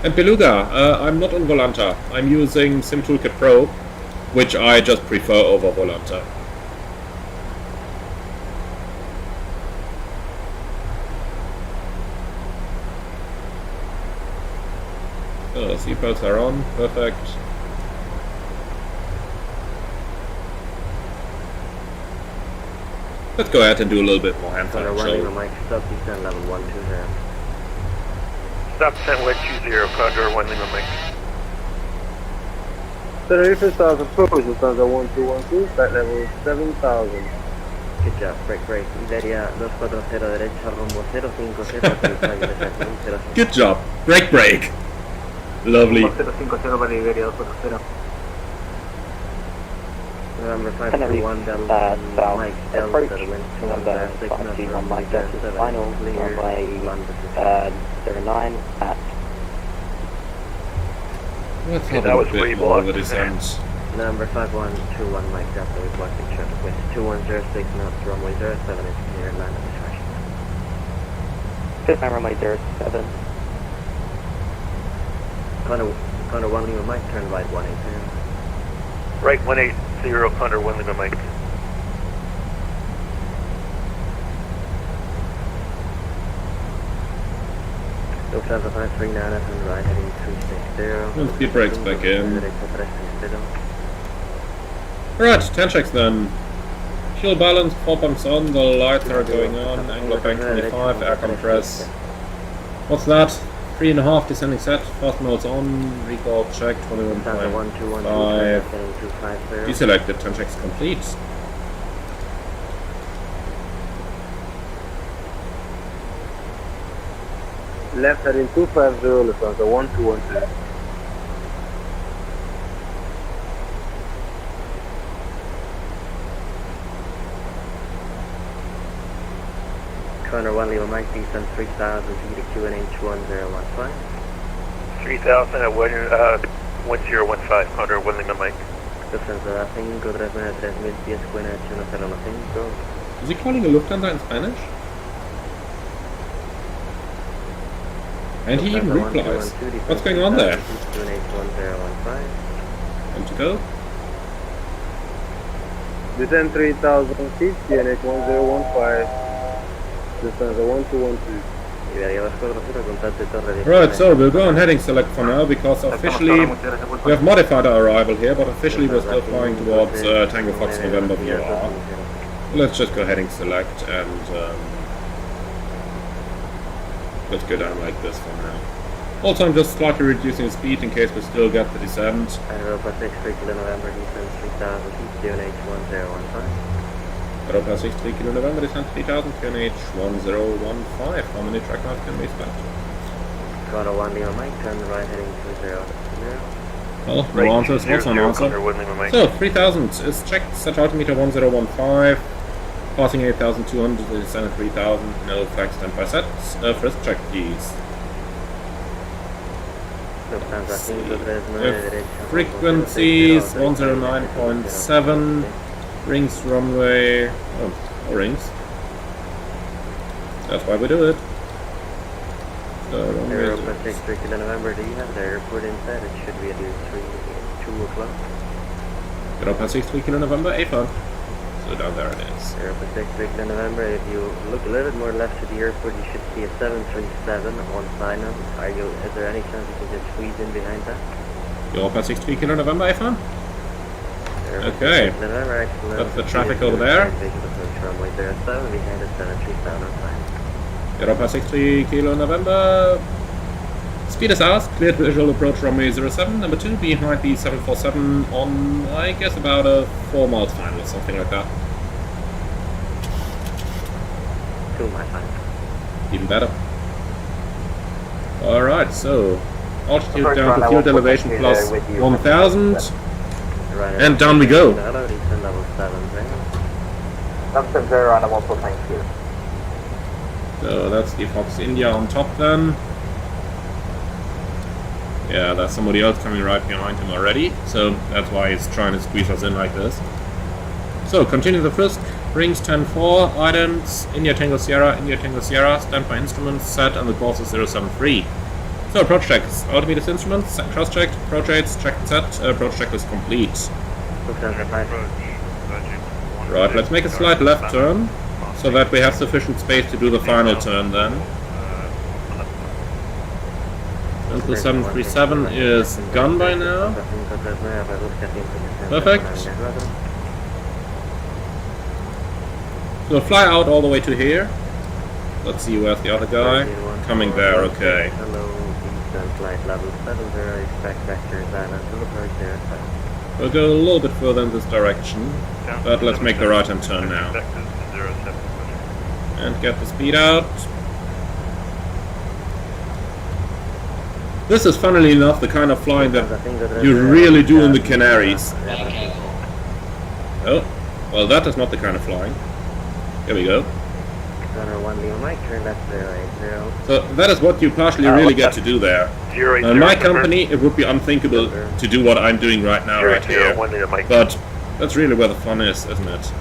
And Beluga, I'm not on Volanta. I'm using SimToolkit Pro, which I just prefer over Volanta. So, seatbelts are on, perfect. Let's go ahead and do a little bit more hands-on show. Stop 10-120, Condor 1 Lima Mike. Tenerife South approach, Lufthansa 1212, flight level 7000. Good job, break. Iberia 240 derecha, rumbo 050. Good job, break. Lovely. 050 para Iberia 240. November 521 Delta, Mike Delta, wind 206 knots, runway 07, final clear, London 09 at. Let's have a bit more of the descent. Number 5121 Mike Delta, requesting traffic with 2106 knots, runway 07 is clear, land at discretion. Fifth time runway 07. Condor 1 Lima Mike, turn right 180. Right 180, Condor 1 Lima Mike. Lufthansa 539 and right heading 360. And speed brakes back in. Right, 10 checks then. Fuel balance, 4 pumps on, the lights are going on, angle of bank 25, air compress. What's that? 3.5 descending set, fast modes on, recall check 21.5. Deselected, 10 checks complete. Left heading 250, Lufthansa 1212. Condor 1 Lima Mike, descend 3000 feet to QNH 1015. 3000 at 1015, Condor 1 Lima Mike. Lufthansa 5, 3000 pies, QNH 1015. Is he calling a Lufthansa in Spanish? And he even replies. What's going on there? Time to go. Descend 3000 feet, QNH 1015. Lufthansa 1212. Right, so we'll go on heading select for now because officially we have modified our arrival here, but officially we're still flying towards Tango Fox November VR. Let's just go heading select and let's go down like this for now. Also, I'm just slightly reducing the speed in case we still get the descent. Europa 63 Kilo November, descend 3000 feet, QNH 1015. Europa 63 Kilo November, descent 3000, QNH 1015. How many track miles can we expect? Condor 1 Lima Mike, turn right heading 20. Well, no answers, what's an answer? So, 3000 is checked, set altimeter 1015. Passing 8,200, descend at 3,000, no flag standby set. First check, please. Frequencies 109.7, rings runway, oh, rings. That's why we do it. Europa 63 Kilo November, do you have the airport inside? It should be at 2 o'clock. Europa 63 Kilo November, A-Fun. So down there it is. Europa 63 Kilo November, if you look a little bit more left to the airport, you should see a 737 on sign-on. Is there any chance you can just squeeze in behind that? Europa 63 Kilo November, A-Fun. Okay. That's the traffic over there. Europa 63 Kilo November. Speed is ours, cleared visual approach runway 07, number 2, behind the 747 on, I guess, about a 4 miles final or something like that. 2 miles final. Even better. Alright, so altitude down to field elevation plus 1000, and down we go. So that's the Fox India on top then. Yeah, there's somebody else coming right behind him already, so that's why he's trying to squeeze us in like this. So, continue the frisk, rings 10-4, addons, India Tango Sierra, standby instruments set, and the course is 073. So, approach checks, altimeter instruments, cross-checked, approach aids, checked and set, approach check is complete. Right, let's make a slight left turn, so that we have sufficient space to do the final turn then. The 737 is gone by now. Perfect. So fly out all the way to here. Let's see where's the other guy. Coming there, okay. We'll go a little bit further in this direction, but let's make the right-hand turn now. And get the speed out. This is, funnily enough, the kind of flying that you really do in the Canaries. Oh, well, that is not the kind of flying. Here we go. So that is what you partially really get to do there. In my company, it would be unthinkable to do what I'm doing right now, right here. But that's really where the fun is, isn't it?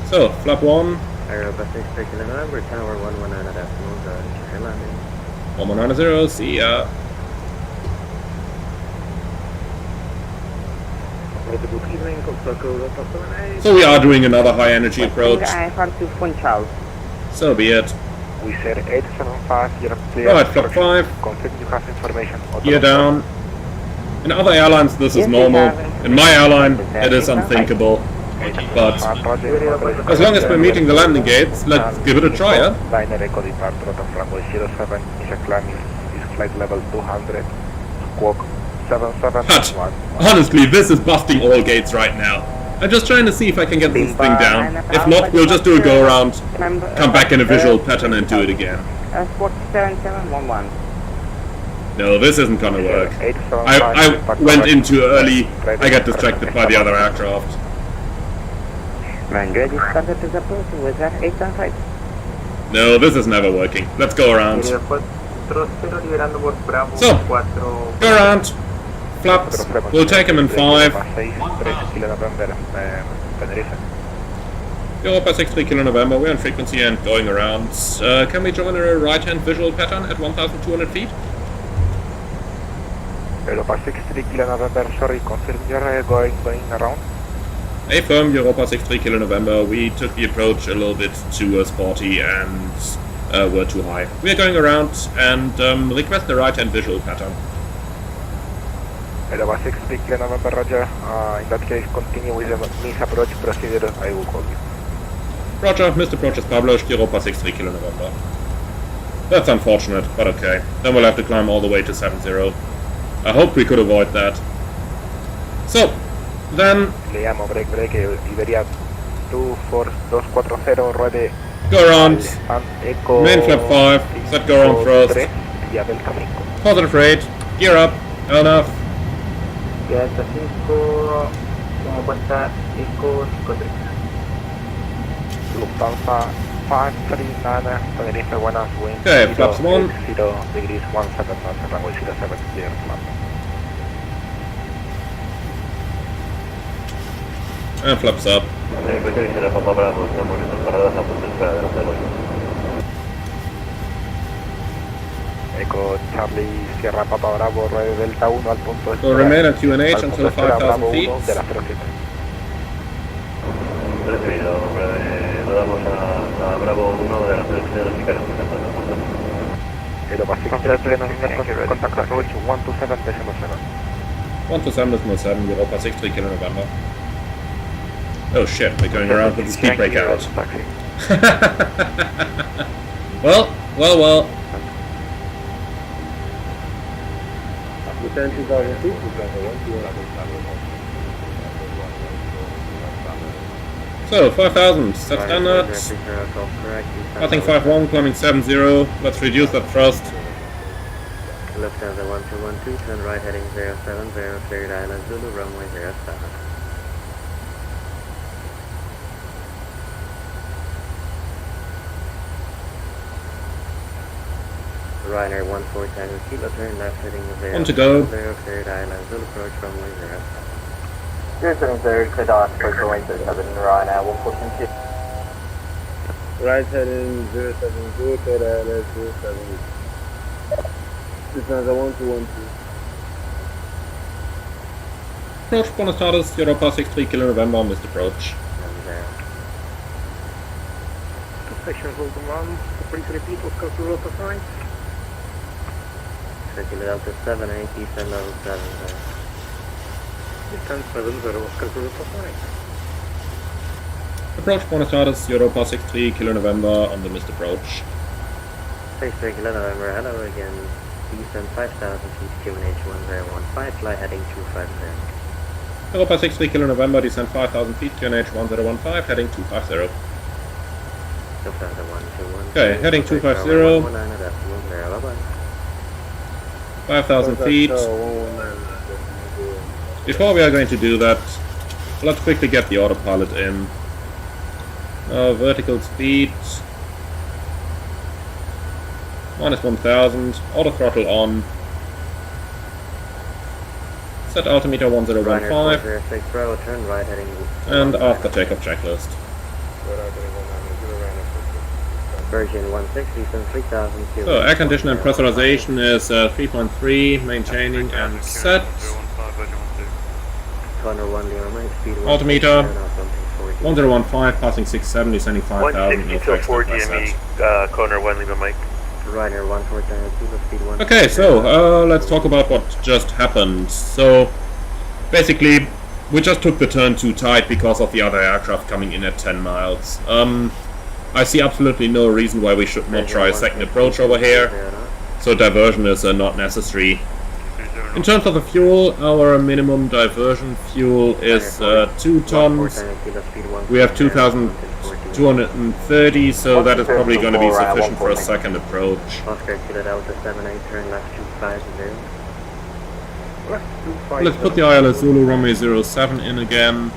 So, flap 1. 1190, see ya. So we are doing another high energy approach. So be it. We said 875, you're clear. Right, flap 5. Confirm you have information. Gear down. In other airlines this is normal. In my airline it is unthinkable. But as long as we're meeting the landing gates, let's give it a try, yeah? Binary code departure of runway 07 is climbing is flight level 200, squawk 7711. Honestly, this is busting all gates right now. I'm just trying to see if I can get this thing down. If not, we'll just do a go around, come back in a visual pattern and do it again. Squawk 7711. No, this isn't gonna work. I went in too early, I got distracted by the other aircraft. No, this is never working. Let's go around. So, go around. Flaps. We'll take him in 5. Europa 63 Kilo November, we're on frequency and going around. Can we join a right-hand visual pattern at 1,200 feet? Europa 63 Kilo November, sorry, confirm you're going around. Affirm, Europa 63 Kilo November. We took the approach a little bit too sporty and were too high. We are going around and request the right-hand visual pattern. Europa 63 Kilo November, roger. In that case, continue with the misapproach procedure. I will call you. Roger, missed approach is published. Europa 63 Kilo November. That's unfortunate, but okay. Then we'll have to climb all the way to 70. I hope we could avoid that. So, then le llamo break Iberia 24240 ready. Go around. Main flap 5. Set go around thrust. Positive rate. Gear up. Enough. Delta 5, ¿cómo cuesta? Eco 53. Lufthansa 539, Tenerife, buenas, wind. Okay, flaps 1. 0 degrees 17 knots, runway 07, clear, flat. And flaps up. Echo Charlie Sierra Papa Bravo, Red Delta 1 al punto. We'll remain at UNH until 5,000 feet. De las 07. Recibido, lo damos a Bravo 1 de las 03 de Aero Pacific contact approach 127.7. 127.7, Europa 63 Kilo November. Oh shit, we're going around with the speed brake out. Well. Within 2,000 feet, Lufthansa 121. So, 5,000, set standard. Passing 5-1, climbing 7-0. Let's reduce that thrust. Lufthansa 1212, turn right heading 070, cleared Island Zulu, runway 07. Ryanair 1410, kilo turn left heading 070, cleared Island Zulu, approach runway 07. 070, cleared on approach runway 07, Ryanair 142. Right heading 070, cleared Island 07. Lufthansa 1212. Approach bonus status, Europa 63 Kilo November, missed approach. Section Golden 1, please repeat what comes to Europa signs. Circular Delta 78, descend level 70. Descend 70, what comes to Europa signs. Approach bonus status, Europa 63 Kilo November on the missed approach. 63 Kilo November, hello again. Descend 5,000 feet, QNH 1015, fly heading 250. Europa 63 Kilo November, descend 5,000 feet, QNH 1015, heading 250. Okay, heading 250. 5,000 feet. Before we are going to do that, let's quickly get the autopilot in. Vertical speed. Minus 1,000, auto throttle on. Set altimeter 1015. And after takeoff checklist. Version 160, some 3,000 feet. So air condition and pressurization is 3.3, maintaining and set. Altimeter 1015, passing 670, sending 5,000. 160 GME, corner 1 Lima Mike. Ryanair 149, okay, so let's talk about what just happened. So basically, we just took the turn too tight because of the other aircraft coming in at 10 miles. I see absolutely no reason why we should not try a second approach over here, so diversion is not necessary. In terms of the fuel, our minimum diversion fuel is 2 tons. We have 2,230, so that is probably going to be sufficient for a second approach. Let's put the ILS Zulu runway 07 in again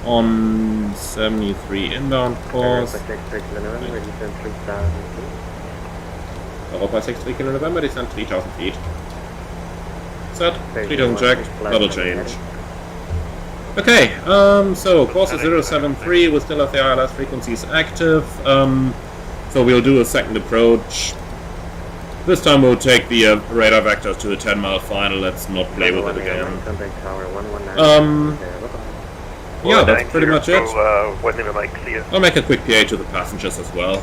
on 73 inbound course. Europa 63 Kilo November, descend 3,000 feet. Set, 3,000 checked, double change. Okay, so course is 073, we still have the ILS frequencies active, so we'll do a second approach. This time we'll take the radar vectors to a 10-mile final, let's not play with it again. Yeah, that's pretty much it. I'll make a quick PA to the passengers as well.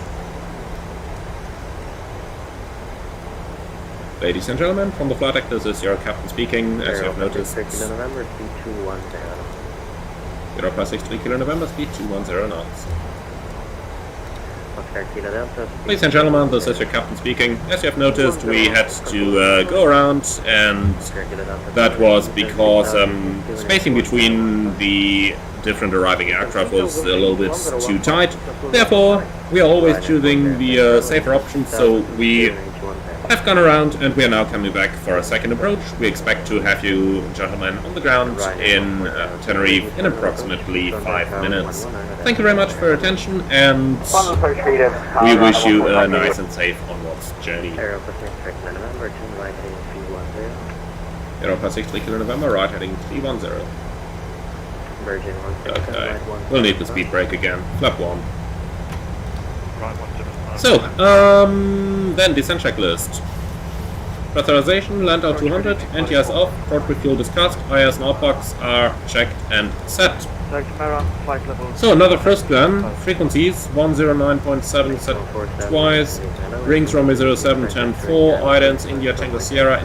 Ladies and gentlemen, from the flight deck, this is your captain speaking. As you have noticed, Europa 63 Kilo November, speed 210 knots. Ladies and gentlemen, this is your captain speaking. As you have noticed, we had to go around, and that was because spacing between the different arriving aircraft was a little bit too tight. Therefore, we are always choosing the safer option, so we have gone around and we are now coming back for a second approach. We expect to have you gentlemen on the ground in Tenerife in approximately 5 minutes. Thank you very much for your attention, and we wish you a nice and safe onwards journey. Europa 63 Kilo November, right heading 310. Okay, we'll need the speed brake again. Flap 1. So, then descent checklist. Pressurization, land out 200, NTS off, port refuel discussed, IS and outbox are checked and set. So another first plan, frequencies 109.7 set twice, rings runway 0710-4, addons India Tango Sierra,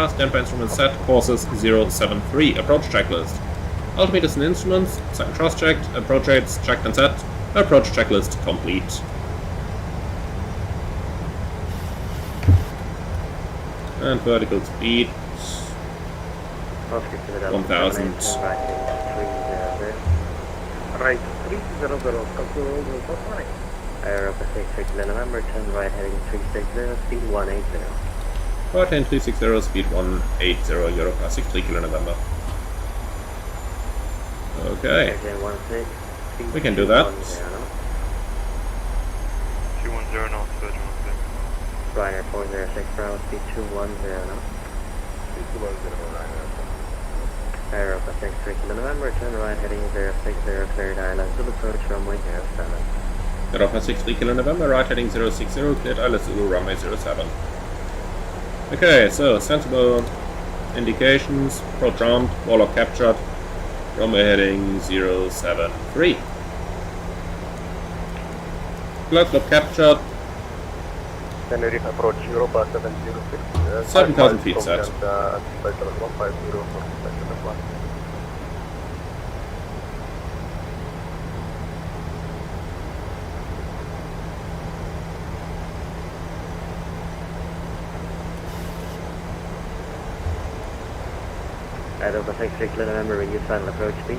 standby instrument set, courses 073, approach checklist. Altimeters and instruments, second thrust checked, approach rates checked and set, approach checklist complete. And vertical speed 1000. Right, 300, calculate the Aeropa 660 November, turn right heading 360, speed 180. Right hand 360, speed 180, Europa 63 Kilo November. Okay. We can do that. 210 knots, Virgin 16. Ryanair 406 Bravo, speed 210 knots. Speed 210, Ryanair. Aeropa 63 Kilo November, turn right heading 060, cleared Islands, Zulu approach runway 07. Europa 63 Kilo November, right heading 060, cleared Islands Zulu, runway 07. Okay, so sensible indications, approach round, Warthog captured, runway heading 073. Glide slope captured. Tenerife approach Europa 706. 7,000 feet set. Europa 63 Kilo November, reduce final approach speed.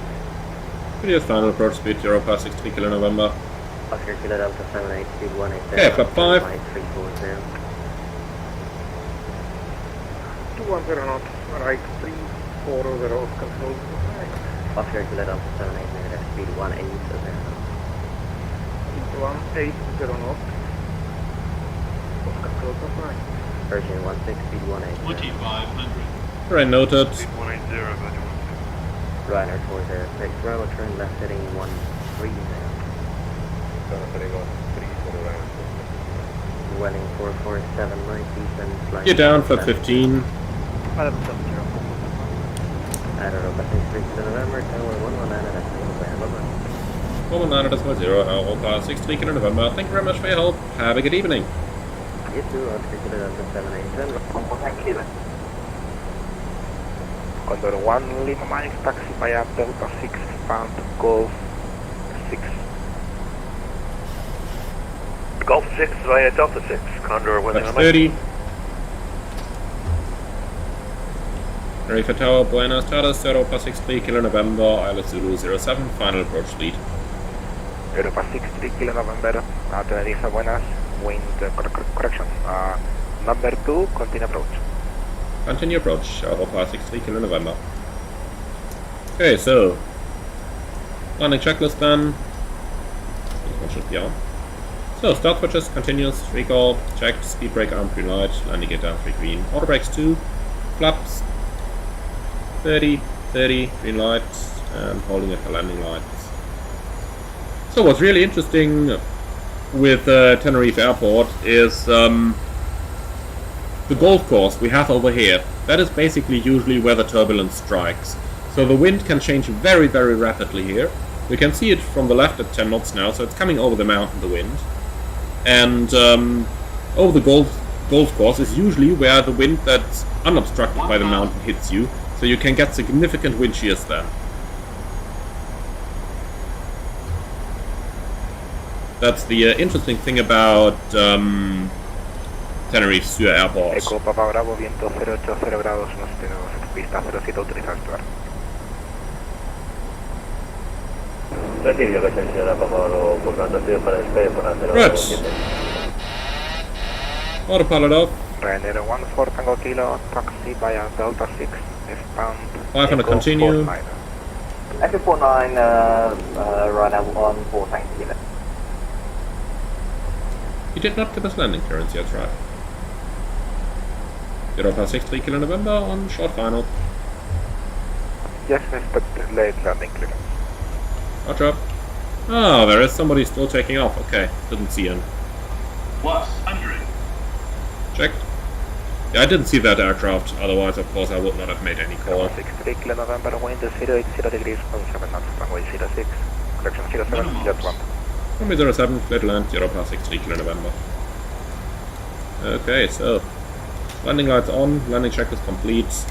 Reduce final approach speed, Europa 63 Kilo November. Oscar Kilo Delta 78, speed 180. Okay, flap 5. 340. 210 knots, right 340, control. Oscar Kilo Delta 78, negative, speed 180. 180 knots. Control right. Virgin 16, speed 180. 2500. Alright, noted. Speed 180, Virgin 16. Ryanair 406 Bravo, turn left heading 130. Welling 447 right, descend flight. You're down for 15. Aeropa 63 Kilo November, tower 119 at 119.0, Europa 63 Kilo November. Thank you very much for your help. Have a good evening. You too, Oscar Kilo Delta 78, thank you. Condor 1 Lima Mike, taxi via Delta 6, pound Golf 6. Golf 6 via Delta 6, Condor 1 That's 30. Tenerife Tower, Buenos Tardes, Europa 63 Kilo November, Islet Zulu 07, final approach speed. Europa 63 Kilo November, Tenerife Buenas, wind correction. Number 2, continue approach. Continue approach, Europa 63 Kilo November. Okay, so landing checklist then. This one should be on. So start switches, continuous, recall, checked, speed brake arm, green light, landing gear down 3 green, auto brakes 2, flaps 30, 30, green light, and holding it for landing lights. So what's really interesting with Tenerife Airport is the golf course we have over here. That is basically usually where the turbulence strikes. So the wind can change very, very rapidly here. We can see it from the left at 10 knots now, so it's coming over the mountain, the wind. And over the golf course is usually where the wind that's unobstructed by the mountain hits you, so you can get significant wind shears there. That's the interesting thing about Tenerife Sur Airport. Eco Papa Bravo, viento 080 grados, nos tenemos pista 07, autoriza actuar. Recibido que se señora Papa Bravo, por tanto estoy para despegue para 0. Right. Autopilot off. Ryanair 14 Tango Kilo, taxi via Delta 6, S-bound. 500 continue. F49, Ryanair 14 Kilo. You did not give us landing clearance yet, right? Europa 63 Kilo November on short final. Yes, expect late landing clearance. Roger. Oh, there is somebody still taking off. Okay, didn't see him. Plus 100. Check. Yeah, I didn't see that aircraft, otherwise of course I would not have made any call. 63 Kilo November, wind 080 degrees, 07 knots, runway 06, correction 07, jet 1. Runway 07, clear to land, Europa 63 Kilo November. Okay, so landing lights on, landing checklist complete.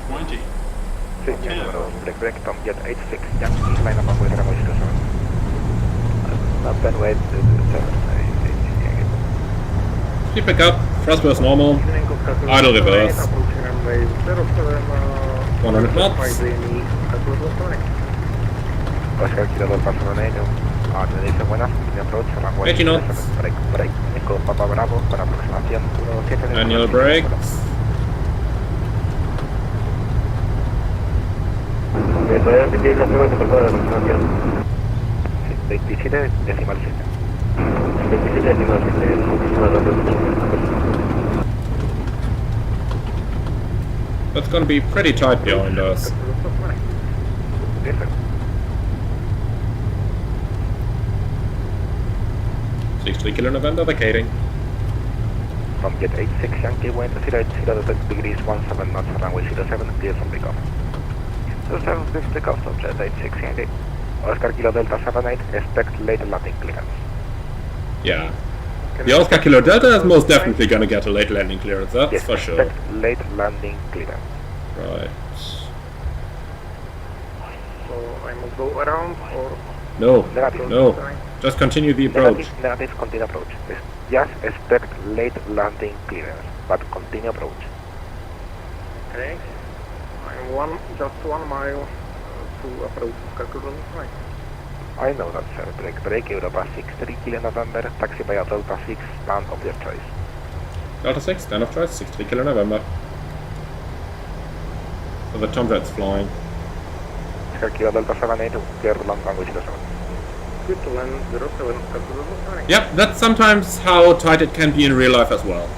20. Break, Tom, get 86, Yankee, line up with runway 07. Up and wait, 7, Speed back up, thrust was normal, idle reverse. 100 knots. Oscar, Kilo del Paso Ronero. Dice buenas, de approach, runway 80 knots. Break, Echo Papa Bravo, para aproximación 17. Manual brakes. ¿Puede repetir la segunda por favor de aproximación? 27 decimal 7. 27 decimal 7. That's gonna be pretty tight behind us. 63 kilo November vacating. From get 86 Yankee, wind 080 degrees 17 knots, runway 07, clear from takeoff. 07, please takeoff, subjet 86 Yankee. Oscar Kilo Delta 78, expect late landing clearance. Yeah. The Oscar Kilo Delta is most definitely gonna get a late landing clearance, that's yes, for sure. Expect late landing clearance. Right. So I must go around or... No, Negative. no. Just continue the approach. Negative, continue approach. Just expect late landing clearance, but continue approach. Okay. I'm just 1 mile to approach Calculum Flight. I know that, sir. Break, Europa 63 Kilo November, taxi by Delta 6, stand of your choice. Delta 6, stand of choice, 63 kilo November. So the Tomjet's flying. Oscar Kilo Delta 78, clear to land runway 07. Good to land 07, Calculum Flight. Yep, that's sometimes how tight it can be in real life as well.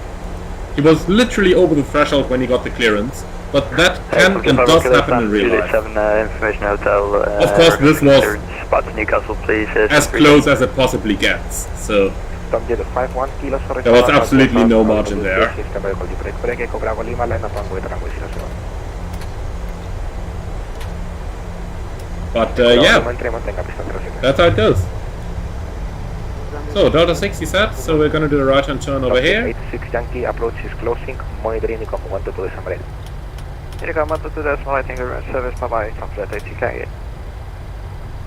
He was literally over the threshold when he got the clearance, but that can and does happen in real life. Information hotel. Of course, this was Spot to Newcastle, please. as close as it possibly gets, so there was absolutely no margin there. But yeah, that's how it goes. So, Delta 6 you said, so we're gonna do a right-hand turn over here. 86 Yankee, approach is closing, monitoring Nicom 122 December. Nicom 122 Decimal, I think we're service, bye-bye, complete ATK.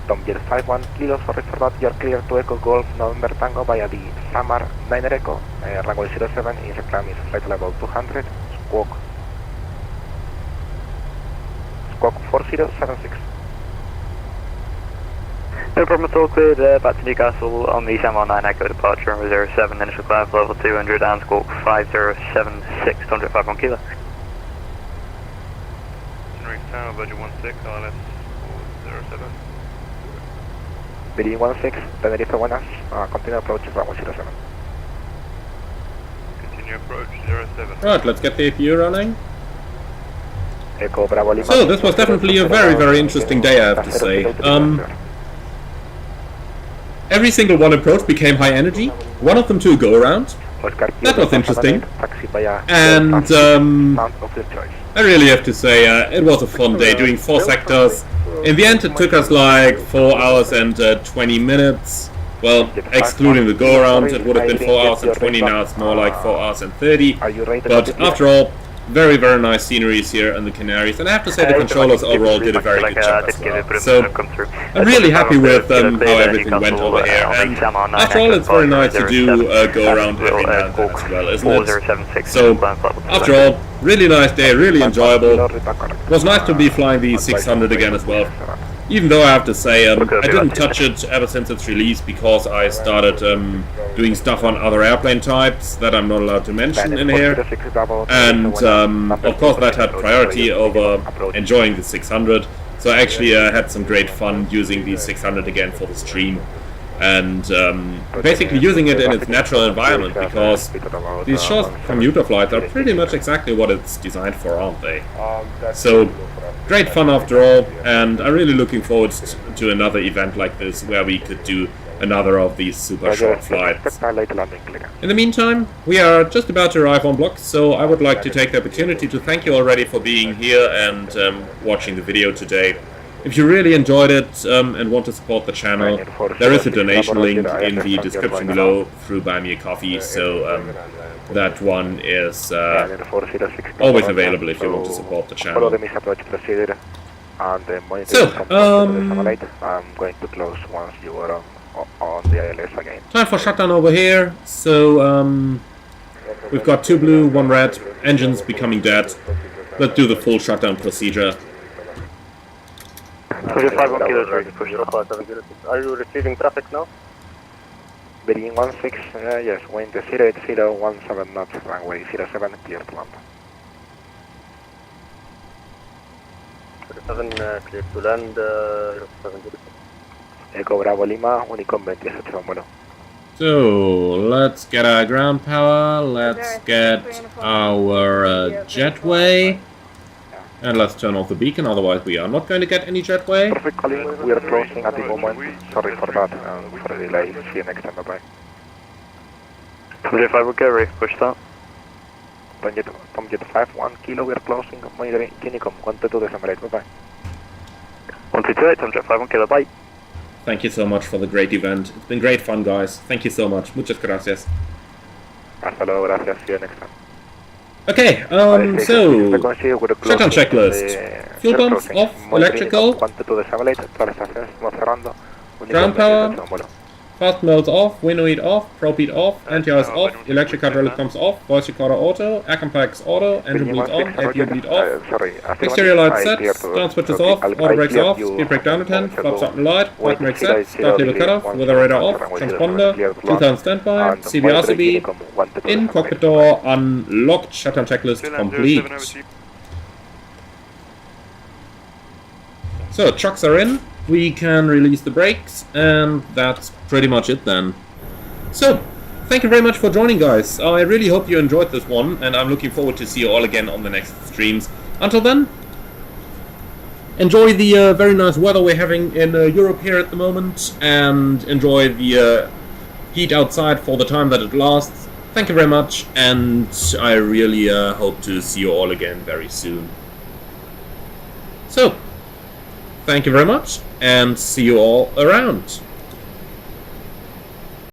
Tom Jet 51 Kilo, sorry for that, you're clear to Echo Golf November Tango via the Samar 9 Echo, runway 07, in the climb is flight level 200, squawk 4076. No problem at all, cleared back to Newcastle on the Samar 9 Echo departure, runway 07, initial climb for level 200 and squawk 5076, 151 kilo. Sceneries Tower, budget 16, RLS 07. Beijing 16, Tenerife buenas, continue approach runway 07. Continue approach 07. Right, let's get the APU running. Echo Bravo Lima. So, this was definitely a very, very interesting day, I have to say. Every single one approach became high energy, one of them to a go-around. That was interesting. And I really have to say, it was a fun day doing 4 sectors. In the end it took us like 4 hours and 20 minutes. Well, excluding the go-around, it would have been 4 hours and 20, now it's more like 4 hours and 30. But after all, very, very nice sceneries here in the Canaries, and I have to say the controllers overall did a very good job as well. So, I'm really happy with how everything went over here, and after all it's very nice to do a go-around every now and then as well, isn't it? So, after all, really nice day, really enjoyable. It was nice to be flying the 600 again as well. Even though I have to say, I didn't touch it ever since its release because I started doing stuff on other airplane types that I'm not allowed to mention in here. And of course that had priority over enjoying the 600. So I actually had some great fun using the 600 again for the stream. And basically using it in its natural environment, because these short commuter flights are pretty much exactly what it's designed for, aren't they? So, great fun after all, and I'm really looking forward to another event like this where we could do another of these super short flights. In the meantime, we are just about to arrive on block, so I would like to take the opportunity to thank you already for being here and watching the video today. If you really enjoyed it and want to support the channel, there is a donation link in the description below through Buy Me a Coffee, so that one is always available if you want to support the channel. So, I'm going to close once you are on the ILS again. Time for shutdown over here. So, we've got 2 blue, 1 red, engines becoming dead. Let's do the full shutdown procedure. 35 on kilo 3, push up. Are you receiving traffic now? Bearing 16, yes, wind 080, 17 knots, runway 07, clear to land. 07, clear to land, 07. Echo Bravo Lima, Unicom 28 on vuelo. So, let's get our ground power, let's get our jetway, and let's turn off the beacon, otherwise we are not going to get any jetway. Perfect calling, we are closing at the moment, sorry for that, for the delay, see you next time, bye bye. 25 recovery, push start. Tom Jet 5, 1 kilo, we are closing, monitoring, Unicom, 122 December 8, bye bye. 138, Tom Jet 5, 1 kilo, bye. Thank you so much for the great event. It's been great fun, guys. Thank you so much. Muchas gracias. Hasta luego, gracias. See you next time. Okay, so shutdown checklist. Fuel pumps off, electrical. Ground power. Fast melts off, window heat off, probe heat off, anti-ice off, electric hydraulic pumps off, voice recorder auto, air compacts auto, engine bleeds on, APU bleed off, exterior lights set, down switches off, auto brakes off, speed brake down to 10, flaps up and light, white brake set, start lever cutoff, weather radar off, transponder, 2000 standby, CB in, cockpit door unlocked, shutdown checklist complete. So, trucks are in. We can release the brakes, and that's pretty much it then. So, thank you very much for joining, guys. I really hope you enjoyed this one, and I'm looking forward to see you all again on the next streams. Until then, enjoy the very nice weather we're having in Europe here at the moment, and enjoy the heat outside for the time that it lasts. Thank you very much, and I really hope to see you all again very soon. So, thank you very much, and see you all around.